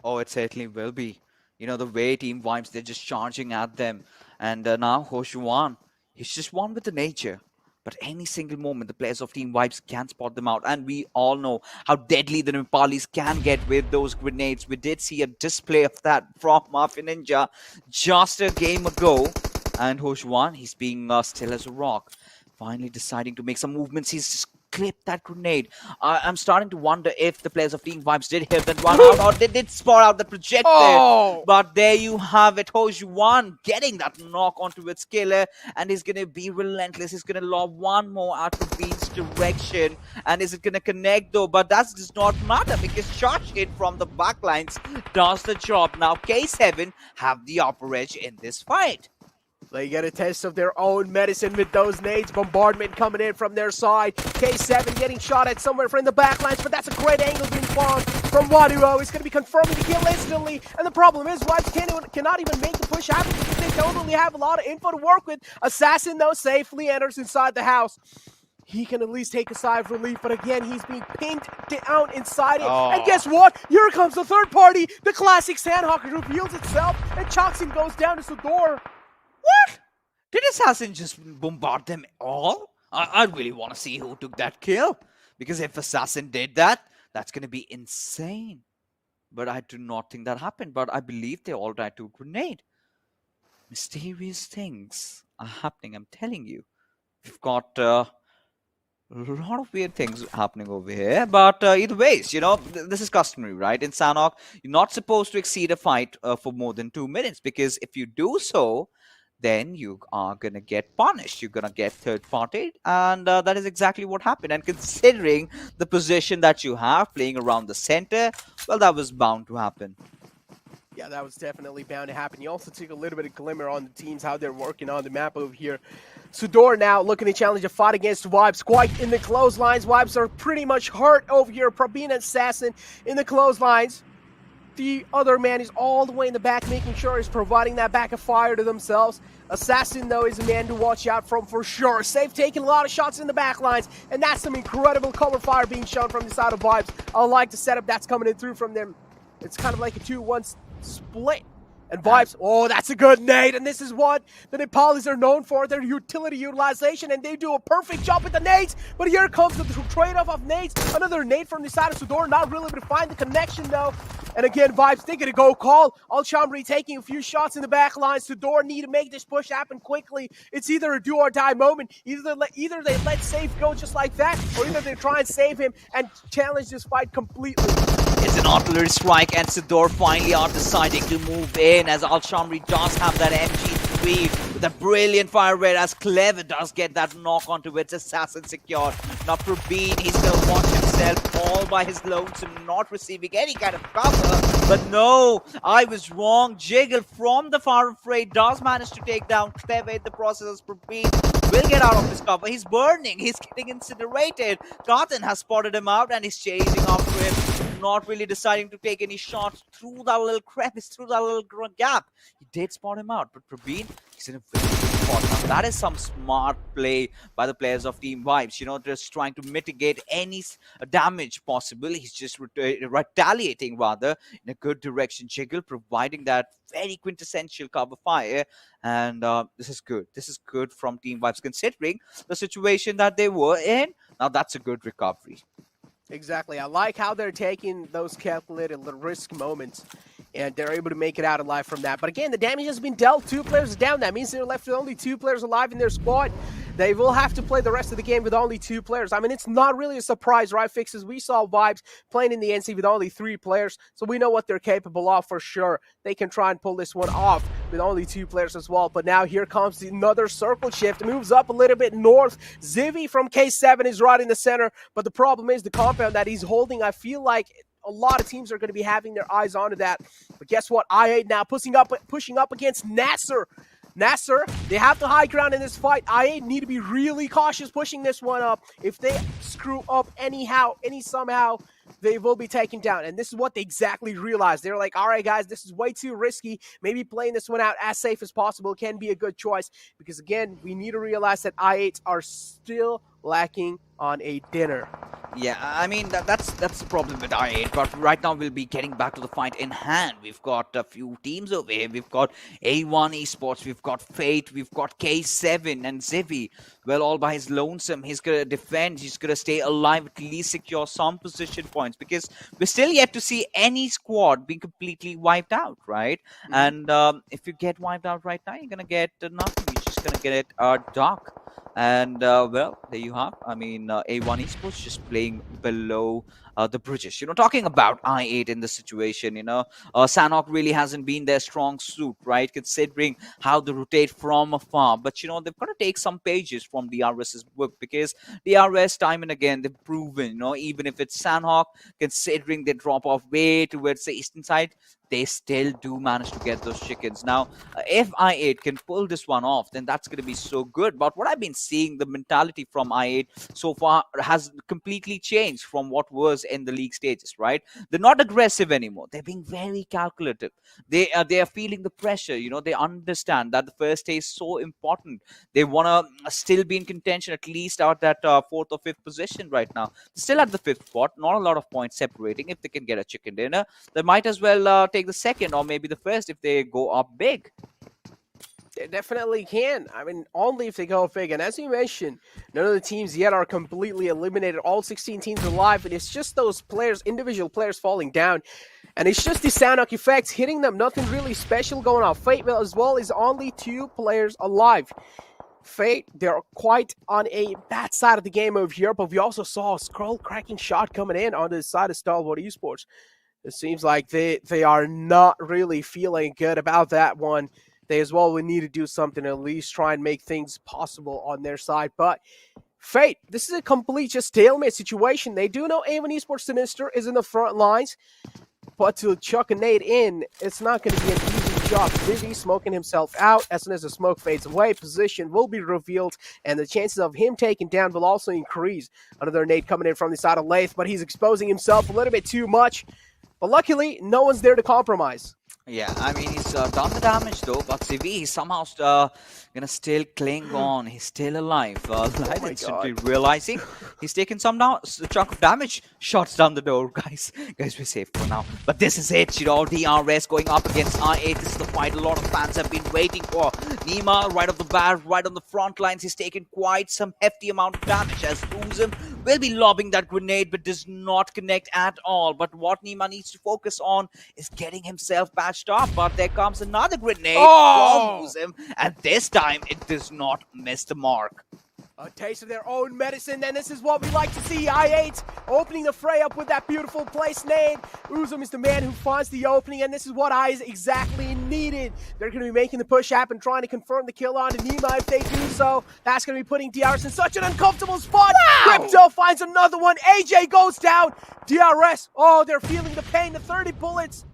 Oh, it certainly will be. The way Team Vibes, they're just charging at them. And now Hokshuan, he's just one with the nature. But any single moment, the players of Team Vibes can spot them out. And we all know how deadly the Nepalis can get with those grenades. We did see a display of that from Mafia Ninja just a game ago. And Hokshuan, he's being still as a rock. Finally deciding to make some movements. He's just clipped that grenade. I'm starting to wonder if the players of Team Vibes did hit that one out, or they did spot out the projectile. But there you have it. Hokshuan getting that knock onto its killer, and he's going to be relentless. He's going to lob one more out of Bean's direction. And is it going to connect though? But that does not matter because charge hit from the backlines does the job. Now K7 have the upper edge in this fight. They get a test of their own medicine with those nades. Bombardment coming in from their side. K7 getting shot at somewhere from the backlines, but that's a great angle being found from Waduo. He's going to be confirming the kill instantly. And the problem is, Vibes cannot even make the push happen because they don't really have a lot of info to work with. Assassin, though, safely enters inside the house. He can at least take a sigh of relief, but again, he's being pinned down inside it. And guess what? Here comes the third party. The classic Sanhok reveals itself, and Choxin goes down to SUDOR. What? Did Assassin just bombard them all? I really want to see who took that kill. Because if Assassin did that, that's going to be insane. But I do not think that happened. But I believe they all died to a grenade. Mysterious things are happening, I'm telling you. We've got a lot of weird things happening over here. But either ways, this is customary, right? In Sanhok, you're not supposed to exceed a fight for more than 2 minutes. Because if you do so, then you are going to get punished. You're going to get third-partied, and that is exactly what happened. And considering the position that you have, playing around the center, well, that was bound to happen. Yeah, that was definitely bound to happen. You also took a little bit of glimmer on the teams, how they're working on the map over here. SUDOR now looking to challenge a fight against Vibes, quite in the clotheslines. Vibes are pretty much hurt over here. Probina Assassin in the clotheslines. The other man is all the way in the back, making sure he's providing that back of fire to themselves. Assassin, though, is a man to watch out from for sure. Safe taking a lot of shots in the back lines, and that's some incredible cover fire being shown from the side of Vibes. I like the setup that's coming in through from them. It's kind of like a 2-1 split. And Vibes, oh, that's a good nade. And this is what the Nepalis are known for, their utility utilization. And they do a perfect job with the nades. But here comes the trade-off of nades. Another nade from the side of SUDOR. Not really able to find the connection, though. And again, Vibes thinking to go call. Alchambre taking a few shots in the back line. SUDOR need to make this push happen quickly. It's either a do-or-die moment. Either they let Safe go just like that, or either they try and save him and challenge this fight completely. It's an artillery strike, and SUDOR finally are deciding to move in as Alchambre does have that MG3 with a brilliant fire rate as Clever does get that knock onto its Assassin secured. Now Probeen, he's going to watch himself all by his lonesome, not receiving any kind of cover. But no, I was wrong. Jiggle from the far fray does manage to take down Clever in the process as Probeen will get out of this cover. He's burning, he's getting incinerated. Cotton has spotted him out and he's chasing after him. not really deciding to take any shots through that little crevice, through that little gap. He did spot him out, but Praveen, he's in a very good spot now. That is some smart play by the players of Team Vibes, you know, just trying to mitigate any damage possible. He's just retaliating rather in a good direction. Jiggle providing that very quintessential cover fire, and this is good. This is good from Team Vibes considering the situation that they were in. Now that's a good recovery. Exactly. I like how they're taking those calculated risk moments, and they're able to make it out alive from that. But again, the damage has been dealt. 2 players down. That means they're left with only 2 players alive in their squad. They will have to play the rest of the game with only 2 players. I mean, it's not really a surprise, right, Fixes? We saw Vibes playing in the NC with only 3 players, so we know what they're capable of for sure. They can try and pull this one off with only 2 players as well. But now here comes another circle shift. Moves up a little bit north. Zivy from K7 is right in the center, but the problem is the compound that he's holding. I feel like a lot of teams are going to be having their eyes onto that. But guess what? I8 now pushing up against NASR. NASR, they have the high ground in this fight. I8 need to be really cautious pushing this one up. If they screw up somehow, they will be taken down. And this is what they exactly realized. They're like, all right, guys, this is way too risky. Maybe playing this one out as safe as possible can be a good choice. Because, again, we need to realize that I8s are still lacking on a dinner. Yeah, I mean, that's the problem with I8, but right now we'll be getting back to the fight in hand. We've got a few teams over here. We've got A1 Esports, we've got Fate, we've got K7 and Zivy. Well, all by his lonesome. He's going to defend, he's going to stay alive, at least secure some position points, because we're still yet to see any squad being completely wiped out, right? And if you get wiped out right now, you're going to get nothing. You're just going to get dark. And, well, there you have. I mean, A1 Esports just playing below the bridges. You know, talking about I8 in this situation, you know, Sanhok really hasn't been their strong suit, right? Considering how they rotate from afar. But, you know, they've got to take some pages from DRS's book, because DRS time and again, they've proven, you know, even if it's Sanhok, considering they drop off way towards the eastern side, they still do manage to get those chickens. Now, if I8 can pull this one off, then that's going to be so good. But what I've been seeing, the mentality from I8 so far has completely changed from what was in the league stages, right? They're not aggressive anymore. They're being very calculative. They are feeling the pressure. You know, they understand that the first day is so important. They want to still be in contention, at least out that 4th or 5th position right now. Still at the 5th spot, not a lot of points separating. If they can get a chicken dinner, they might as well take the 2nd or maybe the 1st if they go up big. They definitely can. I mean, only if they go big. And as you mentioned, none of the teams yet are completely eliminated. All 16 teams are alive, and it's just those players, individual players falling down. And it's just the Sanhok effects hitting them. Nothing really special going on. Fate as well is only 2 players alive. Fate, they're quite on a bad side of the game over here, but we also saw a scroll-cracking shot coming in on the side of Stalwart Esports. It seems like they are not really feeling good about that one. They as well would need to do something, at least try and make things possible on their side. But Fate, this is a complete just stalemate situation. They do know A1 Esports Sinister is in the front lines, but to chuck a nade in, it's not going to be an easy job. Vivi smoking himself out. As soon as the smoke fades away, position will be revealed, and the chances of him taking down will also increase. Another nade coming in from the side of Lath, but he's exposing himself a little bit too much. But luckily, no one's there to compromise. Yeah, I mean, he's done the damage though, but CV, he's somehow gonna still cling on. He's still alive. Light instantly realizing he's taken some chunk of damage. Shots down the door, guys. Guys, we're safe for now. But this is it, you know, DRS going up against I8. This is the fight a lot of fans have been waiting for. Nima, right off the bat, right on the front lines, he's taken quite some hefty amount of damage as Uzum will be lobbing that grenade, but does not connect at all. But what Nima needs to focus on is getting himself patched up. But there comes another grenade from Uzum, and this time it does not miss the mark. A taste of their own medicine, and this is what we like to see. I8 opening the fray up with that beautiful place nade. Uzum is the man who finds the opening, and this is what I8 exactly needed. They're going to be making the push happen, trying to confirm the kill on Nima. If they do so, that's going to be putting DRS in such an uncomfortable spot. Wow. Crypto finds another one. AJ goes down. DRS, oh, they're feeling the pain. The 30 bullets.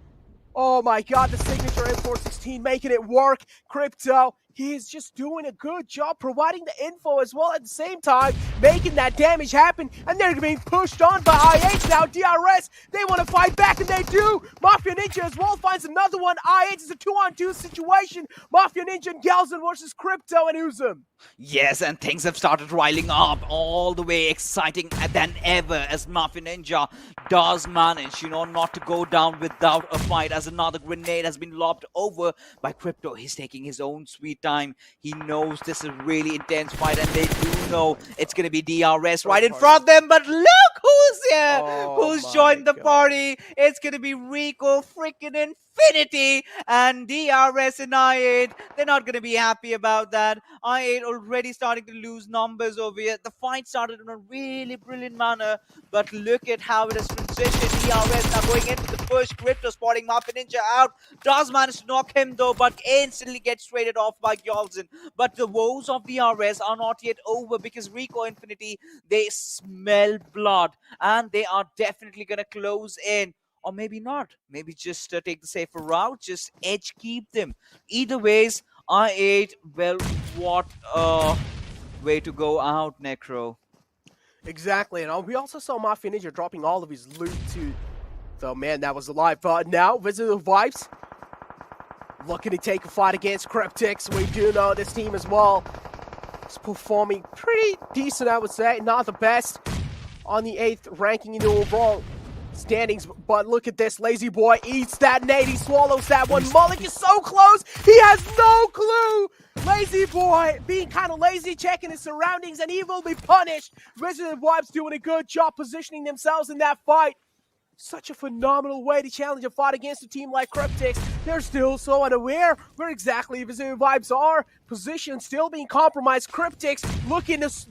Oh my god, the signature M416 making it work. Crypto, he is just doing a good job providing the info as well at the same time, making that damage happen, and they're being pushed on by IH now. DRS, they want to fight back, and they do. Mafia Ninja as well finds another one. IH is a 2-on-2 situation. Mafia Ninja and Galzin versus Crypto and Uzum. Yes, and things have started riling up all the way exciting than ever as Mafia Ninja does manage, not to go down without a fight as another grenade has been lobbed over by Crypto. He's taking his own sweet time. He knows this is a really intense fight, and they do know it's going to be DRS right in front of them, but look who's here! Who's joined the party? It's going to be Rico freaking Infinity and DRS and I8. They're not going to be happy about that. I8 already starting to lose numbers over here. The fight started in a really brilliant manner, but look at how it has transitioned. DRS now going into the push. Crypto spotting Mafia Ninja out. Does manage to knock him though, but instantly gets traded off by Gyalzin. But the woes of DRS are not yet over because Rico Infinity, they smell blood and they are definitely going to close in. Or maybe not. Maybe just take the safer route. Just edge keep them. Either ways, I8, well, what a way to go out, Necro. Exactly, and we also saw Mafia Ninja dropping all of his loot to the man that was alive. But now, Visitor Vibes looking to take a fight against Cryptics. We do know this team as well is performing pretty decent, I would say. Not the best on the 8th ranking in the overall standings, but look at this. Lazy Boy eats that nade. He swallows that one. Mullik is so close. He has no clue. Lazy Boy being kind of lazy, checking his surroundings, and he will be punished. Resident Vibes doing a good job positioning themselves in that fight. Such a phenomenal way to challenge a fight against a team like Cryptics. They're still so unaware where exactly Resident Vibes are. Position still being compromised. Cryptics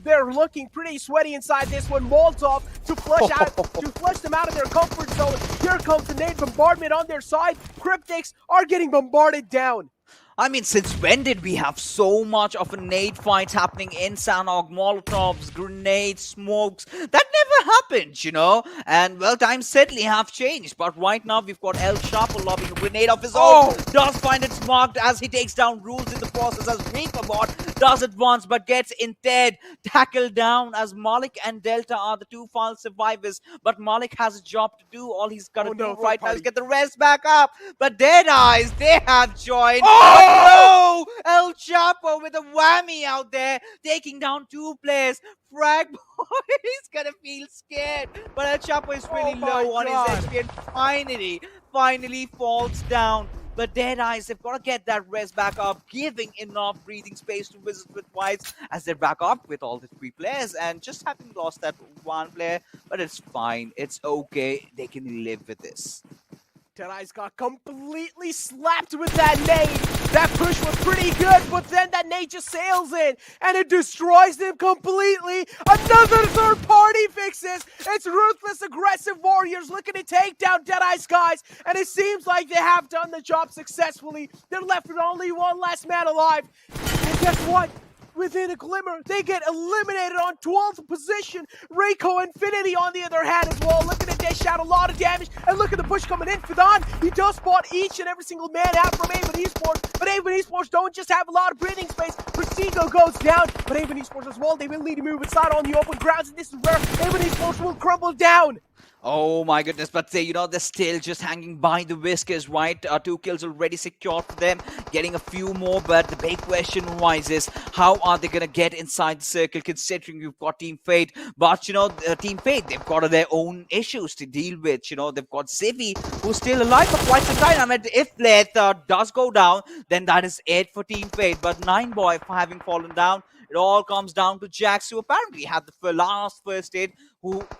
they're looking pretty sweaty inside this one. Molotov to flush them out of their comfort zone. Here comes the nade bombardment on their side. Cryptics are getting bombarded down. I mean, since when did we have so much of a nade fight happening in Sanhok? Molotovs, grenades, smokes. That never happened, And, well, times certainly have changed. But right now, we've got El Chapo lobbing a grenade of his own. Does find it marked as he takes down Rules in the process as Reaperbot does it once, but gets instead tackled down as Malik and Delta are the two final survivors. But Malik has a job to do. All he's got to do right now is get the rest back up. But Deadeyes, they have joined. No! El Chapo with a whammy out there, taking down 2 players. Frag Boy is gonna feel scared, but El Chapo is really low on his HP and finally falls down. But Deadeyes, they've got to get that rest back up, giving enough breathing space to Wizzes with Whites as they're back up with all the 3 players and just having lost that 1 player. But it's fine, it's okay, they can live with this. Deadeyes got completely slapped with that nade. That push was pretty good, but then that nade just sails in and it destroys them completely. Another third party fixes. It's Ruthless Aggressive Warriors looking to take down Deadeyes, guys, and it seems like they have done the job successfully. They're left with only 1 last man alive. And guess what? Within a glimmer, they get eliminated on 12th position. Reiko Infinity on the other hand as well, looking to dish out a lot of damage. And look at the push coming in. Fidon, he does spot each and every single man out from Avon Esports. But Avon Esports don't just have a lot of breathing space. Prestigo goes down, but Avon Esports as well, they will need to move inside on the open grounds. And this is where Avon Esports will crumble down. Oh my goodness, but they're still just hanging by the whiskers, right? 2 kills already secured for them, getting a few more, but the big question rises, how are they going to get inside the circle considering you've got Team Fate? But, Team Fate, they've got their own issues to deal with, they've got Civi, who's still alive for quite some time. I mean, if Leth does go down, then that is it for Team Fate, but 9boy having fallen down, it all comes down to Jax, who apparently had the last first aid,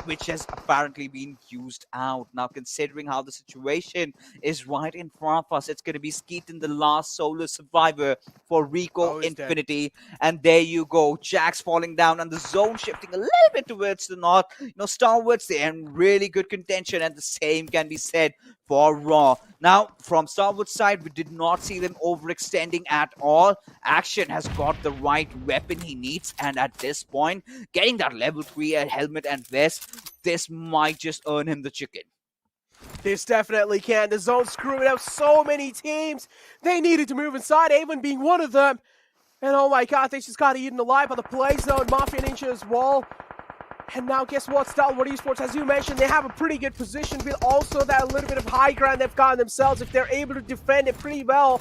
which has apparently been used out. Now, considering how the situation is right in front of us, it's going to be Skeeton, the last solo survivor for Rico Infinity. And there you go, Jax falling down and the zone shifting a little bit towards the north. Starwards, they're in really good contention, and the same can be said for Raw. Now, from Starwood's side, we did not see them overextending at all. Action has got the right weapon he needs, and at this point, getting that level 3 helmet and vest, this might just earn him the chicken. This definitely can. The zone's screwing up so many teams. They needed to move inside, Avon being one of them. And oh my god, they just got eaten alive by the play zone. Mafia Ninja as well. And now guess what, Stalwart Esports, as you mentioned, they have a pretty good position with also that little bit of high ground they've gotten themselves. If they're able to defend it pretty well,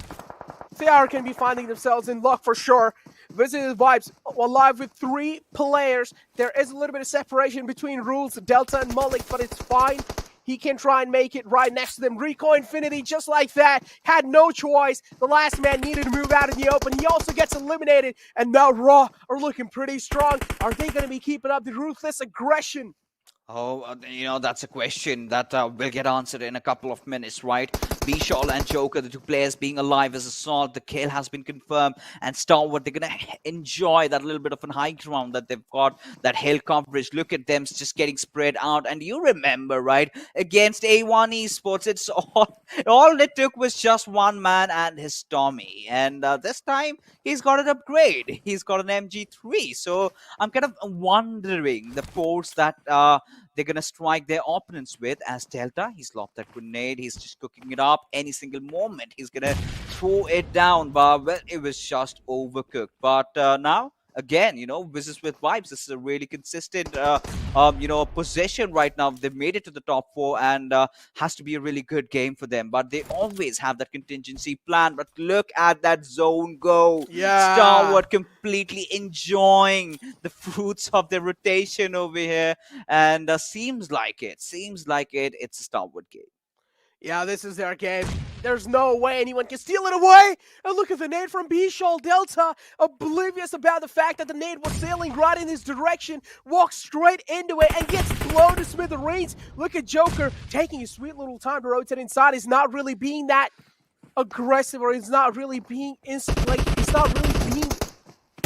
they are going to be finding themselves in luck for sure. Wizzes Vibes alive with 3 players. There is a little bit of separation between Rules, Delta, and Malik, but it's fine. He can try and make it right next to them. Rico Infinity, just like that, had no choice. The last man needed to move out in the open. He also gets eliminated. And now Raw are looking pretty strong. Are they going to be keeping up the ruthless aggression? Oh, that's a question that will get answered in a couple of minutes, right? Bishal and Joker, the 2 players being alive as Assault. The kill has been confirmed. And Stalwart, they're going to enjoy that little bit of a high ground that they've got, that hill coverage. Look at them just getting spread out. And you remember, right? Against A1 Esports, it's all it took was just one man and his Tommy. And this time, he's got an upgrade. He's got an MG3. So I'm kind of wondering the force that they're going to strike their opponents with. As Delta, he's lobbed that grenade. He's just cooking it up. Any single moment, he's going to throw it down. But, well, it was just overcooked. But now, again, Wizzes with Vibes. This is a really consistent, position right now. They've made it to the top 4 and has to be a really good game for them. But they always have that contingency plan. But look at that zone go. Yeah. Stalwart completely enjoying the fruits of their rotation over here. And seems like it's a Stalwart game. Yeah, this is their game. There's no way anyone can steal it away. And look at the nade from Bishal. Delta, oblivious about the fact that the nade was sailing right in his direction, walks straight into it and gets blown to smithereens. Look at Joker taking his sweet little time to rotate inside. He's not really being that aggressive, or he's not really being he's not really being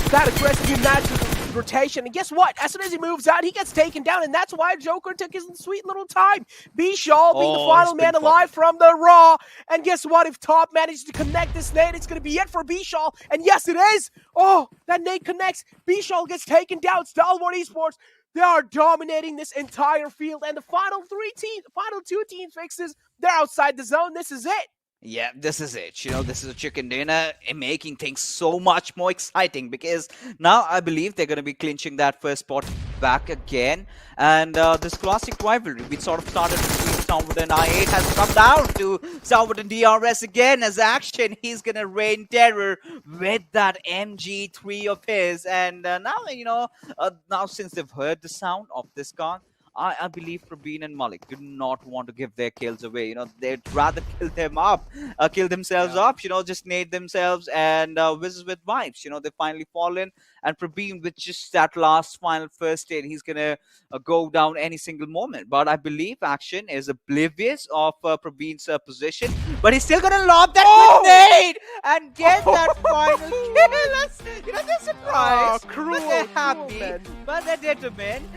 that aggressive in that rotation. And guess what? As soon as he moves out, he gets taken down, and that's why Joker took his sweet little time. Bishal being the final man alive from the Raw. And guess what? If Top manages to connect this nade, it's going to be it for Bishal. And yes, it is. Oh, that nade connects. Bishal gets taken down. Stalwart Esports, they are dominating this entire field. And the final 2 team fixes, they're outside the zone. This is it. Yeah, this is it. This is a chicken dinner, making things so much more exciting, because now I believe they're going to be clinching that first spot back again. And this classic rivalry, we sort of started between Stalwart and I8, has come down to Stalwart and DRS again as Action. He's going to rain terror with that MG3 of his. And now since they've heard the sound of this gun, I believe Praveen and Malik do not want to give their kills away. They'd rather kill themselves up, just nade themselves. And Wizzes with Vibes, they've finally fallen. And Praveen, with just that last final first aid, he's going to go down any single moment. But I believe Action is oblivious of Praveen's position. But he's still going to lob that grenade and get that final kill. They're surprised, but they're happy, but they're determined.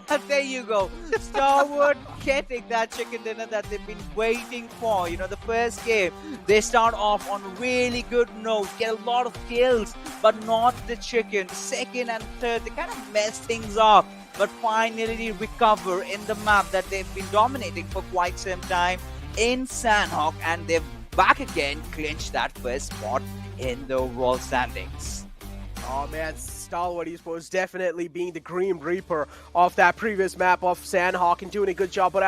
But there you go. Stalwart getting that chicken dinner that they've been waiting for. The first game, they start off on a really good note, get a lot of kills, but not the chicken. Second and third, they kind of mess things up, but finally recover in the map that they've been dominating for quite some time in Sanhok, and they've back again clinched that first spot in the overall standings. Oh man, Stalwart Esports definitely being the Grim Reaper of that previous map of Sanhok and doing a good job. But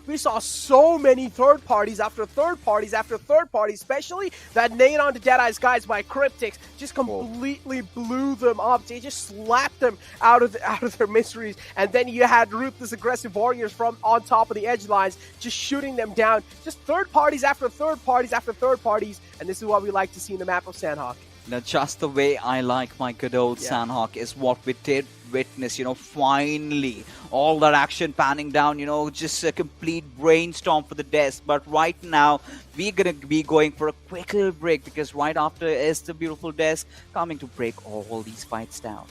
we saw so many third parties after third parties after third parties, especially that nade on the Deadeye's guys by Cryptics just completely blew them up. They just slapped them out of their miseries. And then you had Ruthless aggressive warriors from on top of the edge lines just shooting them down. Just third parties after third parties after third parties. And this is what we like to see in the map of Sanhok. Just the way I like my good old Sanhok is what we did witness, finally. All that action panning down, just a complete brainstorm for the desk. But right now, we're going to be going for a quick little break, because right after is the beautiful desk coming to break all these fights down.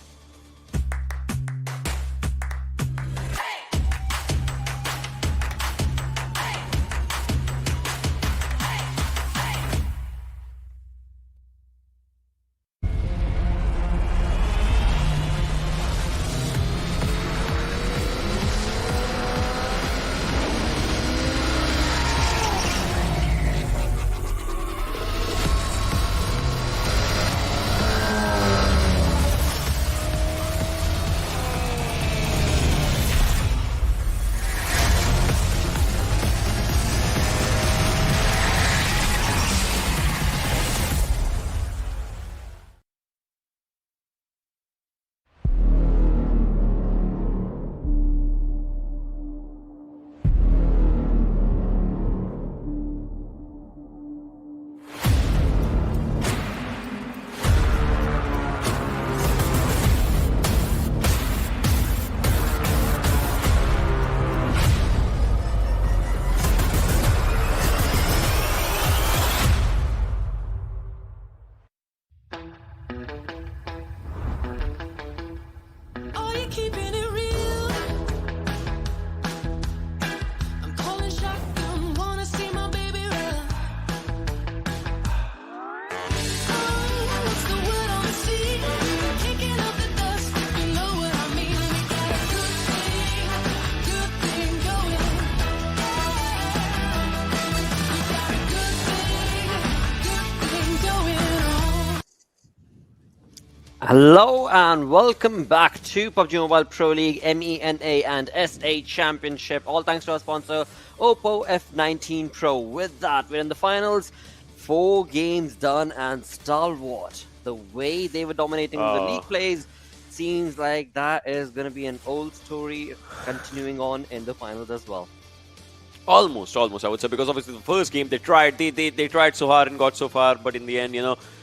Hello and welcome back to PUBG Mobile Pro League, MENA and SA Championship. All thanks to our sponsor, Oppo F19 Pro. With that, we're in the finals. 4 games done and stalwart. The way they were dominating the league plays seems like that is going to be an old story continuing on in the finals as well. Almost, I would say, because obviously the first game they tried tried so hard and got so far, but in the end,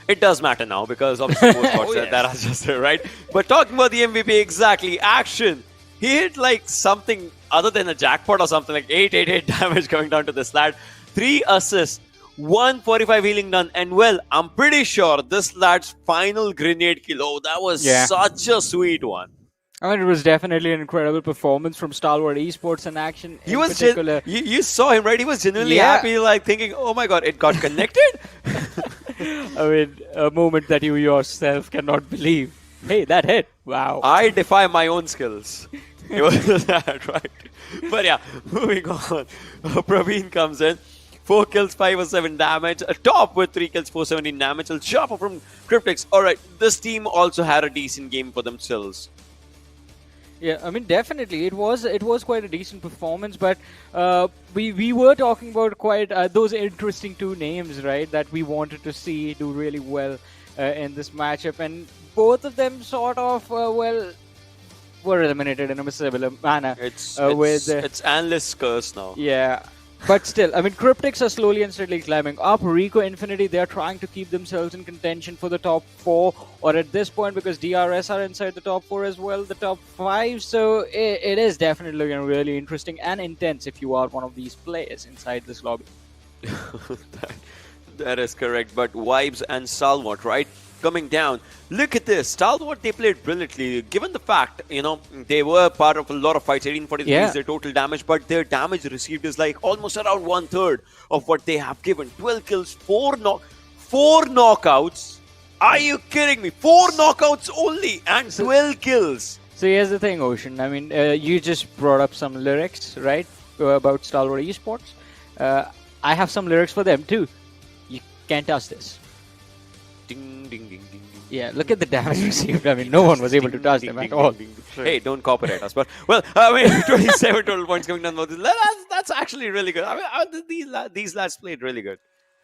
it does matter now because obviously most shots that are just there, right? But talking about the MVP, exactly, action. He hit like something other than a jackpot or something, like 888 damage going down to this lad. 3 assists, 145 healing done, and well, I'm pretty sure this lad's final grenade kill, that was such a sweet one. I mean, it was definitely an incredible performance from Stalwart Esports in action. He was you saw him, right? He was genuinely happy, like thinking, "Oh my god, it got connected." I mean, a moment that you yourself cannot believe. Hey, that hit! Wow. I defy my own skills. It was that, right? But yeah, moving on. Praveen comes in. 4 kills, 507 damage. A top with 3 kills, 417 damage. A chopper from Cryptics. Alright, this team also had a decent game for themselves. Yeah, I mean, definitely, it was quite a decent performance, but we were talking about quite those interesting 2 names, right, that we wanted to see do really well in this matchup, and both of them sort of were eliminated in a similar manner. It's Analyst's curse now. Yeah. But still, I mean, Cryptics are slowly and steadily climbing up. Rico Infinity, they are trying to keep themselves in contention for the top 4, or at this point, because DRS are inside the top 4 as well, the top 5. So it is definitely looking really interesting and intense if you are one of these players inside this lobby. That is correct. But Vibes and Stalwart, right? Coming down. Look at this. Stalwart, they played brilliantly. Given the fact, they were part of a lot of fights. 1843 is their total damage, but their damage received is like almost around 1/3 of what they have given. 12 kills, 4 knockouts. Are you kidding me? 4 knockouts only and 12 kills. So here's the thing, Ocean. I mean, you just brought up some lyrics, right, about Stalwart Esports. I have some lyrics for them too. You can't touch this. Ding, ding, ding, ding. Yeah, look at the damage received. I mean, no one was able to touch them at all. Hey, don't copyright us. But, well, I mean, 27 total points coming down. That's actually really good. I mean, these lads played really good.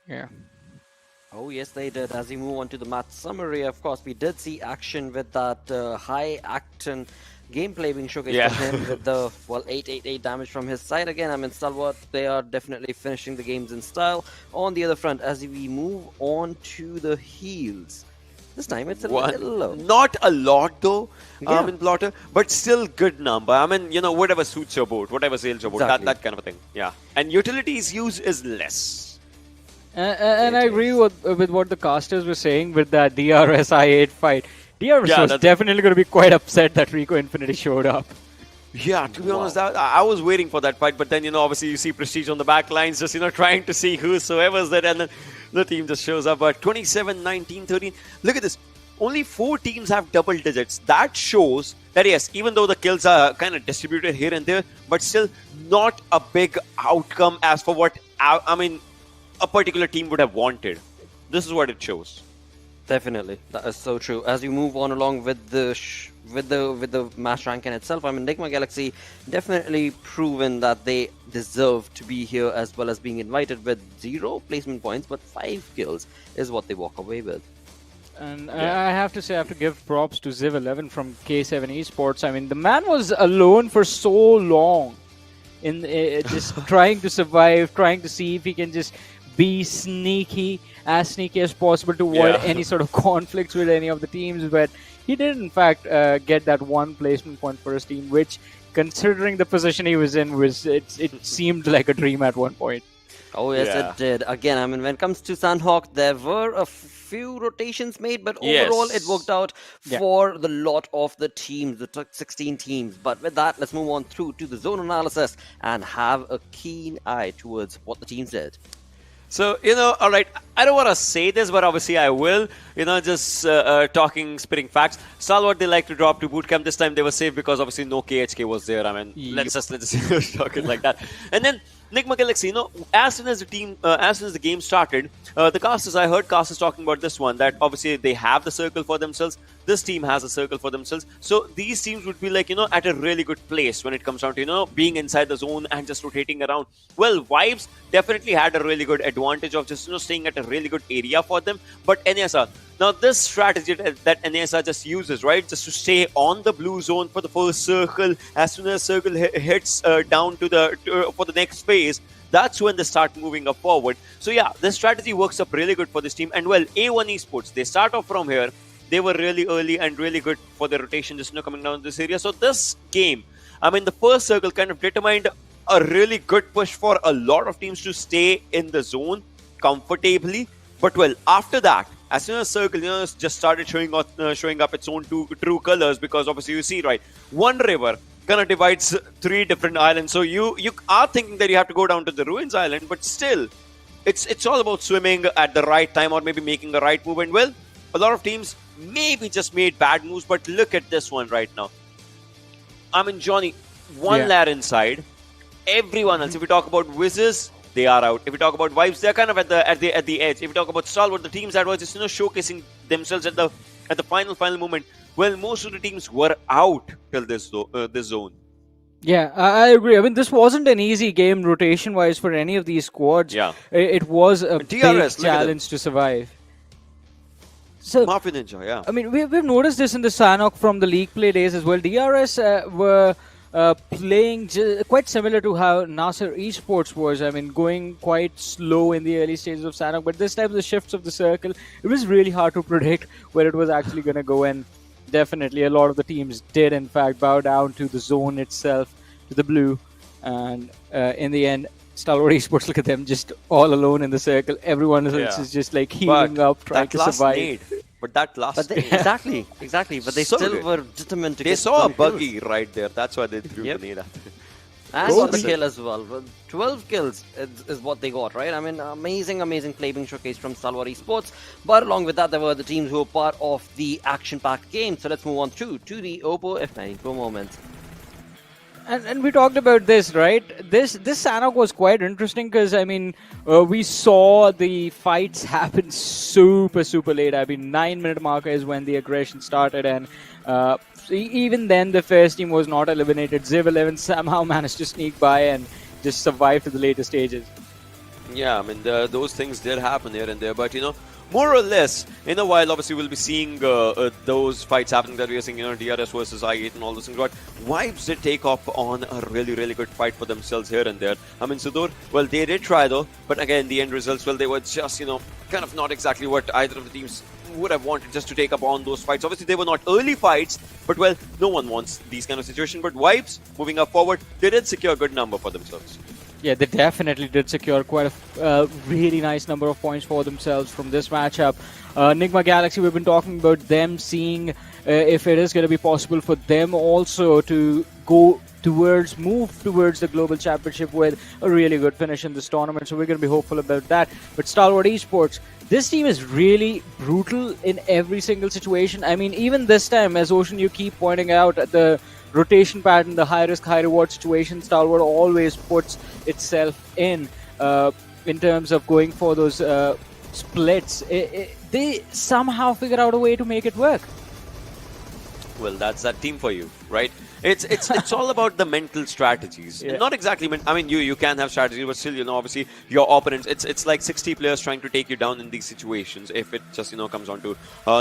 Yeah. Oh, yes, they did. As we move on to the match summary, of course, we did see action with that high action gameplay being showcased from him with the 888 damage from his side. Again, I mean, Stalwart, they are definitely finishing the games in style. On the other front, as we move on to the heals, this time it's a little low. Not a lot though, in Blotter, but still good number. I mean, whatever suits your boat, whatever sails your boat, that kind of a thing. Yeah. And utilities use is less. And I agree with what the casters were saying with that DRS I8 fight. DRS was definitely going to be quite upset that Rico Infinity showed up. Yeah, to be honest, I was waiting for that fight, but then, obviously you see Prestige on the back lines, just, trying to see whosoever's there, and then the team just shows up. But 27, 19, 13, look at this. Only 4 teams have double digits. That shows that, yes, even though the kills are kind of distributed here and there, but still not a big outcome as for what, a particular team would have wanted. This is what it shows. Definitely, that is so true. As we move on along with the match ranking itself, I mean, Enigma Galaxy definitely proven that they deserve to be here, as well as being invited with 0 placement points, but 5 kills is what they walk away with. And I have to say, I have to give props to Ziv11 from K7 Esports. I mean, the man was alone for so long in just trying to survive, trying to see if he can just be as sneaky as possible to avoid any sort of conflicts with any of the teams, but he did in fact get that 1 placement point for his team, which, considering the position he was in, it seemed like a dream at one point. Oh yes, it did. Again, I mean, when it comes to Sanhok, there were a few rotations made, but overall it worked out for the lot of the teams, the 16 teams. But with that, let's move on through to the zone analysis and have a keen eye towards what the teams did. So, all right, I don't want to say this, but obviously I will. Just spitting facts. Stalwart, they like to drop to bootcamp. This time they were safe because obviously no KHK was there. I mean, let's just talk it like that. And then Nigma Galaxy, as soon as the game started, I heard casters talking about this one, that obviously they have the circle for themselves. This team has a circle for themselves. So these teams would be like, at a really good place when it comes down to, being inside the zone and just rotating around. Well, Vibes definitely had a really good advantage of just, staying at a really good area for them. But NASR, now this strategy that NASR just uses, right, just to stay on the blue zone for the first circle, as soon as circle hits down to for the next phase, that's when they start moving up forward. So yeah, this strategy works up really good for this team. And well, A1 Esports, they start off from here. They were really early and really good for the rotation, just coming down this area. So this game, I mean, the first circle kind of determined a really good push for a lot of teams to stay in the zone comfortably. But well, after that, as soon as circle just started showing up its own true colors, because obviously you see, right, one river kind of divides 3 different islands. So you are thinking that you have to go down to the Ruins Island, but still, it's all about swimming at the right time or maybe making the right move. And well, a lot of teams maybe just made bad moves, but look at this one right now. I mean, Johnny, one layer inside. Everyone else, if we talk about Wizzes, they are out. If we talk about Vibes, they're kind of at the edge. If we talk about Stalwart, the teams that were just showcasing themselves at the final moment, well, most of the teams were out till this zone. Yeah, I agree. I mean, this wasn't an easy game rotation-wise for any of these squads. Yeah, it was a DRS, big challenge to survive. So, Mafia Ninja, yeah. I mean, we've noticed this in the Sanhok from the league play days as well. DRS were playing quite similar to how NASR Esports was. I mean, going quite slow in the early stages of Sanhok, but this time the shifts of the circle, it was really hard to predict where it was actually going to go. And definitely a lot of the teams did, in fact, bow down to the zone itself, to the blue. And in the end, Stalwart Esports, look at them, just all alone in the circle. Everyone else is just like healing up, trying to survive. But that last exactly. But they still were determined to They get saw a some buggy kills. right there. That's why they threw the nade. And got the kill as well. 12 kills is what they got, right? I mean, amazing play being showcased from Stalwart Esports. But along with that, there were the teams who were part of the action-packed game. So let's move on to the Oppo F9 Pro moment. And we talked about this, right? This Sanhok was quite interesting because, I mean, we saw the fights happen super late. I mean, 9-minute marker is when the aggression started, and even then the first team was not eliminated. Ziv 11 somehow managed to sneak by and just survive to the later stages. Yeah, I mean, those things did happen here and there, but more or less, in a while, obviously, we'll be seeing those fights happening that we are seeing, DRS versus I8 and all those things. But Vibes did take off on a really good fight for themselves here and there. I mean, SUDOR, well, they did try though, but again, the end results, well, they were just, kind of not exactly what either of the teams would have wanted, just to take up on those fights. Obviously, they were not early fights, but well, no one wants these kind of situations. But Vibes, moving up forward, they did secure a good number for themselves. Yeah, they definitely did secure quite a really nice number of points for themselves from this matchup. Nigma Galaxy, we've been talking about them, seeing if it is going to be possible for them also to move towards the Global Championship with a really good finish in this tournament. So we're going to be hopeful about that. But Stalwart Esports, this team is really brutal in every single situation. I mean, even this time, as Ocean, you keep pointing out, the rotation pattern, the high risk, high reward situation, Stalwart always puts itself in terms of going for those splits. They somehow figure out a way to make it work. Well, that's that team for you, right? It's all about the mental strategies. Yeah. Not exactly, I mean, you can have strategy, but still, obviously, your opponents, it's like 60 players trying to take you down in these situations if it just, comes on to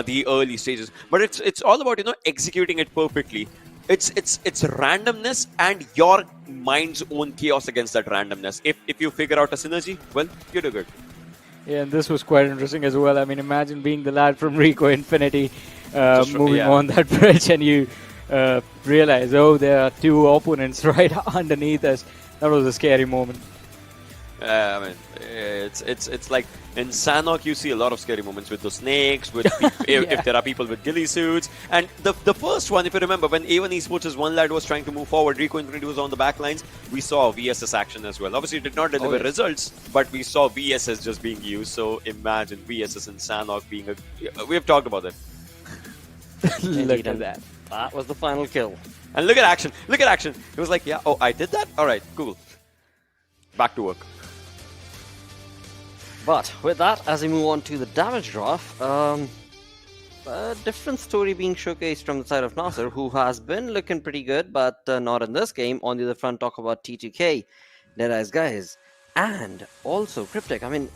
the early stages. But it's all about, executing it perfectly. It's randomness and your mind's own chaos against that randomness. If you figure out a synergy, well, you do good. Yeah, and this was quite interesting as well. I mean, imagine being the lad from Rico Infinity moving on that bridge, and you realize, oh, there are 2 opponents right underneath us. That was a scary moment. I mean, it's like in Sanhok you see a lot of scary moments with the snakes, with if there are people with ghillie suits. And the first one, if you remember, when A1 Esports' one lad was trying to move forward, Rico Infinity was on the back lines, we saw VSS action as well. Obviously, it did not deliver results, but we saw VSS just being used. So imagine VSS and Sanhok being a... We have talked about that. Look at that. That was the final kill. And look at action. Look at action. It was like, yeah, oh, I did that? All right, cool. Back to work. But with that, as we move on to the damage graph, a different story being showcased from the side of NASR, who has been looking pretty good, but not in this game. On the other front, talk about T2K, DEADEYES guys, and also Cryptic. I mean,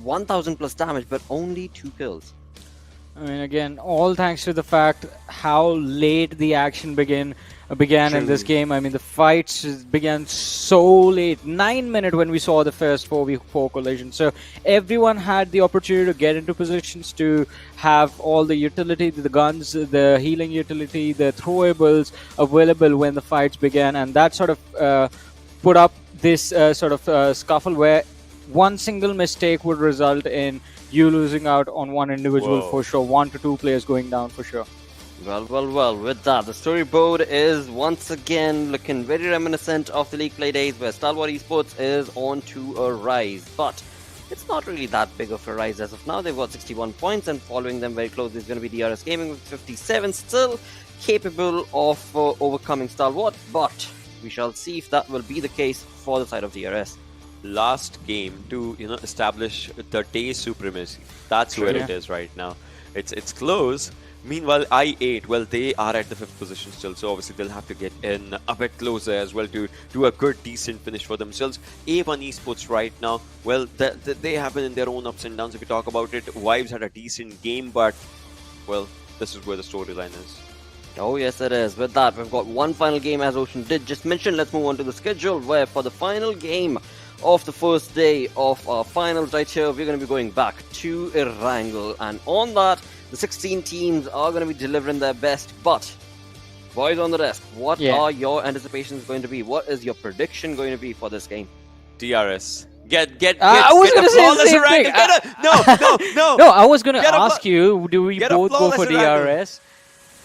1,000 plus damage, but only 2 kills. I mean, again, all thanks to the fact how late the action began in this game. I mean, the fights began so late, 9 minutes when we saw the first 4v4 collision. So everyone had the opportunity to get into positions to have all the utility, the guns, the healing utility, the throwables available when the fights began. And that sort of put up this sort of scuffle where one single mistake would result in you losing out on one individual for sure, 1 to 2 players going down for sure. Well, with that, the storyboard is once again looking very reminiscent of the League Play days where Stalwart Esports is on to a rise. But it's not really that big of a rise as of now. They've got 61 points, and following them very closely is going to be DRS Gaming with 57, still capable of overcoming Stalwart. But we shall see if that will be the case for the side of DRS. Last game to establish the day supremacy. That's where it is right now. It's close. Meanwhile, I8, well, they are at the 5th position still, so obviously they'll have to get in a bit closer as well to do a good, decent finish for themselves. A1 Esports right now, well, they have been in their own ups and downs if you talk about it. Wives had a decent game, but, well, this is where the storyline is. Oh yes it is. With that, we've got one final game as Ocean did just mention. Let's move on to the schedule, where for the final game of the first day of our finals right here, we're going to be going back to Erangel, and on that the 16 teams are going to be delivering their best. But boys on the desk, what are your anticipations going to be? What is your prediction going to be for this game? DRS. Get I was going to say the same thing. No, I was going to ask you, do we both go for DRS?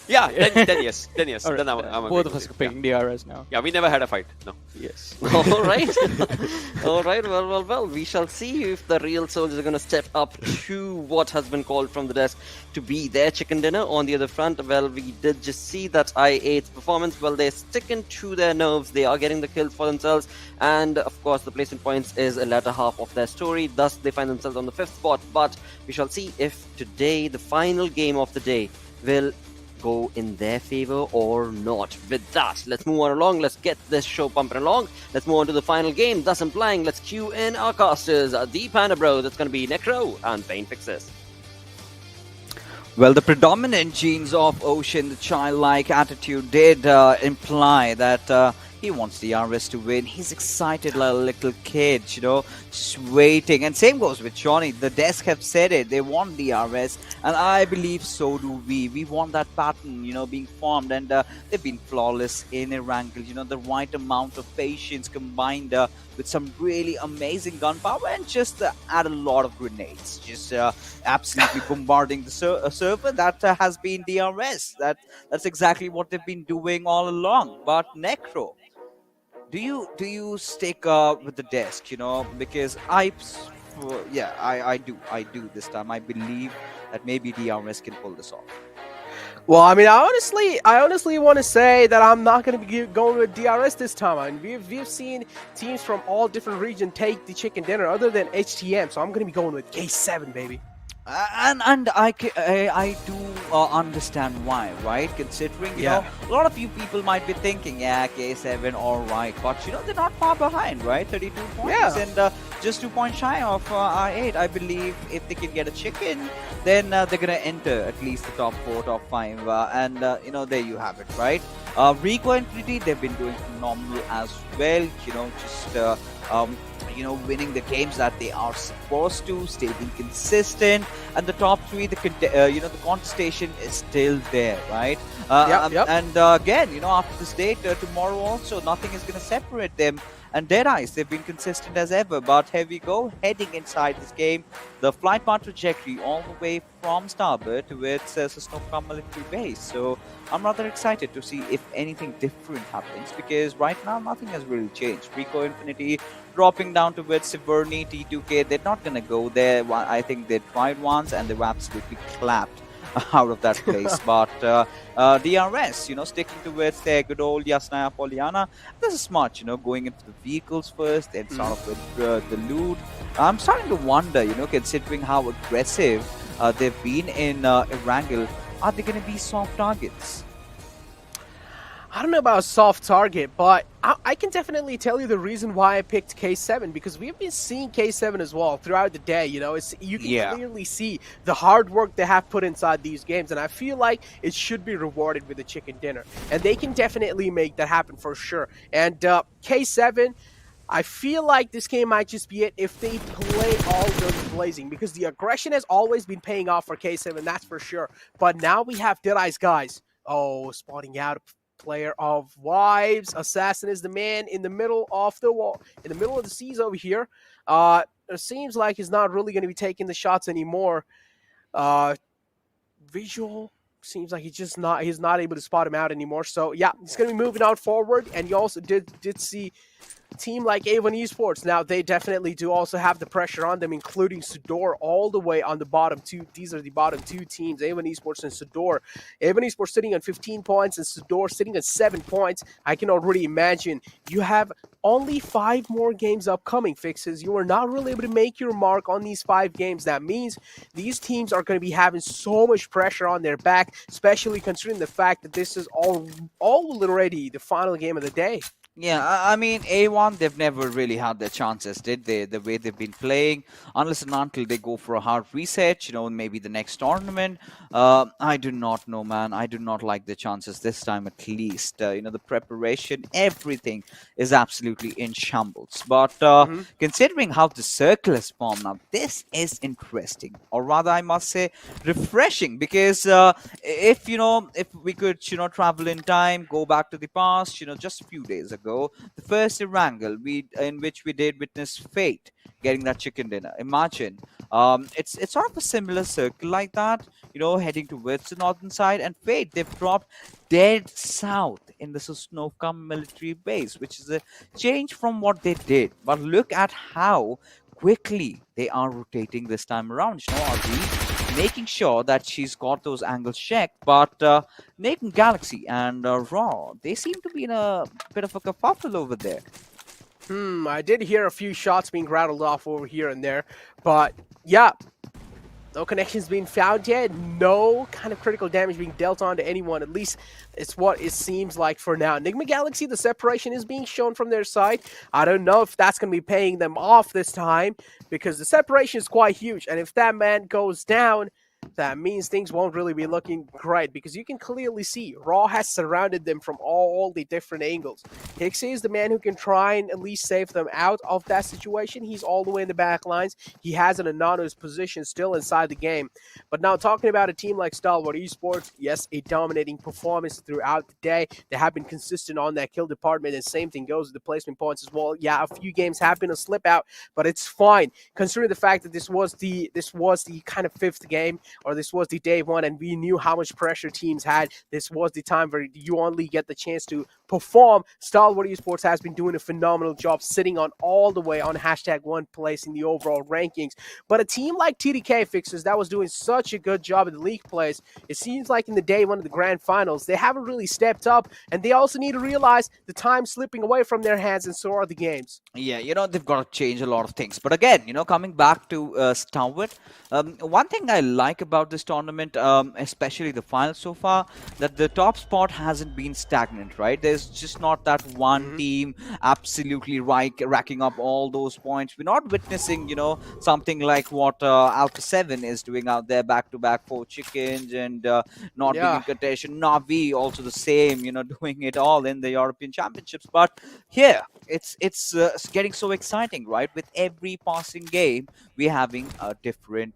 Yeah, then yes. Then Right. I'm Both of us are picking DRS now. Yeah, we never had a fight. No. Yes. All right. All right. Well. We shall see if the real soldiers are going to step up to what has been called from the desk to be their chicken dinner. On the other front, well, we did just see that I8's performance. Well, they're sticking to their nerves. They are getting the kills for themselves. And, of course, the placement points is a latter half of their story. Thus, they find themselves on the 5th spot. But we shall see if today, the final game of the day, will go in their favor or not. With that, let's move on along. Let's get this show pumping along. Let's move on to the final game, thus implying let's cue in our casters, the Panda Bros. That's going to be Necro and Pain Fixes. Well, the predominant genes of Ocean, the childlike attitude, did imply that he wants the RS to win. He's excited like a little kid, just waiting. And same goes with Johnny. The desk have said it. They want the RS. And I believe so do we. We want that pattern, being formed. And they've been flawless in Erangel. The right amount of patience combined with some really amazing gunpowder and just add a lot of grenades. Just absolutely bombarding the server. That has been DRS. That's exactly what they've been doing all along. But Necro, do you stick with the desk? Because I do this time. I believe that maybe DRS can pull this off. Well, I mean, I honestly want to say that I'm not going to be going with DRS this time. I mean, we've seen teams from all different regions take the chicken dinner other than HTM, so I'm going to be going with K7, baby. And I do understand why, right? Considering, a lot of you people might be thinking, K7, all right. But, they're not far behind, right? 32 points and just 2 points shy of R8. I believe if they can get a chicken, then they're going to enter at least the top 4, top 5. And, there you have it, right? Rico and Pretty, they've been doing phenomenal as well. Winning the games that they are supposed to, staying consistent, and the top 3, the contestation is still there, right? And again, after this date, tomorrow also, nothing is going to separate them. And DEADEYES, they've been consistent as ever. But here we go, heading inside this game. The flight path trajectory all the way from starboard towards Sanhok military base. So I'm rather excited to see if anything different happens, because right now nothing has really changed. Rico Infinity dropping down towards Siverny, T2K, they're not going to go there. I think they tried once and they were absolutely clapped out of that place. But DRS, sticking towards their good old Yasnaya Poliana. This is smart, going into the vehicles first, then start off with the loot. I'm starting to wonder, considering how aggressive they've been in Erangel, are they going to be soft targets? I don't know about a soft target, but I can definitely tell you the reason why I picked K7, because we've been seeing K7 as well throughout the day. You can clearly see the hard work they have put inside these games, and I feel like it should be rewarded with a chicken dinner, and they can definitely make that happen for sure. And K7, I feel like this game might just be it if they play all guns blazing, because the aggression has always been paying off for K7, that's for sure. But now we have DEADEYES guys. Oh, spotting out player of Wives. Assassin is the man in the middle of the wall, in the middle of the seas over here. It seems like he's not really going to be taking the shots anymore. Visual seems like he's not able to spot him out anymore. So yeah, he's going to be moving on forward. And you also did see a team like A1 Esports. Now they definitely do also have the pressure on them, including SUDOR all the way on the bottom two. These are the bottom two teams, A1 Esports and SUDOR. A1 Esports sitting on 15 points and SUDOR sitting at 7 points. I can already imagine you have only 5 more games upcoming, Fixes. You are not really able to make your mark on these 5 games. That means these teams are going to be having so much pressure on their back, especially considering the fact that this is all already the final game of the day. Yeah, I mean, A1, they've never really had their chances, did they? The way they've been playing, unless and until they go for a hard reset, maybe the next tournament. I do not know, man. I do not like the chances this time, at least. The preparation, everything is absolutely in shambles. But considering how the circle is formed now, this is interesting, or rather, I must say, refreshing. Because if we could, travel in time, go back to the past, just a few days ago. The first Erangel in which we did witness Fate getting that chicken dinner. Imagine, it's sort of a similar circle like that, heading towards the northern side, and Fate, they've dropped dead south in the Sanhok military base, which is a change from what they did. But look at how quickly they are rotating this time around. Are we making sure that she's got those angles checked? But Nathan Galaxy and Raw, they seem to be in a bit of a kerfuffle over there. I did hear a few shots being rattled off over here and there, but yeah, no connections being found yet, no kind of critical damage being dealt on to anyone. At least it's what it seems like for now. Enigma Galaxy, the separation is being shown from their side. I don't know if that's going to be paying them off this time, because the separation is quite huge, and if that man goes down, that means things won't really be looking great, because you can clearly see Raw has surrounded them from all the different angles. Hixie is the man who can try and at least save them out of that situation. He's all the way in the back lines. He has an anonymous position still inside the game. But now talking about a team like SUDOR Esports, yes, a dominating performance throughout the day. They have been consistent on that kill department, and same thing goes with the placement points as well. Yeah, a few games have been a slip out, but it's fine considering the fact that this was the kind of 5th game, or this was the day 1, and we knew how much pressure teams had. This was the time where you only get the chance to perform. SUDOR Esports has been doing a phenomenal job, sitting on all the way on #1 place in the overall rankings. But a team like TDK, Fixes, that was doing such a good job in the league plays, it seems like in the day 1 of the grand finals, they haven't really stepped up, and they also need to realize the time's slipping away from their hands, and so are the games. Yeah, they've got to change a lot of things. But again, coming back to SUDOR, one thing I like about this tournament, especially the final so far, that the top spot hasn't been stagnant, right? There's just not that one team absolutely racking up all those points. We're not witnessing, something like what Alpha 7 is doing out there, back-to-back 4 chickens and not being in contention. Navi also the same, doing it all in the European Championships. But here, it's getting so exciting, right? With every passing game, we're having a different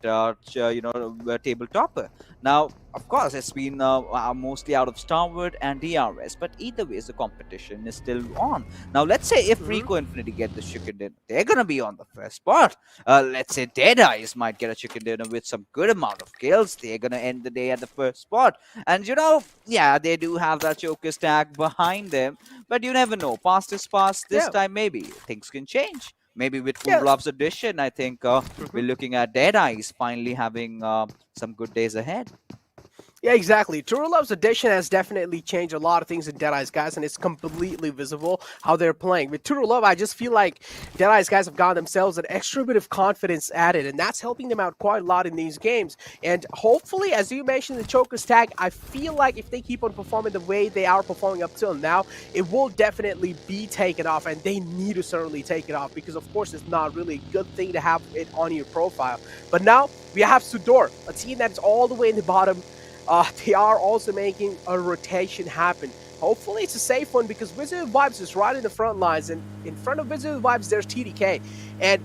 table topper. Now, of course, it's been mostly out of Starward and DRS, but either way, the competition is still on. Now, let's say if Rico Infinity get the chicken dinner, they're gonna be on the first spot. Let's say Deadeyes might get a chicken dinner with some good amount of kills. They're gonna end the day at the first spot. And you know, yeah, they do have that Joker stack behind them, but you never know. Past is past. This time, maybe things can change. Maybe with Full Love's addition, I think we're looking at Deadeyes finally having some good days ahead. Yeah, exactly. True Love's addition has definitely changed a lot of things in Deadeyes, guys, and it's completely visible how they're playing. With True Love, I just feel like Deadeyes guys have gotten themselves an extra bit of confidence added, and that's helping them out quite a lot in these games. And hopefully, as you mentioned, the Choker's tag, I feel like if they keep on performing the way they are performing up till now, it will definitely be taken off, and they need to certainly take it off because, of course, it's not really a good thing to have it on your profile. But now we have SUDOR, a team that's all the way in the bottom. They are also making a rotation happen. Hopefully it's a safe one because Wizzes Vibes is right in the front lines, and in front of Wizzes Vibes there's TDK. And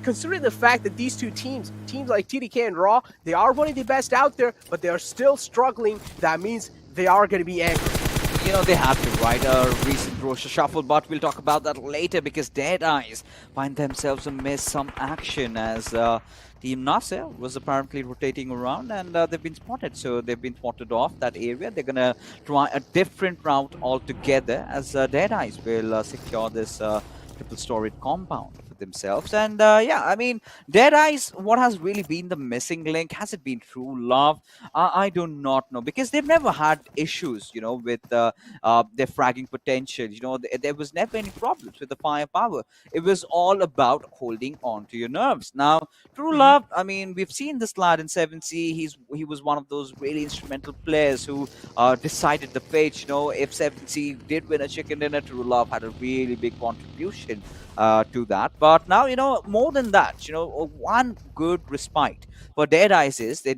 considering the fact that these two teams like TDK and Raw, they are one of the best out there, but they are still struggling, that means they are going to be angry. You know, they had to write a recent roster shuffle, but we'll talk about that later because Deadeyes find themselves amidst some action as Team NASR was apparently rotating around and they've been spotted. So they've been spotted off that area. They're going to try a different route altogether as Deadeyes will secure this triple-storied compound themselves. And yeah, I mean, Deadeyes, what has really been the missing link? Has it been True Love? I do not know, because they've never had issues, you know, with their fragging potential. You know, there was never any problems with the firepower. It was all about holding on to your nerves. Now, True Love, I mean, we've seen this lad in 7C. He was one of those really instrumental players who decided the fate. You know, if 7C did win a chicken dinner, True Love had a really big contribution to that. But now, you know, more than that, you know, one good respite for Deadeyes is they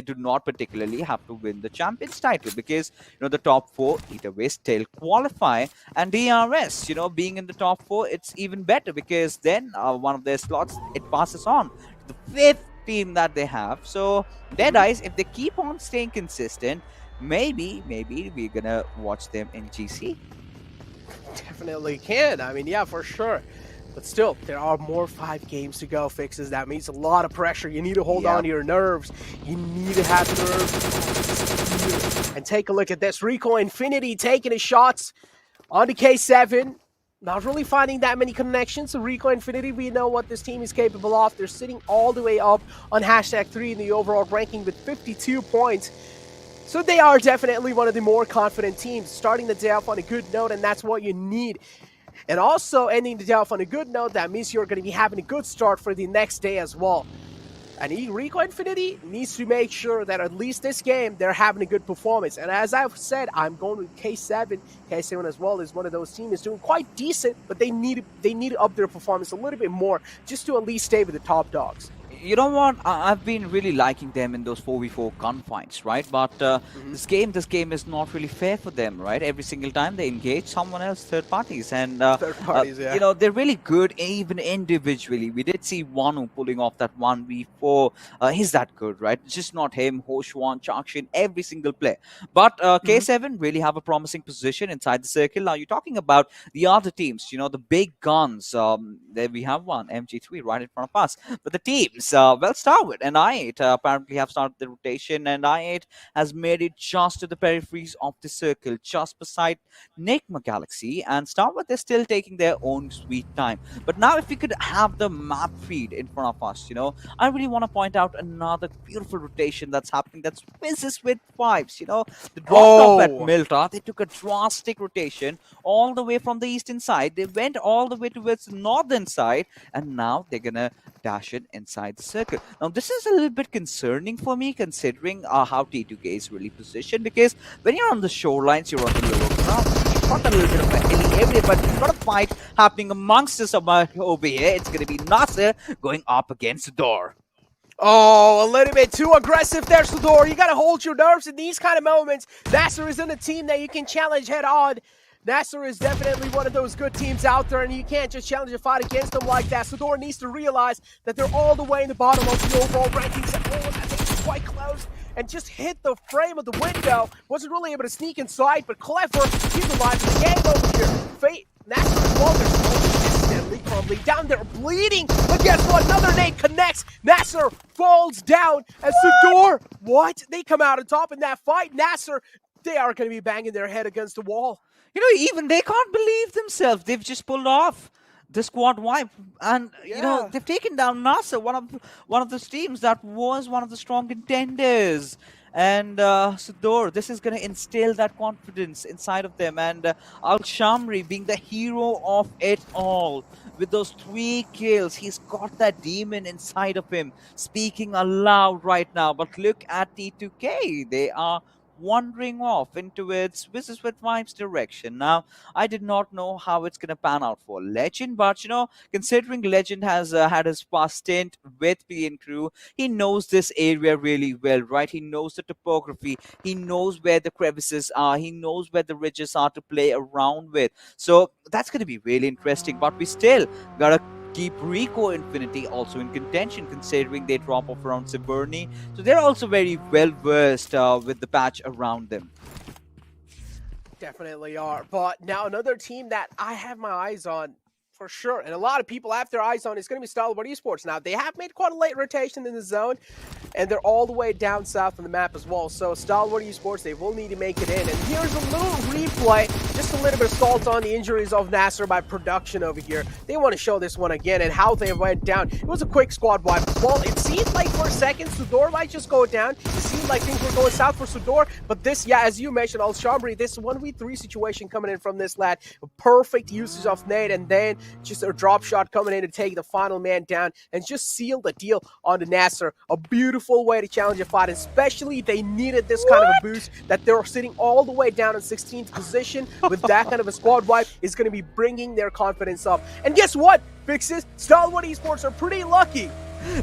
do not particularly have to win the champions title, because, you know, the top four either way still qualify, and DRS, you know, being in the top four, it's even better, because then one of their slots, it passes on to the fifth team that they have. So Deadeyes, if they keep on staying consistent, maybe we're gonna watch them in GC. Definitely can. I mean, yeah, for sure. But still, there are more 5 games to go, Fixes. That means a lot of pressure. You need to hold on to your nerves. You need to have nerves. And take a look at this. Rico Infinity taking his shots onto K7. Not really finding that many connections. So Rico Infinity, we know what this team is capable of. They're sitting all the way up on #3 in the overall ranking with 52 points. So they are definitely one of the more confident teams, starting the day off on a good note, and that's what you need. And also ending the day off on a good note, that means you're going to be having a good start for the next day as well. And Rico Infinity needs to make sure that at least this game, they're having a good performance. And as I've said, I'm going with K7. K7 as well is one of those teams doing quite decent, but they need to up their performance a little bit more just to at least stay with the top dogs. You know what? I've been really liking them in those 4v4 gunfights, right? But this game is not really fair for them, right? Every single time they engage someone else, third parties, and you know, they're really good even individually. We did see Wanu pulling off that 1v4. He's that good, right? It's just not him, Hoshuan, Chakshin, every single player. But K7 really have a promising position inside the circle. Now you're talking about the other teams, you know, the big guns. There we have one, MG3 right in front of us. But the teams, well, Starwood and I8 apparently have started the rotation, and I8 has made it just to the peripheries of the circle, just beside Nigma Galaxy, and Starwood, they're still taking their own sweet time. But now if we could have the map feed in front of us, you know, I really want to point out another beautiful rotation that's happening. That's Wizzes with Vibes, you know, the drop off at Milta. They took a drastic rotation all the way from the eastern side. They went all the way towards the northern side, and now they're gonna dash it inside the circle. Now this is a little bit concerning for me, considering how T2K is really positioned, because when you're on the shorelines, you're on the lower ground. You've got a little bit of a hilly area, but you've got a fight happening amongst us over here. It's going to be NASR going up against SUDOR. Oh, a little bit too aggressive there, SUDOR. You got to hold your nerves in these kind of moments. NASR isn't a team that you can challenge head on. NASR is definitely one of those good teams out there, and you can't just challenge a fight against them like that. SUDOR needs to realize that they're all the way in the bottom of the overall rankings. And all of that quite close and just hit the frame of the window. Wasn't really able to sneak inside, but Clever, he's alive in the game over here. Fate, NASR as well, they're slowly, instantly, calmly down there, bleeding. But guess what? Another nade connects. NASR falls down as SUDOR, what? They come out on top in that fight. NASR, they are going to be banging their head against the wall. You know, even they can't believe themselves. They've just pulled off the squad wipe, and you know they've taken down NASR, one of those teams that was one of the strong contenders. And SUDOR, this is going to instill that confidence inside of them. And Al Shamri being the hero of it all. With those 3 kills, he's got that demon inside of him, speaking aloud right now. But look at T2K. They are wandering off into its Wizzes with Vibes direction. Now, I did not know how it's going to pan out for Legend, but you know, considering Legend has had his past stint with PN Crew, he knows this area really well, right? He knows the topography, he knows where the crevices are, he knows where the ridges are to play around with. So that's going to be really interesting, but we still got to keep Rico Infinity also in contention, considering they drop off around Siberni. So they're also very well versed with the patch around them. Definitely are. But now another team that I have my eyes on for sure, and a lot of people have their eyes on, is going to be Stalwart Esports. Now, they have made quite a late rotation in the zone, and they're all the way down south on the map as well. So Stalwart Esports, they will need to make it in. And here's a little replay, just a little bit of salt on the injuries of NASR by production over here. They want to show this one again and how they went down. It was a quick squad wipe as well. It seemed like for a second SUDOR might just go down. It seemed like things were going south for SUDOR, but this, yeah, as you mentioned, Al Shamri, this 1v3 situation coming in from this lad, a perfect usage of nade, and then just a drop shot coming in to take the final man down and just seal the deal on the NASR. A beautiful way to challenge a fight, especially they needed this kind of a boost that they're sitting all the way down in 16th position with that kind of a squad wipe is going to be bringing their confidence up. And guess what, Fixes? Stalwart Esports are pretty lucky.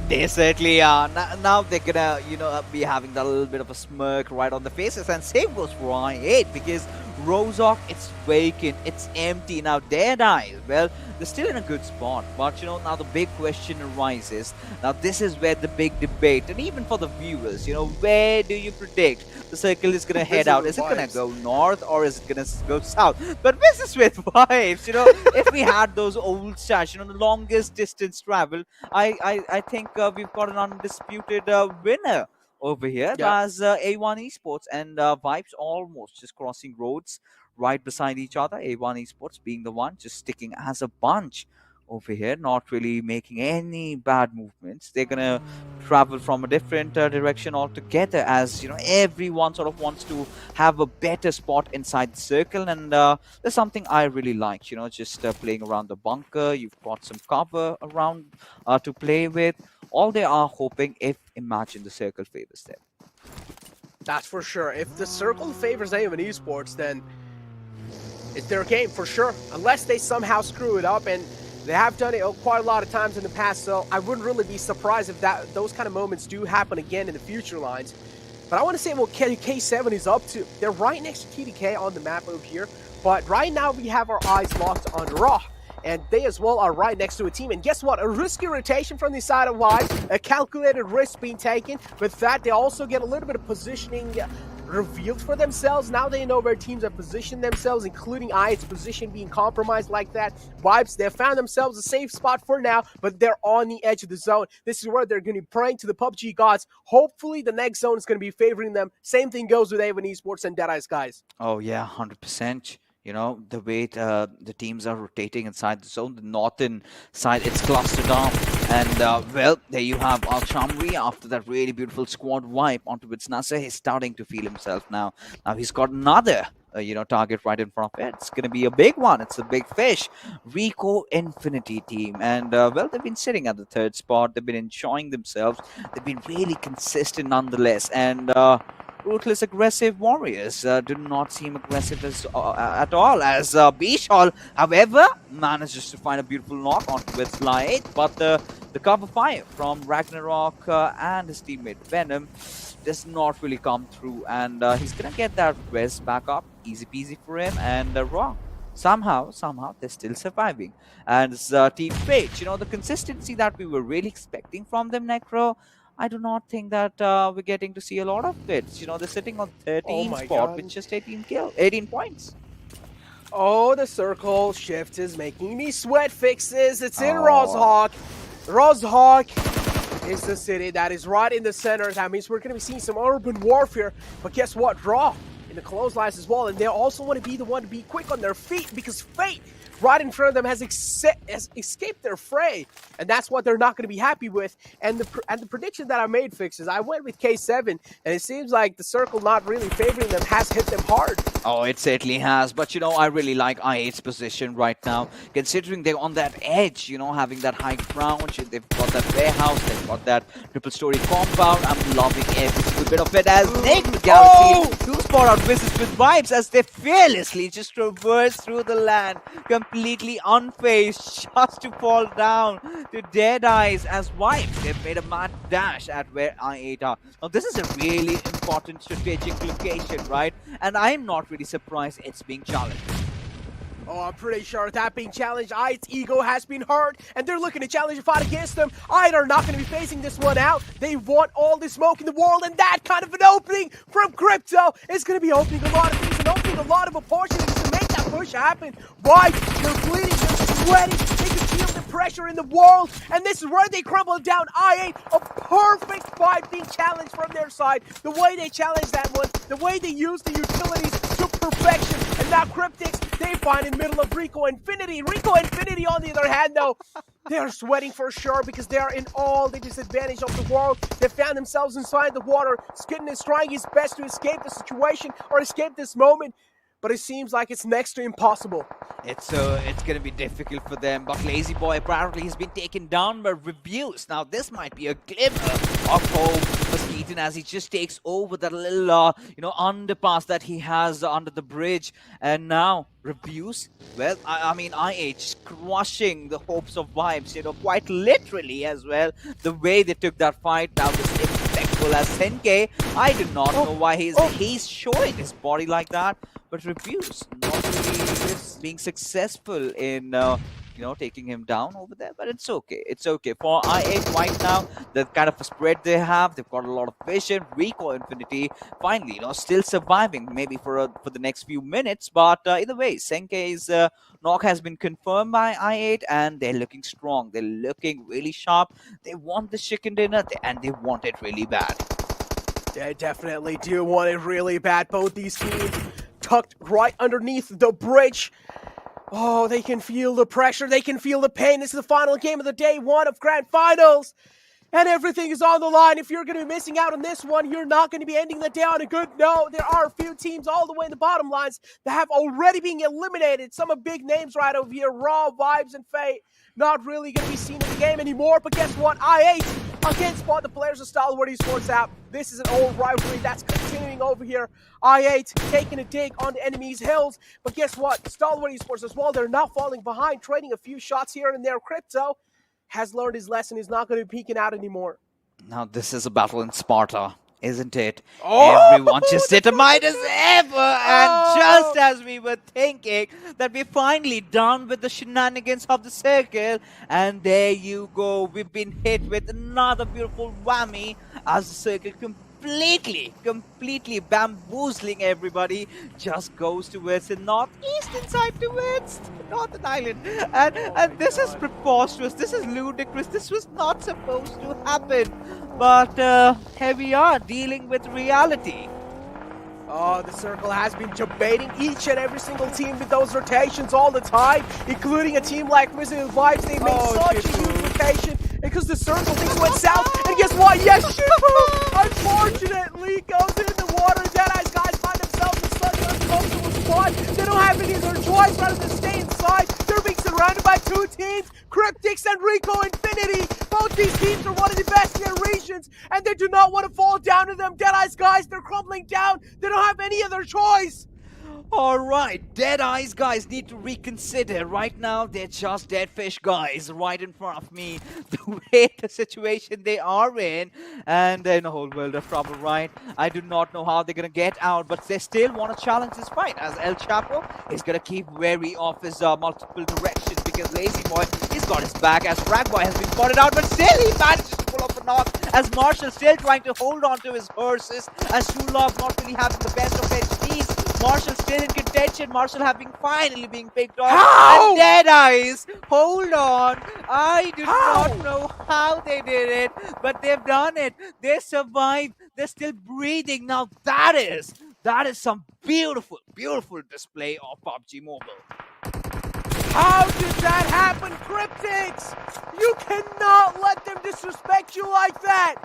They certainly are. Now they're gonna, you know, be having that little bit of a smirk right on the faces, and same goes for I8 because Rozhok, it's vacant, it's empty. Now DEADEYES, well, they're still in a good spot, but you know, now the big question arises. Now this is where the big debate, and even for the viewers, you know, where do you predict the circle is gonna head out? Is it gonna go north or is it gonna go south? But this is with vibes, you know. If we had those old stats, you know, the longest distance travel, I think we've got an undisputed winner over here. That's A1 Esports, and Vibes almost just crossing roads right beside each other. A1 Esports being the one just sticking as a bunch over here, not really making any bad movements. They're gonna travel from a different direction altogether, as you know, everyone sort of wants to have a better spot inside the circle. And there's something I really like, you know, just playing around the bunker. You've got some cover around to play with. All they are hoping, if imagine the circle favors them. That's for sure. If the circle favors A1 Esports, then it's their game for sure, unless they somehow screw it up, and they have done it quite a lot of times in the past, so I wouldn't really be surprised if those kind of moments do happen again in the future lines. But I want to say what K7 is up to. They're right next to TDK on the map over here, but right now we have our eyes locked on Raw, and they as well are right next to a team. And guess what? A risky rotation from the side of Vibes, a calculated risk being taken. With that, they also get a little bit of positioning revealed for themselves. Now they know where teams have positioned themselves, including its position being compromised like that. Vibes, they found themselves a safe spot for now, but they're on the edge of the zone. This is where they're going to be praying to the PUBG gods. Hopefully the next zone is going to be favoring them. Same thing goes with A1 Esports and DEADEYES, guys. Oh yeah, 100%. You know, the way the teams are rotating inside the zone, the northern side, it's clustered up. And, well, there you have Al Shamri after that really beautiful squad wipe onto its NASR. He's starting to feel himself now. Now he's got another, you know, target right in front of it. It's going to be a big one. It's a big fish. Rico Infinity team. And, well, they've been sitting at the 3rd spot. They've been enjoying themselves. They've been really consistent nonetheless. And, Ruthless aggressive warriors do not seem aggressive at all, as Bishal, however, manages to find a beautiful knock onto its light, but the cover fire from Ragnarok and his teammate Venom does not really come through, and he's gonna get that West back up, easy peasy for him, and Raw. Somehow, they're still surviving. And Team Fate, you know, the consistency that we were really expecting from them, Necro, I do not think that we're getting to see a lot of it. You know, they're sitting on 13th my spot God. with just 18 points. Oh, the circle shift is making me sweat. Fixes. It's in Oh. Rozhawk. Rozhawk is the city that is right in the center. That means we're going to be seeing some urban warfare. But guess what? Raw in the clotheslines as well. And they also want to be the one to be quick on their feet because Fate right in front of them has escaped their fray. And that's what they're not going to be happy with. And the prediction that I made, Fixes, I went with K7. And it seems like the circle not really favoring them has hit them hard. Oh, it certainly has. But, you know, I really like I8's position right now, considering they're on that edge, you know, having that high ground. They've got that warehouse, they've got that triple-story compound. I'm loving every single bit of it as Nick guaranteed to spot out Wizzes with vibes as they fearlessly just traverse through the land, completely unfazed, just to fall down to Deadeyes as vibes. They've made a mad dash at where I8 are. Now, this is a really important strategic location, right? And I'm not really surprised it's being challenged. Oh, I'm pretty sure that being challenged, IT's ego has been hurt, and they're looking to challenge a fight against them. IT are not going to be facing this one out. They want all the smoke in the world, and that kind of an opening from Crypto is going to be opening a lot of things and opening a lot of opportunities to make that push happen. Right? They're bleeding, they're sweating, they can feel the pressure in the world, and this is where they crumble down. I8, a perfect fight being challenged from their side. The way they challenge that one, the way they use the utilities to perfection, and now Cryptics, they find in the middle of Rico Infinity. Rico Infinity, on the other hand, though, they are sweating for sure because they are in all the disadvantage of the world. They found themselves inside the water. Skitten is trying his best to escape the situation or escape this moment, but it seems like it's next to impossible. It's going to be difficult for them, but Lazy Boy apparently has been taken down by reviews. Now, this might be a glimmer of hope for Skeeton as he just takes over that little, underpass that he has under the bridge. And now, reviews, well, I mean, I8 just crushing the hopes of vibes, quite literally as well. The way they took that fight, that was impeccable as 10K. I do not know why he's showing his body like that, but reviews not really being successful in taking him down over there, but it's okay. It's okay for I8 right now. The kind of a spread they have, they've got a lot of vision. Rico Infinity finally, still surviving maybe for the next few minutes, but either way, Senkei's knock has been confirmed by I8, and they're looking strong. They're looking really sharp. They want the chicken dinner, and they want it really bad. They definitely do want it really bad. Both these teams tucked right underneath the bridge. Oh, they can feel the pressure. They can feel the pain. This is the final game of the day one of Grand Finals. And everything is on the line. If you're going to be missing out on this one, you're not going to be ending the day on a good note. There are a few teams all the way in the bottom lines that have already been eliminated. Some of big names right over here. Raw, Vibes, and Fate. Not really going to be seen in the game anymore. But guess what? I8 again spot the players of Stalwart Esports out. This is an old rivalry that's continuing over here. I8 taking a dig on the enemy's hills. But guess what? Stalwart Esports as well. They're not falling behind, trading a few shots here and there. Crypto has learned his lesson. He's not going to be peeking out anymore. Now, this is a battle in Sparta, isn't it? Everyone just determined as ever. And just as we were thinking that we're finally done with the shenanigans of the circle, and there you go. We've been hit with another beautiful whammy as the circle completely bamboozling everybody, just goes towards the northeastern side, towards Northern Island. And this is preposterous, this is ludicrous, this was not supposed to happen. But here we are, dealing with reality. Oh, the circle has been debating each and every single team with those rotations all the time, including a team like Wizzes Vibes. They made such a huge rotation because the circle things went south. And guess what? Yes, unfortunately, goes in the water. Deadeyes guys find themselves in such an uncomfortable spot. They don't have any other choice rather than stay inside. They're being surrounded by two teams, Cryptics and Rico Infinity. Both these teams are one of the best in their regions, and they do not want to fall down to them. Deadeyes guys, they're crumbling down. They don't have any other choice. Alright, Deadeyes guys need to reconsider. Right now, they're just dead fish guys right in front of me. The way the situation they are in, and they're in a whole world of trouble, right? I do not know how they're gonna get out, but they still want to challenge this fight, as El Chapo is gonna keep wary of his multiple directions, because Lazy Boy, he's got his back, as Frag Boy has been spotted out, but still he manages to pull off a knock as Marshall still trying to hold on to his horses, as Shulov not really having the best of HPs. Marshall still in contention, Marshall having finally being picked off. How? And Deadeyes, hold on. I do not know how they did it, but they've done it. They survived. They're still breathing. Now that is some beautiful, beautiful display of PUBG Mobile. How did that happen, Cryptics? You cannot let them disrespect you like that.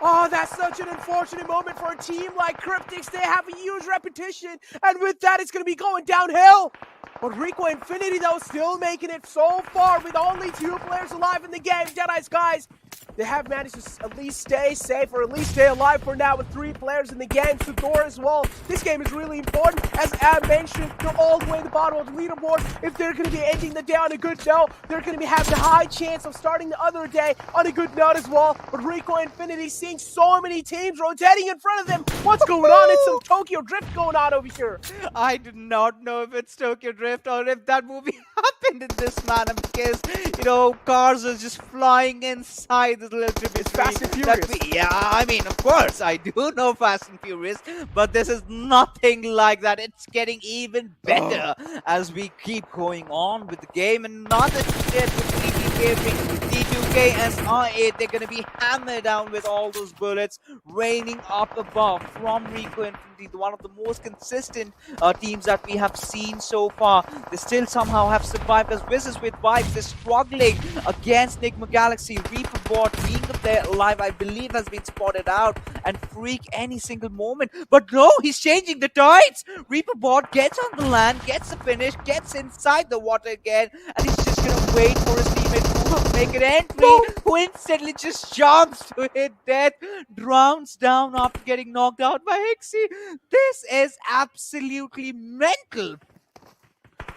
Oh, that's such an unfortunate moment for a team like Cryptics. They have a huge repetition, and with that, it's going to be going downhill. But Rico Infinity, though, still making it so far with only 2 players alive in the game. Deadeyes, guys, they have managed to at least stay safe or at least stay alive for now with 3 players in the game. SUDOR as well. This game is really important. As Ab mentioned, they're all the way at the bottom of the leaderboard. If they're going to be ending the day on a good note, they're going to be having a high chance of starting the other day on a good note as well. But Rico Infinity seeing so many teams rotating in front of them. What's going on? It's some Tokyo Drift going on over here. I do not know if it's Tokyo Drift or if that movie happened in this manner, because, you know, cars are just flying inside this little tribute. It's Fast and Furious. Yeah, I mean, of course, I do know Fast and Furious, but this is nothing like that. It's getting even better as we keep going on with the game. And not that shit with D2K SR8, they're going to be hammered down with all those bullets raining up above from Rico Infinity, one of the most consistent teams that we have seen so far. They still somehow have survived as Wizzes with vibes. They're struggling against Nigma Galaxy. Reaper Bot being up there alive, I believe, has been spotted out and Freak any single moment. But no, he's changing the tides. Reaper Bot gets on the land, gets the finish, gets inside the water again, and he's just gonna wait for his teammate to make an entry, who instantly just jumps to his death, drowns down after getting knocked out by Hixie. This is absolutely mental.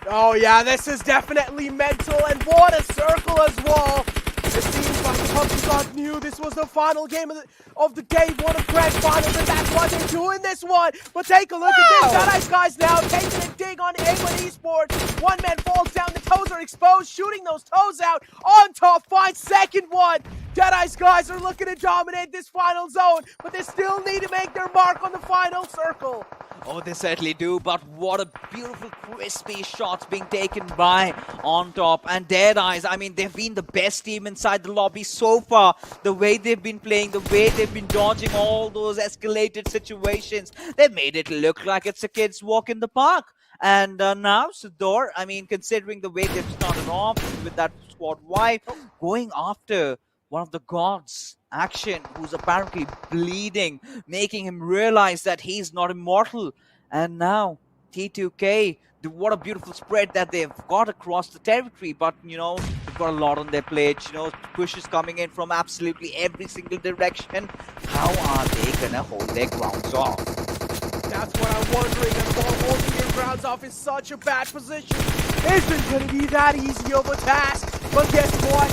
Oh yeah, this is definitely mental, and what a circle as well. It seems like PUBG God knew this was the final game of the day 1 of Grand Finals, and that's why they're doing this one. But take a look at this. Deadeyes guys now taking a dig on A1 Esports. One man falls down, the toes are exposed, shooting those toes out on top. Finds second one. Deadeyes guys are looking to dominate this final zone, but they still need to make their mark on the final circle. Oh, they certainly do, but what a beautiful, crispy shots being taken by on top. And Deadeyes, I mean, they've been the best team inside the lobby so far. The way they've been playing, the way they've been dodging all those escalated situations, they've made it look like it's a kid's walk in the park. And now SUDOR, I mean, considering the way they've started off with that squad wipe, going after one of the gods, Action, who's apparently bleeding, making him realize that he's not immortal. And now T2K, what a beautiful spread that they've got across the territory. But, you know, they've got a lot on their plate. You know, pushes coming in from absolutely every single direction. How are they going to hold their grounds off? That's what I'm wondering. And while holding your grounds off is such a bad position, isn't going to be that easy of a task. But guess what?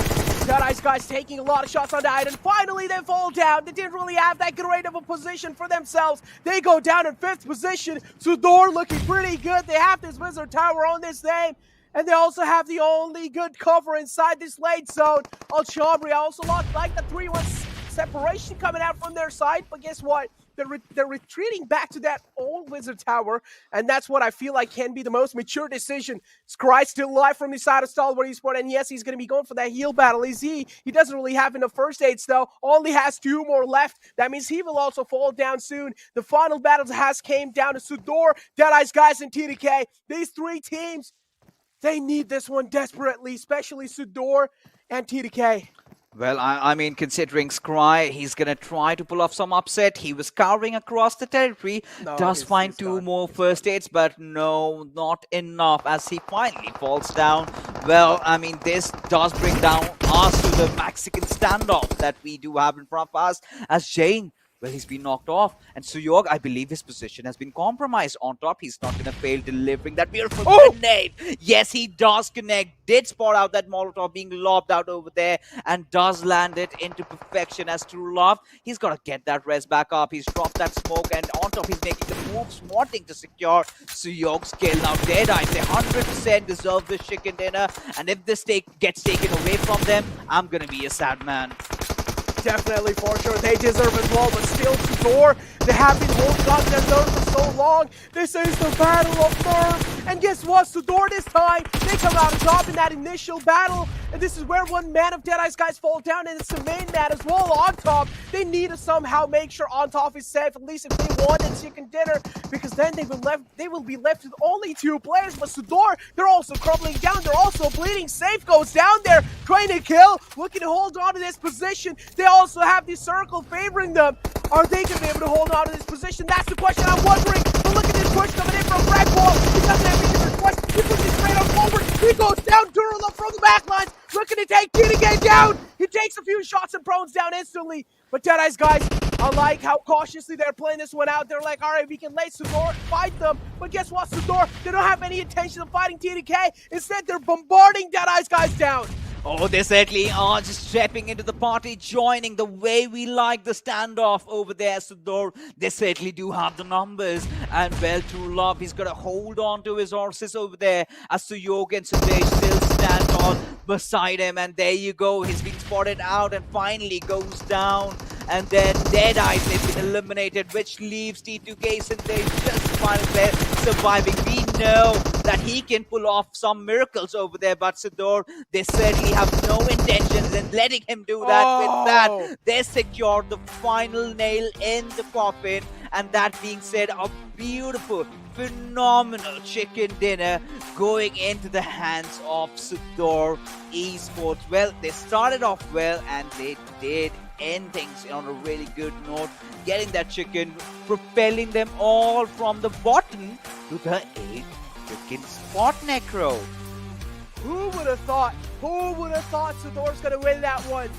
Deadeyes guys taking a lot of shots on that, and finally they fall down. They didn't really have that great of a position for themselves. They go down in 5th position. SUDOR looking pretty good. They have this wizard tower on this name, and they also have the only good cover inside this late zone. Alchambre also like the 3-1 separation coming out from their side, but guess what? They're retreating back to that old wizard tower, and that's what I feel like can be the most mature decision. Scry still alive from the side of Stalwart Esports, and yes, he's going to be going for that heal battle. He doesn't really have enough first aids, though. Only has 2 more left. That means he will also fall down soon. The final battle has came down to SUDOR, Deadeyes guys, and TDK. These 3 teams, they need this one desperately, especially SUDOR and TDK. Well, I mean, considering Scry, he's going to try to pull off some upset. He was scouring across the territory, does find 2 more first aids, but no, not enough as he finally falls down. Well, I mean, this does bring down us to the Mexican standoff that we do have in front of us, as Jane, well, he's been knocked off. And Suyog, I believe his position has been compromised. On top, he's not going to fail delivering that beautiful grenade. Yes, he does connect. Did spot out that Molotov being lobbed out over there and does land it into perfection as True Love. He's got to get that res back up. He's dropped that smoke, and on top, he's making the moves, wanting to secure Suyog's kill. Now, Deadeyes, they 100% deserve this chicken dinner. And if this gets taken away from them, I'm going to be a sad man. Definitely, for sure. They deserve as well, but still, SUDOR, they have been holding on to their nerve for so long. This is the battle of nerve. And guess what? SUDOR this time, they come out on top in that initial battle. And this is where one man of Deadeye's guys fall down, and it's the main man as well on top. They need to somehow make sure on top is safe, at least if they want a chicken dinner, because then they will be left with only 2 players. But SUDOR, they're also crumbling down. They're also bleeding. Safe goes down there, trying to kill, looking to hold on to this position. They also have the circle favoring them. Are they going to be able to hold on to this position? That's the question I'm wondering. But look at this push coming in from Red Ball. He doesn't have any request. He pushes straight up forward. He goes down. Durala from the backlines, looking to take DEADEYES down. He takes a few shots and prones down instantly. But Deadeye's guys, I like how cautiously they're playing this one out. They're like, all right, we can let SUDOR fight them. But guess what, SUDOR, they don't have any intention of fighting DDK. Instead, they're bombarding Deadeye's guys down. Oh, they certainly are just stepping into the party, joining the way we like the standoff over there. SUDOR, they certainly do have the numbers. And well, True Love, he's got to hold on to his horses over there as Suyog and Sudesh still stand on beside him. And there you go, he's been spotted out and finally goes down. And then Deadeye's have been eliminated, which leaves T2K Sanhok just final player surviving. We know that he can pull off some miracles over there, but SUDOR, they certainly have no intentions in letting him do that. With that, they secured the final nail in the coffin. And that being said, a beautiful, phenomenal chicken dinner going into the hands of SUDOR Esports. Well, they started off well and they did end things on a really good note, getting that chicken, propelling them all from the bottom to the 8th chicken spot, Necro. Who would have thought? Who would have thought SUDOR's gonna win that one?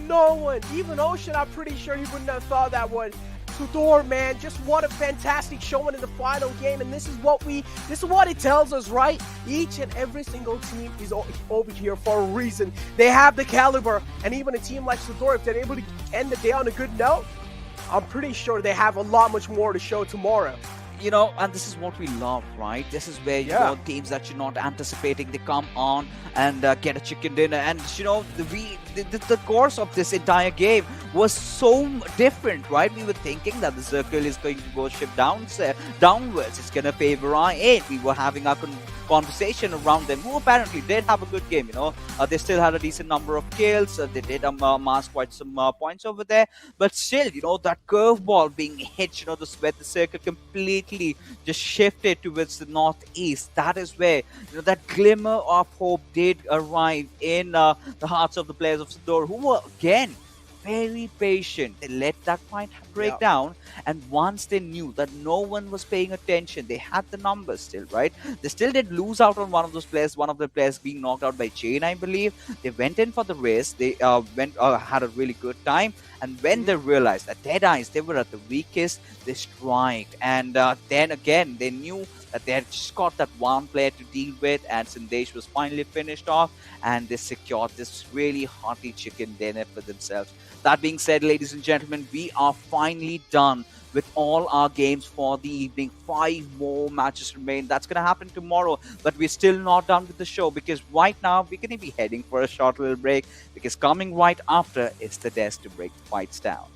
No one. Even Ocean, I'm pretty sure he wouldn't have thought that one. SUDOR, man, just what a fantastic showing in the final game, and this is what it tells us, right? Each and every single team is over here for a reason. They have the caliber, and even a team like SUDOR, if they're able to end the day on a good note, I'm pretty sure they have a lot much more to show tomorrow. You know, and this is what we love, right? This is where, you know, teams that you're not anticipating, they come on and get a chicken dinner. And, you know, the course of this entire game was so different, right? We were thinking that the circle is going to go shift downwards. It's going to favor I8. We were having our conversation around them, who apparently did have a good game, you know. They still had a decent number of kills. They did amass quite some points over there. But still, you know, that curveball being hit, you know, the circle completely just shifted towards the northeast. That is where, you know, that glimmer of hope did arrive in the hearts of the players of SUDOR, who were, again, very patient. They let that point break down, and once they knew that no one was paying attention, they had the numbers still, right? They still did lose out on one of those players, one of the players being knocked out by Jane, I believe. They went in for the race. They had a really good time, and when they realized that Deadeye's, they were at the weakest, they striked. And then again, they knew that they had just got that one player to deal with, and Sanhok was finally finished off, and they secured this really hearty chicken dinner for themselves. That being said, ladies and gentlemen, we are finally done with all our games for the evening. 5 more matches remain. That's going to happen tomorrow, but we're still not done with the show, because right now we're going to be heading for a short little break, because coming right after is the desk to break the fights down.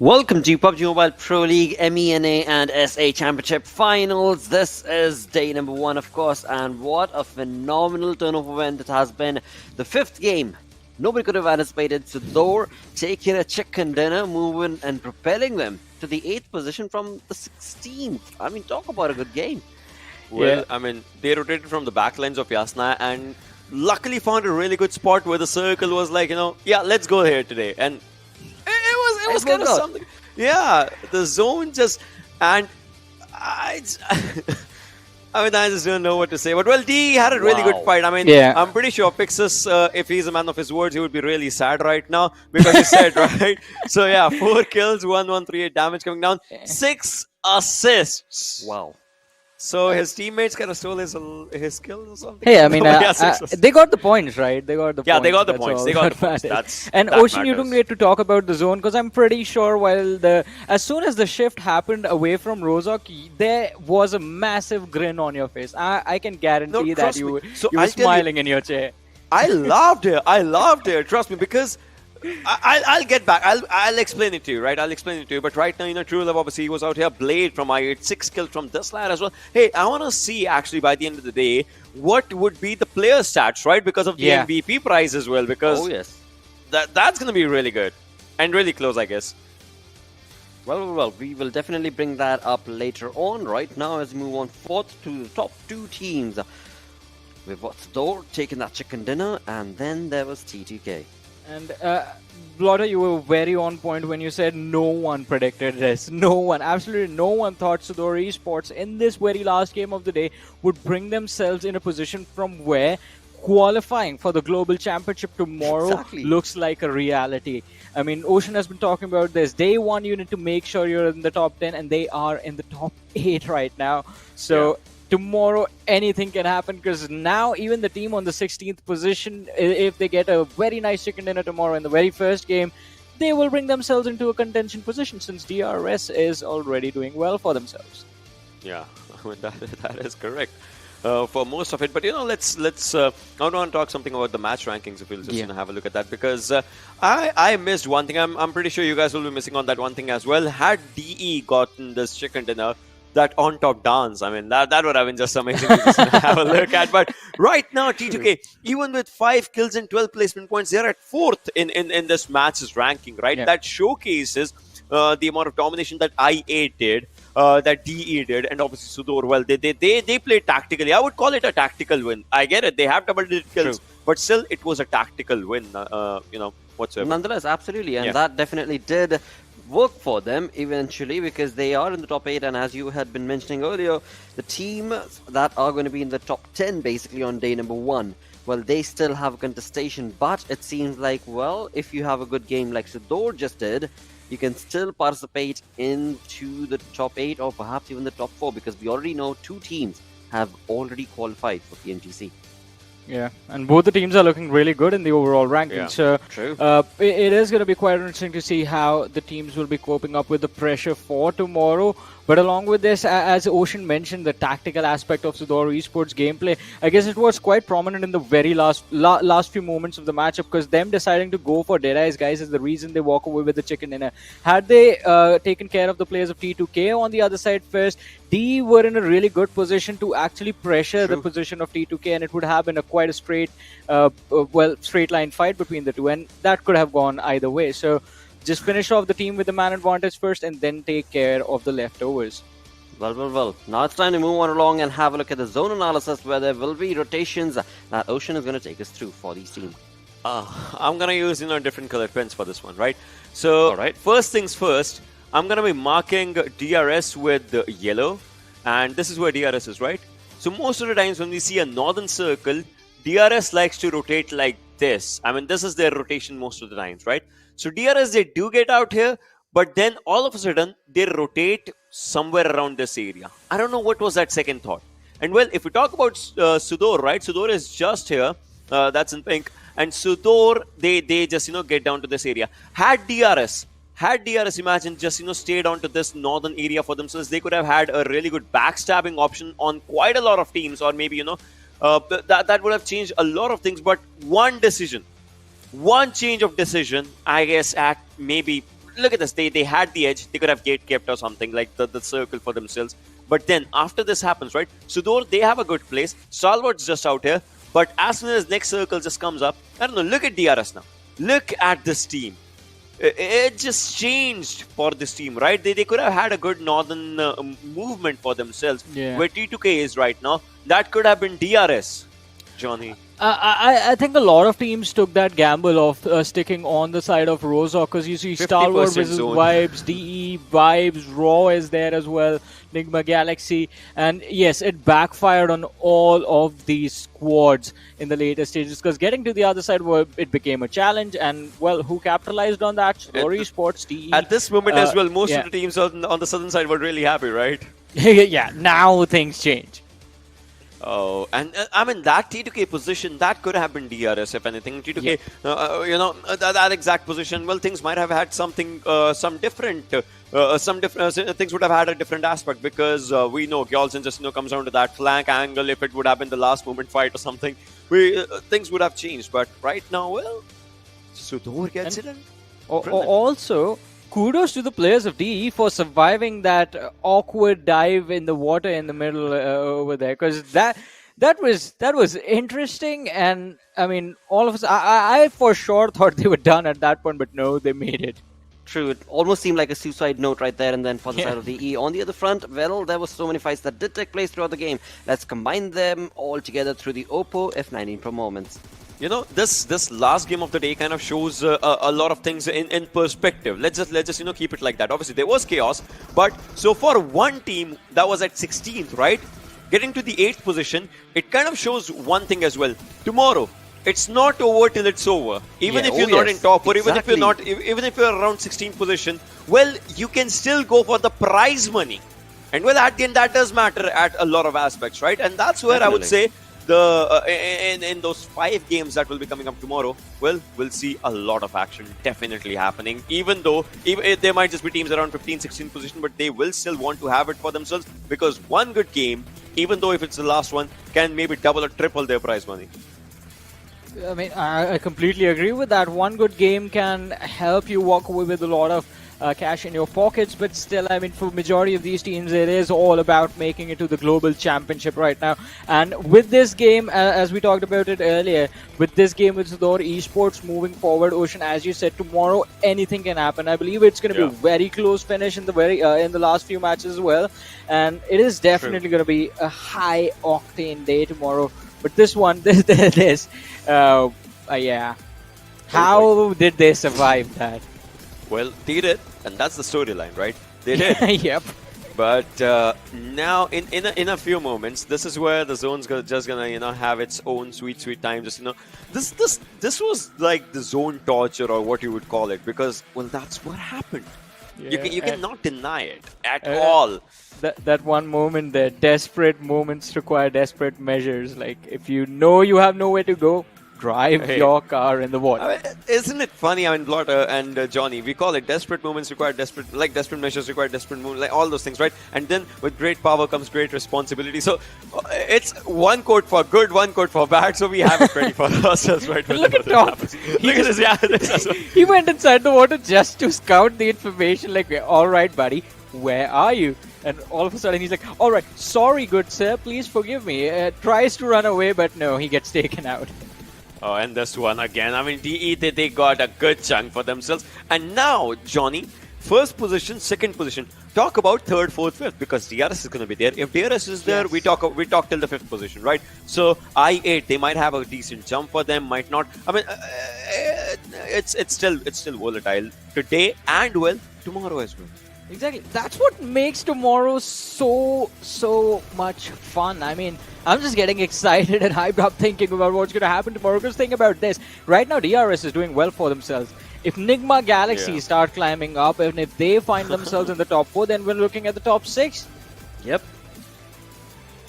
Welcome to PUBG Mobile Pro League MENA and SA Championship Finals. This is day number 1, of course, and what a phenomenal turn of event it has been. The 5th game. Nobody could have anticipated SUDOR taking a chicken dinner, moving and propelling them to the 8th position from the 16th. I mean, talk about a good game. Well, I mean, they rotated from the backlines of Yasna and luckily found a really good spot where the circle was like, yeah, let's go here today. And it was kind of something. Yeah, the zone just, and I just don't know what to say. But well, D had a really good fight. I mean, I'm pretty sure Pixis, if he's a man of his words, he would be really sad right now because he said, right? So yeah, 4 kills, 1138 damage coming down, 6 assists. Wow. So his teammates kind of stole his skills or something. Hey, I mean, they got the points, right? They got the points. Yeah, they got the points. They got the points. And Ocean, you don't need to talk about the zone because I'm pretty sure as soon as the shift happened away from Rozok, there was a massive grin on your face. I can guarantee that you were smiling in your chair. I loved it. I loved it. Trust me, because I'll get back. I'll explain it to you, right? I'll explain it to you. But right now, True Love obviously he was out here. Blade from I8, 6 kills from this lad as well. Hey, I want to see actually by the end of the day what would be the player stats, right? Because of the MVP prize as well. Because that's going to be really good and really close, I guess. Well, we will definitely bring that up later on. Right now, as we move on forth to the top 2 teams, we've got SUDOR taking that chicken dinner, and then there was T2K. And Blotter, you were very on point when you said no one predicted this. No one, absolutely no one thought SUDOR Esports in this very last game of the day would bring themselves in a position from where qualifying for the Global Championship tomorrow looks like a reality. I mean, Ocean has been talking about this. Day 1, you need to make sure you're in the top 10, and they are in the top 8 right now. So tomorrow anything can happen, because now even the team on the 16th position, if they get a very nice chicken dinner tomorrow in the very first game, they will bring themselves into a contention position, since DRS is already doing well for themselves. Yeah, I mean, that is correct for most of it. But let's I want to talk something about the match rankings, if we'll just have a look at that, because I missed one thing. I'm pretty sure you guys will be missing on that one thing as well. Had DE gotten this chicken dinner, that on top dance, I mean, that would have been just amazing to just have a look at. But right now, T2K, even with 5 kills and 12 placement points, they're at 4th in this match's ranking, right? That showcases the amount of domination that I8 did, that DE did, and obviously SUDOR. Well, they played tactically. I would call it a tactical win. I get it. They have double-digit kills, but still, it was a tactical win, whatsoever. Nonetheless, absolutely. And that definitely did work for them eventually, because they are in the top 8, and as you had been mentioning earlier, the team that are going to be in the top 10 basically on day number 1, well, they still have a contestation, but it seems like, well, if you have a good game like SUDOR just did, you can still participate into the top 8 or perhaps even the top 4, because we already know 2 teams have already qualified for PMGC. Yeah, and both the teams are looking really good in the overall rankings. So it is going to be quite interesting to see how the teams will be coping up with the pressure for tomorrow. But along with this, as Ocean mentioned, the tactical aspect of SUDOR Esports gameplay, I guess it was quite prominent in the very last few moments of the matchup, because them deciding to go for DEADEYES, guys, is the reason they walk away with the chicken dinner. Had they taken care of the players of T2K on the other side first, D were in a really good position to actually pressure the position of T2K, and it would have been quite a straight line fight between the two, and that could have gone either way. So just finish off the team with the man advantage first, and then take care of the leftovers. Well. Now it's time to move on along and have a look at the zone analysis, where there will be rotations that Ocean is going to take us through for these teams. I'm going to use different colored pens for this one, right? So first things first, I'm going to be marking DRS with yellow, and this is where DRS is, right? So most of the times when we see a northern circle, DRS likes to rotate like this. I mean, this is their rotation most of the times, right? So DRS, they do get out here, but then all of a sudden, they rotate somewhere around this area. I don't know what was that second thought. And well, if we talk about SUDOR, right? SUDOR is just here. That's in pink. And SUDOR, they just, get down to this area. Had DRS, imagine, just, stayed on to this northern area for themselves, they could have had a really good backstabbing option on quite a lot of teams, or maybe, that would have changed a lot of things. But one change of decision, I guess, at maybe look at this. They had the edge. They could have gate kept or something like the circle for themselves. But then after this happens, right? SUDOR, they have a good place. Stalwart's just out here. But as soon as next circle just comes up, I don't know. Look at DRS now. Look at this team. It just changed for this team, right? They could have had a good northern movement for themselves. Yeah. Where T2K is right now, that could have been DRS, Johnny. I think a lot of teams took that gamble of sticking on the side of Rosa, because you see Star Wars versus zone. Vibes, DE, Vibes, Raw is there as well, Nigma Galaxy, and yes, it backfired on all of these squads in the later stages, because getting to the other side, well, it became a challenge, and well, who capitalized on that? SUDOR Esports, DE. At this moment as well, most of the teams on the southern side were really happy, right? Yeah, now things change. Oh, and I mean that T2K position, that could have been DRS if anything. T2K, that exact position. Well, things might have had something, some different things would have had a different aspect, because we know Gyaltsen just comes down to that flank angle. If it would have been the last moment fight or something, things would have changed. But right now, well, SUDOR gets it in. Also, kudos to the players of DE for surviving that awkward dive in the water in the middle over there, because that was interesting. And I mean, all of us, I for sure thought they were done at that point, but no, they made it. True, it almost seemed like a suicide note right there, and then for the side of DE. On the other front, well, there were so many fights that did take place throughout the game. Let's combine them all together through the Oppo F19 Pro moments. You know, this last game of the day kind of shows a lot of things in perspective. Let's just keep it like that. Obviously, there was chaos, but so for one team that was at 16th, right, getting to the 8th position, it kind of shows one thing as well. Tomorrow, it's not over till it's over. Even if you're not in top, or even if you're around 16th position, well, you can still go for the prize money. And well, at the end, that does matter at a lot of aspects, right? And that's where I would say in those 5 games that will be coming up tomorrow, well, we'll see a lot of action definitely happening. Even though there might just be teams around 15, 16 position, but they will still want to have it for themselves, because one good game, even though if it's the last one, can maybe double or triple their prize money. I mean, I completely agree with that. One good game can help you walk away with a lot of cash in your pockets, but still, I mean, for majority of these teams, it is all about making it to the global championship right now. And with this game, as we talked about it earlier, with this game with SUDOR Esports moving forward, Ocean, as you said, tomorrow anything can happen. I believe it's going to be a very close finish in the last few matches as well, and it is definitely going to be a high octane day tomorrow. But this one, how did they survive that? Well, they did, and that's the storyline, right? They did. Yep. But now, in a few moments, this is where the zone's just gonna have its own sweet time. Just this was like the zone torture, or what you would call it, because well, that's what happened. Yeah, you cannot deny it at all. That one moment there, desperate moments require desperate measures. Like, if you know you have nowhere to go, drive your car in the water. I mean, isn't it funny? I mean, Blotter and Johnny, we call it desperate moments require desperate measures require desperate moments, like all those things, right? And then with great power comes great responsibility. So it's one code for good, one code for bad. So we have it ready for ourselves, right? Look at Tom. Look at this. He went inside the water just to scout the information. Like, all right, buddy, where are you? And all of a sudden he's like, all right, sorry, good sir, please forgive me. Tries to run away, but no, he gets taken out. Oh, and this one again. I mean, DE, they got a good chunk for themselves. And now, Johnny, first position, second position. Talk about third, fourth, fifth, because DRS is going to be there. If DRS is there, we talk till the 5th position, right? So I8, they might have a decent jump for them, might not. I mean, it's still volatile today and well tomorrow as well. Exactly. That's what makes tomorrow so much fun. I mean, I'm just getting excited and hyped up thinking about what's going to happen tomorrow. Because think about this. Right now, DRS is doing well for themselves. If Nigma Galaxy start climbing up, and if they find themselves in the top 4, then we're looking at the top 6. Yep.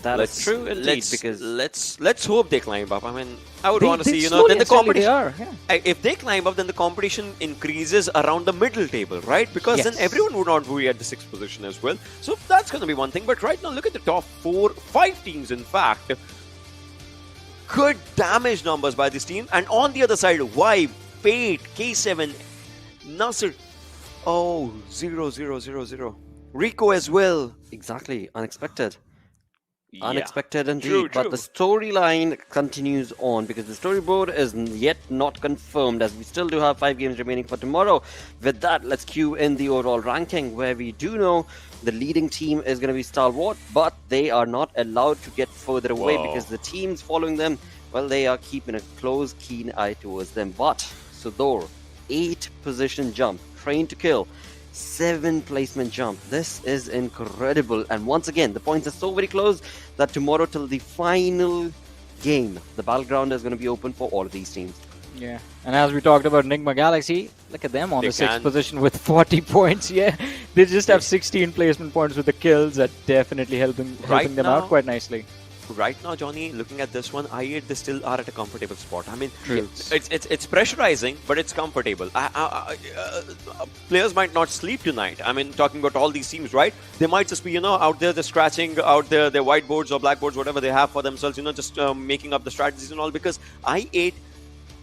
That's true indeed, because let's hope they climb up. I mean, I would want to see, then the competition. If they climb up, then the competition increases around the middle table, right? Because then everyone would not be at the 6th position as well. So that's going to be one thing. But right now, look at the top 5 teams, in fact. Good damage numbers by this team. And on the other side, Vibe, Fate, K7, NASR. Oh, 0-0-0-0. Rico as well. Exactly, unexpected. Yeah. Unexpected indeed. True, But the storyline continues on because the storyboard is yet not confirmed, as we still do have 5 games remaining for tomorrow. With that, let's cue in the overall ranking, where we do know the leading team is going to be Stalwart, but they are not allowed to get further away because the teams following them, well, they are keeping a close, keen eye towards them. But SUDOR, 8 position jump, train to kill, 7 placement jump. This is incredible. And once again, the points are so very close that tomorrow till the final game, the battleground is going to be open for all of these teams. Yeah, and as we talked about Enigma Galaxy, look at them on the 6th position with 40 points. Yeah, they just have 16 placement points with the kills that definitely helping them out quite nicely. Right now, Johnny, looking at this one, I8 they still are at a comfortable spot. I mean, it's pressurizing, but it's comfortable. Players might not sleep tonight. I mean, talking about all these teams, right? They might just be, out there, just scratching out their whiteboards or blackboards, whatever they have for themselves, just making up the strategies and all. Because I8,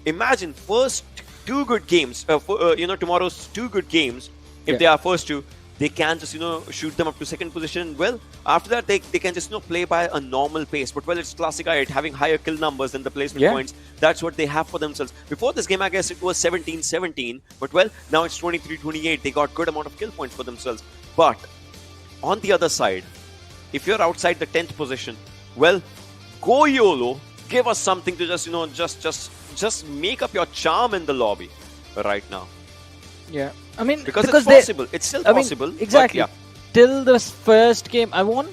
imagine first 2 good games, tomorrow's 2 good games. If they are first 2. They can just, shoot them up to 2nd position. Well, after that, they can just, play by a normal pace. But, well, it's classic I8 having higher kill numbers than the placement points. That's what they have for themselves. Before this game, I guess it was 17-17. But, well, now it's 23-28. They got good amount of kill points for themselves. But, on the other side, if you're outside the 10th position, well, go YOLO. Give us something to just, just make up your charm in the lobby right now. Yeah, I mean, because it's possible. It's still possible. Exactly. Till the first game, I want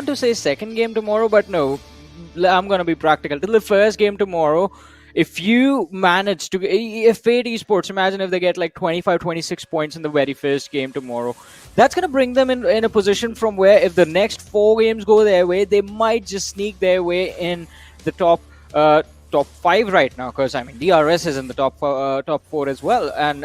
to say 2nd game tomorrow, but no, I'm gonna be practical. Till the first game tomorrow, if you manage to, if Fate Esports, imagine if they get like 25-26 points in the very first game tomorrow, that's gonna bring them in a position from where if the next 4 games go their way, they might just sneak their way in the top 5 right now, because I mean DRS is in the top 4 as well, and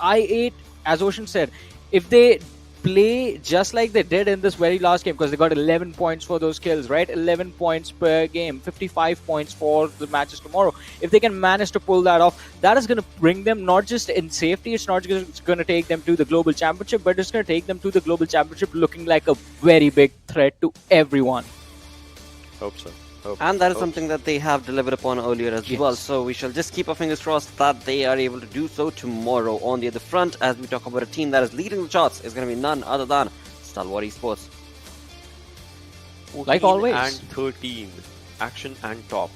I8, as Ocean said, if they play just like they did in this very last game, because they got 11 points for those kills, right? 11 points per game, 55 points for the matches tomorrow. If they can manage to pull that off, that is going to bring them not just in safety, it's not just going to take them to the global championship, but it's going to take them to the global championship looking like a very big threat to everyone. Hope so. And that is something that they have delivered upon earlier as well. So we shall just keep our fingers crossed that they are able to do so tomorrow. On the other front, as we talk about a team that is leading the charts, is going to be none other than Stalwart Esports. Like always. And 13. Action and top.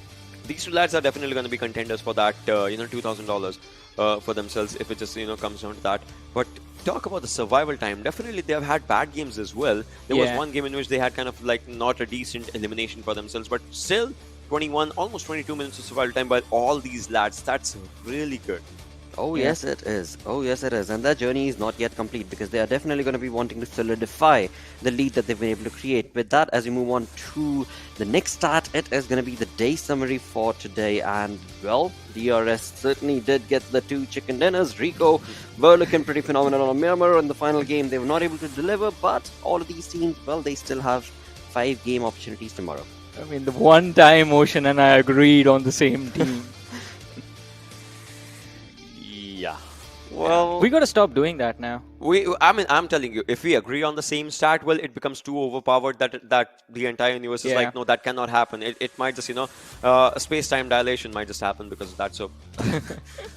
These 2 lads are definitely going to be contenders for that, $2,000 for themselves if it just, comes down to that. But talk about the survival time. Definitely they have had bad games as well. There was one game in which they had kind of like not a decent elimination for themselves, but still 21, almost 22 minutes of survival time by all these lads. That's really good. Oh yes it is. Oh yes it is. And that journey is not yet complete because they are definitely going to be wanting to solidify the lead that they've been able to create. With that, as we move on to the next start, it is going to be the day summary for today. And well, DRS certainly did get the 2 chicken dinners. Rico were looking pretty phenomenal on Miramar. In the final game, they were not able to deliver, but all of these teams, well, they still have 5 game opportunities tomorrow. I mean, the one time Ocean and I agreed on the same team. Yeah. Well, we got to stop doing that now. I'm telling you, if we agree on the same stat, well, it becomes too overpowered that the entire universe is like, no, that cannot happen. It might just, space-time dilation might just happen because of that. So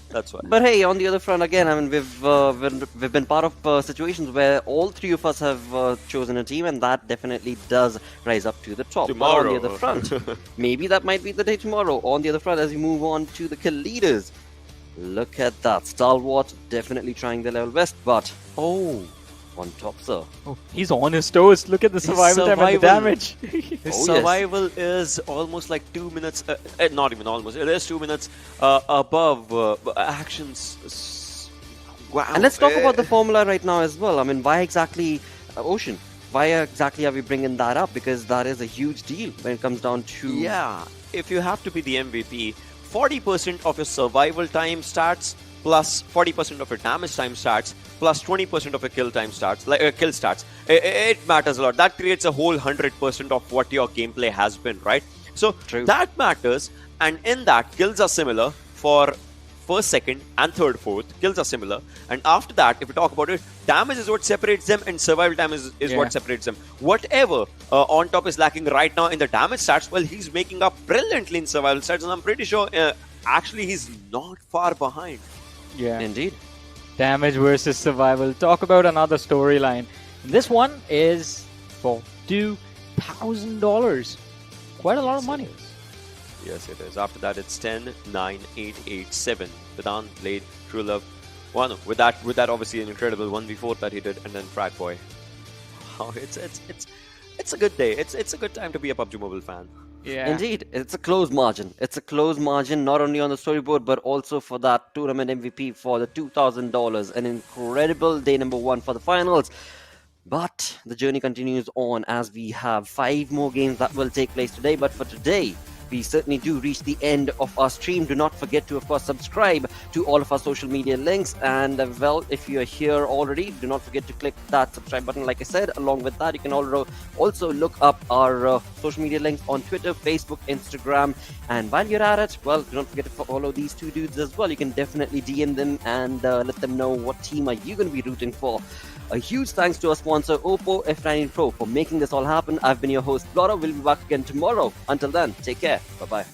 that's why. But hey, on the other front, again, I mean, we've been part of situations where all 3 of us have chosen a team, and that definitely does rise up to the top. Tomorrow. But on the other front, maybe that might be the day tomorrow. On the other front, as we move on to the kill leaders. Look at that. Stalwart definitely trying the level best, but on top, sir. Oh, he's on his toes. Look at the survival time and the damage. His survival is almost like 2 minutes, not even almost, it is 2 minutes above actions. Wow. And let's talk about the formula right now as well. I mean, why exactly Ocean? Why exactly are we bringing that up? Because that is a huge deal when it comes down to... Yeah, if you have to be the MVP, 40% of your survival time stats plus 40% of your damage time stats plus 20% of your kill time stats, kill stats. It matters a lot. That creates a whole 100% of what your gameplay has been, right? So that matters, and in that, kills are similar for first, second, and third, fourth. Kills are similar. And after that, if we talk about it, damage is what separates them, and survival time is what separates them. Whatever on top is lacking right now in the damage stats, well, he's making up brilliantly in survival stats, and I'm pretty sure actually he's not far behind. Yeah. Indeed. Damage versus survival. Talk about another storyline. This one is for $2,000. Quite a lot of money. Yes, it is. After that, it's 10, 9, 8, 8, 7. Vedant, Blade, True Love. One with that obviously an incredible 1v4 that he did, and then Frag Boy. Wow, it's a good day. It's a good time to be a PUBG Mobile fan. Yeah. Indeed, it's a close margin. It's a close margin, not only on the storyboard, but also for that tournament MVP for the $2,000. An incredible day number 1 for the finals. But the journey continues on as we have 5 more games that will take place today. But for today, we certainly do reach the end of our stream. Do not forget to, of course, subscribe to all of our social media links. And, well, if you're here already, do not forget to click that subscribe button, like I said. Along with that, you can also look up our social media links on Twitter, Facebook, Instagram. And while you're at it, well, do not forget to follow these 2 dudes as well. You can definitely DM them and let them know what team are you going to be rooting for. A huge thanks to our sponsor, Oppo F19 Pro, for making this all happen. I've been your host, Laura. We'll be back again tomorrow. Until then, take care. Bye-bye.